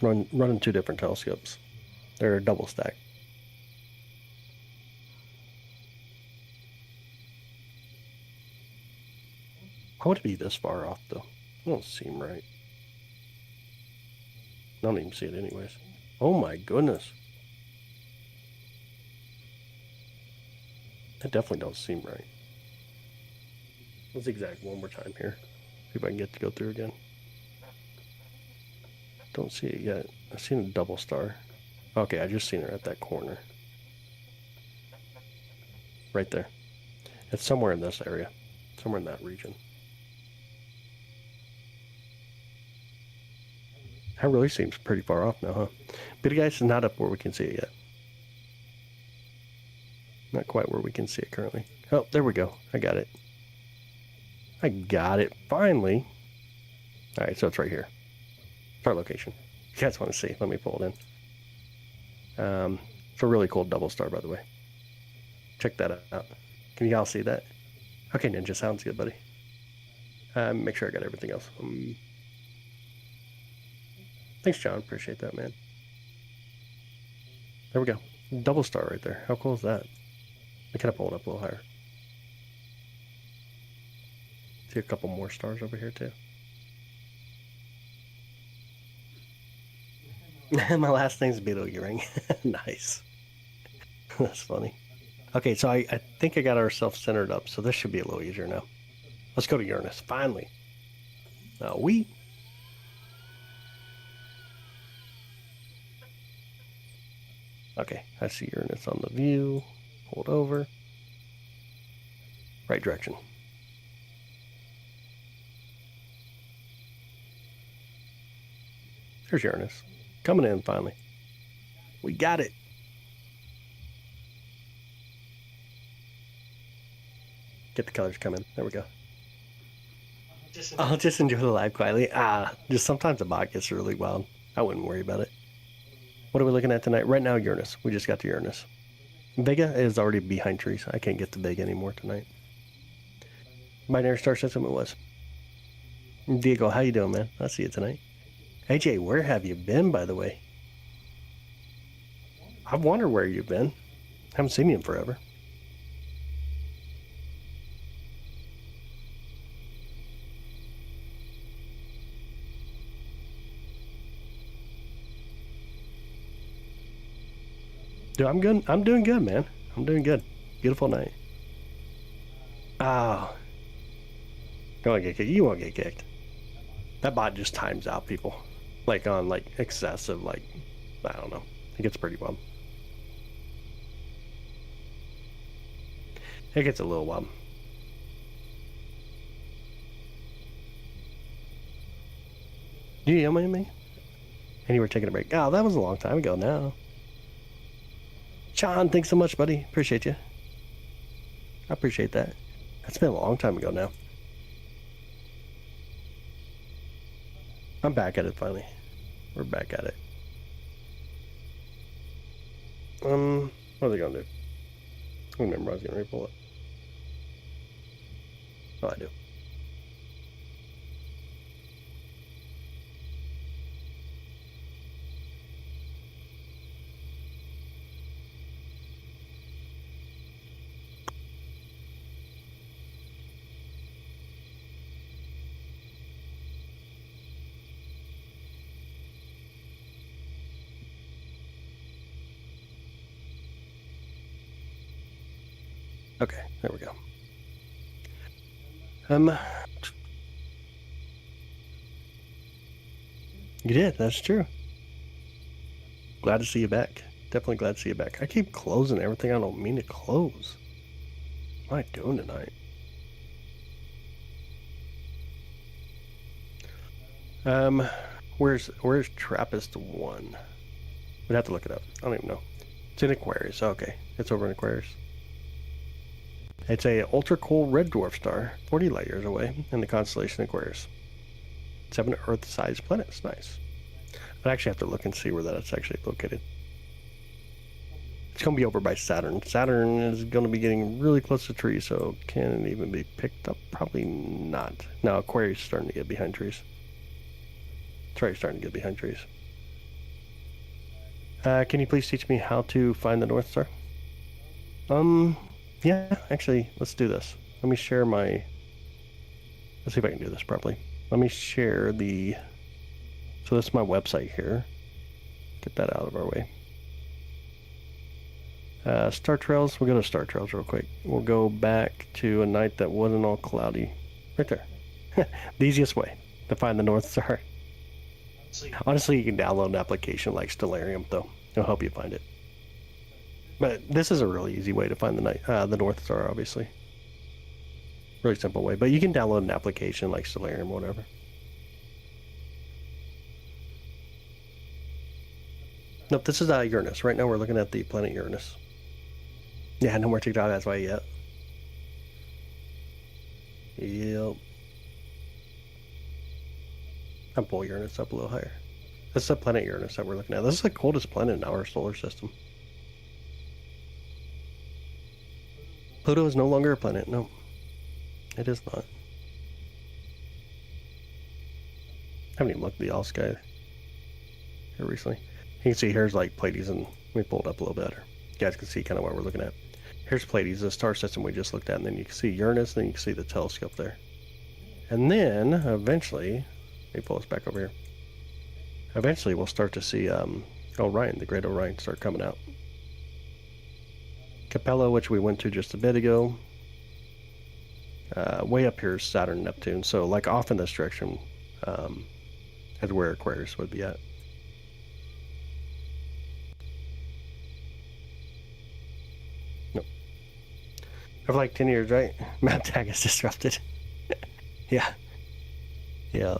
S1: Running two different telescopes. They're double stacked. How would it be this far off, though? It don't seem right. I don't even see it anyways. Oh my goodness. That definitely don't seem right. Let's zigzag one more time here. See if I can get to go through again. Don't see it yet. I've seen a double star. Okay, I just seen her at that corner. Right there. It's somewhere in this area. Somewhere in that region. That really seems pretty far off now, huh? But guys, it's not up where we can see it yet. Not quite where we can see it currently. Oh, there we go. I got it. I got it. Finally. All right, so it's right here. Our location. You guys want to see? Let me pull it in. It's a really cool double star, by the way. Check that out. Can you all see that? Okay, Ninja, sounds good, buddy. Make sure I got everything else. Thanks, John. Appreciate that, man. There we go. Double star right there. How cool is that? I kind of pull it up a little higher. See a couple more stars over here, too. My last name's Beetle Ring. Nice. That's funny. Okay, so I think I got ourselves centered up, so this should be a little easier now. Let's go to Uranus, finally. Now Okay, I see Uranus on the view. Hold over. Right direction. There's Uranus. Coming in finally. We got it. Get the colors coming. There we go. I'll just enjoy the live quietly. Just sometimes the bot gets really wild. I wouldn't worry about it. What are we looking at tonight? Right now, Uranus. We just got to Uranus. Vega is already behind trees. I can't get to Vega anymore tonight. Binary star system it was. Diego, how you doing, man? I'll see you tonight. AJ, where have you been, by the way? I wonder where you've been. Haven't seen you in forever. Dude, I'm good. I'm doing good, man. I'm doing good. Beautiful night. Oh. Don't get kicked. You won't get kicked. That bot just times out people. Like on like excessive, like, I don't know. It gets pretty wild. It gets a little wild. You yelling at me? And you were taking a break. Oh, that was a long time ago now. John, thanks so much, buddy. Appreciate you. I appreciate that. That's been a long time ago now. I'm back at it finally. We're back at it. What are they gonna do? I remember I was gonna repull it. Oh, I do. Okay, there we go. You did, that's true. Glad to see you back. Definitely glad to see you back. I keep closing everything I don't mean to close. What am I doing tonight? Where's TRAPPIST-1? We'd have to look it up. I don't even know. It's in Aquarius. Okay, it's over in Aquarius. It's a ultra cool red dwarf star, 40 light years away, in the constellation Aquarius. 7 Earth-sized planets. Nice. I'd actually have to look and see where that's actually located. It's going to be over by Saturn. Saturn is going to be getting really close to trees, so can it even be picked up? Probably not. Now Aquarius is starting to get behind trees. It's already starting to get behind trees. Can you please teach me how to find the North Star? Yeah, actually, let's do this. Let me share my Let's see if I can do this properly. Let me share the... So this is my website here. Get that out of our way. Star Trails. We'll go to Star Trails real quick. We'll go back to a night that wasn't all cloudy. Right there. The easiest way to find the North Star. Honestly, you can download an application like Stellarium, though. It'll help you find it. But this is a really easy way to find the North Star, obviously. Really simple way. But you can download an application like Stellarium or whatever. Nope, this is Uranus. Right now we're looking at the planet Uranus. Yeah, no more TikTok, that's why yet. Yep. I'll pull Uranus up a little higher. This is the planet Uranus that we're looking at. This is the coldest planet in our solar system. Pluto is no longer a planet. No, it is not. I haven't even looked at the all sky here recently. You can see here's like Pleiades, and we pulled up a little better. You guys can see kind of what we're looking at. Here's Pleiades, the star system we just looked at, and then you can see Uranus, and then you can see the telescope there. And then eventually, let me pull us back over here. Eventually, we'll start to see Orion, the Great Orion, start coming out. Capella, which we went to just a bit ago. Way up here is Saturn and Neptune, so like off in this direction is where Aquarius would be at. Nope. For like 10 years, right? Map tag is disrupted. Yeah. Yeah.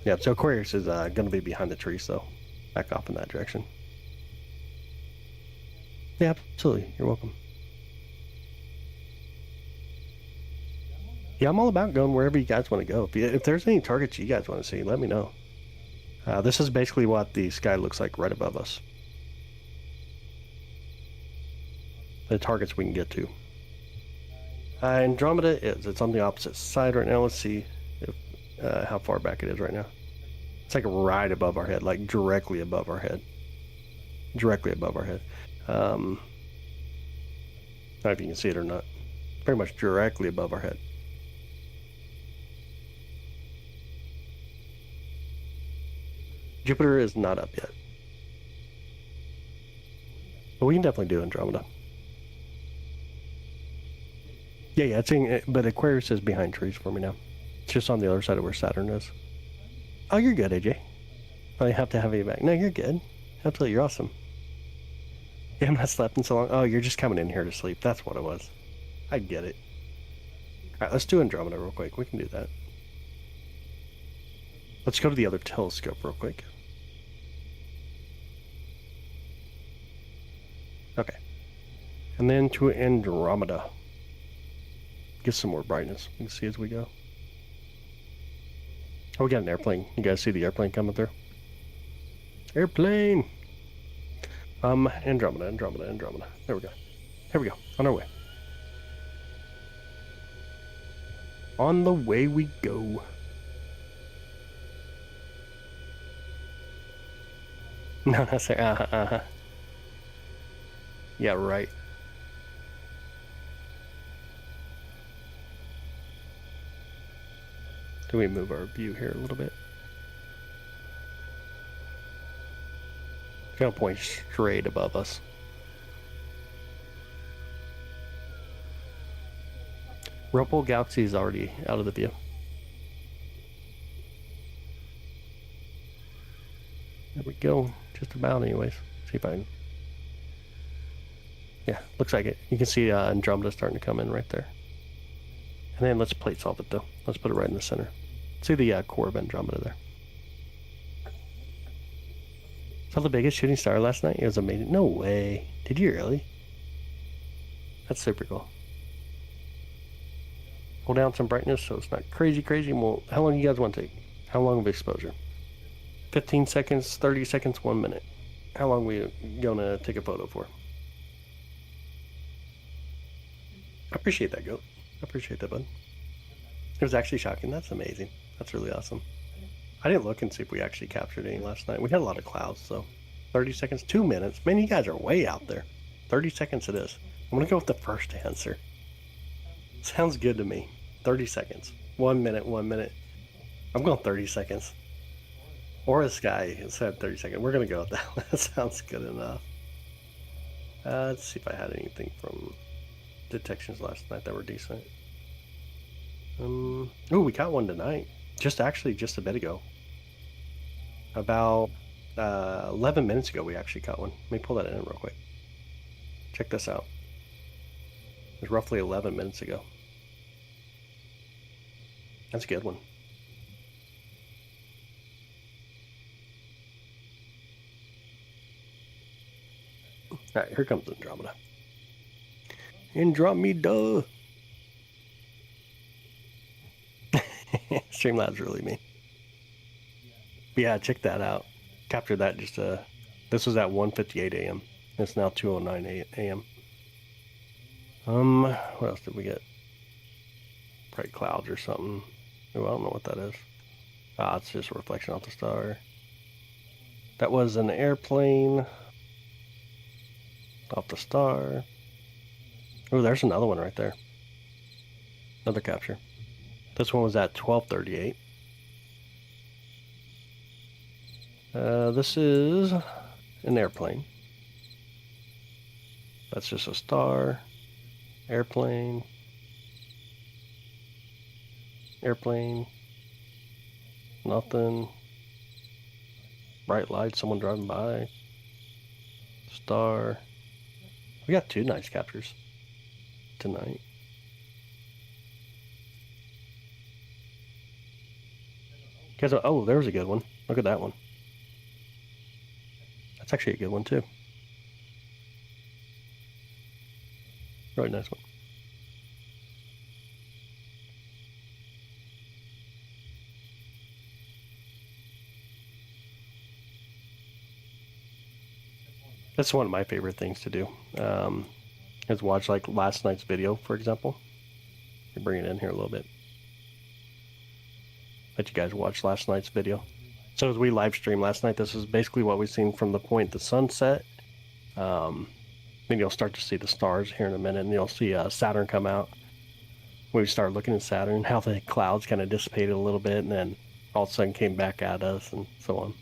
S1: Yeah, so Aquarius is going to be behind the trees, though. Back off in that direction. Yeah, absolutely. You're welcome. Yeah, I'm all about going wherever you guys want to go. If there's any targets you guys want to see, let me know. This is basically what the sky looks like right above us. The targets we can get to. Andromeda is. It's on the opposite side right now. Let's see if, how far back it is right now. It's like right above our head, like directly above our head. Directly above our head. I don't know if you can see it or not. Pretty much directly above our head. Jupiter is not up yet. But we can definitely do Andromeda. Yeah, it's in, but Aquarius is behind trees for me now. It's just on the other side of where Saturn is. Oh, you're good, AJ. I have to have you back. No, you're good. Absolutely, you're awesome. Yeah, I'm not slept in so long. Oh, you're just coming in here to sleep. That's what it was. I get it. Alright, let's do Andromeda real quick. We can do that. Let's go to the other telescope real quick. Okay. And then to Andromeda. Get some more brightness. You can see as we go. Oh, we got an airplane. You guys see the airplane coming through? Airplane! Andromeda. There we go. Here we go. On our way. On the way we go. No, that's it. Yeah, right. Do we move our view here a little bit? It's gonna point straight above us. Rupel Galaxy is already out of the view. There we go. Just about, anyways. See if I can. Yeah, looks like it. You can see Andromeda starting to come in right there. And then let's plate solve it though. Let's put it right in the center. See the core of Andromeda there. Saw the biggest shooting star last night. It was amazing. No way. Did you really? That's super cool. Hold down some brightness so it's not crazy. Well, how long do you guys want to take? How long of exposure? 15 seconds, 30 seconds, 1 minute. How long are we gonna take a photo for? I appreciate that, goat. I appreciate that, bud. It was actually shocking. That's amazing. That's really awesome. I didn't look and see if we actually captured any last night. We had a lot of clouds, so 30 seconds, 2 minutes. Man, you guys are way out there. 30 seconds it is. I'm gonna go with the first answer. Sounds good to me. 30 seconds. 1 minute, 1 minute. I'm going 30 seconds. Or a sky said 30 seconds. We're going to go with that. That sounds good enough. Let's see if I had anything from detections last night that were decent. Oh, we caught one tonight. Just a bit ago. About 11 minutes ago, we actually caught one. Let me pull that in real quick. Check this out. It was roughly 11 minutes ago. That's a good one. All right, here comes Andromeda. Andromeda. Streamlabs really mean. But yeah, check that out. Captured that just this was at 1:58 a.m. It's now 2:09 a.m. What else did we get? Bright clouds or something. Oh, I don't know what that is. Ah, it's just a reflection off the star. That was an airplane off the star. Oh, there's another one right there. Another capture. This one was at 12:38. This is an airplane. That's just a star. Airplane. Airplane. Nothing. Bright light, someone driving by. Star. We got two nice captures tonight. Guys, oh, there's a good one. Look at that one. That's actually a good one too. Really nice one. That's one of my favorite things to do. Is watch like last night's video, for example. Let me bring it in here a little bit. Let you guys watch last night's video. So as we live stream last night, this is basically what we've seen from the point the sun set. Then you'll start to see the stars here in a minute, and you'll see Saturn come out. We start looking at Saturn, how the clouds kind of dissipated a little bit, and then all of a sudden came back at us, and so on.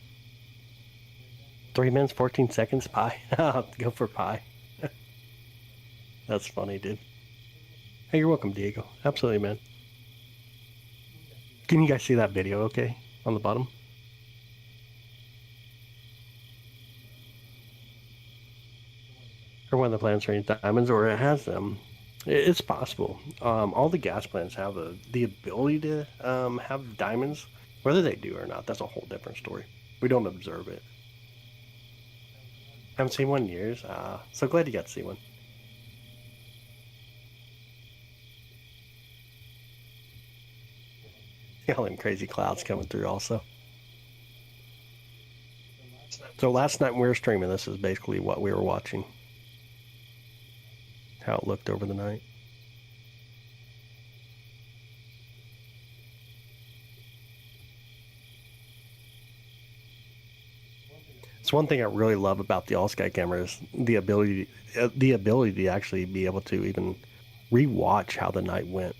S1: 3 minutes, 14 seconds, pi. Go for pi. That's funny, dude. Hey, you're welcome, Diego. Absolutely, man. Can you guys see that video okay on the bottom? Or one of the planets range diamonds, or it has them. It's possible. All the gas planets have the ability to have diamonds. Whether they do or not, that's a whole different story. We don't observe it. Haven't seen one in years. So glad you got to see one. All them crazy clouds coming through also. So last night when we were streaming, this is basically what we were watching. How it looked over the night. It's one thing I really love about the all-sky camera is the ability to actually be able to even re-watch how the night went.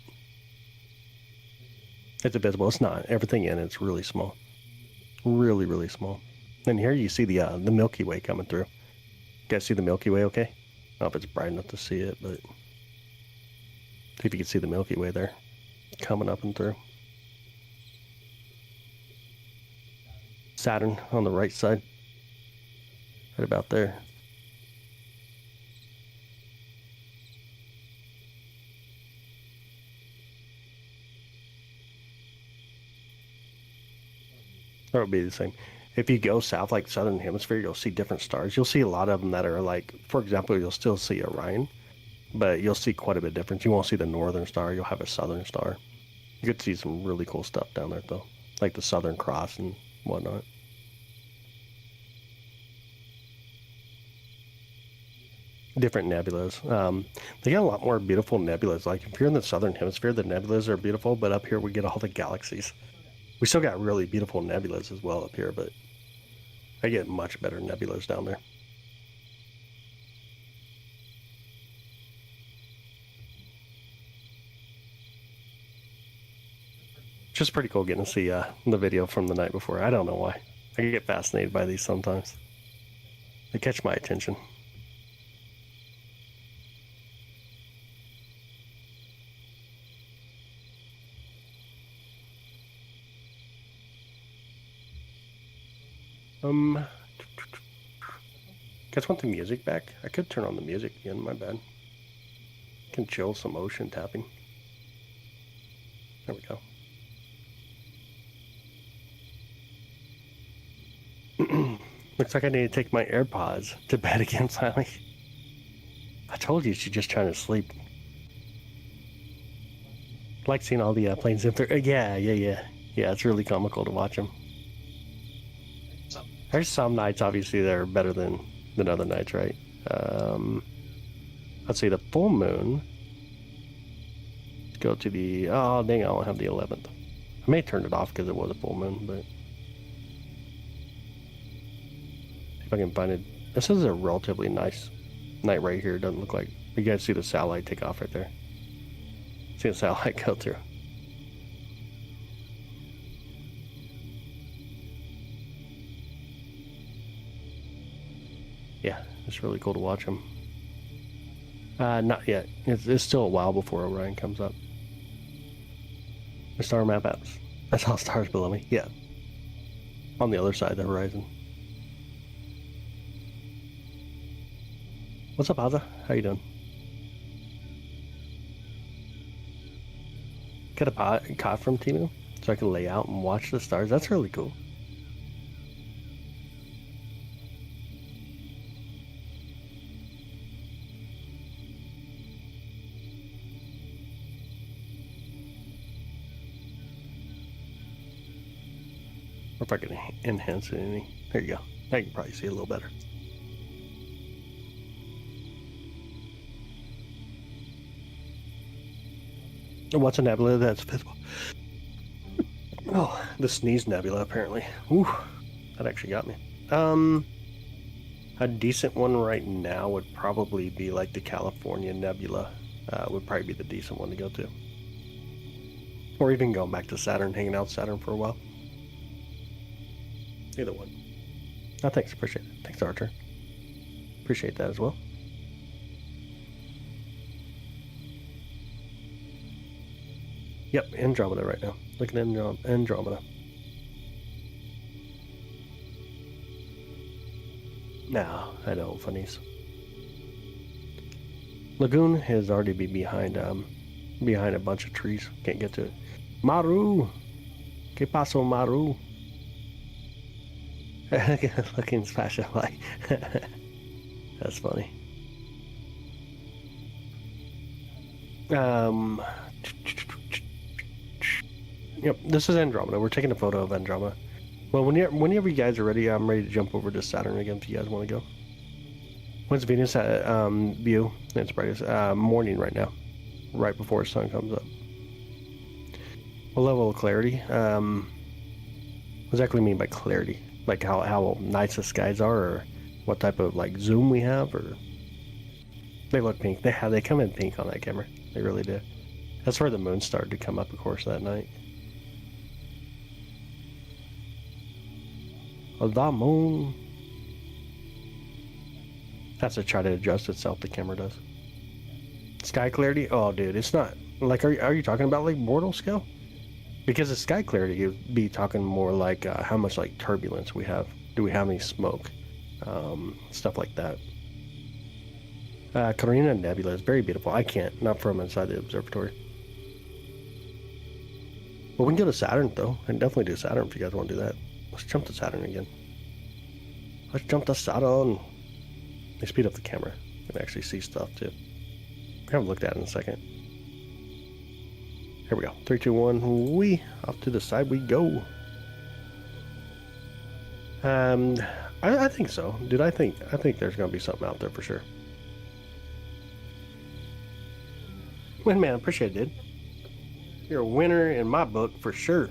S1: It's invisible. It's not. Everything in it's really small. Really, really small. And here you see the Milky Way coming through. You guys see the Milky Way okay? I don't know if it's bright enough to see it, but see if you can see the Milky Way there coming up and through. Saturn on the right side. Right about there. That would be the same. If you go south, like southern hemisphere, you'll see different stars. You'll see a lot of them that are like, for example, you'll still see Orion, but you'll see quite a bit different. You won't see the northern star. You'll have a southern star. You could see some really cool stuff down there, though, like the Southern Cross and whatnot. Different nebulas. They got a lot more beautiful nebulas. Like if you're in the southern hemisphere, the nebulas are beautiful, but up here we get all the galaxies. We still got really beautiful nebulas as well up here, but I get much better nebulas down there. Just pretty cool getting to see the video from the night before. I don't know why. I get fascinated by these sometimes. They catch my attention. Guys want the music back? I could turn on the music again, my bad. Can chill some ocean tapping. There we go. Looks like I need to take my AirPods to bed again finally. I told you she's just trying to sleep. I like seeing all the planes in there. Yeah, it's really comical to watch them. There's some nights, obviously, that are better than other nights, right? Let's see, the full moon. Let's go to the... Oh, dang, I don't have the 11th. I may have turned it off because it was a full moon, but... See if I can find it. This is a relatively nice night right here. It doesn't look like... You guys see the satellite take off right there. See the satellite go through. Yeah, it's really cool to watch them. Not yet. It's still a while before Orion comes up. The star map apps. That's all stars below me. Yeah. On the other side of the horizon. What's up, Aza? How you doing? Got a cot from Timu so I can lay out and watch the stars. That's really cool. Or if I can enhance it any. There you go. I can probably see it a little better. What's a nebula that's visible? Oh, the sneeze nebula, apparently. Ooh, that actually got me. A decent one right now would probably be like the California Nebula. Would probably be the decent one to go to. Or even going back to Saturn, hanging out Saturn for a while. Either one. Oh, thanks, appreciate it. Thanks, Archer. Appreciate that as well. Yep, Andromeda right now. Looking at Andromeda. No, I know, funnies. Lagoon has already been behind a bunch of trees. Can't get to it. Maru! ¿Qué pasó, Maru? Looking special like. That's funny. Yep, this is Andromeda. We're taking a photo of Andromeda. Well, whenever you guys are ready, I'm ready to jump over to Saturn again if you guys want to go. When's Venus at view? It's brightest. Morning right now. Right before the sun comes up. What level of clarity? What exactly mean by clarity? Like how nice the skies are, or what type of like zoom we have, or they look pink. They come in pink on that camera. They really do. That's where the moon started to come up, of course, that night. The moon. Has to try to adjust itself. The camera does. Sky clarity? Oh, dude, it's not like. Are you talking about like mortal scale? Because the sky clarity, you'd be talking more like how much like turbulence we have. Do we have any smoke? Stuff like that. Carina Nebula is very beautiful. I can't, not from inside the observatory. But we can go to Saturn though. I can definitely do Saturn if you guys want to do that. Let's jump to Saturn again. Let's jump to Saturn. They speed up the camera. You can actually see stuff too. I haven't looked at it in a second. Here we go. 3, 2, 1. Wee. Off to the side we go. I think so, dude. I think there's gonna be something out there for sure. Win, man. Appreciate it, dude. You're a winner in my book for sure.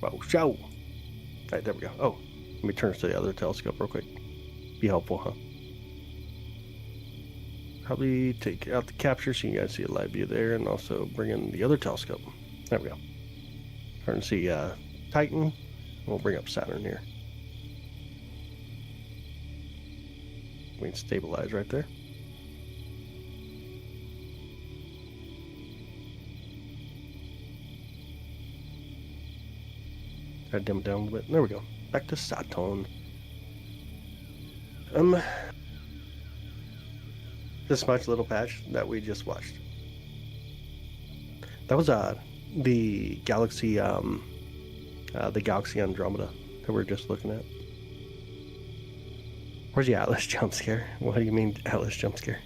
S1: Well, show. All right, there we go. Oh, let me turn this to the other telescope real quick. Be helpful, huh? Probably take out the capture so you guys see a live view there, and also bring in the other telescope. There we go. Starting to see Titan. We'll bring up Saturn here. We can stabilize right there. Try to dim it down a little bit. There we go. Back to Saturn. This smudge little patch that we just watched. That was the galaxy Andromeda that we were just looking at. Where's the Atlas jump scare? What do you mean Atlas jump scare?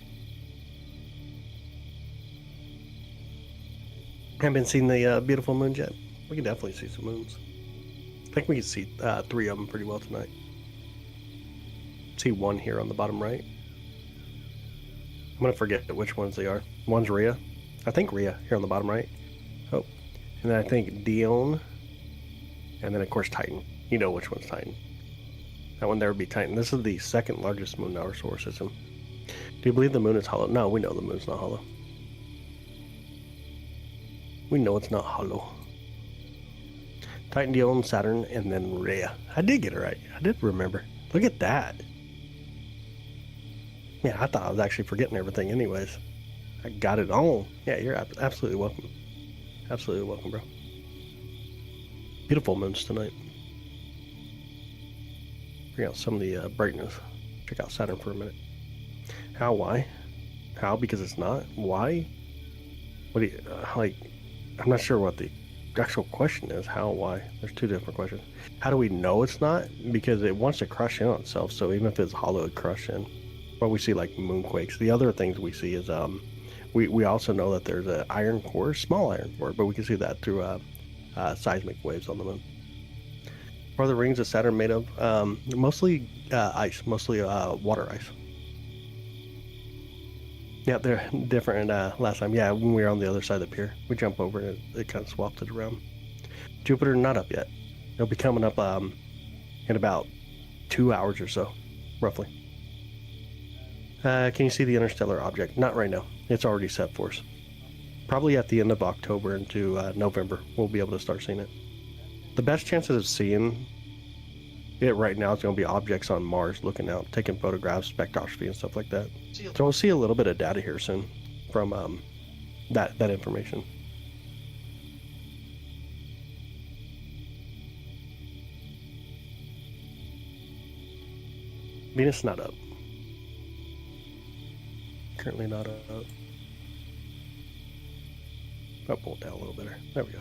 S1: Haven't been seeing the beautiful moon yet. We can definitely see some moons. I think we can see 3 of them pretty well tonight. See one here on the bottom right. I'm gonna forget which ones they are. One's Rhea. I think Rhea here on the bottom right. Oh, and then I think Dione, and then of course Titan. You know which one's Titan. That one there would be Titan. This is the second largest moon in our solar system. Do you believe the moon is hollow? No, we know the moon's not hollow. We know it's not hollow. Titan, Dione, Saturn, and then Rhea. I did get it right. I did remember. Look at that. Yeah, I thought I was actually forgetting everything anyways. I got it all. Yeah, you're absolutely welcome. Absolutely welcome, bro. Beautiful moons tonight. Bring out some of the brightness. Check out Saturn for a minute. How? Why? How? Because it's not? Why? What do you, like, I'm not sure what the actual question is. How? Why? There's two different questions. How do we know it's not? Because it wants to crush in on itself, so even if it's hollow, it crush in. But we see like moonquakes. The other things we see is we also know that there's an iron core, small iron core, but we can see that through seismic waves on the moon. What are the rings of Saturn made of? Mostly ice, mostly water ice. Yeah, they're different. Last time, yeah, when we were on the other side of the pier, we jump over and it kind of swapped it around. Jupiter not up yet. It'll be coming up in about 2 hours or so, roughly. Can you see the interstellar object? Not right now. It's already set for us. Probably at the end of October into November, we'll be able to start seeing it. The best chances of seeing it right now is going to be objects on Mars looking out, taking photographs, spectroscopy, and stuff like that. So we'll see a little bit of data here soon from that information. Venus not up. Currently not up. I'll pull it down a little better. There we go.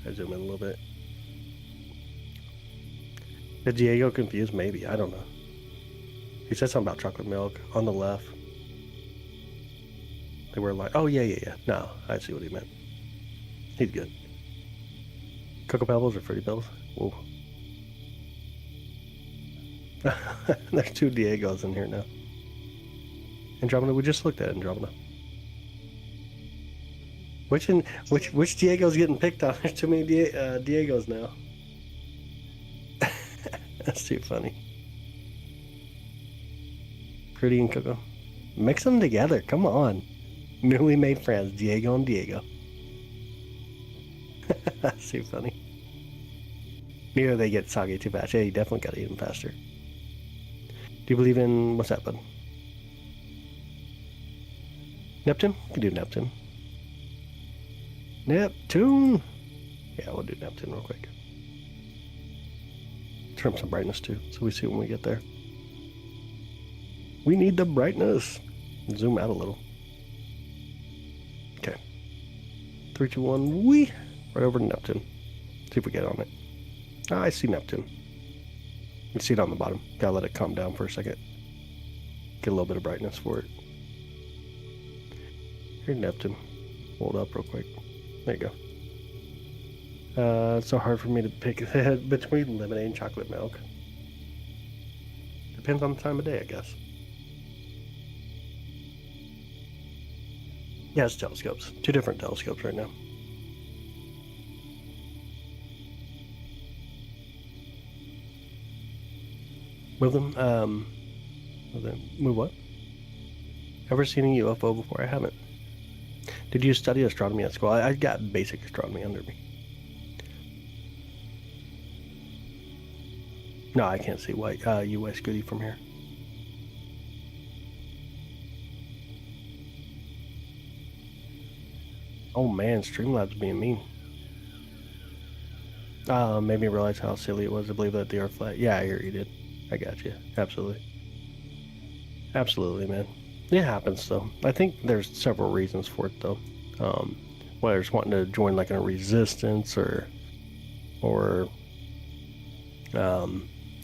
S1: I zoom in a little bit. Did Diego confused? Maybe. I don't know. He said something about chocolate milk on the left. They were like, oh, yeah. No, I see what he meant. He's good. Cocoa Pebbles or Fruity Pebbles? Whoa. There's 2 Diegos in here now. Andromeda, we just looked at Andromeda. Which Diego's getting picked on? There's too many Diegos now. That's too funny. Fruity and Cocoa. Mix them together, come on. Newly made friends, Diego and Diego. That's too funny. Neither they get soggy too fast. Yeah, you definitely gotta eat them faster. Do you believe in, what's that, bud? Neptune? You can do Neptune. Neptune! Yeah, we'll do Neptune real quick. Turn up some brightness too, so we see when we get there. We need the brightness. Zoom out a little. Okay. 3, 2, 1, whee! Right over to Neptune. See if we get on it. Ah, I see Neptune. You see it on the bottom. Gotta let it calm down for a second. Get a little bit of brightness for it. Here's Neptune. Hold up real quick. There you go. It's so hard for me to pick between lemonade and chocolate milk. Depends on the time of day, I guess. Yeah, it's telescopes. 2 different telescopes right now. Move them. Move what? Ever seen a UFO before? I haven't. Did you study astronomy at school? I got basic astronomy under me. No, I can't see white US Goody from here. Oh man, Streamlabs being mean. Made me realize how silly it was to believe that the Earth flat. Yeah, I hear you did. I got you. Absolutely. Absolutely, man. It happens though. I think there's several reasons for it though. Whether it's wanting to join like a resistance or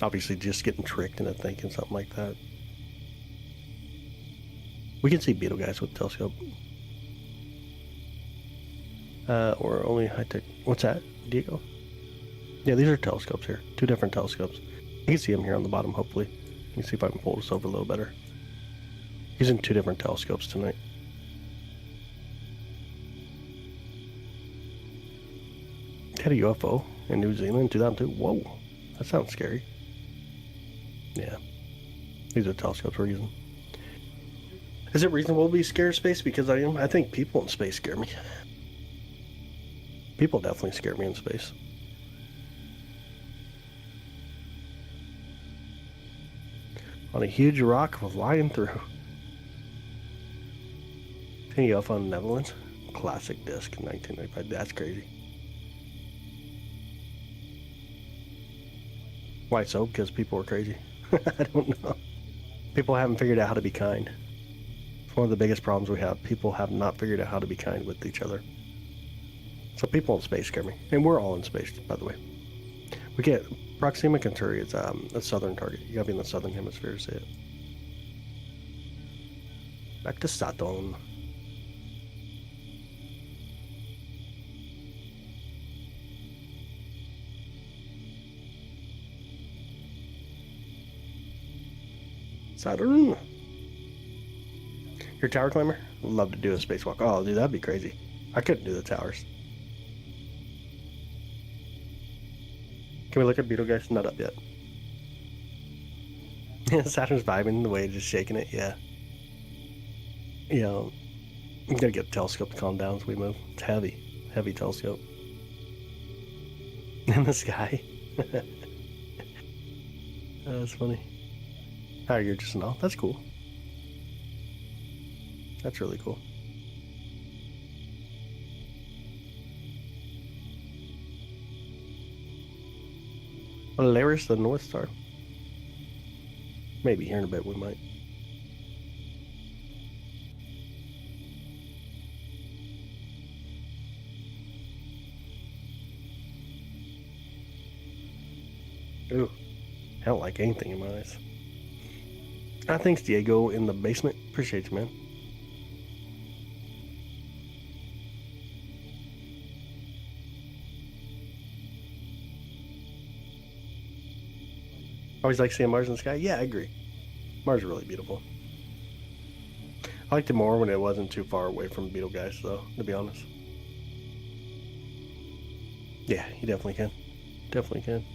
S1: obviously just getting tricked into thinking something like that. We can see Betelgeuse with telescope. Or only high tech. What's that, Diego? Yeah, these are telescopes here. 2 different telescopes. You can see them here on the bottom, hopefully. Let me see if I can pull this over a little better. Using 2 different telescopes tonight. Had a UFO in New Zealand in 2002. Whoa, that sounds scary. Yeah, these are telescopes we're using. Is it reasonable to be scared of space? Because I am. I think people in space scare me. People definitely scare me in space. On a huge rock flying through. Any UFO in the Netherlands? Classic disc, 1995. That's crazy. Why so? Because people are crazy. I don't know. People haven't figured out how to be kind. It's one of the biggest problems we have. People have not figured out how to be kind with each other. So people in space scare me. And we're all in space, by the way. We get Proxima Centauri is a southern target. You gotta be in the southern hemisphere to see it. Back to Saturn. Saturn. You're a tower climber? Love to do a spacewalk. Oh, dude, that'd be crazy. I couldn't do the towers. Can we look at Betelgeuse? Not up yet. Saturn's vibing the way it's just shaking it. Yeah. You know, I'm gonna get the telescope to calm down as we move. It's heavy, heavy telescope. In the sky. That's funny. Oh, you're just an owl. That's cool. That's really cool. Polaris, the North Star. Maybe here in a bit we might. Ooh, I don't like anything in my eyes. Thanks, Diego, in the basement. Appreciate you, man. Always like seeing Mars in the sky. Yeah, I agree. Mars is really beautiful. I liked it more when it wasn't too far away from Betelgeuse, though, to be honest. Yeah, you definitely can. Definitely can.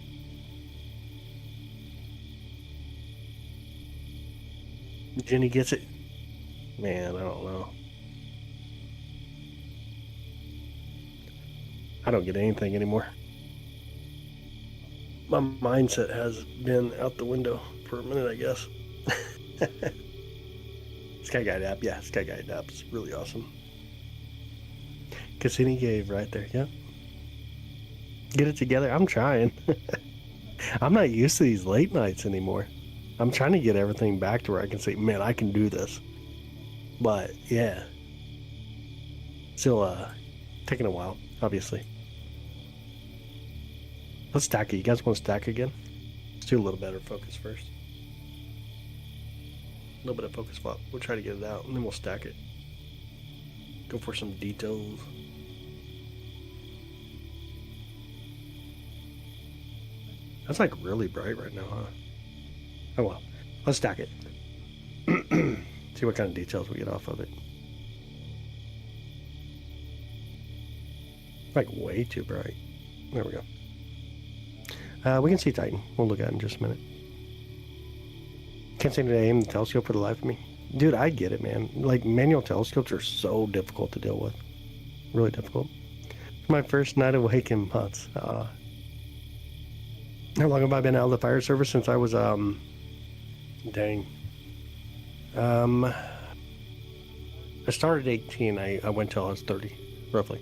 S1: Jenny gets it. Man, I don't know. I don't get anything anymore. My mindset has been out the window for a minute, I guess. Sky Guide app, yeah, Sky Guide app is really awesome. Cassini Cave right there, yeah. Get it together. I'm trying. I'm not used to these late nights anymore. I'm trying to get everything back to where I can say, man, I can do this. But yeah, still taking a while, obviously. Let's stack it. You guys want to stack again? Let's do a little better focus first. A little bit of focus flop. We'll try to get it out and then we'll stack it. Go for some details. That's like really bright right now, huh? Oh well. Let's stack it. See what kind of details we get off of it. Like way too bright. There we go. We can see Titan. We'll look at it in just a minute. Can't say today aim the telescope for the life of me. Dude, I get it, man. Like, manual telescopes are so difficult to deal with. Really difficult. My first night awake in months. How long have I been out of the fire service? Since I was, dang. I started at 18. I went till I was 30, roughly.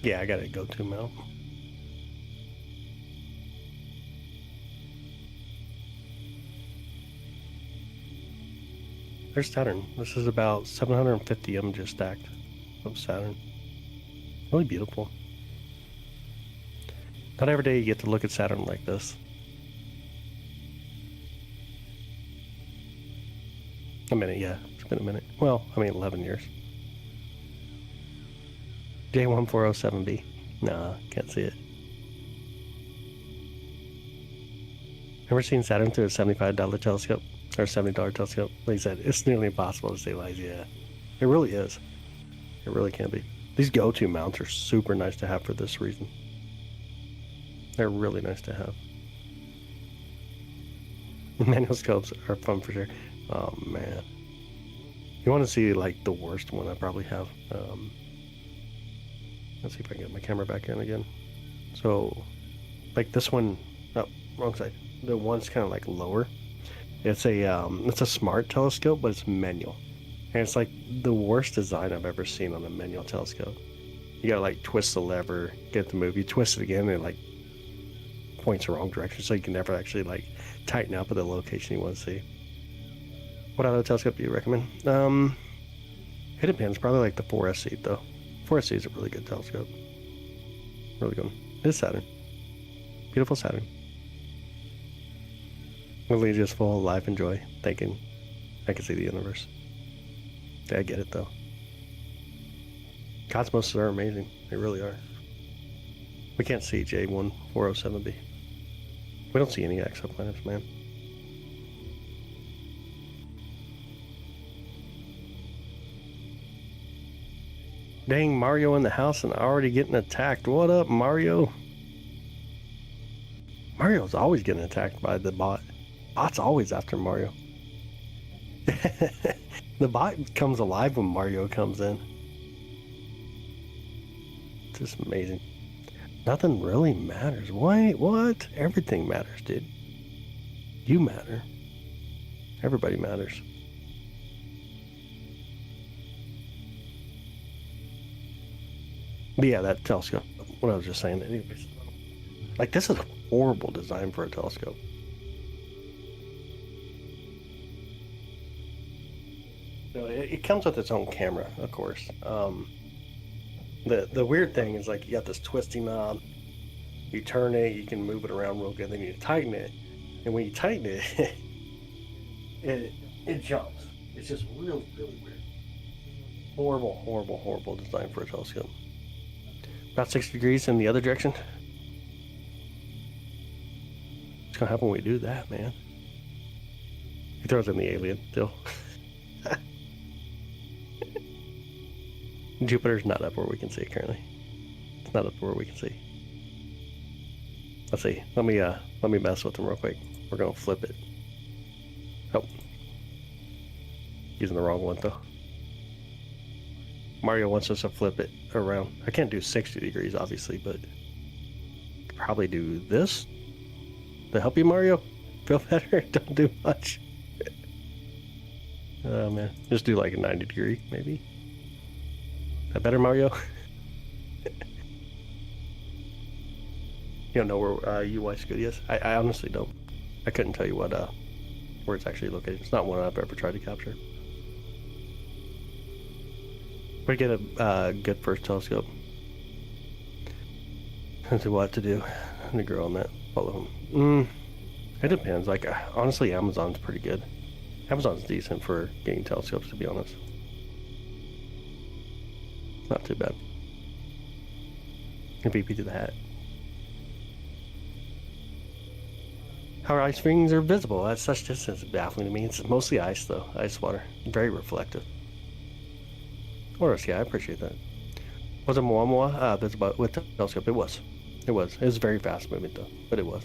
S1: Yeah, I gotta go to mount. There's Saturn. This is about 750 images stacked of Saturn. Really beautiful. Not every day you get to look at Saturn like this. A minute, yeah. It's been a minute. Well, I mean, 11 years. J1407b. Nah, can't see it. Ever seen Saturn through a $75 telescope? Or $70 telescope? Like I said, it's nearly impossible to stay lazy. Yeah, it really is. It really can be. These go-to mounts are super nice to have for this reason. They're really nice to have. Manual scopes are fun for sure. Oh man. You want to see like the worst one I probably have. Let's see if I can get my camera back in again. So, like this one, oh, wrong side. The one's kind of like lower. It's a smart telescope, but it's manual. And it's like the worst design I've ever seen on a manual telescope. You gotta like twist the lever, get the move. You twist it again and it like points the wrong direction, so you can never actually like tighten up at the location you want to see. What other telescope do you recommend? It depends. Probably like the 4SC though. 4SC is a really good telescope. Really good one. It's Saturn. Beautiful Saturn. Really just full of life and joy, thinking I can see the universe. I get it though. Cosmos are amazing. They really are. We can't see J1407b. We don't see any exoplanets, man. Dang, Mario in the house and already getting attacked. What up, Mario? Mario's always getting attacked by the bot. Bot's always after Mario. The bot comes alive when Mario comes in. It's just amazing. Nothing really matters. Why? What? Everything matters, dude. You matter. Everybody matters. But yeah, that telescope. What I was just saying. Anyways, like this is a horrible design for a telescope. So it comes with its own camera, of course. The weird thing is like you got this twisting knob. You turn it, you can move it around real good. Then you tighten it, and when you tighten it, it jumps. It's just really, really weird. Horrible, horrible, horrible design for a telescope. About 60 degrees in the other direction. What's gonna happen when we do that, man? He throws in the alien still. Jupiter's not up where we can see currently. It's not up where we can see. Let's see. Let me mess with them real quick. We're gonna flip it. Oh, using the wrong one though. Mario wants us to flip it around. I can't do 60 degrees, obviously, but probably do this to help you, Mario. Feel better? Don't do much. Oh man, just do like a 90 degree, maybe. Is that better, Mario? You don't know where UI Studio is? I honestly don't. I couldn't tell you what where it's actually located. It's not one I've ever tried to capture. We get a good first telescope. Let's see what to do. I'm gonna grow on that. Follow him. It depends. Like honestly, Amazon's pretty good. Amazon's decent for getting telescopes, to be honest. It's not too bad. MVP to the hat. How ice rings are visible at such distance is baffling to me. It's mostly ice though, ice water. Very reflective. Or else, yeah, I appreciate that. Was it Moa visible with the telescope? It was. It was. It was very fast moving though, but it was.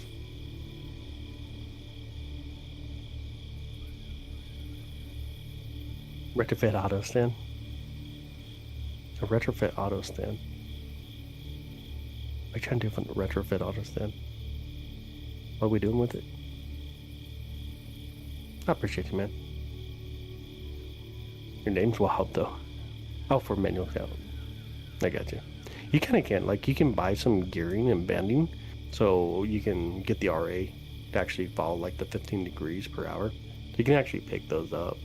S1: Retrofit auto stand. A retrofit auto stand. What are you trying to do with a retrofit auto stand? What are we doing with it? I appreciate you, man. Your name's Wild, though. Oh, for manual count. I got you. You kind of can. Like, you can buy some gearing and bending, so you can get the RA to actually follow, like, the 15 degrees per hour. You can actually pick those up.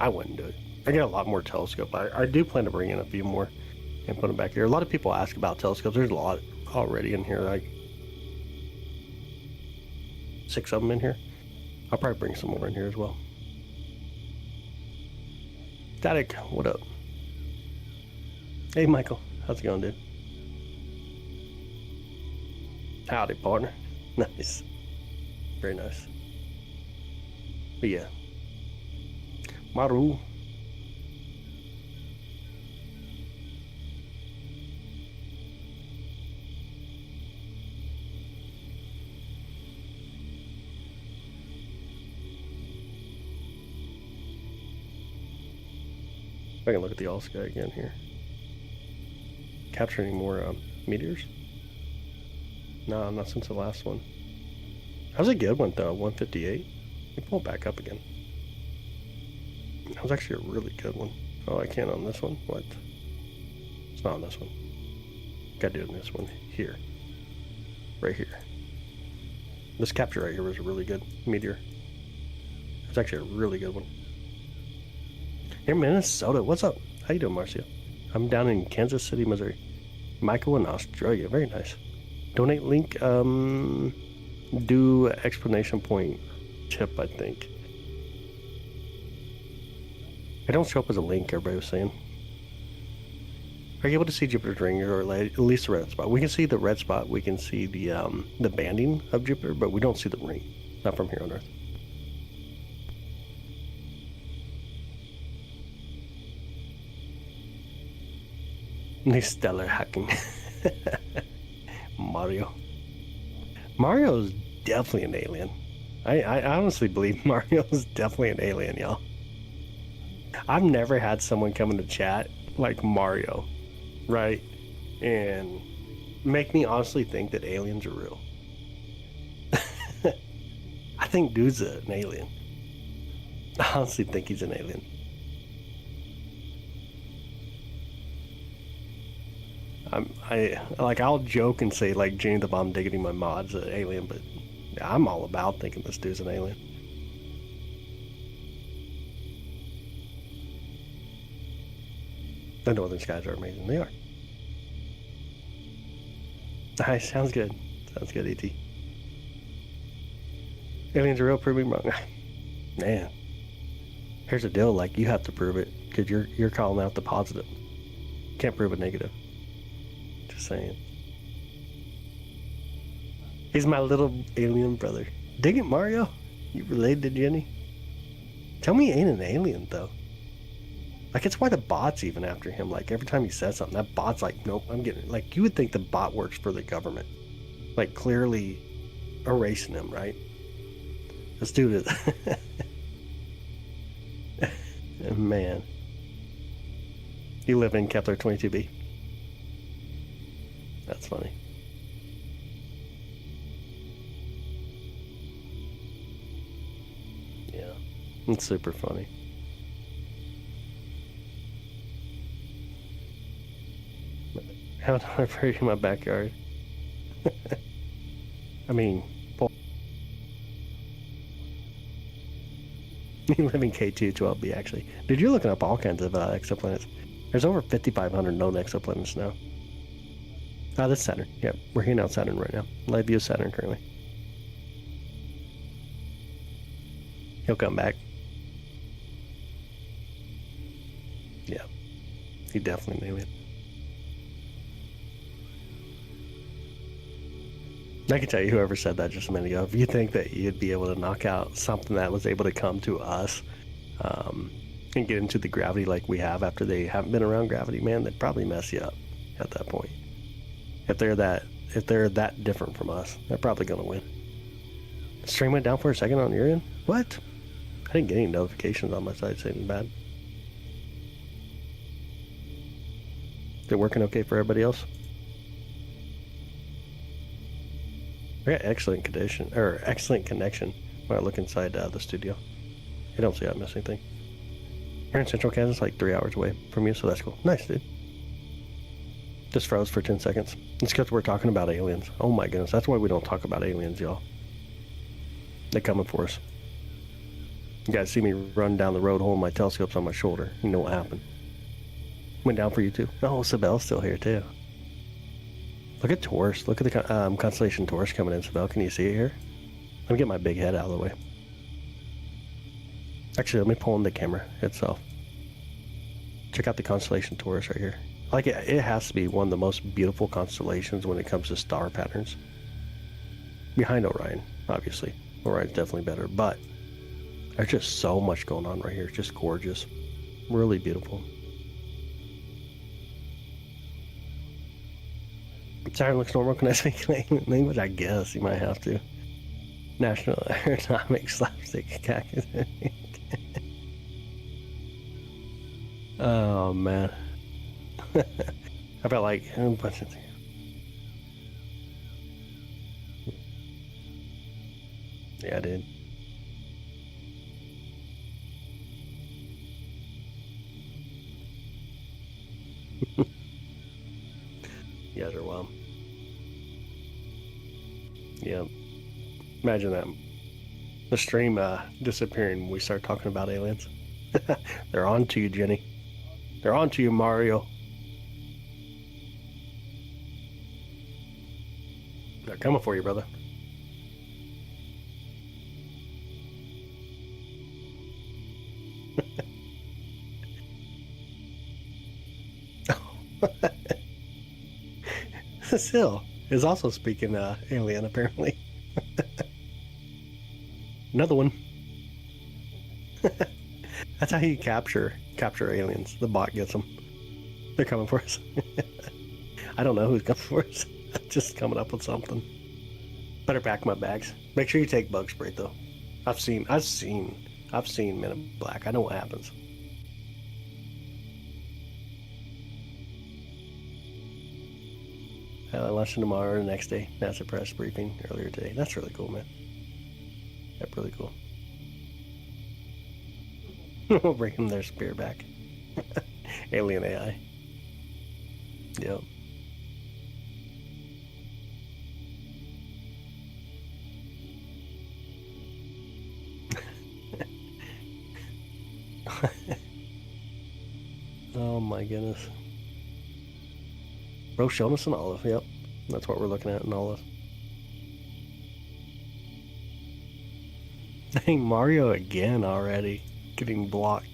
S1: I wouldn't do it. I get a lot more telescope. I do plan to bring in a few more and put them back here. A lot of people ask about telescopes. There's a lot already in here, like 6 of them in here. I'll probably bring some more in here as well. Static, what up? Hey, Michael. How's it going, dude? Howdy, partner. Nice. Very nice. But yeah. Maru. I can look at the all sky again here. Capture any more meteors? No, not since the last one. That was a good one though, 158. You pull it back up again. That was actually a really good one. Oh, I can't on this one? What? It's not on this one. Gotta do it in this one here. Right here. This capture right here was a really good meteor. It's actually a really good one. Hey, Minnesota, what's up? How you doing, Marcia? I'm down in Kansas City, Missouri. Michael in Australia, very nice. Donate link, do explanation point tip, I think. I don't show up as a link, everybody was saying. Are you able to see Jupiter's ring, or at least the red spot? We can see the red spot, we can see the banding of Jupiter, but we don't see the ring. Not from here on Earth. Nice stellar hacking. Mario's definitely an alien. I honestly believe Mario's definitely an alien, y'all. I've never had someone come into chat like Mario, right? And make me honestly think that aliens are real. I think dude's an alien. I honestly think he's an alien. I'll joke and say like Jenny the Bomb Diggity, my mod's an alien, but I'm all about thinking this dude's an alien. The northern skies are amazing. They are. Nice. Sounds good. Sounds good, ET. Aliens are real. Prove me wrong. Man. Here's the deal. Like, you have to prove it because you're calling out the positive. Can't prove a negative. Just saying. He's my little alien brother. Dig it, Mario? You related to Jenny? Tell me he ain't an alien, though. Like, it's why the bot's even after him. Like, every time he says something, that bot's like, nope, I'm getting it. Like, you would think the bot works for the government. Like, clearly erasing him, right? Let's do this. Man. You live in Kepler 22b. That's funny. Yeah, it's super funny. How do I bury in my backyard? I mean, you live in K212b actually. Dude, you're looking up all kinds of exoplanets. There's over 5,500 known exoplanets now. That's Saturn. Yep, we're heating out Saturn right now. Live view of Saturn currently. He'll come back. Yeah, he definitely knew it. I can tell you, whoever said that just a minute ago, if you think that you'd be able to knock out something that was able to come to us and get into the gravity like we have after they haven't been around gravity, man, they'd probably mess you up at that point. If they're that different from us, they're probably going to win. The stream went down for a second on your end? What? I didn't get any notifications on my side saying bad. Is it working okay for everybody else? I got excellent condition, or excellent connection when I look inside the studio. I don't see I miss anything. Here in Central Kansas, like 3 hours away from you, so that's cool. Nice, dude. Just froze for 10 seconds. It's because we're talking about aliens. Oh my goodness, that's why we don't talk about aliens, y'all. They're coming for us. You guys see me run down the road holding my telescopes on my shoulder. You know what happened. Went down for you too. Oh, Sabelle's still here too. Look at Taurus. Look at the constellation Taurus coming in, Sabelle. Can you see it here? Let me get my big head out of the way. Actually, let me pull in the camera itself. Check out the constellation Taurus right here. Like it has to be one of the most beautiful constellations when it comes to star patterns. Behind Orion, obviously. Orion's definitely better, but there's just so much going on right here. It's just gorgeous. Really beautiful. Saturn looks normal. Can I speak language? I guess you might have to. National Aeronomic Slapstick Cactus. Oh, man. I felt like a bunch of things. Yeah, I did. You guys are wild. Yeah. Imagine that. The stream disappearing when we start talking about aliens. They're on to you, Jenny. They're on to you, Mario. They're coming for you, brother. Cecile is also speaking alien, apparently. Another one. That's how you capture aliens. The bot gets them. They're coming for us. I don't know who's coming for us. Just coming up with something. Better pack my bags. Make sure you take bug spray though. I've seen Men in Black. I know what happens. Lunch tomorrow or the next day. NASA press briefing earlier today. That's really cool, man. That's really cool. We'll bring them their spear back. Alien AI. Yep. Oh my goodness. Bro, show us an olive. Yep. That's what we're looking at, an olive. Dang, Mario again already. Getting blocked.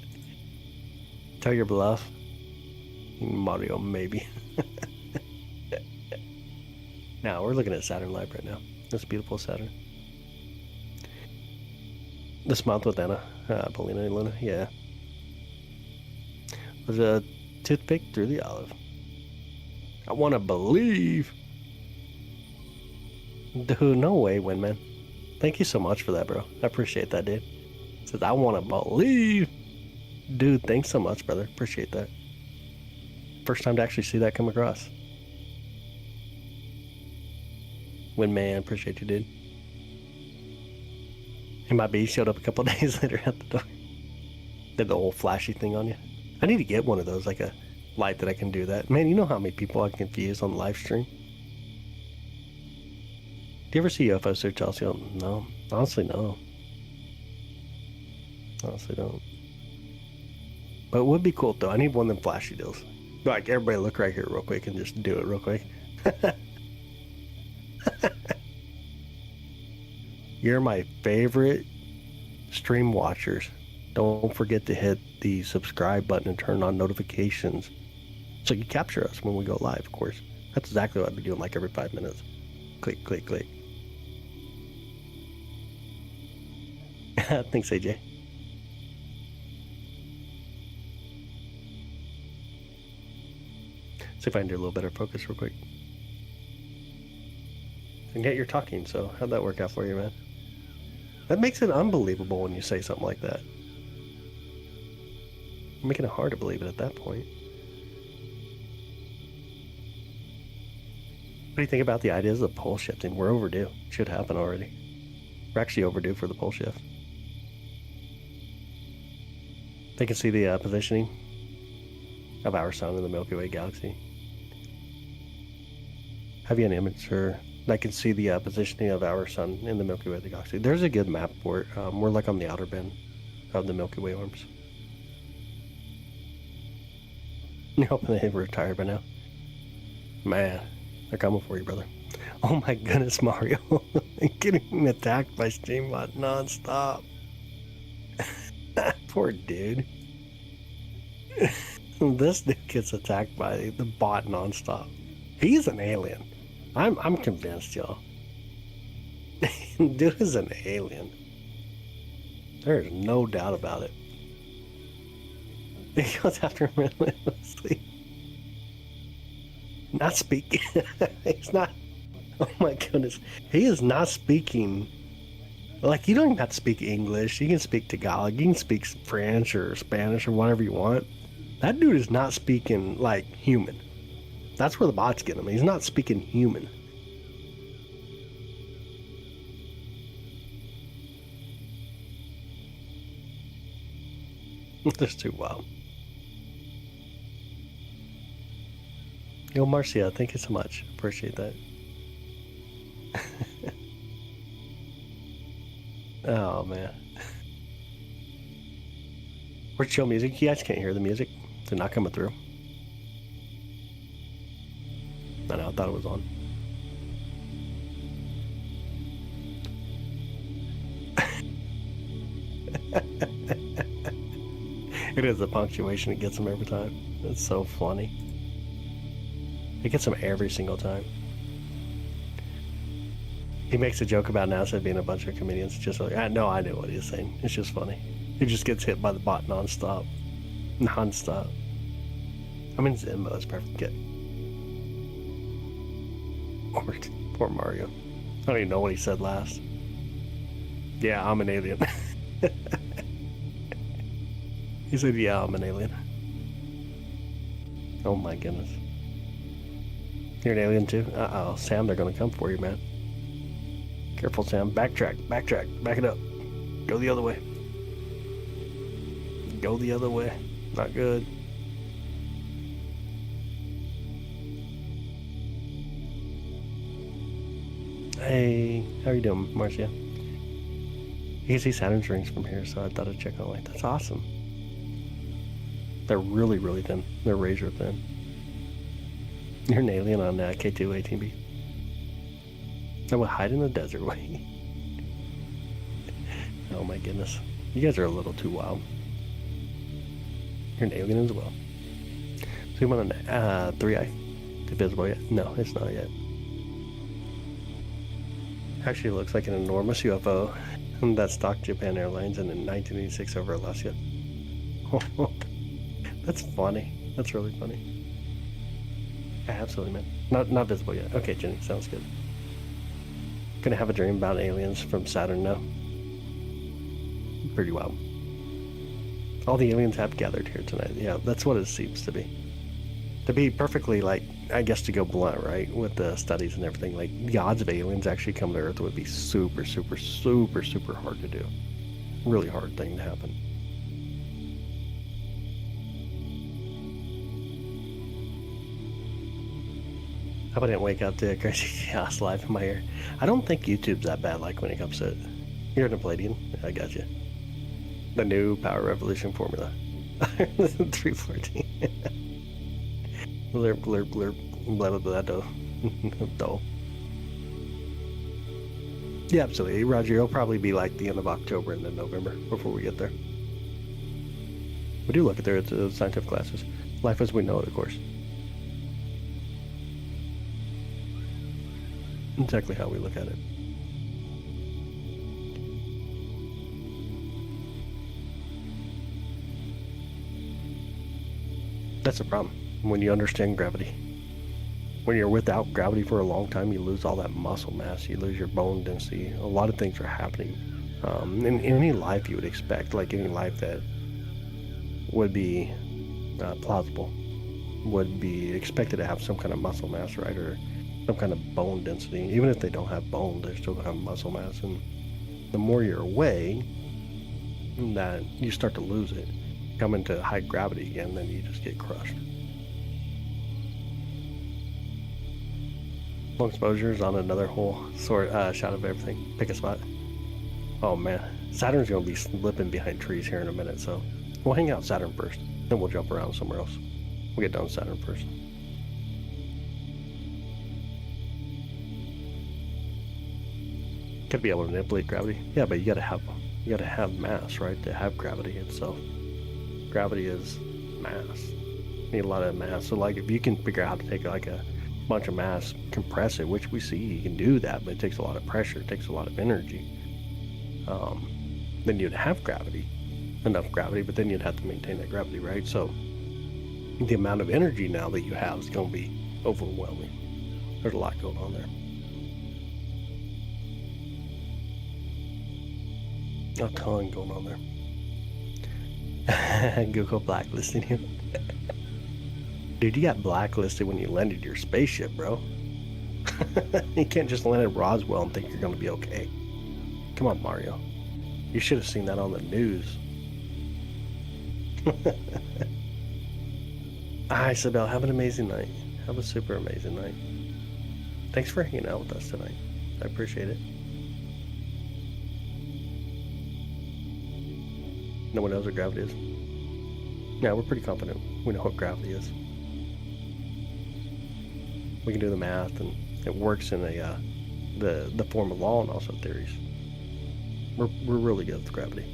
S1: Tell your bluff. Mario, maybe. Now, we're looking at Saturn Live right now. This beautiful Saturn. This month with Anna. Paulina and Luna. Yeah. There's a toothpick through the olive. I want to believe. Dude, no way, Windman. Thank you so much for that, bro. I appreciate that, dude. Says, I want to believe. Dude, thanks so much, brother. Appreciate that. First time to actually see that come across. Windman, appreciate you, dude. And my bee showed up a couple days later at the door. Did the whole flashy thing on you. I need to get one of those, like a light that I can do that. Man, you know how many people I confuse on the live stream? Do you ever see UFOs there, Chelsea? No. Honestly, no. Honestly, don't. But it would be cool, though. I need one of them flashy deals. Like, everybody look right here real quick and just do it real quick. You're my favorite stream watchers. Don't forget to hit the subscribe button and turn on notifications so you capture us when we go live, of course. That's exactly what I'd be doing like every 5 minutes. Click, click, click. Thanks, AJ. See if I can do a little better focus real quick. And yet you're talking, so how'd that work out for you, man? That makes it unbelievable when you say something like that. You're making it hard to believe it at that point. What do you think about the ideas of pole shifting? We're overdue. Should happen already. We're actually overdue for the pole shift. They can see the positioning of our sun in the Milky Way galaxy. Have you an image that can see the positioning of our sun in the Milky Way galaxy? There's a good map for it. We're like on the outer bend of the Milky Way arms. You're hoping they've retired by now. Man, they're coming for you, brother. Oh my goodness, Mario. Getting attacked by Streambot nonstop. Poor dude. This dude gets attacked by the bot nonstop. He's an alien. I'm convinced, y'all. Dude is an alien. There's no doubt about it. He goes after him relentlessly. Not speaking. He's not. Oh my goodness. He is not speaking. Like, you don't even have to speak English. You can speak Tagalog. You can speak French or Spanish or whatever you want. That dude is not speaking like human. That's where the bot's getting him. He's not speaking human. That's too wild. Yo, Marcia, thank you so much. Appreciate that. Oh, man. Where's chill music? You guys can't hear the music. Is it not coming through? I know, I thought it was on. It is the punctuation that gets them every time. It's so funny. It gets them every single time. He makes a joke about NASA being a bunch of comedians. Just like, I know what he's saying. It's just funny. He just gets hit by the bot nonstop. Nonstop. I mean, Zimbo is perfect. Get. Poor Mario. I don't even know what he said last. Yeah, I'm an alien. He said, yeah, I'm an alien. Oh my goodness. You're an alien too? Uh-oh, Sam, they're gonna come for you, man. Careful, Sam. Backtrack. Back it up. Go the other way. Go the other way. Not good. Hey, how are you doing, Marcia? You can see Saturn's rings from here, so I thought I'd check on light. That's awesome. They're really, really thin. They're razor thin. You're an alien on K218B. I would hide in the desert way. Oh my goodness. You guys are a little too wild. You're an alien as well. So you want an 3i? Is it visible yet? No, it's not yet. Actually looks like an enormous UFO that stalked Japan Airlines in 1986 over Alaska. That's funny. That's really funny. Absolutely, man. Not visible yet. Okay, Jenny, sounds good. Gonna have a dream about aliens from Saturn now. Pretty wild. All the aliens have gathered here tonight. Yeah, that's what it seems to be. To be perfectly, like, I guess to go blunt, right, with the studies and everything, like, the odds of aliens actually coming to Earth would be super, super, super, super hard to do. Really hard thing to happen. How about I didn't wake up to a crazy chaos live in my ear? I don't think YouTube's that bad, like, when it comes to it. You're in a Palladian? I got you. The new Power Revolution formula. 314. Blurp, blurp, blurp. Blah, blah, blah, blah. Yeah, absolutely. Roger, it'll probably be like the end of October and then November before we get there. We do look at there at the scientific classes. Life as we know it, of course. Exactly how we look at it. That's the problem. When you understand gravity. When you're without gravity for a long time, you lose all that muscle mass. You lose your bone density. A lot of things are happening In any life you would expect, like any life that would be plausible, would be expected to have some kind of muscle mass, right, or some kind of bone density. Even if they don't have bone, they're still going to have muscle mass, and the more you're away, that you start to lose it. Come into high gravity again, then you just get crushed. Long exposure is on another whole shot of everything. Pick a spot. Oh man, Saturn's going to be slipping behind trees here in a minute, so we'll hang out Saturn first, then we'll jump around somewhere else. We'll get down Saturn first. Gotta be able to manipulate gravity. Yeah, but you gotta have mass, right, to have gravity itself. Gravity is mass. You need a lot of mass. So like if you can figure out how to take like a bunch of mass, compress it, which we see you can do that, but it takes a lot of pressure, it takes a lot of energy. Then you'd have gravity, enough gravity, but then you'd have to maintain that gravity, right? So the amount of energy now that you have is going to be overwhelming. There's a lot going on there. A ton going on there. Google blacklisting you. Dude, you got blacklisted when you landed your spaceship, bro. You can't just land at Roswell and think you're going to be okay. Come on, Mario. You should have seen that on the news. Hi, Isabel. Have an amazing night. Have a super amazing night. Thanks for hanging out with us tonight. I appreciate it. No one knows what gravity is. Yeah, we're pretty confident we know what gravity is. We can do the math, and it works in the form of law and also theories. We're really good with gravity.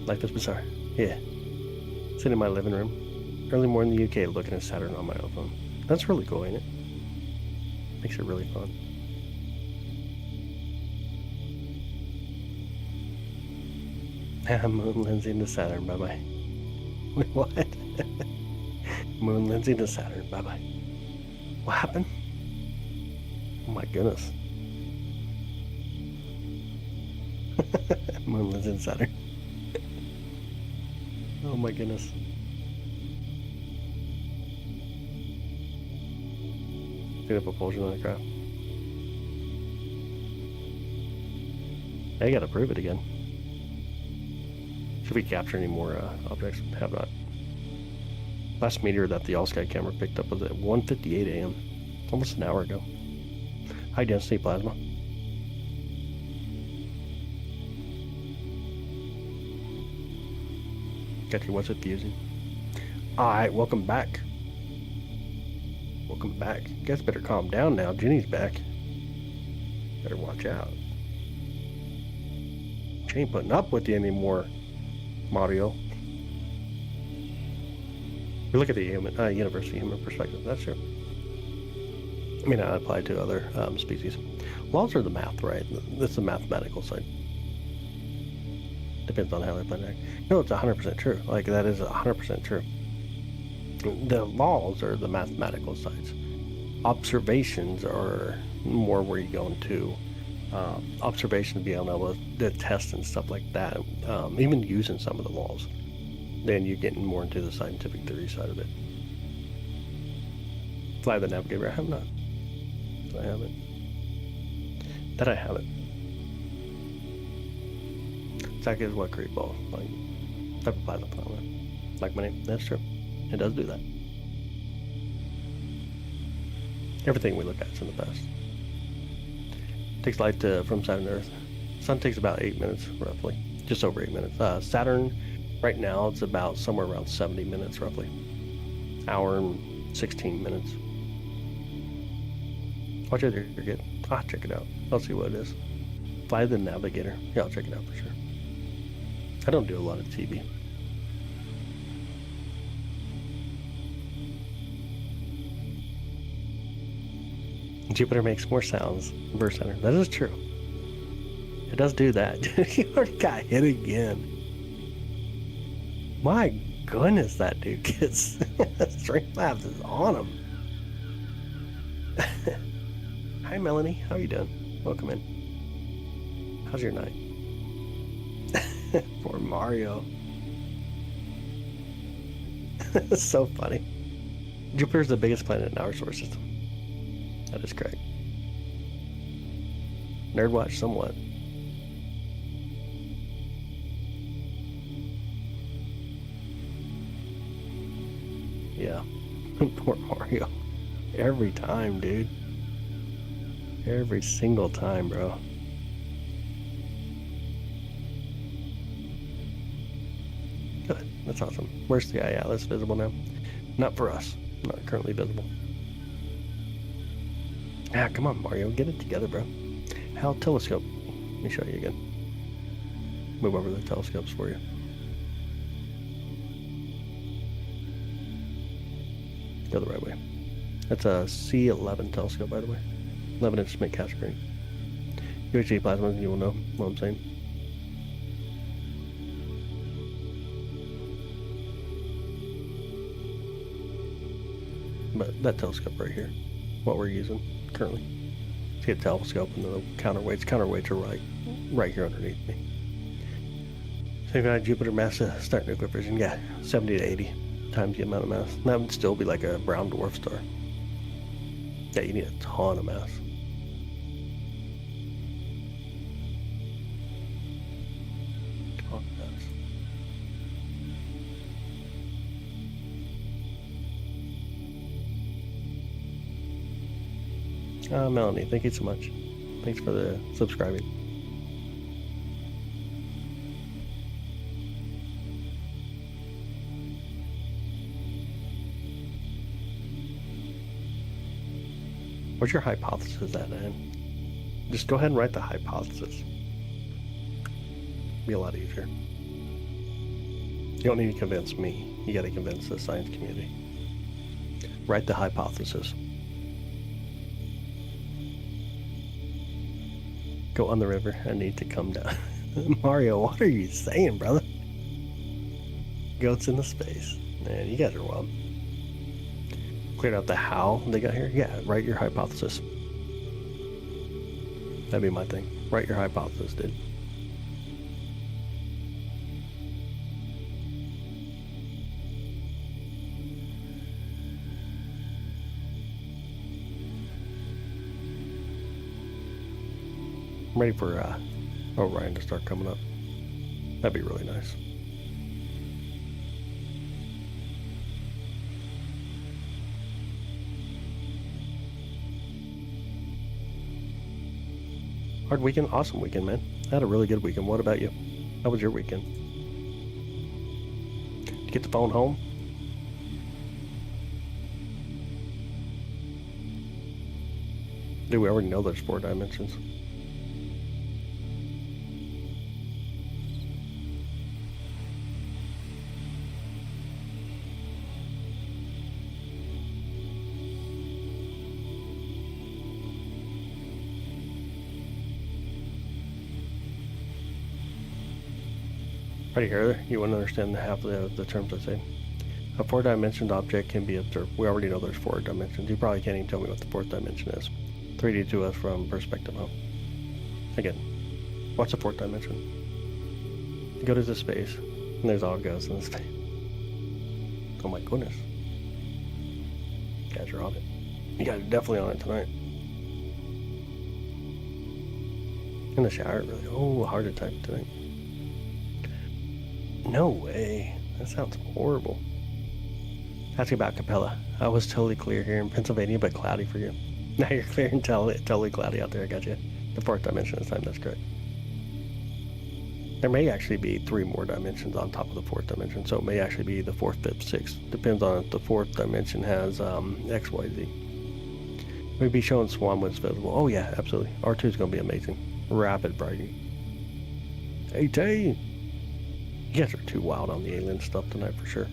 S1: Life is bizarre. Yeah. Sitting in my living room, early morning in the UK, looking at Saturn on my iPhone. That's really cool, ain't it? Makes it really fun. Moon Lindsay into Saturn. Bye bye. Wait, what? Moon Lindsay to Saturn. Bye bye. What happened? Oh my goodness. Moon Lindsay to Saturn. Oh my goodness. See the propulsion on the craft. I gotta prove it again. Should we capture any more objects? Have not. Last meteor that the all-sky camera picked up was at 1:58 a.m. Almost an hour ago. High density plasma. Got your what's it fusing? Alright, welcome back. Welcome back. You guys better calm down now. Jenny's back. Better watch out. She ain't putting up with you anymore, Mario. We look at the university human perspective. That's true. I mean, I apply to other species. Laws are the math, right? That's the mathematical side. Depends on how they play there. No, it's 100% true. Like, that is 100% true. The laws are the mathematical sides. Observations are more where you go into observation, being able to test and stuff like that. Even using some of the laws. Then you're getting more into the scientific theory side of it. Fly the Navigator. I have not. I haven't. That I haven't. Zach is what great ball. Like, type of pilot phenomenon. Like my name. That's true. It does do that. Everything we look at is in the past. Takes light from Saturn to Earth. Sun takes about 8 minutes, roughly. Just over 8 minutes. Saturn, right now, it's about somewhere around 70 minutes, roughly. Hour and 16 minutes. Watch it here. You're good. Check it out. I'll see what it is. Fly the Navigator. Yeah, I'll check it out for sure. I don't do a lot of TV. Jupiter makes more sounds versus Saturn. That is true. It does do that. You already got hit again. My goodness, that dude gets Streamlabs is on him. Hi, Melanie. How are you doing? Welcome in. How's your night? Poor Mario. That's so funny. Jupiter's the biggest planet in our solar system. That is correct. Nerdwatch somewhat. Yeah. Poor Mario. Every time, dude. Every single time, bro. Good. That's awesome. Where's the Atlas visible now? Not for us. Not currently visible. Ah, come on, Mario. Get it together, bro. How telescope? Let me show you again. Move over the telescopes for you. Go the right way. That's a C11 telescope, by the way. 11-inch mid-cap screen. UHD plasma, you will know what I'm saying. But that telescope right here, what we're using currently. See a telescope and the counterweights. Counterweights are right here underneath me. So you've got Jupiter mass start nuclear fission. Yeah, 70 to 80 times the amount of mass. That would still be like a brown dwarf star. Yeah, you need a ton of mass. Ton of mass. Melanie, thank you so much. Thanks for the subscribing. What's your hypothesis at, man? Just go ahead and write the hypothesis. Be a lot easier. You don't need to convince me. You got to convince the science community. Write the hypothesis. Go on the river. I need to come down. Mario, what are you saying, brother? Goats in the space. Man, you guys are wild. Cleared out the how they got here? Yeah, write your hypothesis. That'd be my thing. Write your hypothesis, dude. I'm ready for Orion to start coming up. That'd be really nice. Hard weekend? Awesome weekend, man. I had a really good weekend. What about you? How was your weekend? Did you get the phone home? Dude, we already know there's 4 dimensions. Right here, you wouldn't understand half of the terms I say. A 4-dimensional object can be observed. We already know there's 4 dimensions. You probably can't even tell me what the 4th dimension is. 3D to us from perspective home. Again, what's the 4th dimension? You go to the space, and there's all ghosts in the space. Oh my goodness. You guys are on it. You guys are definitely on it tonight. In the shower, really. Oh, heart attack tonight. No way. That sounds horrible. Asking about Capella. I was totally clear here in Pennsylvania, but cloudy for you. Now you're clear and totally cloudy out there. I got you. The 4th dimension this time. That's correct. There may actually be 3 more dimensions on top of the 4th dimension, so it may actually be the 4th, 5th, 6th. Depends on if the 4th dimension has X, Y, Z. We'd be showing Swan when it's visible. Oh yeah, absolutely. R2 is going to be amazing. Rapid brightening. Hey, Tay! You guys are too wild on the alien stuff tonight for sure.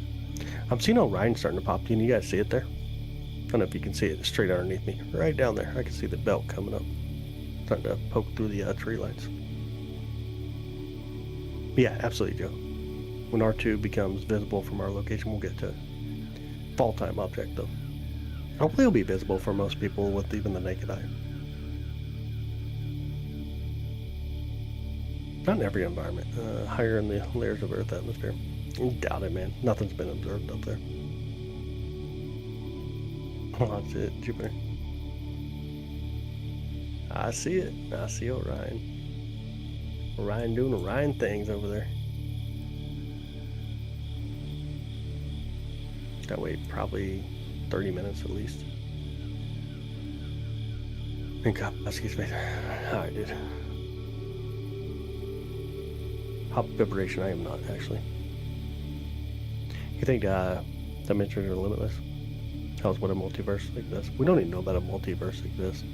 S1: I'm seeing Orion starting to pop. Can you guys see it there? I don't know if you can see it straight underneath me. Right down there. I can see the belt coming up. Starting to poke through the tree lines. But yeah, absolutely, Joe. When R2 becomes visible from our location, we'll get to fall-time object, though. Hopefully it'll be visible for most people with even the naked eye. Not in every environment. Higher in the layers of Earth atmosphere. Doubt it, man. Nothing's been observed up there. Oh, that's it, Jupiter. I see it. I see Orion. Orion doing Orion things over there. That way, probably 30 minutes at least. And God, excuse me. Alright, dude. Hop vibration, I am not, actually. You think dimensions are limitless? Tells what a multiverse like this. We don't even know that a multiverse exists.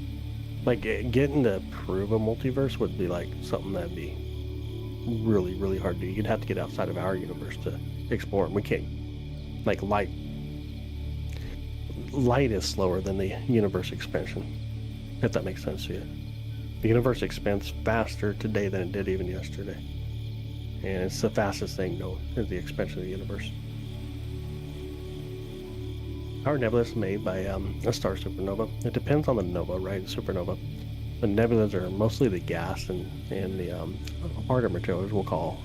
S1: Like, getting to prove a multiverse would be like something that'd be really, really hard to do. You'd have to get outside of our universe to explore, and we can't. Like, light is slower than the universe expansion, if that makes sense to you. The universe expands faster today than it did even yesterday. And it's the fastest thing known, is the expansion of the universe. Our nebula is made by a star supernova. It depends on the nova, right? Supernova. The nebulas are mostly the gas and the harder materials we'll call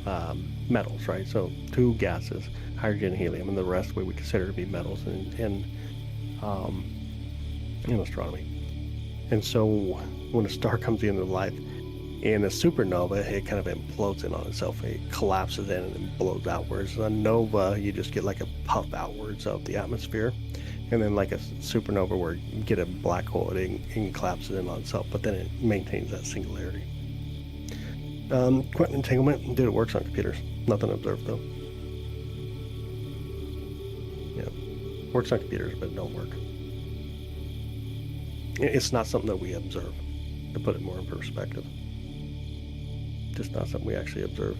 S1: metals, right? So two gases, hydrogen and helium, and the rest we would consider to be metals in astronomy. And so when a star comes into life, in a supernova, it kind of implodes in on itself. It collapses in and then blows outwards. A nova, you just get like a puff outwards of the atmosphere. And then like a supernova where you get a black hole, it collapses in on itself, but then it maintains that singularity. Quantum entanglement, dude, it works on computers. Nothing observed though. Yeah, works on computers, but it don't work. It's not something that we observe, to put it more in perspective. Just not something we actually observe.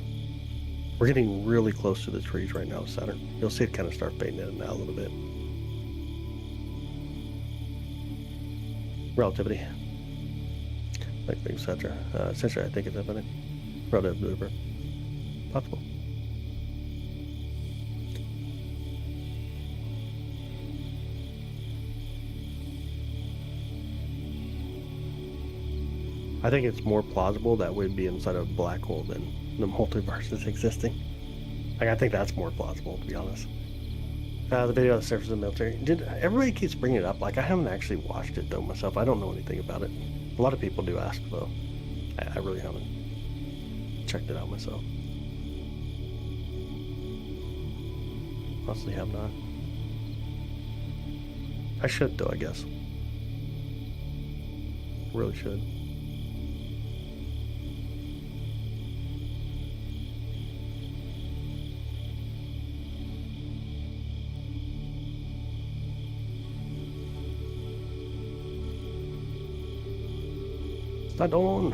S1: We're getting really close to the trees right now, Saturn. You'll see it kind of start fading in and out a little bit. Relativity. Like things, etc. Essentially, I think it's infinite. Relative observer. Possible. I think it's more plausible that we'd be inside of a black hole than the multiverse is existing. Like, I think that's more plausible, to be honest. The video of the surface of the military. Everybody keeps bringing it up. Like, I haven't actually watched it, though, myself. I don't know anything about it. A lot of people do ask, though. I really haven't checked it out myself. Honestly, have not. I should, though, I guess. Really should. Start on.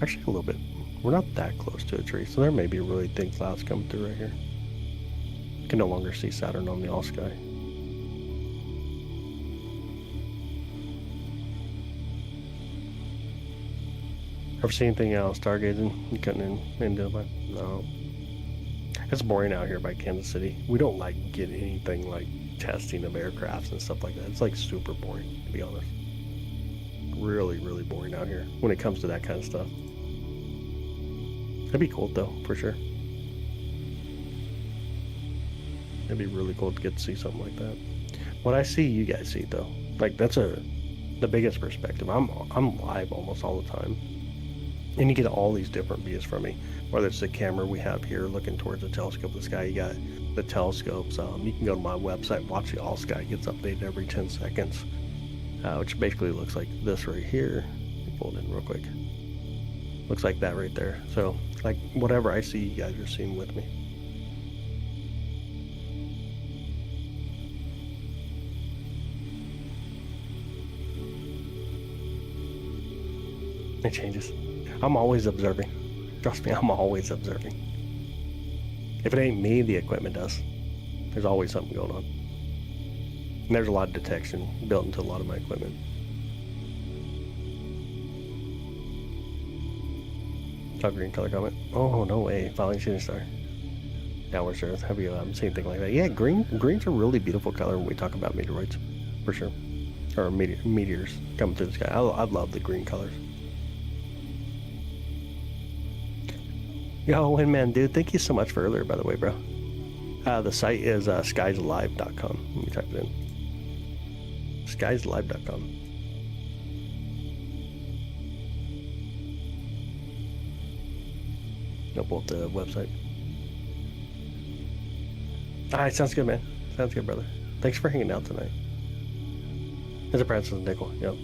S1: Actually, a little bit. We're not that close to a tree, so there may be really thin clouds coming through right here. You can no longer see Saturn on the all sky. Ever seen anything else stargazing? You couldn't into it? No. It's boring out here by Kansas City. We don't like get anything like testing of aircrafts and stuff like that. It's like super boring, to be honest. Really, really boring out here when it comes to that kind of stuff. It'd be cool though, for sure. It'd be really cool to get to see something like that. What I see, you guys see though. Like that's the biggest perspective. I'm live almost all the time. And you get all these different views from me. Whether it's the camera we have here looking towards the telescope of the sky, you got the telescopes. You can go to my website, watch the all sky. It gets updated every 10 seconds, which basically looks like this right here. Let me pull it in real quick. Looks like that right there. So, like, whatever I see, you guys are seeing with me. It changes. I'm always observing. Trust me, I'm always observing. If it ain't me, the equipment does. There's always something going on. And there's a lot of detection built into a lot of my equipment. Top green color comment. Oh, no way. Falling shooting star. Downward Earth. Have you seen anything like that? Yeah, green's a really beautiful color when we talk about meteoroids, for sure. Or meteors coming through the sky. I love the green colors. Yo, Windman, dude, thank you so much for earlier, by the way, bro. The site is skieslive.com. Let me type it in. Skieslive.com. No, both the website. Alright, sounds good, man. Sounds good, brother. Thanks for hanging out tonight. It's a Francis Nickel, yep.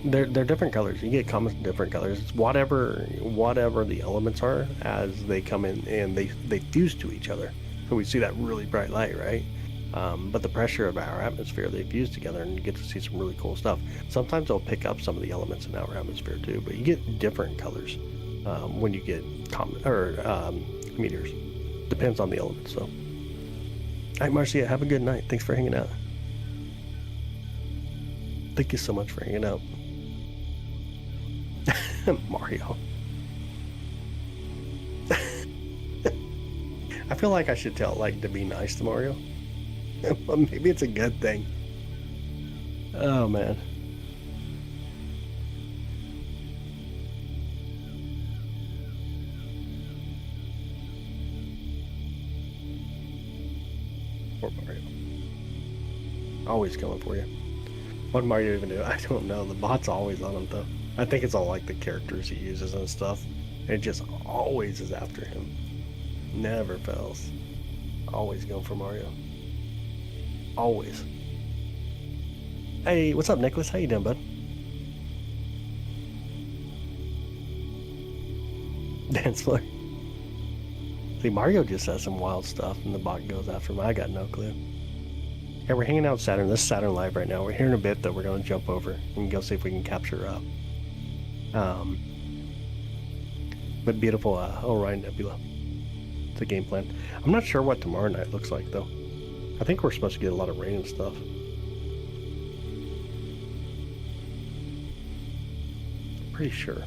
S1: They're different colors. You get common different colors. It's whatever the elements are as they come in and they fuse to each other. So we see that really bright light, right? But the pressure of our atmosphere, they fuse together and you get to see some really cool stuff. Sometimes they'll pick up some of the elements in our atmosphere too, but you get different colors when you get meteors. Depends on the element. So, all right, Marcia, have a good night. Thanks for hanging out. Thank you so much for hanging out. Mario. I feel like I should tell to be nice to Mario. But maybe it's a good thing. Oh man. Poor Mario. Always coming for you. What did Mario even do? I don't know. The bot's always on him though. I think it's all like the characters he uses and stuff. It just always is after him. Never fails. Always going for Mario. Always. Hey, what's up, Nicholas? How you doing, bud? Dance floor. See, Mario just says some wild stuff and the bot goes after him. I got no clue. Yeah, we're hanging out with Saturn. This is Saturn Live right now. We're here in a bit, though. We're going to jump over and go see if we can capture the beautiful Orion Nebula. It's a game plan. I'm not sure what tomorrow night looks like, though. I think we're supposed to get a lot of rain and stuff. Pretty sure.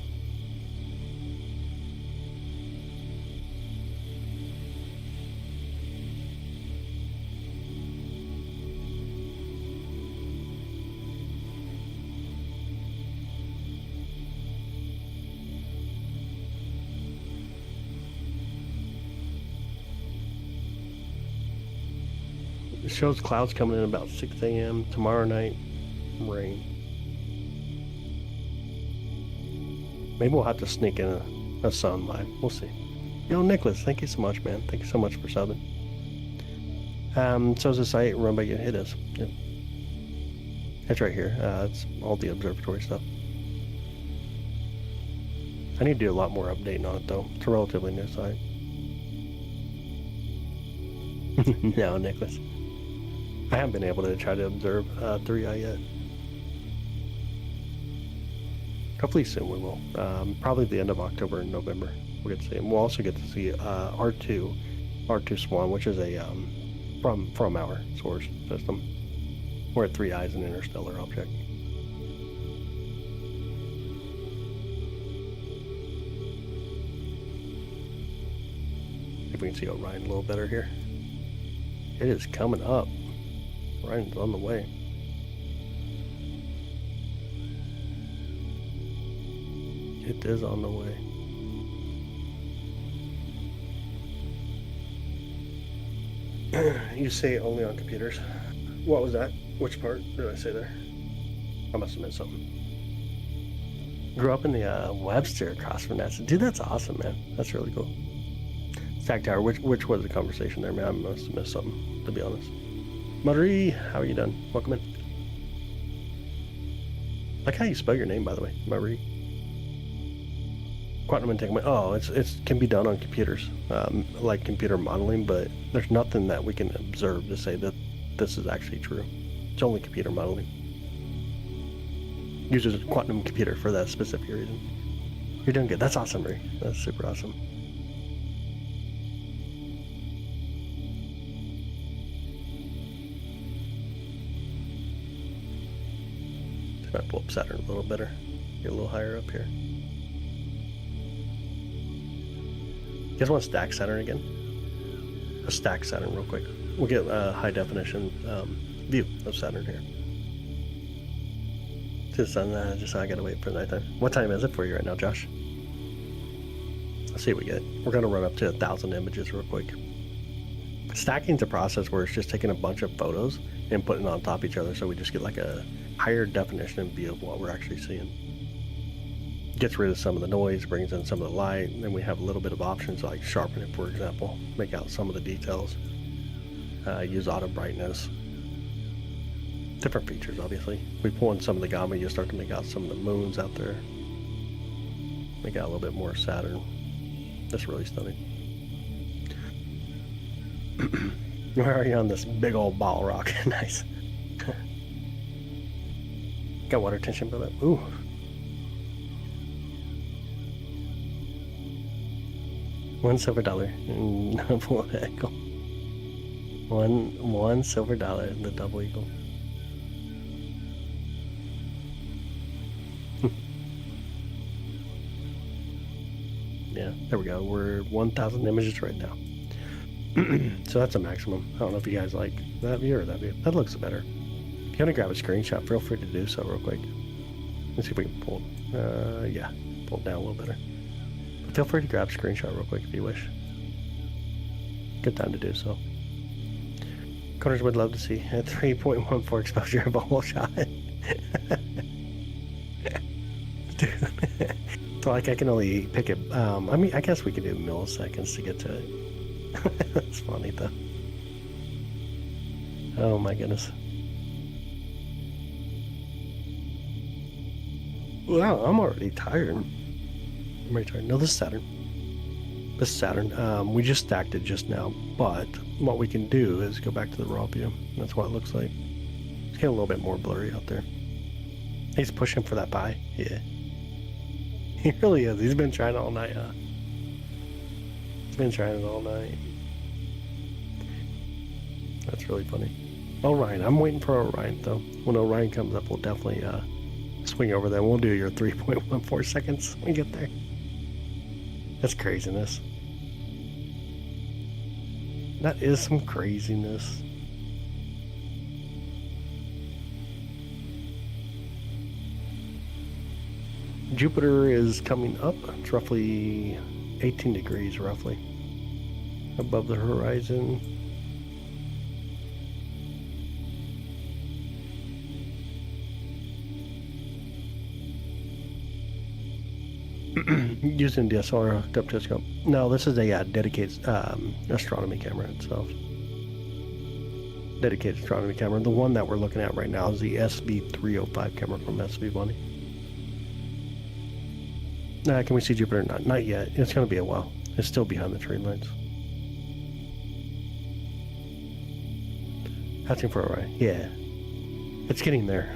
S1: It shows clouds coming in about 6 a.m. tomorrow night. Rain. Maybe we'll have to sneak in a sun live. We'll see. Yo, Nicholas, thank you so much, man. Thank you so much for subbing. So is the site run by you? It is. Yep. It's right here. It's all the observatory stuff. I need to do a lot more updating on it, though. It's a relatively new site. No, Nicholas. I haven't been able to try to observe 3i yet. Hopefully soon we will. Probably the end of October and November we'll get to see him. We'll also get to see R2 Swan, which is a from our solar system. We're at 3i is an interstellar object. If we can see Orion a little better here. It is coming up. Orion's on the way. It is on the way. You say only on computers. What was that? Which part did I say there? I must have missed something. Grew up in the Webster across from NASA. Dude, that's awesome, man. That's really cool. Stack Tower, which was the conversation there, man? I must have missed something, to be honest. Marie, how are you doing? Welcome in. Like how you spell your name, by the way, Marie. Quantum entanglement. Oh, it can be done on computers, like computer modeling, but there's nothing that we can observe to say that this is actually true. It's only computer modeling. Uses a quantum computer for that specific reason. You're doing good. That's awesome, Marie. That's super awesome. Might pull up Saturn a little better. Get a little higher up here. guys want to stack Saturn again? Let's stack Saturn real quick. We'll get a high definition view of Saturn here. Just on that, just I gotta wait for nighttime. What time is it for you right now, Josh? Let's see what we get. We're gonna run up to 1,000 images real quick. Stacking's a process where it's just taking a bunch of photos and putting on top of each other, so we just get like a higher definition view of what we're actually seeing. Gets rid of some of the noise, brings in some of the light, and then we have a little bit of options like sharpen it, for example, make out some of the details, use auto brightness, different features. Obviously, we pull in some of the gamma, you start to make out some of the moons out there, make out a little bit more Saturn. That's really stunning. We're already on this big old ball rock. Nice. Got water tension build up. Ooh. $1 silver. Double eagle. One silver dollar in the double eagle. Yeah, there we go. We're 1,000 images right now. So that's a maximum. I don't know if you guys like that view or that view. That looks better. If you want to grab a screenshot, feel free to do so real quick. Let's see if we can pull it. Yeah, pull it down a little better. But feel free to grab a screenshot real quick if you wish. Good time to do so. Corners would love to see a 3.14 exposure of a whole shot. Dude. So like I can only pick it. I mean, I guess we could do milliseconds to get to it. That's funny though. Oh my goodness. Wow, I'm already tired. I'm already tired. No, this is Saturn. This is Saturn. We just stacked it just now, but what we can do is go back to the raw view. That's what it looks like. It's getting a little bit more blurry out there. He's pushing for that pie. Yeah. He really is. He's been trying all night, huh? He's been trying it all night. That's really funny. Orion. I'm waiting for Orion, though. When Orion comes up, we'll definitely swing over there. We'll do your 3.14 seconds when we get there. That's craziness. That is some craziness. Jupiter is coming up. It's roughly 18 degrees, roughly, above the horizon. Using DSLR hooked up telescope. No, this is a dedicated astronomy camera itself. Dedicated astronomy camera. The one that we're looking at right now is the SB305 camera from SV1. Can we see Jupiter? Not yet. It's going to be a while. It's still behind the tree lines. Hatching for Orion. Yeah. It's getting there.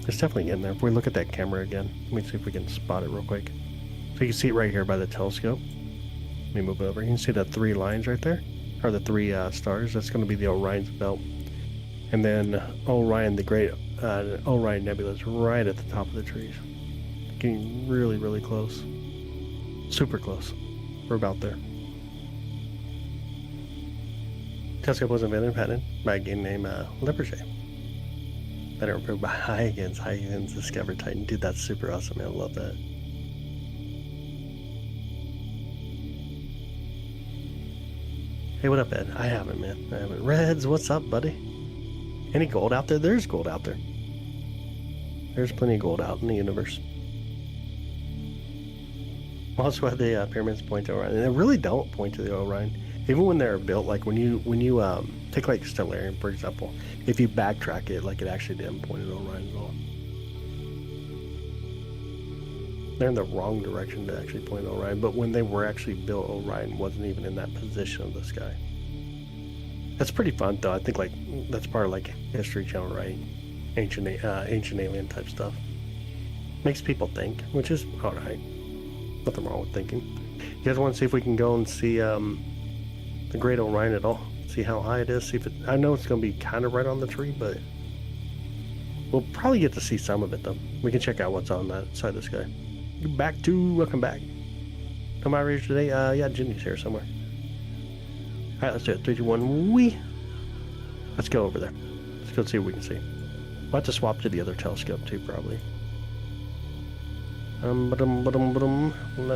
S1: It's definitely getting there. If we look at that camera again, let me see if we can spot it real quick. So you can see it right here by the telescope. Let me move it over. You can see the three lines right there, or the three stars. That's going to be the Orion's belt. And then Orion, the great Orion Nebula, is right at the top of the trees. Getting really, really close. Super close. We're about there. Telescope was invented and patented by a guy named Lippershey. Better improved by Huygens. Huygens discovered Titan. Dude, that's super awesome, man. I love that. Hey, what up, Ed? I haven't, man. I haven't. Reds, what's up, buddy? Any gold out there? There's gold out there. There's plenty of gold out in the universe. Also, why the pyramids point to Orion, and they really don't point to the Orion. Even when they're built, like when you take like Stellarium, for example, if you backtrack it, like it actually didn't point to Orion at all. They're in the wrong direction to actually point to Orion, but when they were actually built, Orion wasn't even in that position of the sky. That's pretty fun, though. I think like that's part of like History Channel, right? Ancient alien type stuff. Makes people think, which is all right. Nothing wrong with thinking. You guys want to see if we can go and see the Great Orion at all? See how high it is. See if it. I know it's going to be kind of right on the tree, but we'll probably get to see some of it though. We can check out what's on that side of the sky. Welcome back. No moderators today? Yeah, Ginny's here somewhere. Alright, let's do it. 3, 2, 1, wee! Let's go over there. Let's go see what we can see. We'll have to swap to the other telescope too, probably. Let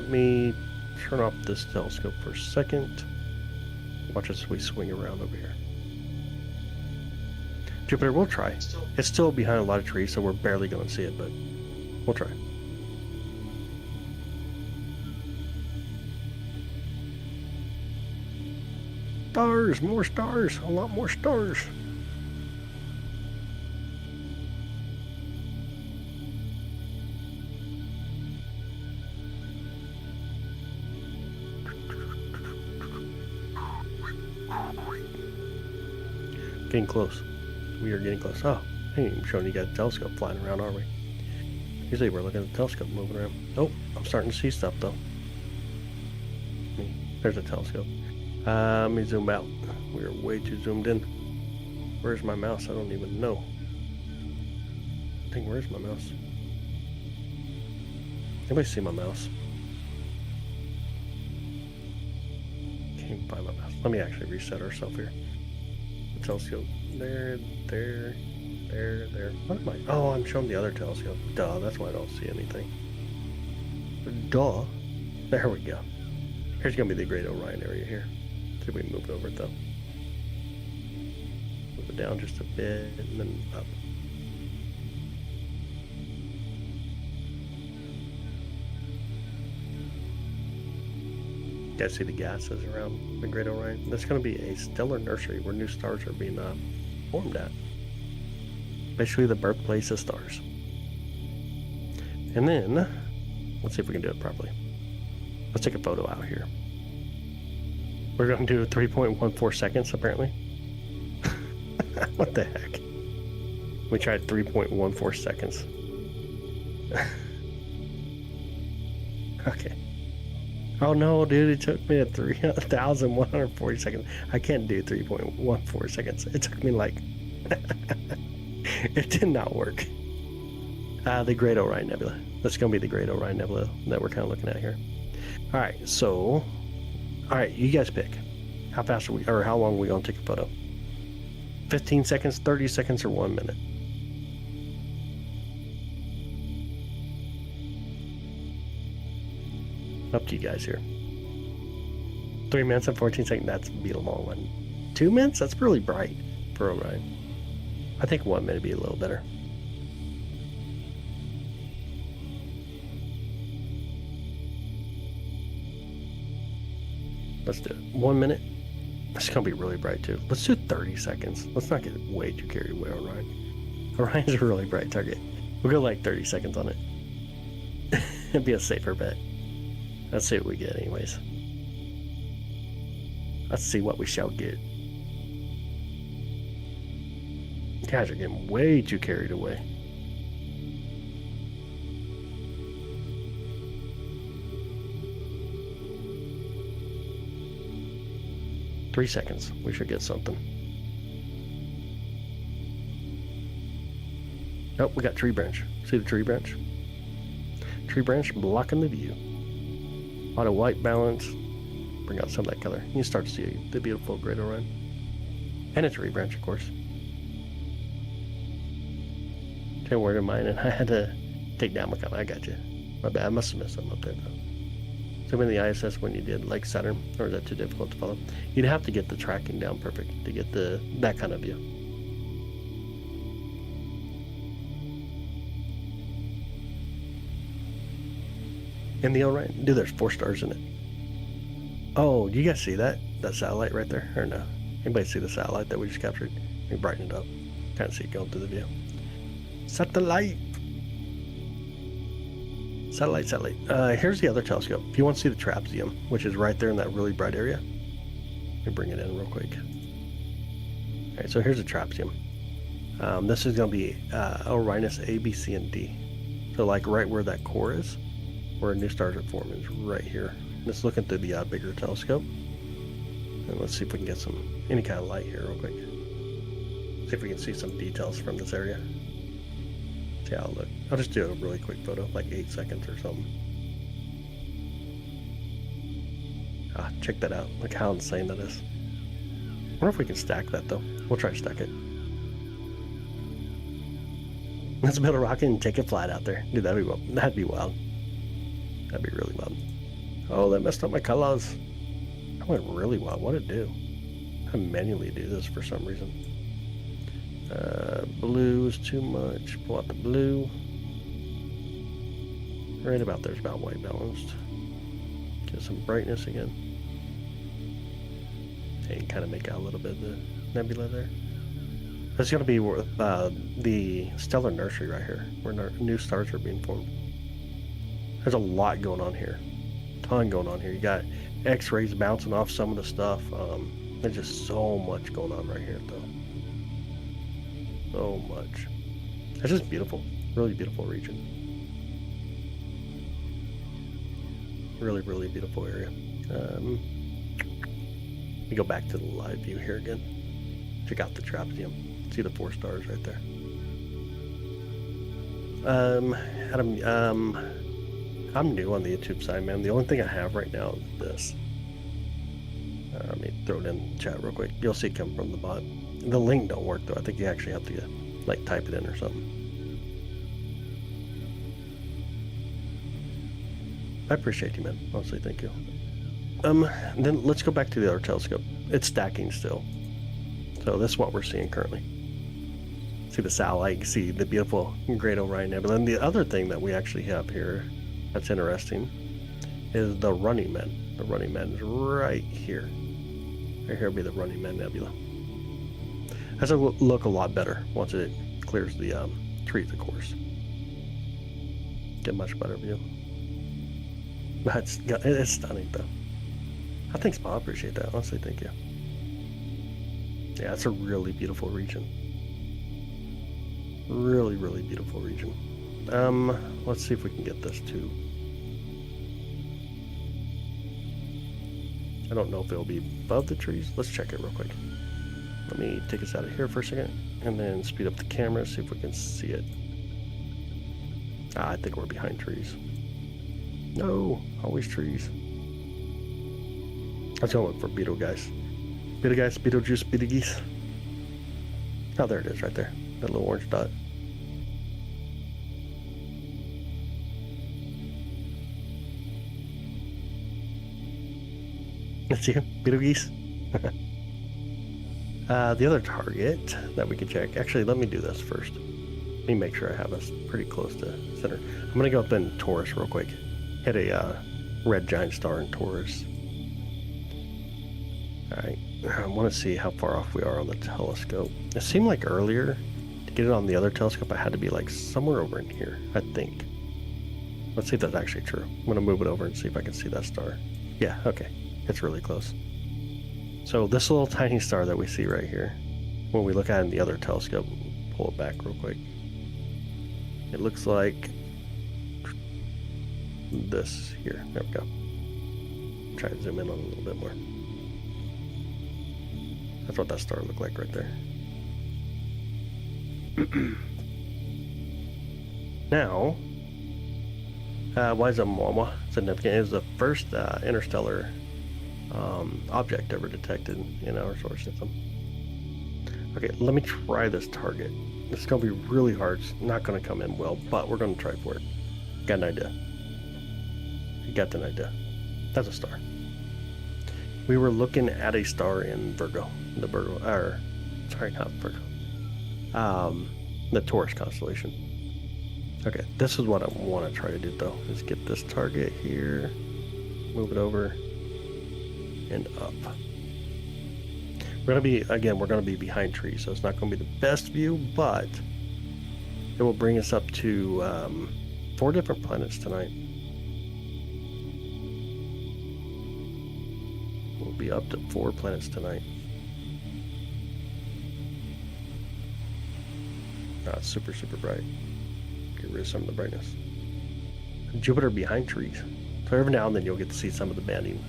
S1: me turn off this telescope for a second. Watch as we swing around over here. Jupiter, we'll try. It's still behind a lot of trees, so we're barely going to see it, but we'll try. Stars! More stars! A lot more stars! Getting close. We are getting close. Oh, I ain't even showing you guys a telescope flying around, are we? Usually we're looking at the telescope moving around. Oh, I'm starting to see stuff though. There's a telescope. Let me zoom out. We're way too zoomed in. Where's my mouse? I don't even know. Where's my mouse? Anybody see my mouse? Can't find my mouse. Let me actually reset ourselves here. The telescope. There. What am I? Oh, I'm showing the other telescope. Duh, that's why I don't see anything. Duh. There we go. Here's gonna be the Great Orion area here. See if we can move it over it though. Move it down just a bit and then up. You guys see the gases around the Great Orion? That's going to be a stellar nursery where new stars are being formed at. Basically the birthplace of stars. And then, let's see if we can do it properly. Let's take a photo out here. We're going to do 3.14 seconds apparently. What the heck? We tried 3.14 seconds. Okay. Oh no, dude, it took me a 3,140 seconds. I can't do 3.14 seconds. It took me like... It did not work. The Great Orion Nebula. That's going to be the Great Orion Nebula that we're kind of looking at here. Alright, so... Alright, you guys pick. How fast are we, or how long are we going to take a photo? 15 seconds, 30 seconds, or 1 minute? Up to you guys here. 3 minutes and 14 seconds, that's be a long one. 2 minutes? That's really bright for Orion. I think 1 minute would be a little better. Let's do it. 1 minute. It's going to be really bright too. Let's do 30 seconds. Let's not get way too carried away on Orion. Orion's a really bright target. We'll go like 30 seconds on it. It'd be a safer bet. Let's see what we get anyways. Let's see what we shall get. You guys are getting way too carried away. Three seconds. We should get something. Oh, we got tree branch. See the tree branch? Tree branch blocking the view. A lot of white balance. Bring out some of that color. You start to see the beautiful Great Orion. And a tree branch, of course. Okay, word of mine, and I had to take down my comment. I got you. My bad. I must have missed something up there, though. So in the ISS when you did, like Saturn, or is that too difficult to follow? You'd have to get the tracking down perfect to get that kind of view. In the Orion, dude, there's 4 stars in it. Oh, do you guys see that? That satellite right there? Or no? Anybody see the satellite that we just captured? Let me brighten it up. Kind of see it going through the view. Satellite! Satellite. Here's the other telescope. If you want to see the trapezium, which is right there in that really bright area. Let me bring it in real quick. Alright, so here's the trapezium. This is going to be Orionus A, B, C, and D. So like right where that core is, where new stars are forming, is right here. Just looking through the bigger telescope. And let's see if we can get any kind of light here real quick. See if we can see some details from this area. See how it looks. I'll just do a really quick photo, like 8 seconds or something. Check that out. Look how insane that is. I wonder if we can stack that though. We'll try to stack it. Let's build a rocket and take it flat out there. Dude, that'd be wild. That'd be wild. That'd be really wild. Oh, that messed up my colors. That went really wild. What'd it do? I manually do this for some reason. Blue is too much. Pull out the blue. Right about there's about white balanced. Get some brightness again. And kind of make out a little bit of the nebula there. That's going to be the stellar nursery right here, where new stars are being formed. There's a lot going on here. Ton going on here. You got X-rays bouncing off some of the stuff. There's just so much going on right here, though. So much. It's just beautiful. Really beautiful region. Really, really beautiful area. Let me go back to the live view here again. Check out the trapezium. See the 4 stars right there. Adam, I'm new on the YouTube side, man. The only thing I have right now is this. Let me throw it in the chat real quick. You'll see it come from the bot. The link don't work though. I think you actually have to like type it in or something. I appreciate you, man. Honestly, thank you. Then let's go back to the other telescope. It's stacking still. So this is what we're seeing currently. See the satellite, you can see the beautiful Great Orion Nebula. And the other thing that we actually have here that's interesting is the Running Man. The Running Man is right here. Right here will be the Running Man Nebula. That's going to look a lot better once it clears the trees, of course. Get a much better view. But it's stunning, though. I think Spa, I appreciate that. Honestly, thank you. Yeah, it's a really beautiful region. Really, really beautiful region. Let's see if we can get this too. I don't know if it'll be above the trees. Let's check it real quick. Let me take us out of here for a second and then speed up the camera, see if we can see it. I think we're behind trees. No, always trees. Let's go look for beetle guys. Beetle guys, Beetlejuice, Beetlegeese. Oh, there it is right there. That little orange dot. Let's see, Beetlegeese. The other target that we can check. Actually, let me do this first. Let me make sure I have us pretty close to center. I'm going to go up in Taurus real quick. Hit a red giant star in Taurus. Alright, I want to see how far off we are on the telescope. It seemed like earlier, to get it on the other telescope, I had to be like somewhere over in here, I think. Let's see if that's actually true. I'm going to move it over and see if I can see that star. Yeah, okay. It's really close. So this little tiny star that we see right here, when we look at it in the other telescope, pull it back real quick. It looks like this here. There we go. Try to zoom in on it a little bit more. That's what that star looked like right there. Now, why is Oumuamua significant? It was the first interstellar object ever detected in our solar system. Okay, let me try this target. This is going to be really hard. It's not going to come in well, but we're going to try for it. Got an idea. You got an idea. That's a star. We were looking at a star in Virgo. The Virgo, or sorry, not Virgo. The Taurus constellation. Okay, this is what I want to try to do though, is get this target here, move it over, and up. We're gonna be behind trees, so it's not gonna be the best view, but it will bring us up to 4 different planets tonight. We'll be up to 4 planets tonight. It's super, super bright. Get rid of some of the brightness. Jupiter behind trees. So every now and then you'll get to see some of the banding.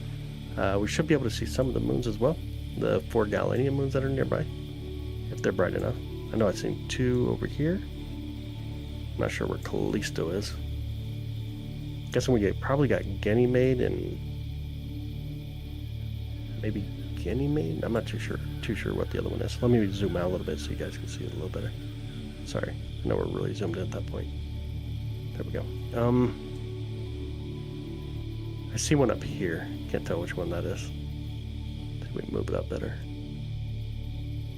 S1: We should be able to see some of the moons as well. The 4 Galilean moons that are nearby, if they're bright enough. I know I've seen 2 over here. I'm not sure where Callisto is. Guessing we probably got Ganymede and maybe Ganymede. I'm not too sure what the other one is. Let me zoom out a little bit so you guys can see it a little better. Sorry, I know we're really zoomed in at that point. There we go. I see one up here. Can't tell which one that is. I think we can move it up better.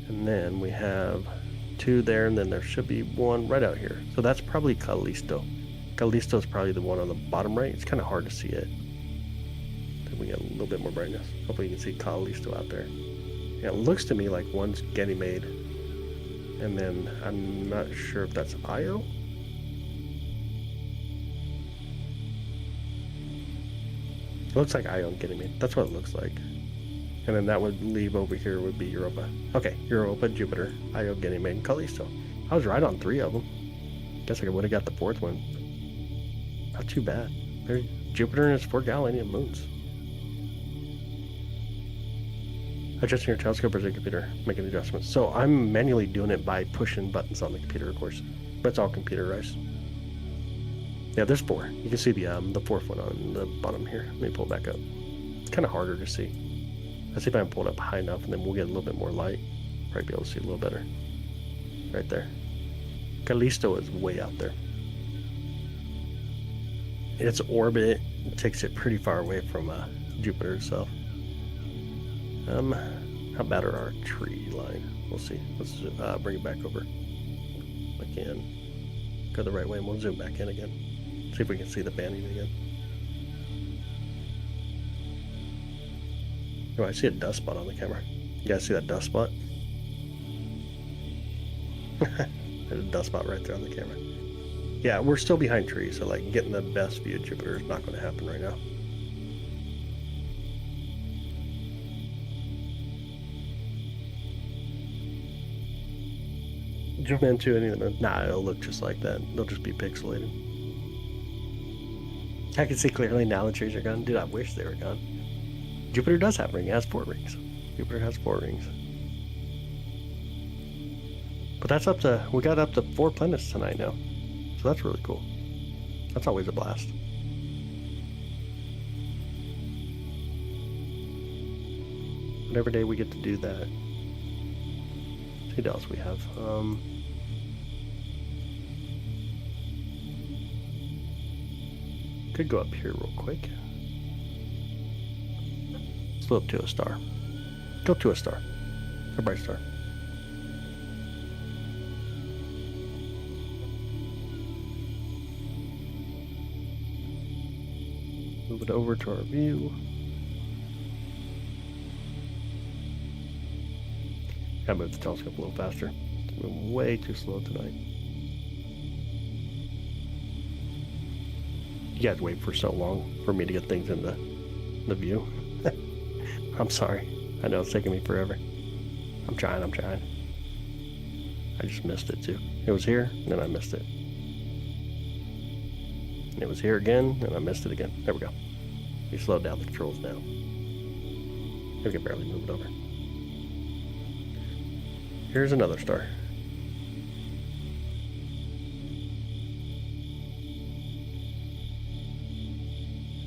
S1: And then we have two there, and then there should be one right out here. So that's probably Callisto. Callisto is probably the one on the bottom right. It's kind of hard to see it. Then we get a little bit more brightness. Hopefully you can see Callisto out there. Yeah, it looks to me like one's Ganymede, and then I'm not sure if that's Io. It looks like Io and Ganymede. That's what it looks like. And then that would leave over here would be Europa. Okay, Europa, Jupiter, Io, Ganymede, and Callisto. I was right on 3 of them. Guess I would have got the 4th one. Not too bad. There's Jupiter and its 4 Galilean moons. Adjusting your telescope or the computer, making adjustments. So I'm manually doing it by pushing buttons on the computer, of course. But it's all computerized. Yeah, there's 4. You can see the 4th one on the bottom here. Let me pull it back up. It's kind of harder to see. Let's see if I can pull it up high enough, and then we'll get a little bit more light. Probably be able to see a little better. Right there. Callisto is way out there. Its orbit takes it pretty far away from Jupiter itself. How bad are our tree line? We'll see. Let's bring it back over. Again. Go the right way, and we'll zoom back in again. See if we can see the banding again. Oh, I see a dust spot on the camera. You guys see that dust spot? There's a dust spot right there on the camera. Yeah, we're still behind trees, so like getting the best view of Jupiter is not going to happen right now. Zoom into any of them. Nah, it'll look just like that. They'll just be pixelated. I can see clearly now the trees are gone. Dude, I wish they were gone. Jupiter does have rings. It has 4 rings. Jupiter has 4 rings. But that's up to, we got up to 4 planets tonight now. So that's really cool. That's always a blast. But every day we get to do that. See what else we have. Could go up here real quick. Let's go up to a star. Go to a star. A bright star. Move it over to our view. Gotta move the telescope a little faster. It's moving way too slow tonight. You guys wait for so long for me to get things in the view. I'm sorry. I know it's taking me forever. I'm trying. I just missed it too. It was here, and then I missed it. And it was here again, and I missed it again. There we go. We slowed down the controls now. We can barely move it over. Here's another star.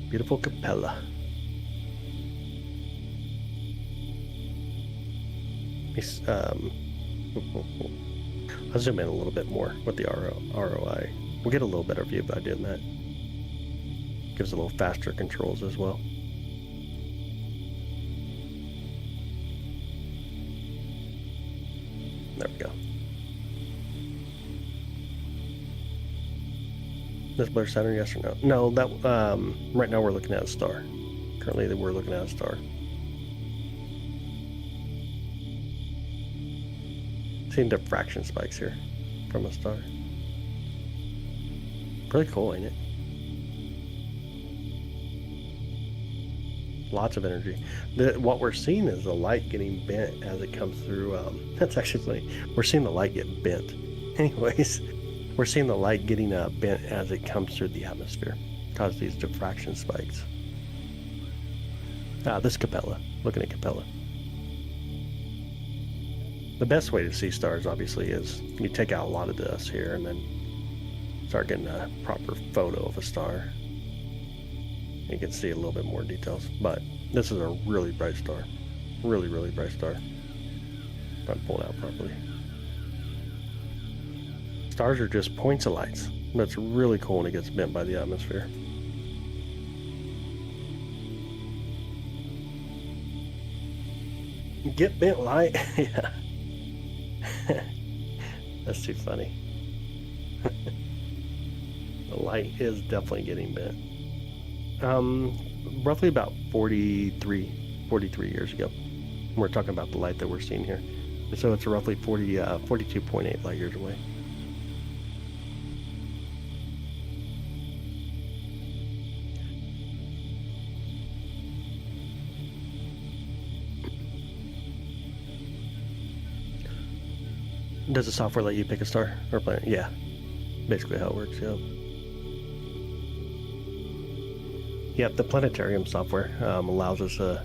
S1: Beautiful Capella. I'll zoom in a little bit more with the ROI. We'll get a little better view by doing that. Gives a little faster controls as well. There we go. This blur Saturn, yes or no? No, that right now we're looking at a star. Currently we're looking at a star. Seeing diffraction spikes here from a star. Pretty cool, ain't it? Lots of energy. What we're seeing is the light getting bent as it comes through. That's actually funny. We're seeing the light get bent. Anyways, we're seeing the light getting bent as it comes through the atmosphere. Cause these diffraction spikes. This Capella. Looking at Capella. The best way to see stars, obviously, is you take out a lot of dust here and then start getting a proper photo of a star. You can see a little bit more details, but this is a really bright star. Really, really bright star. If I pull it out properly. Stars are just points of lights. That's really cool when it gets bent by the atmosphere. Get bent light? Yeah. That's too funny. The light is definitely getting bent. Roughly about 43 years ago. We're talking about the light that we're seeing here. So it's roughly 42.8 light years away. Does the software let you pick a star or planet? Yeah, basically how it works. Yeah. Yep, the planetarium software allows us to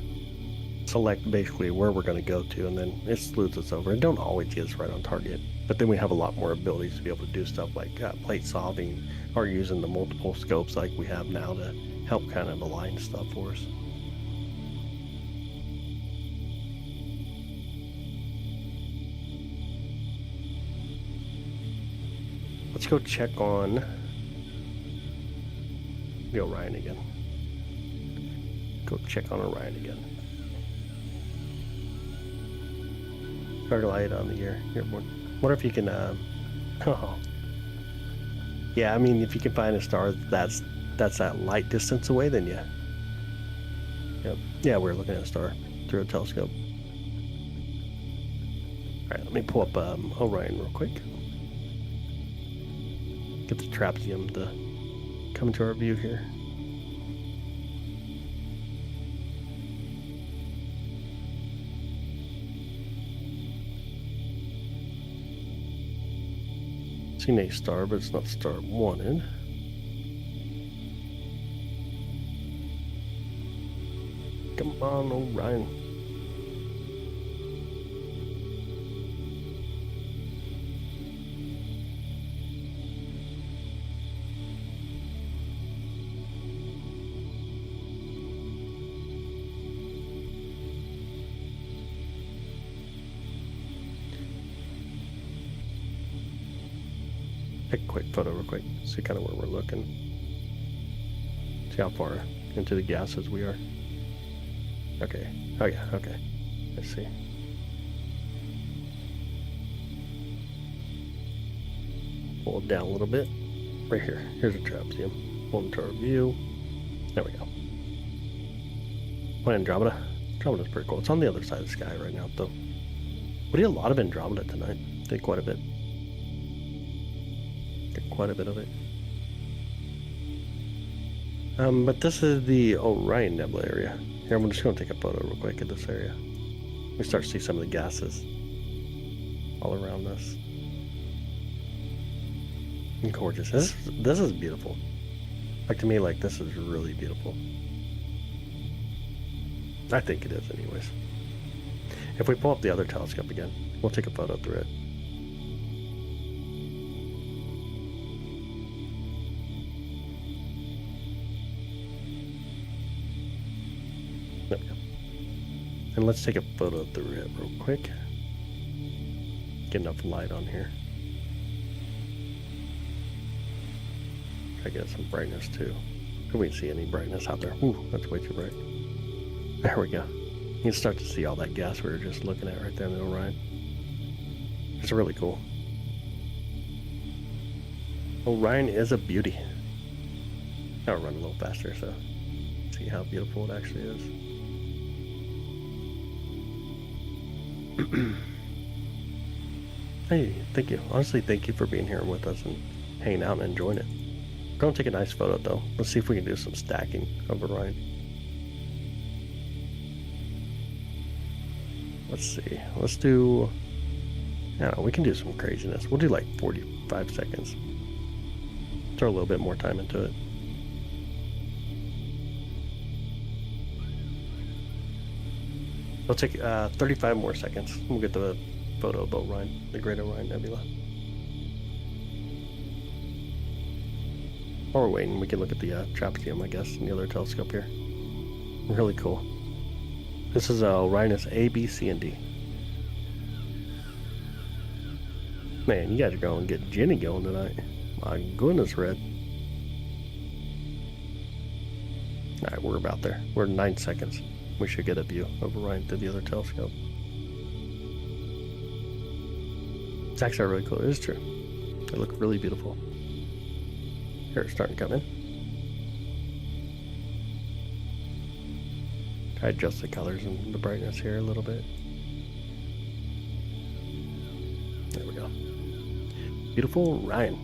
S1: select basically where we're going to go to, and then it smooths us over. It don't always get us right on target, but then we have a lot more abilities to be able to do stuff like plate solving or using the multiple scopes like we have now to help kind of align stuff for us. Let's go check on the Orion again. Go check on Orion again. Starlight on the airborne. Wonder if you can. Oh, yeah. I mean, if you can find a star that's that light distance away, then yeah. Yep. Yeah, we're looking at a star through a telescope. All right, let me pull up Orion real quick. Get the trapezium to come into our view here. Seen a star, but it's not the star wanted. Come on, Orion. Take a quick photo real quick, see kind of where we're looking. See how far into the gases we are. Okay, oh yeah, okay. Let's see. Pull it down a little bit. Right here, here's a trapezium. Pull into our view. There we go. What, Andromeda? Andromeda's pretty cool. It's on the other side of the sky right now, though. We did a lot of Andromeda tonight. Did quite a bit. Quite a bit of it. But this is the Orion Nebula area. Here, I'm just going to take a photo real quick of this area. We start to see some of the gases all around us. And gorgeous. This is beautiful. Like, to me, like, this is really beautiful. I think it is anyways. If we pull up the other telescope again, we'll take a photo through it. There we go. And let's take a photo through it real quick. Get enough light on here. Try to get some brightness too. Can we see any brightness out there? Ooh, that's way too bright. There we go. You can start to see all that gas we were just looking at right there in the Orion. It's really cool. Orion is a beauty. I'll run a little faster so see how beautiful it actually is. Hey, thank you. Honestly, thank you for being here with us and hanging out and enjoying it. We're going to take a nice photo though. Let's see if we can do some stacking of Orion. Let's see. Let's do... I don't know, we can do some craziness. We'll do like 45 seconds. Throw a little bit more time into it. We'll take 35 more seconds. We'll get the photo of Orion, the Great Orion Nebula. While we're waiting, we can look at the trapezium, I guess, and the other telescope here. Really cool. This is Orion A, B, C, and D. Man, you guys are going to get Jenny going tonight. My goodness, Red. Alright, we're about there. We're 9 seconds. We should get a view of Orion through the other telescope. It's actually really cool. It is true. They look really beautiful. Here, it's starting to come in. Try to adjust the colors and the brightness here a little bit. There we go. Beautiful Orion.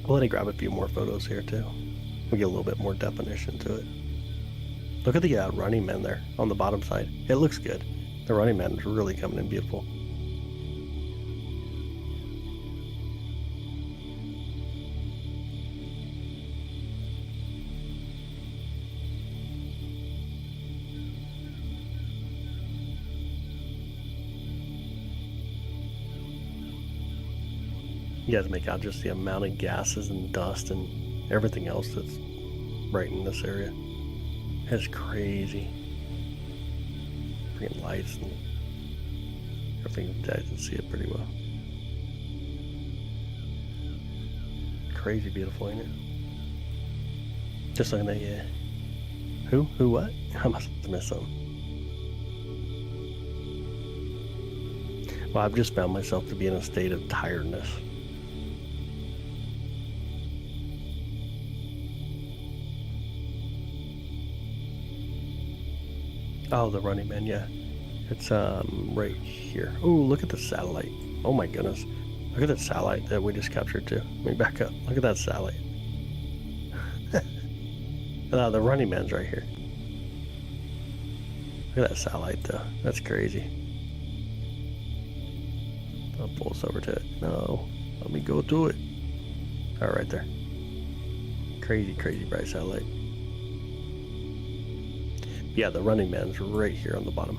S1: We'll let it grab a few more photos here too. We get a little bit more definition to it. Look at the running man there on the bottom side. It looks good. The running man is really coming in beautiful. You guys make out just the amount of gases and dust and everything else that's right in this area. It's crazy. Freaking lights and everything. You guys can see it pretty well. Crazy beautiful, ain't it? Just looking at you. Who? Who what? I must have missed something. Well, I've just found myself to be in a state of tiredness. Oh, the running man, yeah. It's right here. Oh, look at the satellite. Oh my goodness. Look at that satellite that we just captured too. Let me back up. Look at that satellite. The running man's right here. Look at that satellite though. That's crazy. I'll pull us over to it. No. Let me go to it. Oh, right there. Crazy, crazy bright satellite. Yeah, the running man's right here on the bottom.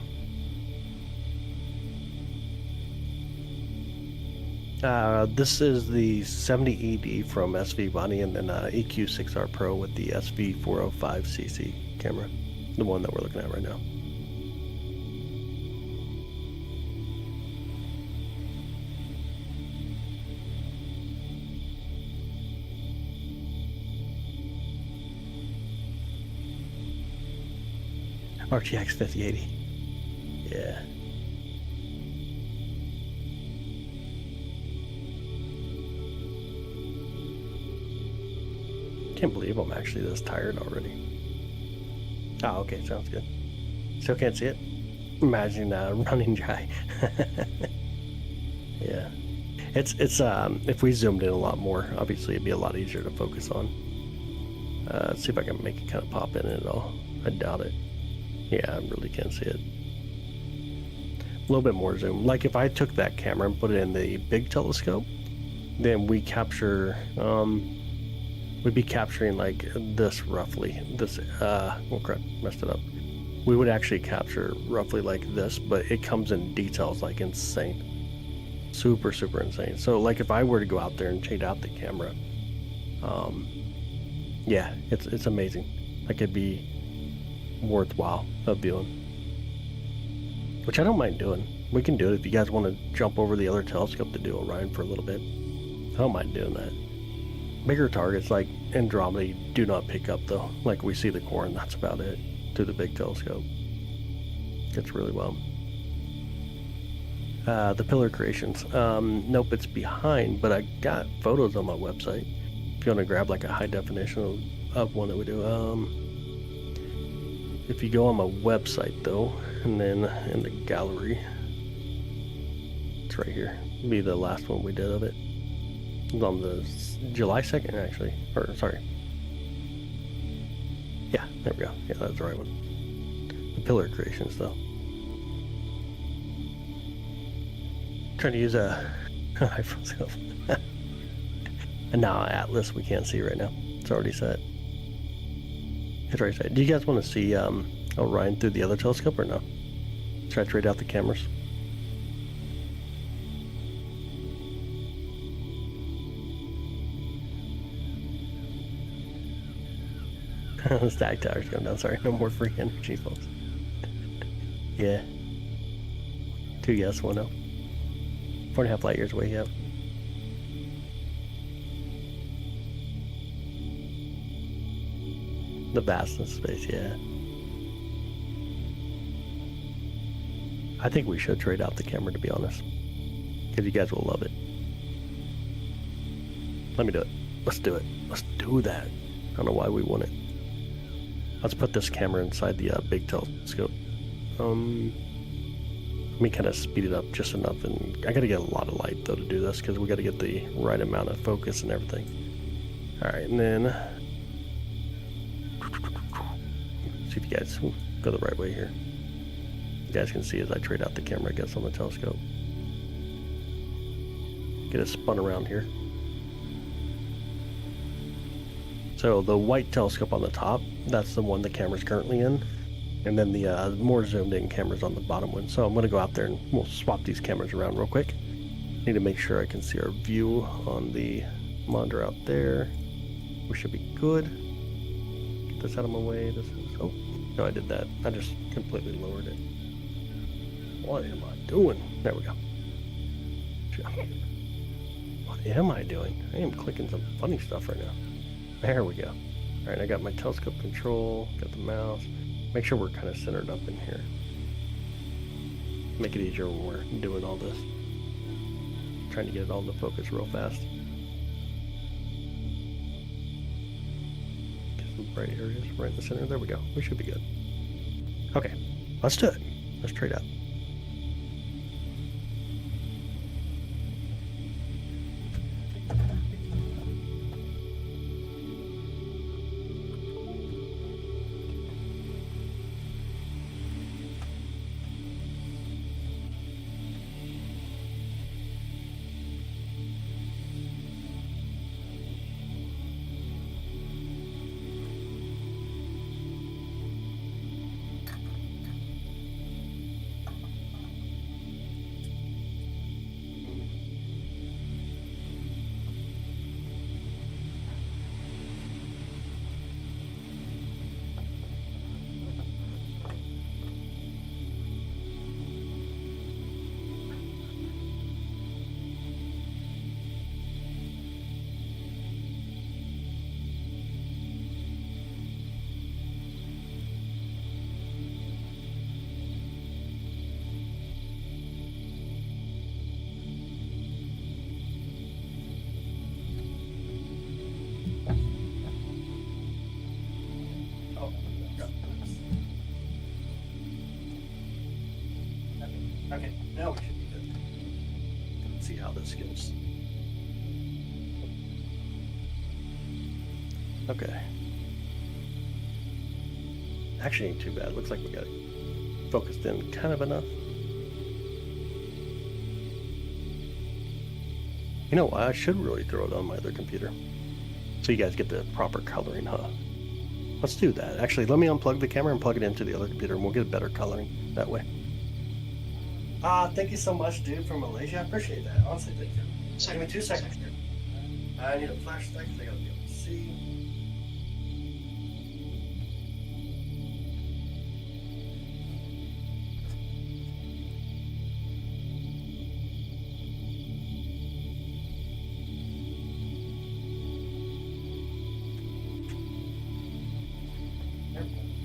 S1: This is the 70 ED from SV Bonnie and then EQ6R Pro with the SV405cc camera, the one that we're looking at right now. RTX 5080. Yeah. Can't believe I'm actually this tired already. Oh, okay, sounds good. Still can't see it? Imagine running dry. Yeah. It's if we zoomed in a lot more, obviously it'd be a lot easier to focus on. Let's see if I can make it kind of pop in at all. I doubt it. Yeah, I really can't see it. A little bit more zoom. Like if I took that camera and put it in the big telescope, then we capture, we'd be capturing like this roughly. This, oh crap, messed it up. We would actually capture roughly like this, but it comes in details like insane. Super, super insane. So like if I were to go out there and change out the camera, yeah, it's amazing. Like it'd be worthwhile of viewing, which I don't mind doing. We can do it if you guys want to jump over the other telescope to do Orion for a little bit. I don't mind doing that. Bigger targets like Andromeda do not pick up though. Like we see the core and that's about it through the big telescope. It's really well. The pillar creations. Nope, it's behind, but I got photos on my website. If you want to grab like a high definition of one that we do. If you go on my website though, and then in the gallery, it's right here. It'll be the last one we did of it. It was on the July 2nd actually, or sorry. Yeah, there we go. Yeah, that's the right one. The pillar creations though. Trying to use a iPhone self. And now Atlas we can't see right now. It's already set. It's right side. Do you guys want to see Orion through the other telescope or no? Try to trade out the cameras. Stack tower's going down. Sorry, no more free energy, folks. Yeah. 2 yes, 1 no. 4.5 light years away, yeah. The vastness of space, yeah. I think we should trade out the camera, to be honest. Because you guys will love it. Let me do it. Let's do it. Let's do that. I don't know why we want it. Let's put this camera inside the big telescope. Let me kind of speed it up just enough, and I gotta get a lot of light though to do this because we gotta get the right amount of focus and everything. All right, and then see if you guys go the right way here. You guys can see as I trade out the camera, I guess, on the telescope. Get it spun around here. So the white telescope on the top, that's the one the camera's currently in. And then the more zoomed in camera's on the bottom one. So I'm going to go out there and we'll swap these cameras around real quick. Need to make sure I can see our view on the monitor out there. We should be good. Get this out of my way. This is, oh, no, I did that. I just completely lowered it. What am I doing? There we go. What am I doing? I am clicking some funny stuff right now. There we go. All right, I got my telescope control, got the mouse. Make sure we're kind of centered up in here. Make it easier when we're doing all this. Trying to get it all into focus real fast. Get some bright areas right in the center. There we go. We should be good. Okay, let's do it. Let's trade out. Okay, now we should be good. Let's see how this goes. Okay. Actually ain't too bad. Looks like we got it focused in kind of enough. You know, I should really throw it on my other computer. So you guys get the proper coloring, huh? Let's do that. Actually, let me unplug the camera and plug it into the other computer and we'll get better coloring that way. Thank you so much, dude, from Malaysia. I appreciate that. Honestly, thank you. Just give me 2 seconds here. I need a flashlight because I gotta be able to see.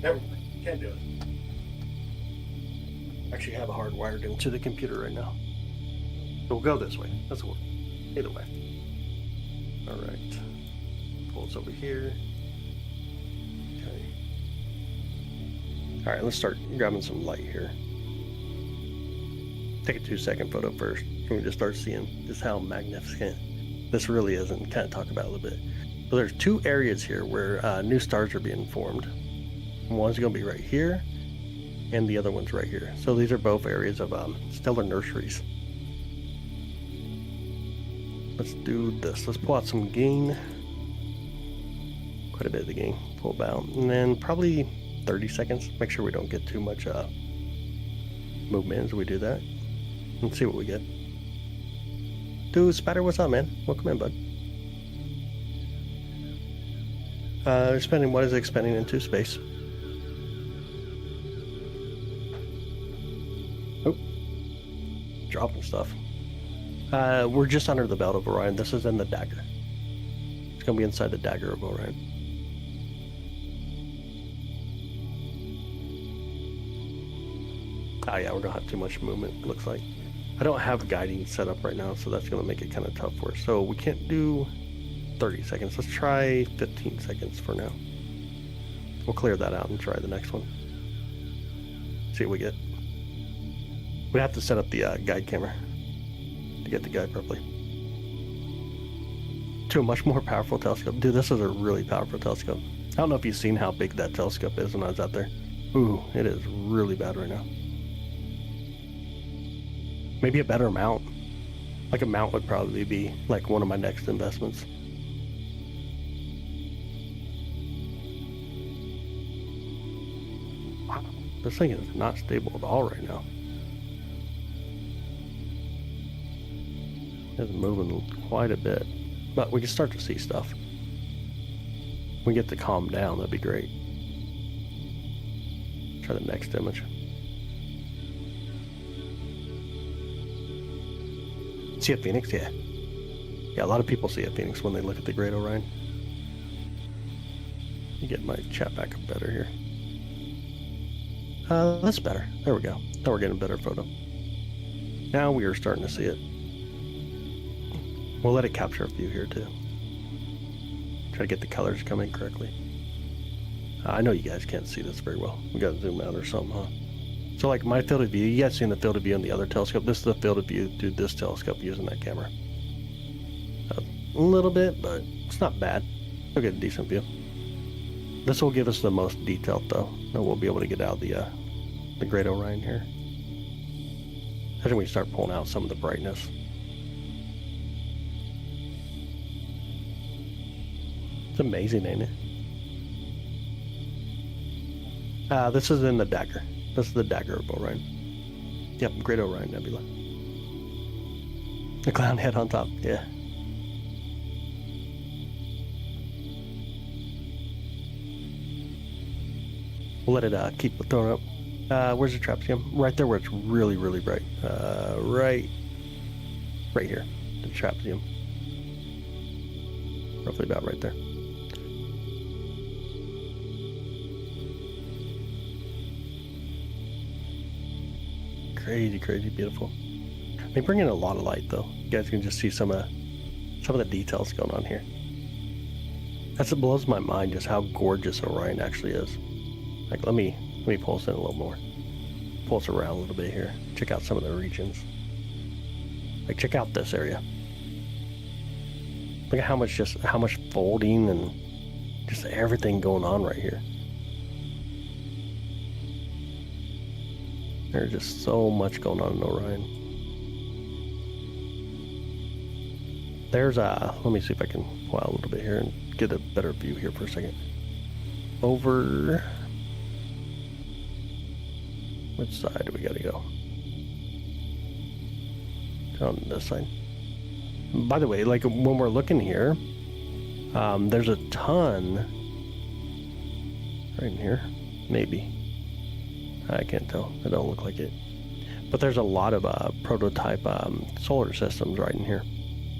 S1: Never mind. Can't do it. Actually have a hardwired into the computer right now. So we'll go this way. That's what. Either way. All right. Pull this over here. Okay. All right. Let's start grabbing some light here. Take a 2-second photo first. Can we just start seeing just how magnificent this really is, and kind of talk about it a little bit. So there's 2 areas here where new stars are being formed. One's going to be right here, and the other one's right here. So these are both areas of stellar nurseries. Let's do this. Let's pull out some gain. Quite a bit of the gain. Pull about. And then probably 30 seconds. Make sure we don't get too much movement as we do that. Let's see what we get. Dude, Spider, what's up, man? Welcome in, bud. Expanding, what is it expanding into? Space. Oh. Dropping stuff. We're just under the belt of Orion. This is in the dagger. It's going to be inside the dagger of Orion. Oh yeah, we're going to have too much movement, it looks like. I don't have guiding set up right now, so that's going to make it kind of tough for us. So we can't do 30 seconds. Let's try 15 seconds for now. We'll clear that out and try the next one. See what we get. We have to set up the guide camera to get the guide properly. To a much more powerful telescope. Dude, this is a really powerful telescope. I don't know if you've seen how big that telescope is when I was out there. Ooh, it is really bad right now. Maybe a better mount. Like a mount would probably be like one of my next investments. Wow, this thing is not stable at all right now. It's moving quite a bit, but we can start to see stuff. We get to calm down, that'd be great. Try the next image. See a phoenix? Yeah. Yeah, a lot of people see a phoenix when they look at the Great Orion. Let me get my chat back up better here. That's better. There we go. Now we're getting a better photo. Now we are starting to see it. We'll let it capture a few here too. Try to get the colors coming correctly. I know you guys can't see this very well. We gotta zoom out or something, huh? So like my field of view, you guys seen the field of view on the other telescope. This is the field of view through this telescope using that camera. A little bit, but it's not bad. We'll get a decent view. This will give us the most detailed though. And we'll be able to get out the Great Orion here. I think we start pulling out some of the brightness. It's amazing, ain't it? This is in the dagger. This is the dagger of Orion. Yep, Great Orion Nebula. The clown head on top, yeah. We'll let it keep throwing up. Where's the trapezium? Right there where it's really, really bright. Right here, the trapezium. Roughly about right there. Crazy, crazy beautiful. They bring in a lot of light though. You guys can just see some of the details going on here. It blows my mind just how gorgeous Orion actually is. Like let me pull us in a little more. Pull us around a little bit here. Check out some of the regions. Like check out this area. Look at how much folding and just everything going on right here. There's just so much going on in Orion. There's let me see if I can pull out a little bit here and get a better view here for a second. Over, which side do we gotta go? On this side. By the way, like when we're looking here, there's a ton right in here, maybe. I can't tell. It don't look like it. But there's a lot of prototype solar systems right in here.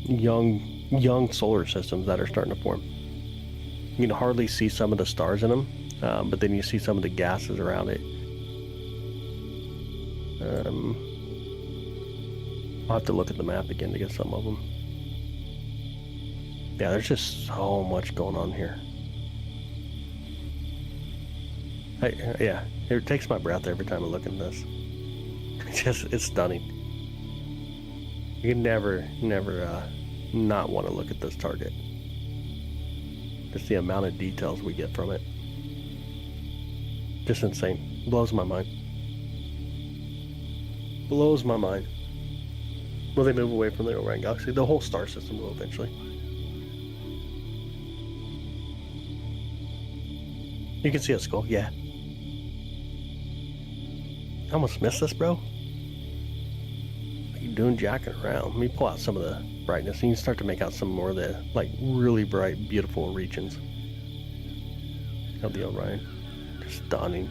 S1: Young solar systems that are starting to form. You can hardly see some of the stars in them, but then you see some of the gases around it. I'll have to look at the map again to get some of them. Yeah, there's just so much going on here. Yeah, it takes my breath every time I look at this. It's stunning. You can never not want to look at this target. Just the amount of details we get from it. Just insane. Blows my mind. Blows my mind. Will they move away from the Orion galaxy? The whole star system will eventually. You can see a skull, yeah. I almost missed this, bro. What are you doing jacking around? Let me pull out some of the brightness and you can start to make out some more of the like really bright, beautiful regions. of the Orion. Stunning.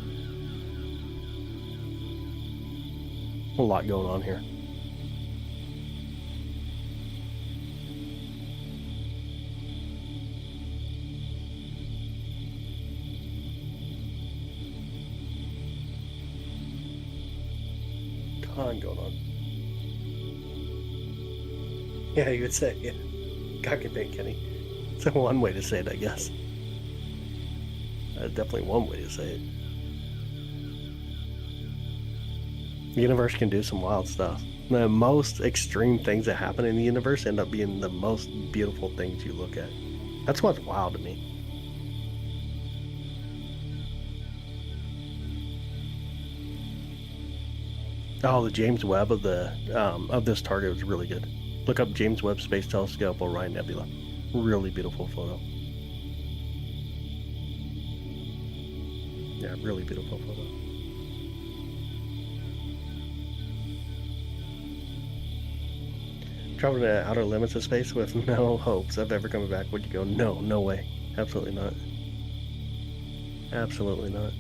S1: A lot going on here. Ton going on. Yeah, you would say, yeah. God can paint, Kenny. It's one way to say it, I guess. Definitely one way to say it. The universe can do some wild stuff. The most extreme things that happen in the universe end up being the most beautiful things you look at. That's what's wild to me. Oh, the James Webb of this target was really good. Look up James Webb Space Telescope Orion Nebula. Really beautiful photo. Yeah, really beautiful photo. Traveling to outer limits of space with no hopes of ever coming back. Would you go? No, no way. Absolutely not. Absolutely not.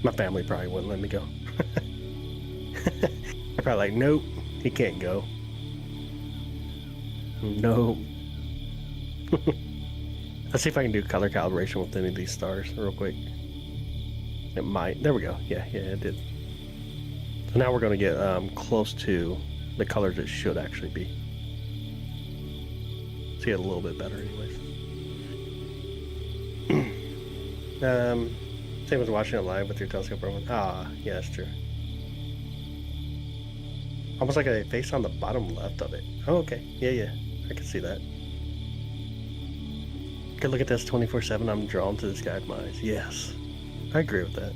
S1: My family probably wouldn't let me go. They're probably like, nope, he can't go. No. Let's see if I can do color calibration with any of these stars real quick. It might. There we go. Yeah, it did. So now we're going to get close to the colors it should actually be. See it a little bit better anyways. Same as watching it live with your telescope. Ah, yeah, that's true. Almost like a face on the bottom left of it. Oh, okay. Yeah. I can see that. Good look at this 24/7. I'm drawn to the sky with my eyes. Yes. I agree with that.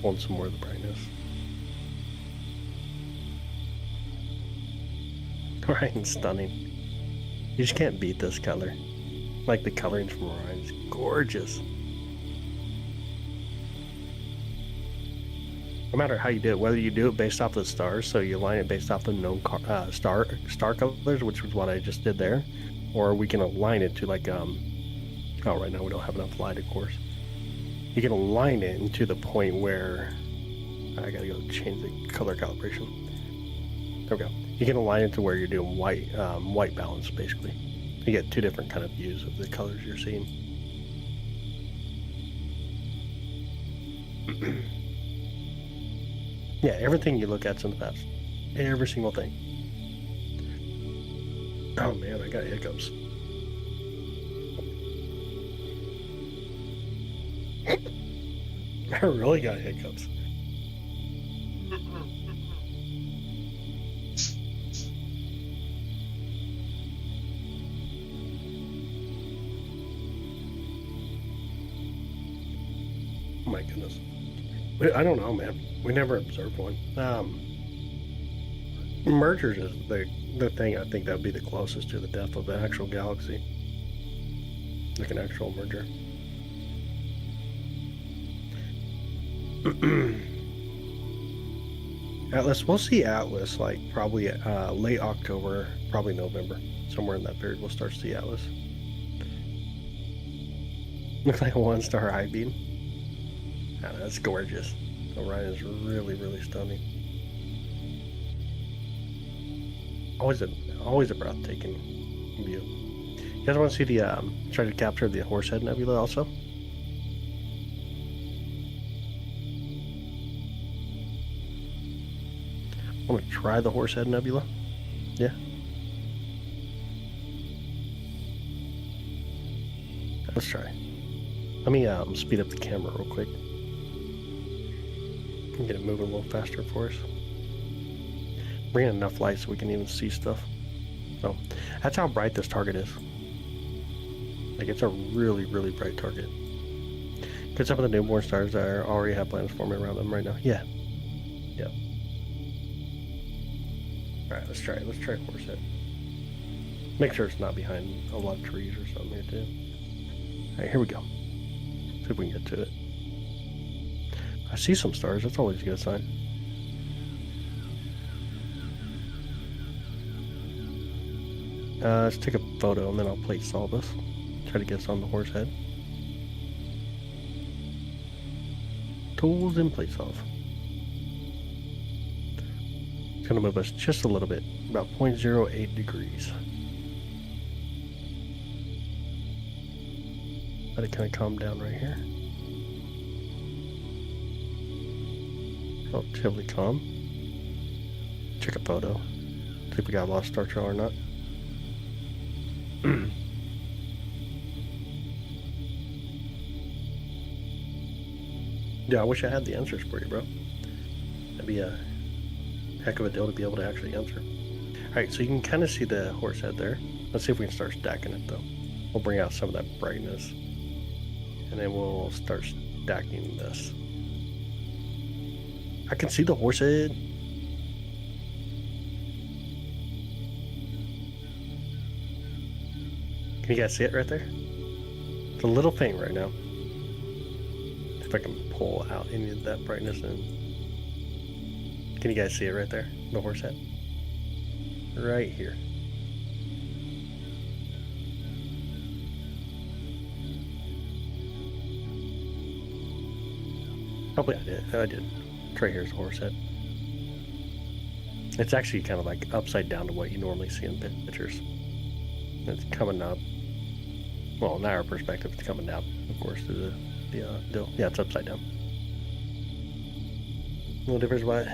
S1: Want some more of the brightness. Orion's stunning. You just can't beat this color. Like the coloring from Orion is gorgeous. No matter how you do it, whether you do it based off the stars, so you line it based off the known star colors, which was what I just did there, or we can align it to like oh, right now we don't have enough light, of course. You can align it into the point where I gotta go change the color calibration. There we go. You can align it to where you're doing white balance, basically. You get two different kind of views of the colors you're seeing. Yeah, everything you look at's in the past. Every single thing. Oh man, I got hiccups. I really got hiccups. Oh my goodness. I don't know, man. We never observed one. Mergers is the thing I think that would be the closest to the depth of the actual galaxy. Like an actual merger. Atlas, we'll see Atlas like probably late October, probably November. Somewhere in that period we'll start to see Atlas. Looks like a one-star eye beam. Oh, that's gorgeous. Orion is really, really stunning. Always a breathtaking view. You guys want to see the try to capture the Horsehead Nebula also? I want to try the Horsehead Nebula. Yeah. Let's try. Let me speed up the camera real quick. Get it moving a little faster for us. Bring in enough light so we can even see stuff. So that's how bright this target is. Like it's a really, really bright target. Because some of the newborn stars are already have planets forming around them right now. Yeah. Yep. Alright, let's try it. Let's try Horsehead. Make sure it's not behind a lot of trees or something here too. Alright, here we go. See if we can get to it. I see some stars. That's always a good sign. Let's take a photo and then I'll plate solve this. Try to get us on the horse head. Tools and plate solve. It's going to move us just a little bit, about 0.08 degrees. Let it kind of calm down right here. Relatively calm. Check a photo. See if we got a lost star trail or not. Yeah, I wish I had the answers for you, bro. That'd be a heck of a deal to be able to actually answer. Alright, so you can kind of see the horse head there. Let's see if we can start stacking it, though. We'll bring out some of that brightness. And then we'll start stacking this. I can see the horse head. Can you guys see it right there? It's a little faint right now. If I can pull out any of that brightness in. Can you guys see it right there? The horse head? Right here. Probably I did. I did. Right here's the horse head. It's actually kind of like upside down to what you normally see in pictures. It's coming up. Well, in our perspective, it's coming down, of course, to the deal. Yeah, it's upside down. Little difference what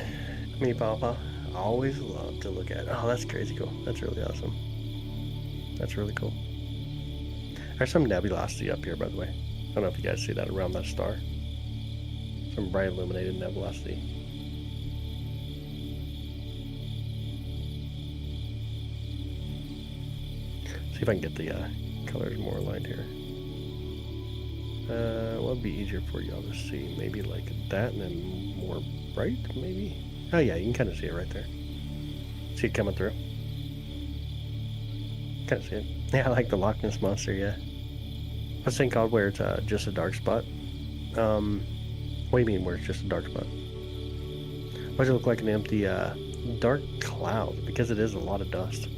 S1: me, Papa, always love to look at. Oh, that's crazy cool. That's really awesome. That's really cool. There's some nebulosity up here, by the way. I don't know if you guys see that around that star. Some bright illuminated nebulosity. See if I can get the colors more aligned here. What would be easier for y'all to see? Maybe like that and then more bright, maybe? Oh yeah, you can kind of see it right there. See it coming through? Kind of see it. Yeah, I like the Loch Ness Monster, yeah. What's this thing called where it's just a dark spot? What do you mean where it's just a dark spot? Why does it look like an empty dark cloud? Because it is a lot of dust.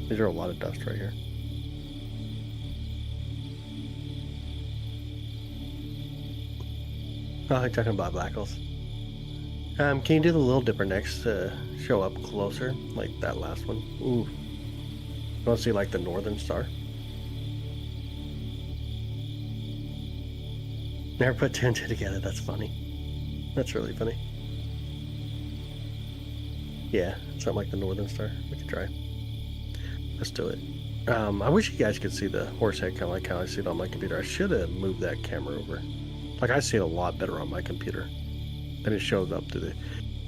S1: These are a lot of dust right here. Oh, you're talking about black holes. Can you do the Little Dipper next to show up closer, like that last one? Ooh. You want to see like the northern star? Never put two and two together. That's funny. That's really funny. Yeah, something like the northern star. We could try. Let's do it. I wish you guys could see the horse head kind of like how I see it on my computer. I should have moved that camera over. Like I see it a lot better on my computer. Then it shows up to the...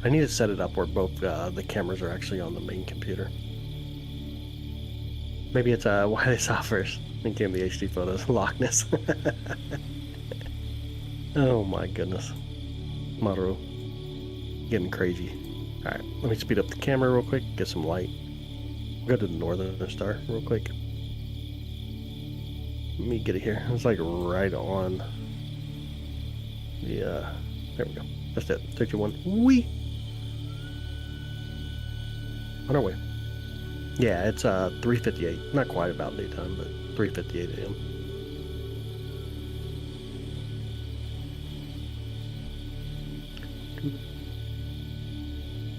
S1: I need to set it up where both the cameras are actually on the main computer. Maybe it's why they saw first. Then came the HD photos. Loch Ness. Oh my goodness. Maru. Getting crazy. Alright, let me speed up the camera real quick, get some light. We'll go to the northern star real quick. Let me get it here. It's like right on. Yeah. There we go. That's it. 3, 2, 1. Whee! On our way. Yeah, it's 3:58. Not quite about daytime, but 3:58 a.m.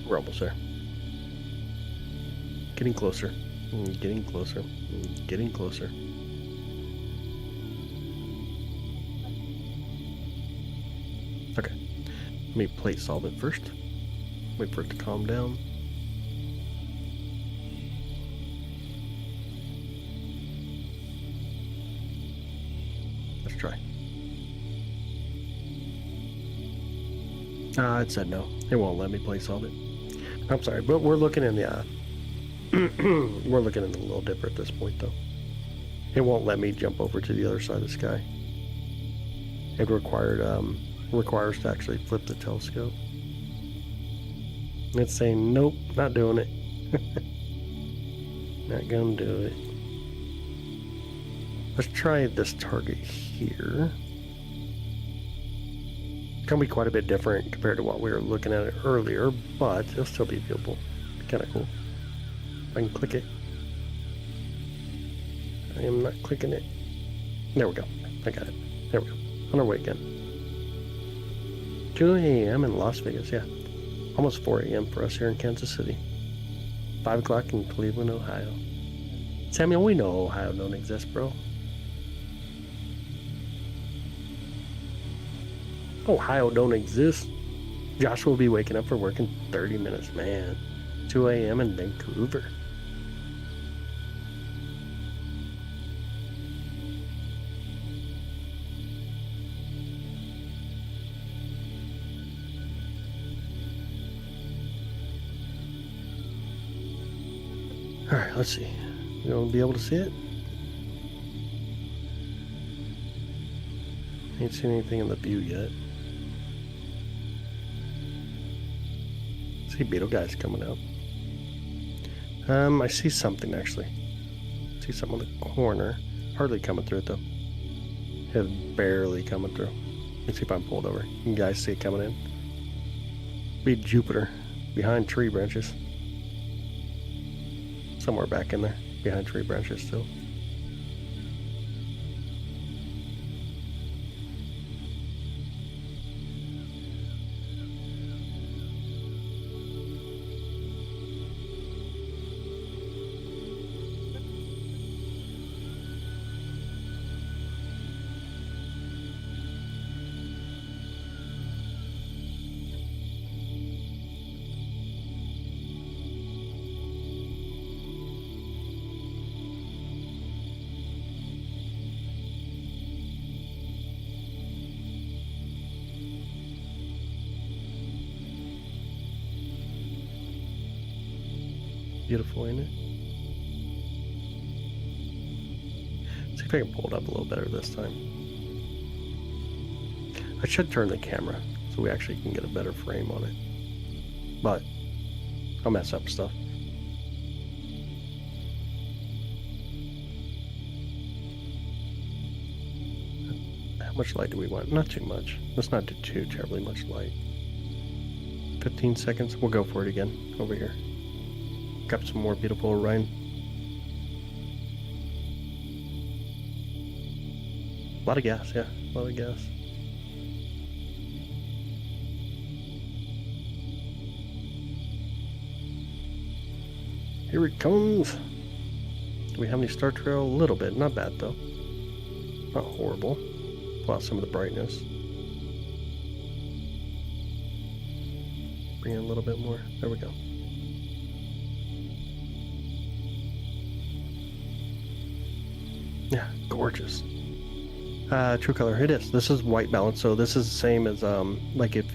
S1: We're almost there. Getting closer. Getting closer. Getting closer. Okay. Let me plate solve it first. Wait for it to calm down. Let's try. It said no. It won't let me plate solve it. I'm sorry, but we're looking in the we're looking in the Little Dipper at this point, though. It won't let me jump over to the other side of the sky. It requires to actually flip the telescope. It's saying nope, not doing it. Not gonna do it. Let's try this target here. It's gonna be quite a bit different compared to what we were looking at earlier, but it'll still be viewable. Kind of cool. I can click it. I am not clicking it. There we go. I got it. There we go. On our way again. 2 a.m. in Las Vegas, yeah. Almost 4 a.m. for us here in Kansas City. 5 o'clock in Cleveland, Ohio. Samuel, we know Ohio don't exist, bro. Ohio don't exist. Josh will be waking up for work in 30 minutes, man. 2 a.m. in Vancouver. Alright, let's see. You don't be able to see it? Ain't seen anything in the view yet. See beetle guys coming out. I see something actually. See something on the corner. Hardly coming through it though. It's barely coming through. Let's see if I'm pulled over. You guys see it coming in? Be Jupiter. Behind tree branches. Somewhere back in there. Behind tree branches still. Beautiful, ain't it? See if I can pull it up a little better this time. I should turn the camera so we actually can get a better frame on it. But I'll mess up stuff. How much light do we want? Not too much. Let's not do too terribly much light. 15 seconds. We'll go for it again over here. Got some more beautiful Orion. A lot of gas, yeah. A lot of gas. Here it comes. Do we have any star trail? A little bit. Not bad, though. Not horrible. Pull out some of the brightness. Bring in a little bit more. There we go. Yeah, gorgeous. True color, it is. This is white balance, so this is the same as like if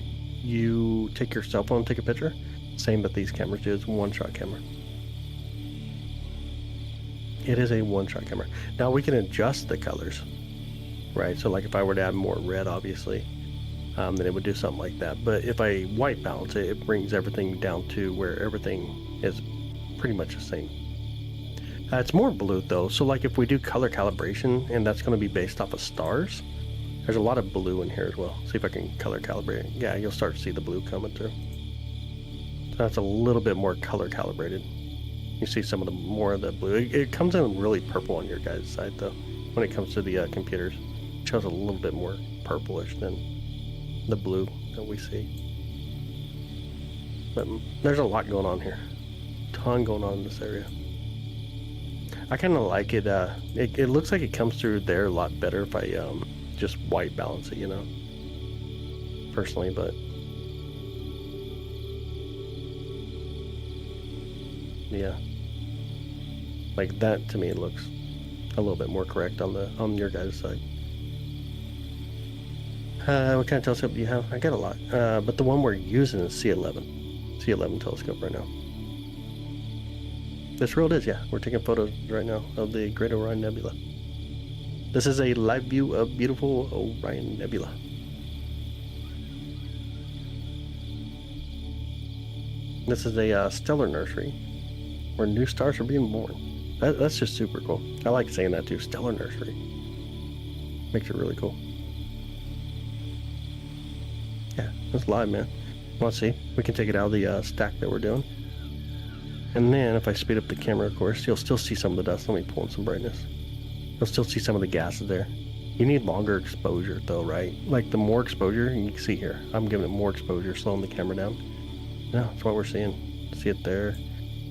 S1: you take your cell phone and take a picture. Same that these cameras do. It's one-shot camera. It is a one-shot camera. Now we can adjust the colors, right? So like if I were to add more red, obviously, then it would do something like that. But if I white balance it, it brings everything down to where everything is pretty much the same. It's more blue though, so like if we do color calibration, and that's going to be based off of stars, there's a lot of blue in here as well. See if I can color calibrate. Yeah, you'll start to see the blue coming through. So that's a little bit more color calibrated. You see some of the more of the blue. It comes in really purple on your guys' side though. When it comes to the computers, it shows a little bit more purplish than the blue that we see. But there's a lot going on here. Ton going on in this area. I kind of like it. It looks like it comes through there a lot better if I just white balance it, you know, personally, but yeah, like that to me it looks a little bit more correct on your guys' side. What kind of telescope do you have? I got a lot, but the one we're using is C11 telescope right now. This real is, yeah. We're taking photos right now of the Great Orion Nebula. This is a live view of beautiful Orion Nebula. This is a stellar nursery where new stars are being born. That's just super cool. I like saying that too, stellar nursery. Makes it really cool. Yeah, it's live, man. Let's see. We can take it out of the stack that we're doing. And then if I speed up the camera, of course, you'll still see some of the dust. Let me pull in some brightness. You'll still see some of the gases there. You need longer exposure though, right? Like the more exposure, you can see here, I'm giving it more exposure, slowing the camera down. Yeah, that's what we're seeing. See it there,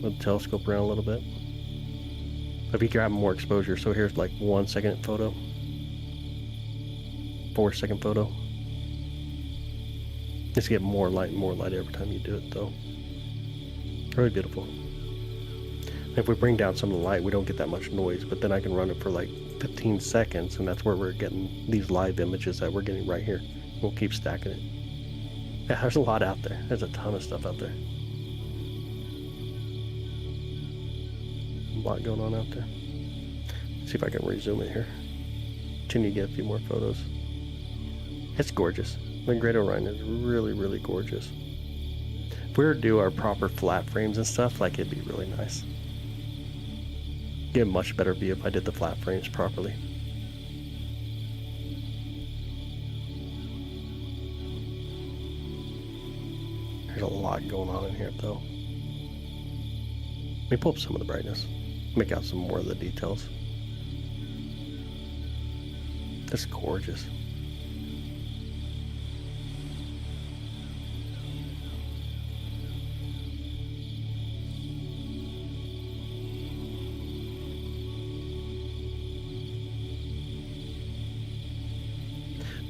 S1: with the telescope around a little bit. If you grab more exposure, so here's like 1 second photo, 4 second photo. Just get more light every time you do it though. Really beautiful. If we bring down some of the light, we don't get that much noise, but then I can run it for like 15 seconds, and that's where we're getting these live images that we're getting right here. We'll keep stacking it. Yeah, there's a lot out there. There's a ton of stuff out there. A lot going on out there. Let's see if I can resume it here. Continue to get a few more photos. It's gorgeous. The Great Orion is really, really gorgeous. If we were to do our proper flat frames and stuff, like, it'd be really nice. Get a much better view if I did the flat frames properly. There's a lot going on in here though. Let me pull up some of the brightness. Make out some more of the details. That's gorgeous.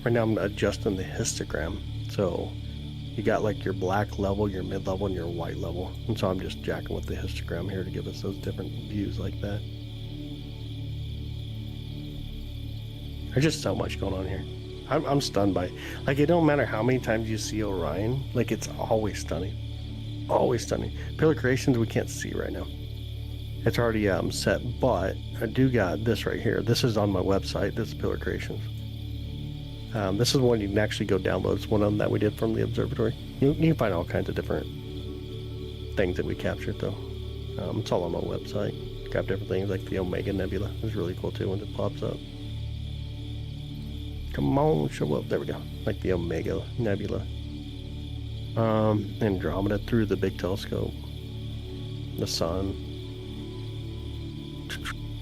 S1: Right now I'm adjusting the histogram. So you got like your black level, your mid level, and your white level. And so I'm just jacking with the histogram here to give us those different views like that. There's just so much going on here. I'm stunned by, like, it don't matter how many times you see Orion, like, it's always stunning. Always stunning. Pillar creations we can't see right now. It's already set, but I do got this right here. This is on my website. This is Pillar Creations. This is one you can actually go download. It's one of them that we did from the observatory. You can find all kinds of different things that we captured, though. It's all on my website. Got different things like the Omega Nebula. It's really cool, too, when it pops up. Come on, show up. There we go. Like the Omega Nebula. Andromeda through the big telescope. The sun.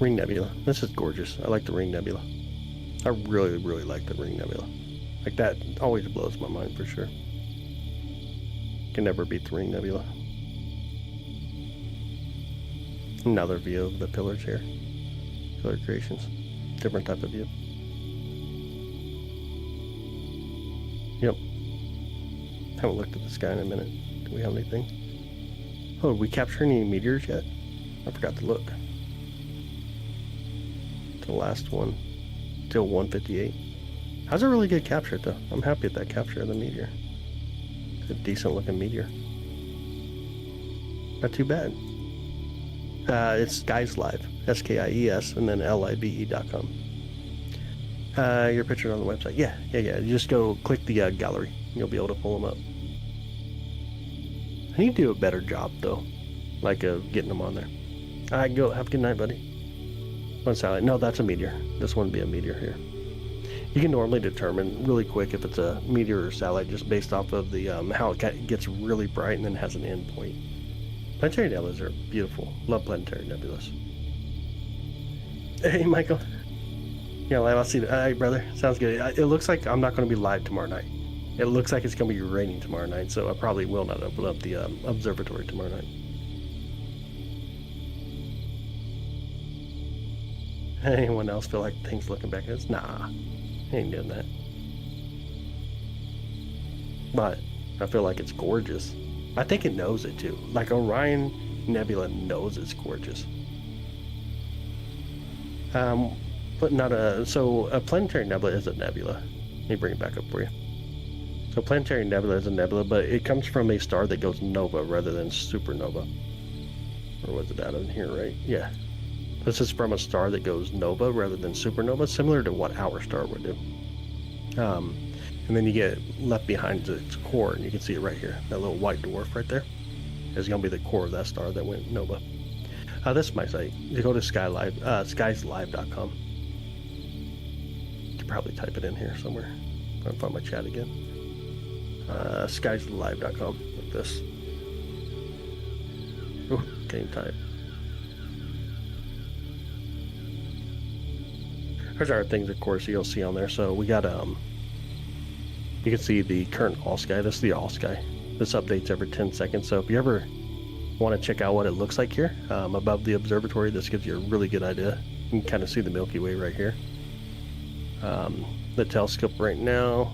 S1: Ring Nebula. This is gorgeous. I like the Ring Nebula. I really, really like the Ring Nebula. Like, that always blows my mind for sure. Can never beat the Ring Nebula. Another view of the pillars here. Pillar creations. Different type of view. Yep. Haven't looked at the sky in a minute. Do we have anything? Oh, did we capture any meteors yet? I forgot to look. The last one. Till 158. That's a really good capture though. I'm happy with that capture of the meteor. It's a decent looking meteor. Not too bad. It's Skies Live. SKIES and then LIVE.com. Your picture's on the website. Yeah. You just go click the gallery. You'll be able to pull them up. I need to do a better job though, like getting them on there. Alright, go. Have a good night, buddy. One satellite. No, that's a meteor. This one would be a meteor here. You can normally determine really quick if it's a meteor or satellite just based off of the how it gets really bright and then has an end point. Planetary nebulas are beautiful. Love planetary nebulas. Hey, Michael. Yeah, live. I'll see you. All right, brother. Sounds good. It looks like I'm not going to be live tomorrow night. It looks like it's going to be raining tomorrow night, so I probably will not open up the observatory tomorrow night. Anyone else feel like things looking back at us? Nah, ain't doing that. But I feel like it's gorgeous. I think it knows it too. Like Orion Nebula knows it's gorgeous. But not a, so a planetary nebula is a nebula. Let me bring it back up for you. So planetary nebula is a nebula, but it comes from a star that goes nova rather than supernova. Or was it out in here, right? Yeah. This is from a star that goes nova rather than supernova, similar to what our star would do. And then you get left behind its core, and you can see it right here. That little white dwarf right there is going to be the core of that star that went nova. This is my site. You go to skieslive.com. You can probably type it in here somewhere. I'll find my chat again. Skieslive.com, like this. Oh, can't even type. There's our things, of course, you'll see on there. So we got you can see the current all sky. This is the all sky. This updates every 10 seconds. So if you ever want to check out what it looks like here above the observatory, this gives you a really good idea. You can kind of see the Milky Way right here. The telescope right now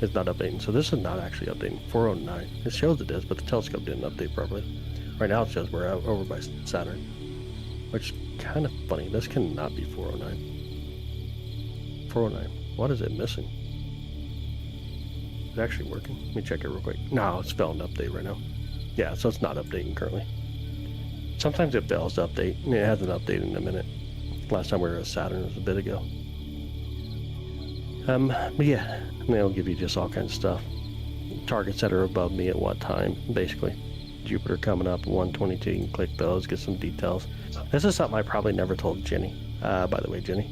S1: is not updating. So this is not actually updating. 409. It shows it is, but the telescope didn't update properly. Right now it shows we're out over by Saturn, which is kind of funny. This cannot be 409. 409. What is it missing? Is it actually working? Let me check it real quick. No, it's failing to update right now. Yeah, so it's not updating currently. Sometimes it fails to update, and it hasn't updated in a minute. Last time we were at Saturn was a bit ago. But yeah, they'll give you just all kinds of stuff. Targets that are above me at what time, basically. Jupiter coming up at 122, you can click those, get some details. This is something I probably never told Jenny. By the way, Jenny.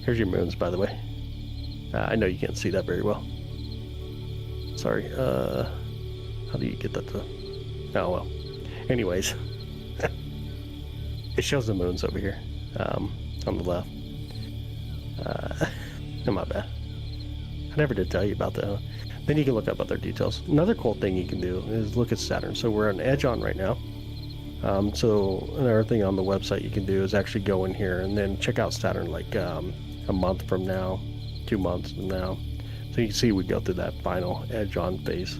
S1: Here's your moons, by the way. I know you can't see that very well. Sorry. How do you get that to... Oh, well. Anyways. It shows the moons over here. On the left. My bad. I never did tell you about that. Then you can look up other details. Another cool thing you can do is look at Saturn. So we're on edge on right now. So another thing on the website you can do is actually go in here and then check out Saturn like a month from now, 2 months from now. So you can see we go through that final edge on phase.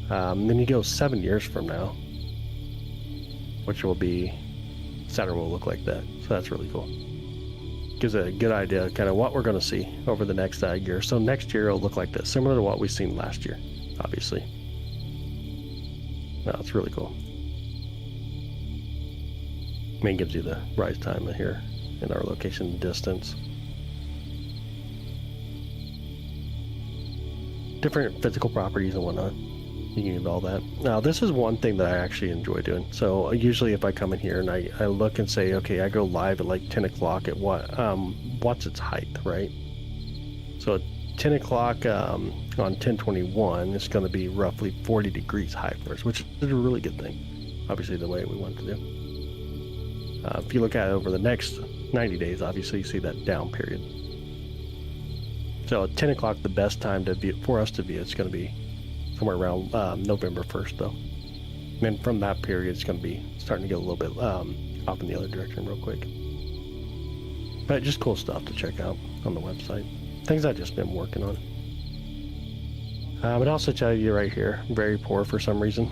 S1: Then you go 7 years from now, which will be, Saturn will look like that. So that's really cool. Gives a good idea of kind of what we're going to see over the next year. So next year it'll look like this, similar to what we've seen last year, obviously. No, it's really cool. I mean, it gives you the rise time here and our location distance. Different physical properties and whatnot. You can get all that. Now, this is one thing that I actually enjoy doing. So usually if I come in here and I look and say, okay, I go live at like 10 o'clock at what's its height, right? So at 10 o'clock on 1021, it's going to be roughly 40 degrees high for us, which is a really good thing. Obviously the way we want to do. If you look at it over the next 90 days, obviously you see that down period. So at 10 o'clock, the best time to view, for us to view, it's going to be somewhere around November 1st, though. And then from that period, it's going to be starting to get a little bit off in the other direction real quick. But just cool stuff to check out on the website. Things I've just been working on. But also tell you right here, very poor for some reason.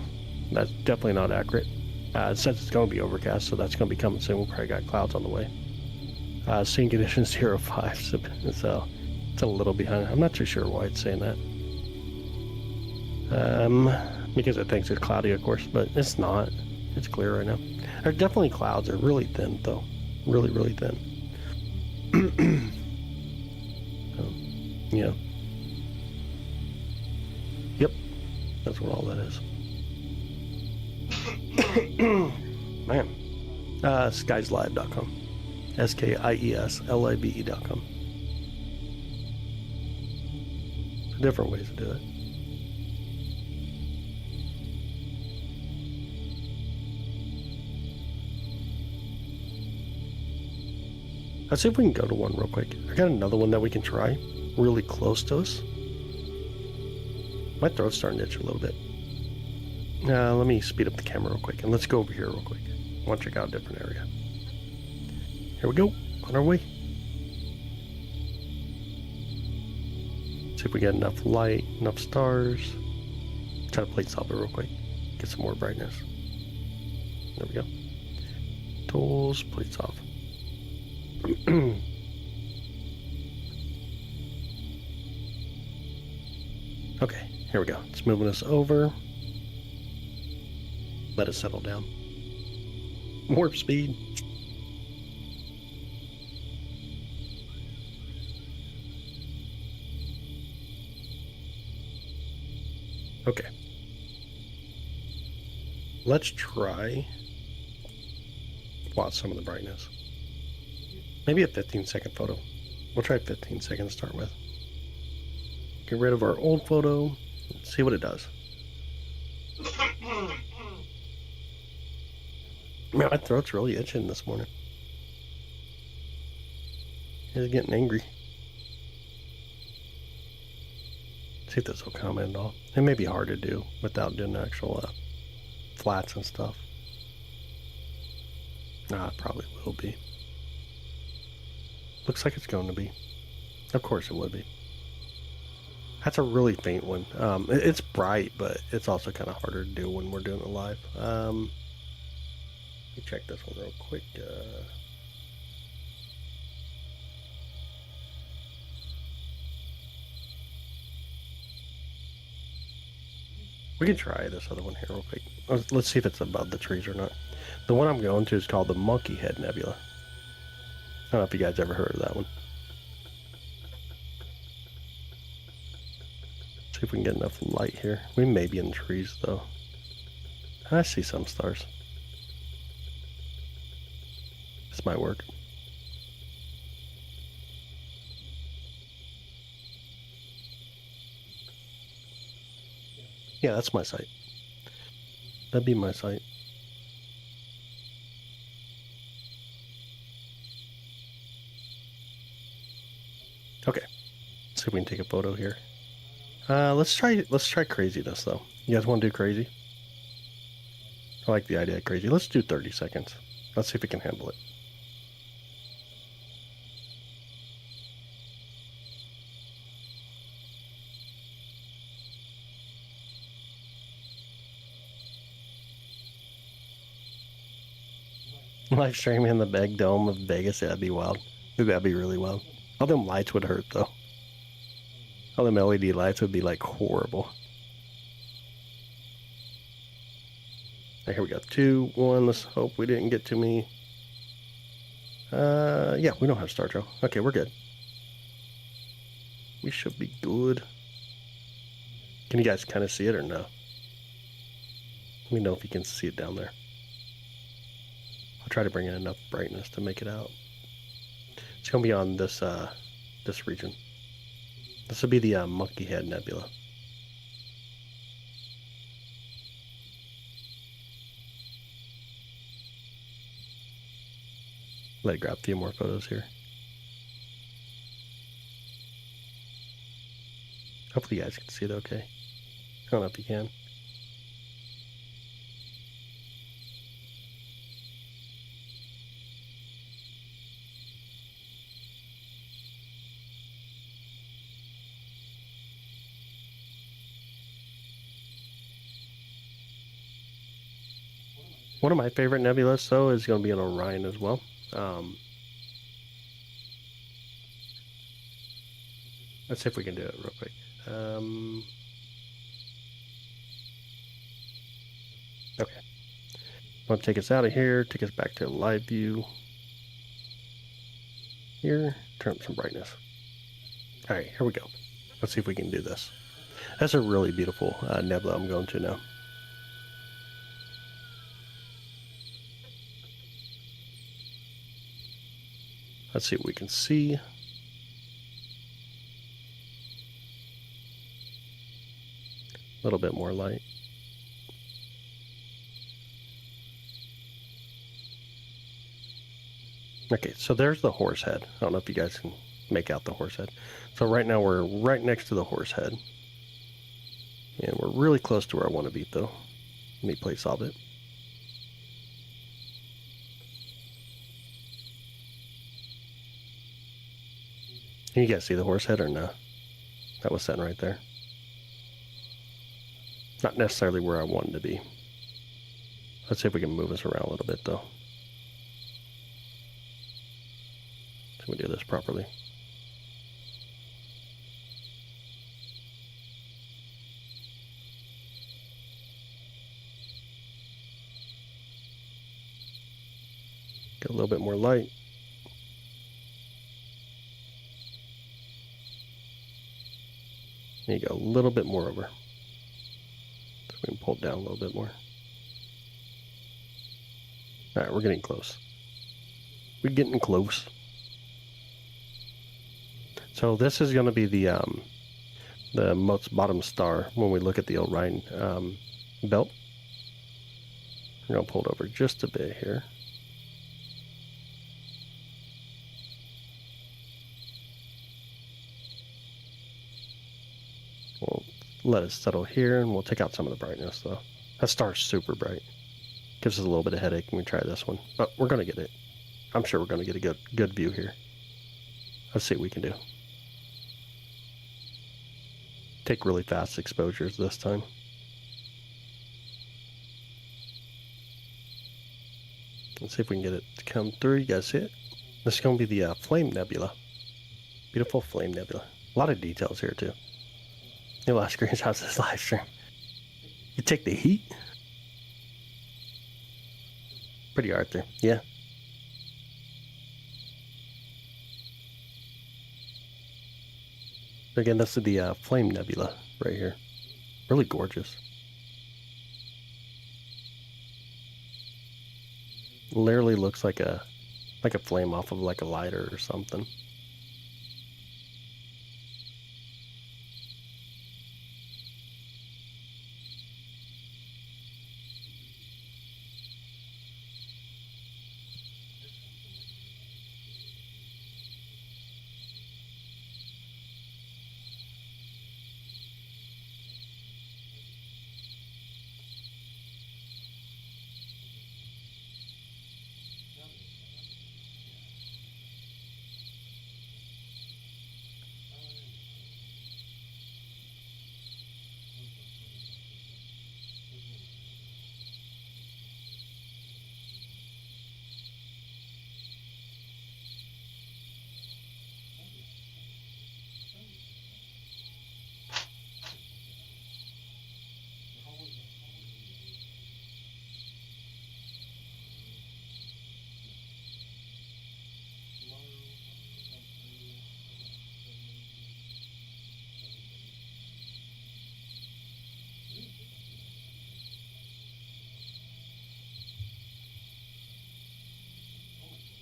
S1: That's definitely not accurate. It says it's going to be overcast, so that's going to be coming soon. We'll probably got clouds on the way. Seeing conditions 05, so it's a little behind. I'm not too sure why it's saying that. Because it thinks it's cloudy, of course, but it's not. It's clear right now. There's definitely clouds. They're really thin, though. Really, really thin. Yeah. Yep. That's what all that is. Man. Skieslive.com. SKIESLIVE.com. Different ways to do it. Let's see if we can go to one real quick. I got another one that we can try really close to us. My throat's starting to itch a little bit. Let me speed up the camera real quick and let's go over here real quick. I want to check out a different area. Here we go, on our way. See if we get enough light, enough stars. Try to plate solve it real quick. Get some more brightness. There we go. Tools, plate solve. Okay, here we go. It's moving us over. Let it settle down. Warp speed. Okay. Let's try watch some of the brightness. Maybe a 15-second photo. We'll try 15 seconds to start with. Get rid of our old photo and see what it does. Man, my throat's really itching this morning. It's getting angry. See if this will comment at all. It may be hard to do without doing actual flats and stuff. Nah, it probably will be. Looks like it's going to be. Of course it would be. That's a really faint one. It's bright, but it's also kind of harder to do when we're doing it live. Let me check this one real quick. We can try this other one here real quick. Let's see if it's above the trees or not. The one I'm going to is called the Monkey Head Nebula. I don't know if you guys ever heard of that one. See if we can get enough light here. We may be in the trees though. I see some stars. This might work. Yeah, that's my site. That'd be my site. Okay. Let's see if we can take a photo here. Let's try craziness though. You guys want to do crazy? I like the idea of crazy. Let's do 30 seconds. Let's see if we can handle it. Live streaming in the big dome of Vegas, that'd be wild. That'd be really wild. All them lights would hurt though. All them LED lights would be like horrible. Here we go. 2, 1. Let's hope we didn't get too many. Yeah, we don't have Star Trail. Okay, we're good. We should be good. Can you guys kind of see it or no? Let me know if you can see it down there. I'll try to bring in enough brightness to make it out. It's gonna be on this this region. This will be the Monkey Head Nebula. Let it grab a few more photos here. Hopefully you guys can see it okay. I don't know if you can. One of my favorite nebulas, though, is going to be an Orion as well. Let's see if we can do it real quick. Okay. I'm going to take us out of here, take us back to live view. Here, turn up some brightness. All right, here we go. Let's see if we can do this. That's a really beautiful nebula I'm going to now. Let's see what we can see. A little bit more light. Okay, so there's the horse head. I don't know if you guys can make out the horse head. So right now we're right next to the horse head. And we're really close to where I want to be though. Let me play solve it. Can you guys see the horse head or no? That was sitting right there. Not necessarily where I wanted to be. Let's see if we can move us around a little bit though. So we do this properly. Get a little bit more light. There you go, a little bit more over. So we can pull it down a little bit more. All right, we're getting close. We're getting close. So this is going to be the most bottom star when we look at the Orion belt. We're going to pull it over just a bit here. We'll let it settle here, and we'll take out some of the brightness, though. That star's super bright. Gives us a little bit of headache when we try this one. But we're going to get it. I'm sure we're going to get a good view here. Let's see what we can do. Take really fast exposures this time. Let's see if we can get it to come through. You guys see it? This is going to be the Flame Nebula. Beautiful Flame Nebula. A lot of details here, too. A lot of screenshots of this live stream. You take the heat. Pretty art there. Yeah. Again, this is the Flame Nebula right here. Really gorgeous. Literally looks like a flame off of like a lighter or something.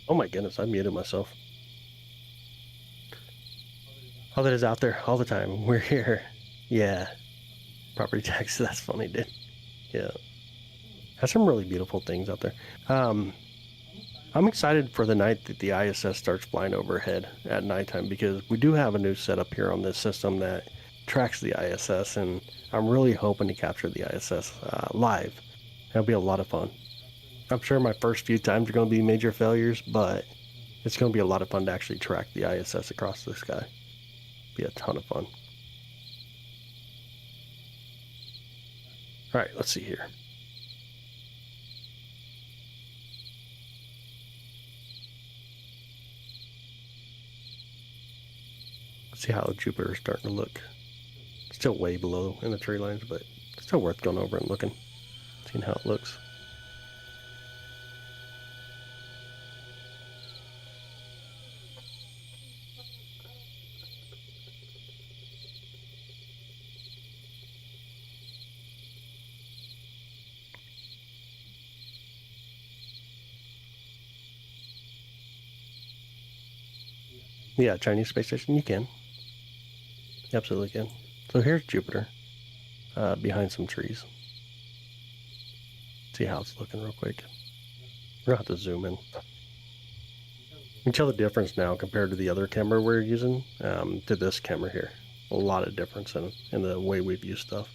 S1: Oh my goodness, I muted myself. All that is out there all the time. We're here. Yeah. Property tax, that's funny, dude. Yeah. Has some really beautiful things out there. I'm excited for the night that the ISS starts flying overhead at nighttime, because we do have a new setup here on this system that tracks the ISS, and I'm really hoping to capture the ISS live. It'll be a lot of fun. I'm sure my first few times are going to be major failures, but it's going to be a lot of fun to actually track the ISS across the sky. Be a ton of fun. All right, let's see here. Let's see how Jupiter is starting to look. Still way below in the tree lines, but still worth going over and looking, seeing how it looks. Yeah, Chinese space station, you can. You absolutely can. So here's Jupiter behind some trees. See how it's looking real quick. We're going to have to zoom in. You can tell the difference now compared to the other camera we're using to this camera here. A lot of difference in the way we've used stuff.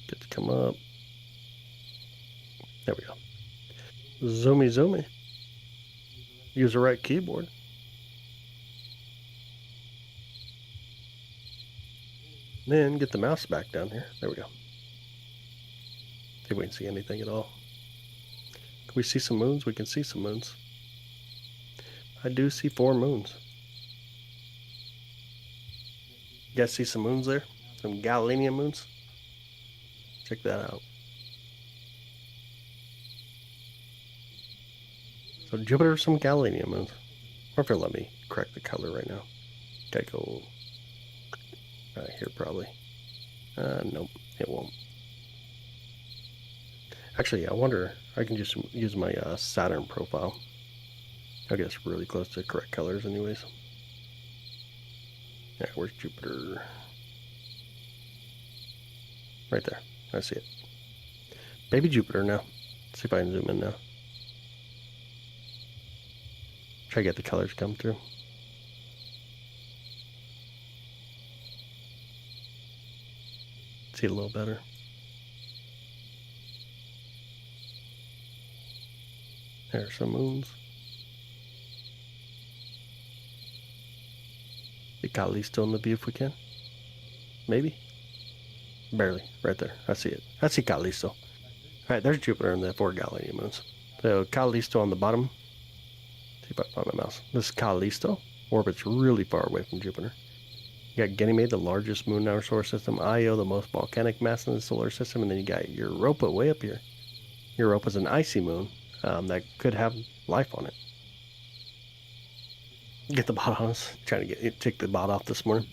S1: Get to come up. There we go. Zoomy, zoomy. Use the right keyboard. Then get the mouse back down here. There we go. See if we can see anything at all. Can we see some moons? We can see some moons. I do see 4 moons. You guys see some moons there? Some Galilean moons? Check that out. So Jupiter, some Galilean moons. Or if it'll let me correct the color right now. Gotta go right here probably. Nope, it won't. Actually, I wonder, I can just use my Saturn profile. I guess really close to correct colors anyways. Yeah, where's Jupiter? Right there, I see it. Maybe Jupiter now. Let's see if I can zoom in now. Try to get the colors to come through. See it a little better. There are some moons. The Callisto in the view if we can. Maybe. Barely. Right there. I see it. I see Callisto. Alright, there's Jupiter and the 4 Galilean moons. So Callisto on the bottom. See if I find my mouse. This is Callisto. Orbits really far away from Jupiter. You got Ganymede, the largest moon in our solar system. Io, the most volcanic mass in the solar system. And then you got Europa way up here. Europa's an icy moon that could have life on it. Get the bot on us. Trying to take the bot off this morning.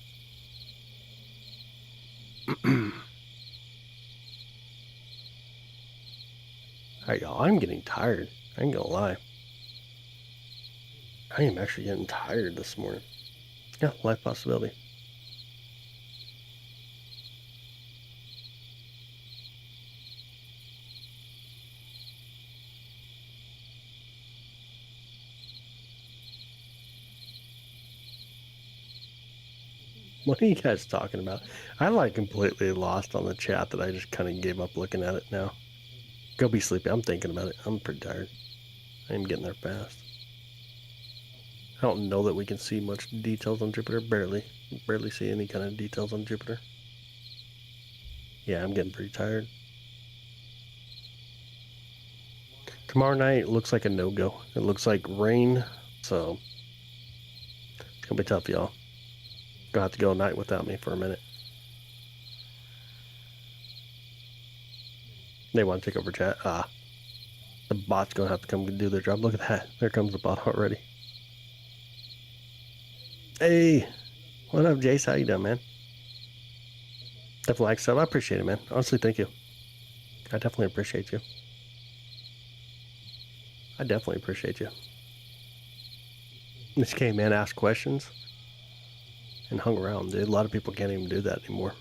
S1: Alright, y'all. I'm getting tired. I ain't gonna lie. I am actually getting tired this morning. Yeah, life possibility. What are you guys talking about? I like completely lost on the chat that I just kind of gave up looking at it now. Go be sleepy. I'm thinking about it. I'm pretty tired. I'm getting there fast. I don't know that we can see much details on Jupiter. Barely see any kind of details on Jupiter. Yeah, I'm getting pretty tired. Tomorrow night looks like a no-go. It looks like rain, so it's gonna be tough, y'all. Gonna have to go a night without me for a minute. They want to take over chat. The bot's gonna have to come do their job. Look at that. There comes the bot already. Hey, what up, Jace? How you doing, man? Definitely like sub. I appreciate it, man. Honestly, thank you. I definitely appreciate you. I definitely appreciate you. This came in, asked questions, and hung around, dude. A lot of people can't even do that anymore.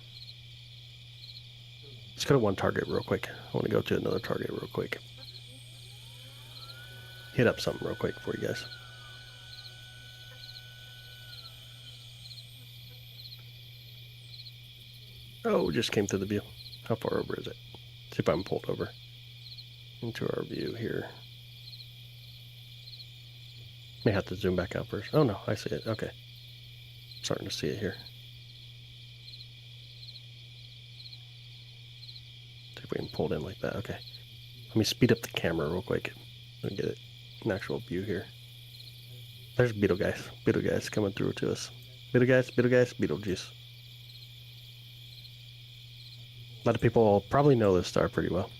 S1: Let's go to one target real quick. I want to go to another target real quick. Hit up something real quick for you guys. Oh, just came through the view. How far over is it? See if I'm pulled over into our view here. May have to zoom back out first. Oh no, I see it. Okay. Starting to see it here. See if we can pull it in like that. Okay. Let me speed up the camera real quick. Let me get an actual view here. There's Betelgeuse. Betelgeuse coming through to us. Betelgeuse, Betelgeuse. A lot of people probably know this star pretty well.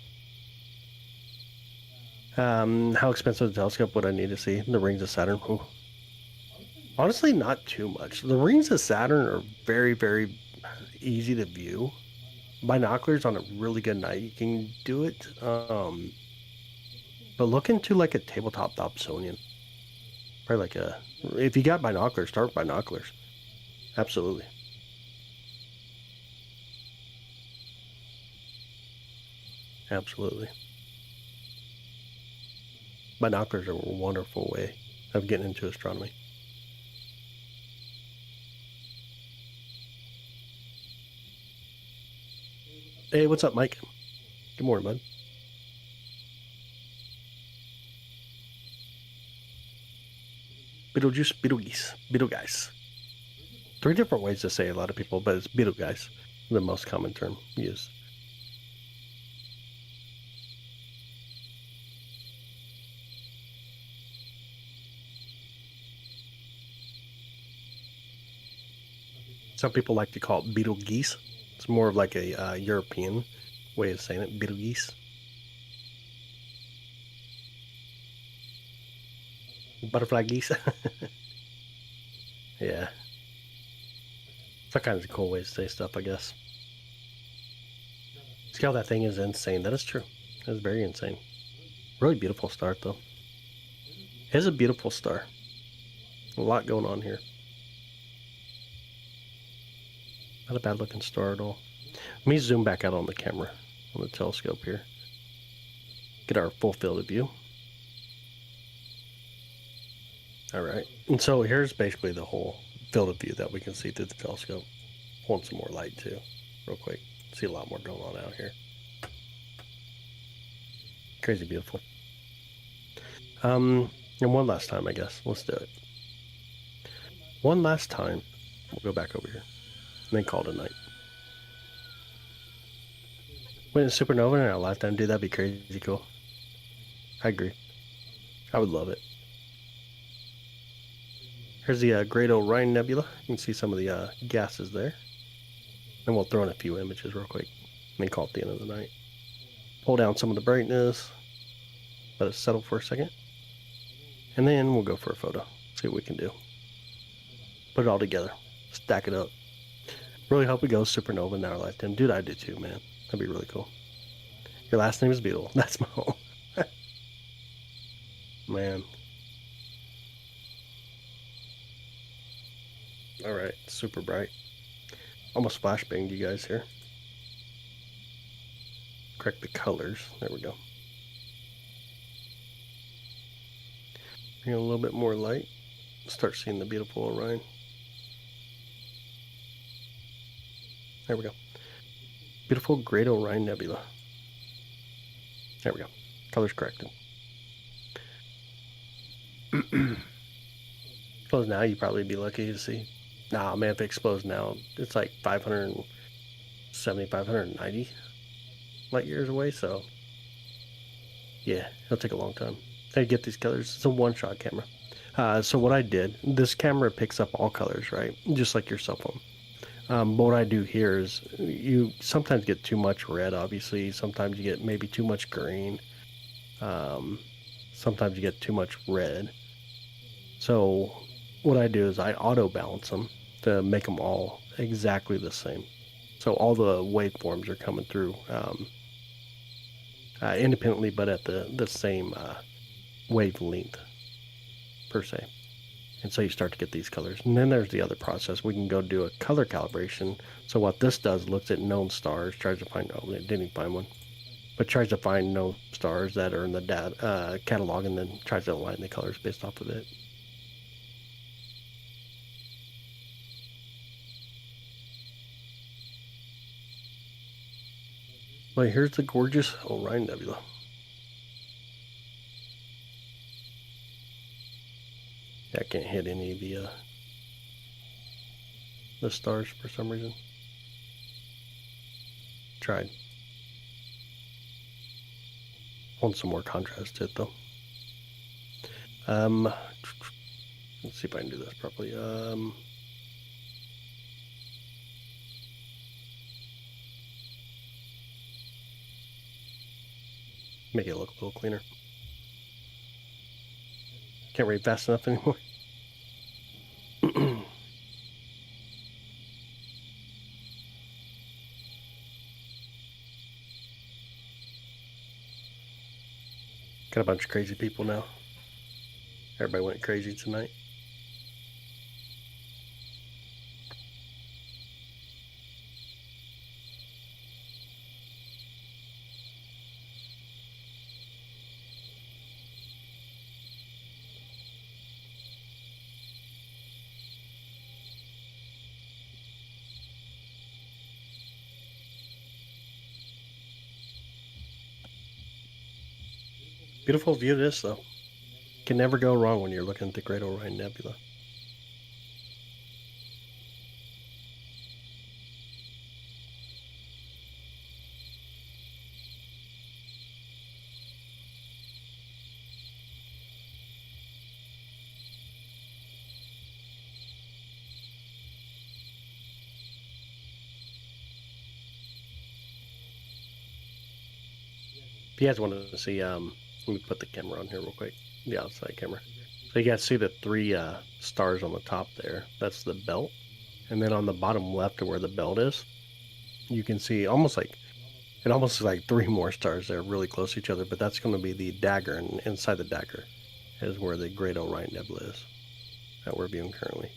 S1: How expensive a telescope would I need to see? The rings of Saturn. Ooh. Honestly, not too much. The rings of Saturn are very, very easy to view. Binoculars on a really good night, you can do it. But look into like a tabletop Dobsonian. Probably like a... If you got binoculars, start with binoculars. Absolutely. Absolutely. Binoculars are a wonderful way of getting into astronomy. Hey, what's up, Mike? Good morning, bud. Betelgeuse, Betelgeuse, Betelgeuse. 3 different ways to say it, a lot of people, but it's Betelgeuse, the most common term used. Some people like to call it Betelgeuse. It's more of like a European way of saying it, Betelgeuse. Butterfly geese. Yeah. It's all kinds of cool ways to say stuff, I guess. See how that thing is insane. That is true. That is very insane. Really beautiful star, though. It is a beautiful star. A lot going on here. Not a bad looking star at all. Let me zoom back out on the camera, on the telescope here. get our full field of view. All right, and so here's basically the whole field of view that we can see through the telescope. Want some more light too, real quick. See a lot more going on out here. Crazy beautiful. And one last time, I guess. Let's do it. One last time. We'll go back over here. And then call it a night. When it's supernova in our lifetime, dude, that'd be crazy cool. I agree. I would love it. Here's the Great Orion Nebula. You can see some of the gases there. And we'll throw in a few images real quick. And then call it the end of the night. Pull down some of the brightness. Let it settle for a second. And then we'll go for a photo. See what we can do. Put it all together. Stack it up. Really hope it goes supernova in our lifetime. Dude, I do too, man. That'd be really cool. Your last name is Beetle. That's my home. Man. Alright, super bright. Almost flashbanged you guys here. Correct the colors. There we go. Bring in a little bit more light. Start seeing the beautiful Orion. There we go. Beautiful Great Orion Nebula. There we go. Colors corrected. Exposed now, you'd probably be lucky to see. Nah, man, if it exposed now, it's like 570, 590 light years away, so yeah, it'll take a long time. I get these colors. It's a one-shot camera. So what I did, this camera picks up all colors, right? Just like your cell phone. But what I do here is you sometimes get too much red, obviously. Sometimes you get maybe too much green. Sometimes you get too much red. So what I do is I auto balance them to make them all exactly the same. So all the waveforms are coming through independently, but at the same wavelength per se. And so you start to get these colors. And then there's the other process. We can go do a color calibration. So what this does, looks at known stars, tries to find, oh, it didn't find one, but tries to find known stars that are in the data, catalog, and then tries to align the colors based off of it. Well, here's the gorgeous Orion Nebula. I can't hit any of the stars for some reason. Tried. Want some more contrast to it though. Let's see if I can do this properly. Make it look a little cleaner. Can't read fast enough anymore. Got a bunch of crazy people now. Everybody went crazy tonight. Beautiful view this though. Can never go wrong when you're looking at the Great Orion Nebula. If you guys wanted to see, let me put the camera on here real quick, the outside camera. So you guys see the three stars on the top there. That's the belt. And then on the bottom left of where the belt is, you can see almost like, it almost is like three more stars there really close to each other, but that's going to be the dagger, and inside the dagger is where the Great Orion Nebula is that we're viewing currently.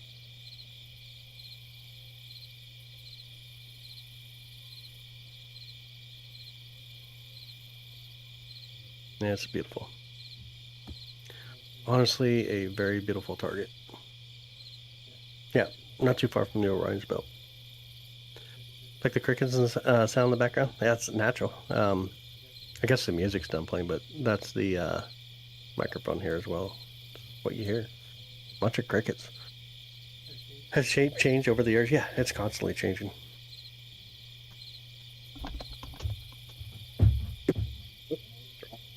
S1: Yeah, it's beautiful. Honestly, a very beautiful target. Yeah, not too far from the Orion's belt. Like the crickets and sound in the background. That's natural. I guess the music's done playing, but that's the microphone here as well. What you hear. Bunch of crickets. Has shape changed over the years? Yeah, it's constantly changing.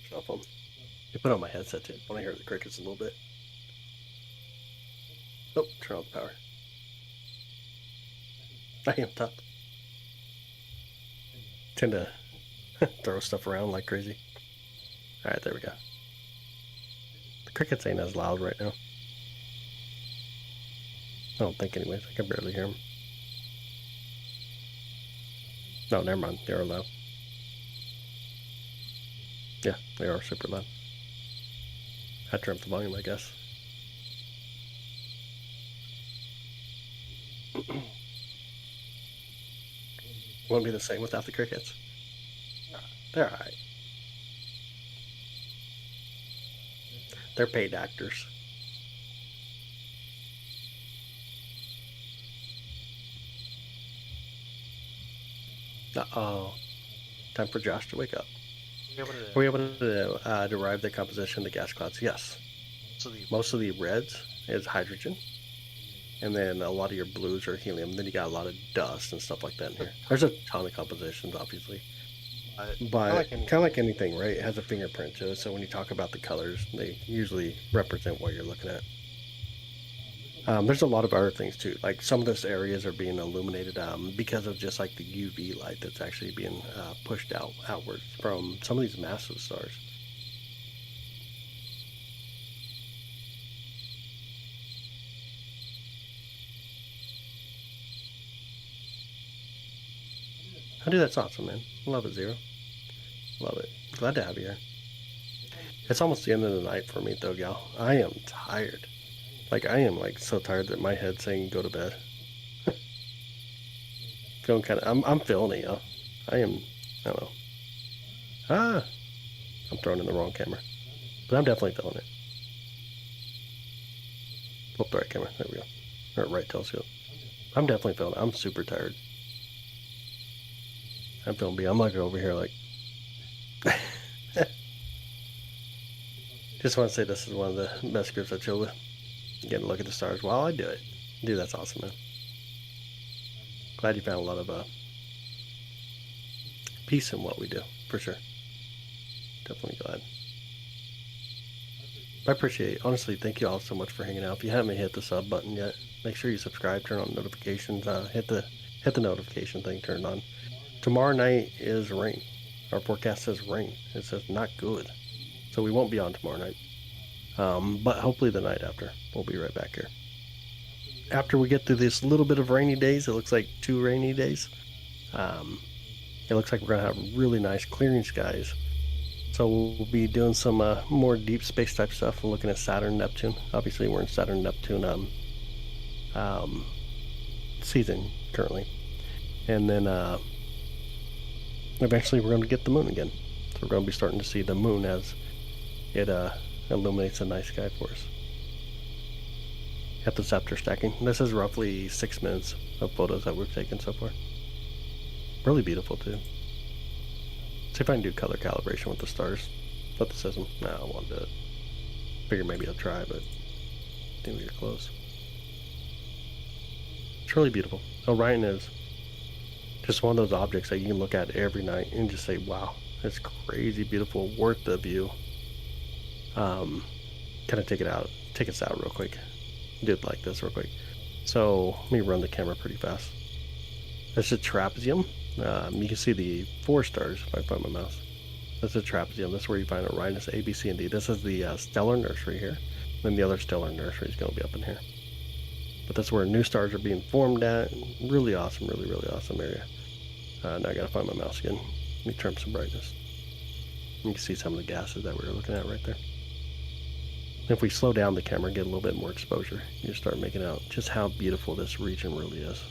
S1: Cell phone. I put on my headset too. I want to hear the crickets a little bit. Oh, turn on the power. I am top. Tend to throw stuff around like crazy. All right, there we go. The crickets ain't as loud right now. I don't think anyways. I can barely hear them. No, never mind. They are loud. Yeah, they are super loud. I turned up the volume, I guess. Won't be the same without the crickets. They're alright. They're paid actors. Uh-oh. Time for Josh to wake up. Were we able to derive the composition of the gas clouds? Yes.
S2: So
S1: Most of the reds is hydrogen. And then a lot of your blues are helium. Then you got a lot of dust and stuff like that in here. There's a ton of compositions, obviously. But kind of like anything, right? It has a fingerprint to it. So when you talk about the colors, they usually represent what you're looking at. There's a lot of other things too. Like some of those areas are being illuminated because of just like the UV light that's actually being pushed outwards from some of these massive stars. I do. That's awesome, man. Love it, Zero. Love it. Glad to have you here. It's almost the end of the night for me, though, gal. I am tired. Like I am like so tired that my head's saying go to bed. Feeling kind of. I'm feeling it, y'all. I am. I don't know. I'm throwing in the wrong camera, but I'm definitely feeling it. Flip the right camera. There we go. Or right telescope. I'm definitely feeling it. I'm super tired. I'm feeling B. I'm like over here like. Just want to say this is one of the best groups I chill with. Getting a look at the stars while I do it. Dude, that's awesome, man. Glad you found a lot of peace in what we do, for sure. Definitely glad. I appreciate it. Honestly, thank you all so much for hanging out. If you haven't hit the sub button yet, make sure you subscribe, turn on notifications, hit the notification thing turned on. Tomorrow night is rain. Our forecast says rain. It says not good. So we won't be on tomorrow night. But hopefully the night after. We'll be right back here. After we get through this little bit of rainy days, it looks like 2 rainy days. It looks like we're going to have really nice clearing skies. So we'll be doing some more deep space type stuff and looking at Saturn, Neptune. Obviously we're in Saturn, Neptune season currently. And then eventually we're going to get the moon again. So we're going to be starting to see the moon as it illuminates a night sky for us. At the scepter stacking. This is roughly 6 minutes of photos that we've taken so far. Really beautiful too. See if I can do color calibration with the stars. Let the system. No, I won't do it. Figure maybe I'll try, but I think we're close. It's really beautiful. Orion is just one of those objects that you can look at every night and just say, wow, it's crazy beautiful, worth the view. Kind of take us out real quick. Do it like this real quick. So let me run the camera pretty fast. That's a trapezium. You can see the 4 stars if I find my mouse. That's a trapezium. That's where you find Uranus, A, B, C, and D. This is the stellar nursery here. Then the other stellar nursery is going to be up in here. But that's where new stars are being formed at. Really awesome, really, really awesome area. Now I got to find my mouse again. Let me turn up some brightness. You can see some of the gases that we were looking at right there. If we slow down the camera and get a little bit more exposure, you start making out just how beautiful this region really is.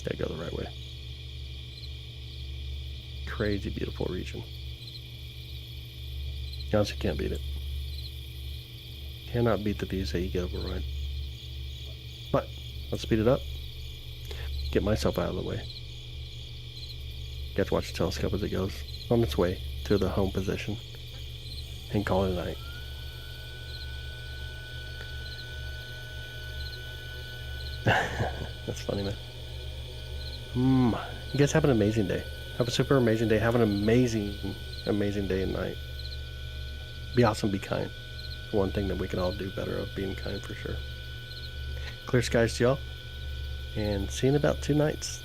S1: Gotta go the right way. Crazy beautiful region. You honestly can't beat it. Cannot beat the views that you get over Orion. But let's speed it up. Get myself out of the way. Get to watch the telescope as it goes on its way to the home position and call it a night. That's funny, man. You guys have an amazing day. Have a super amazing day. Have an amazing, amazing day and night. Be awesome, be kind. One thing that we can all do better of being kind for sure. Clear skies to y'all. And see you in about 2 nights.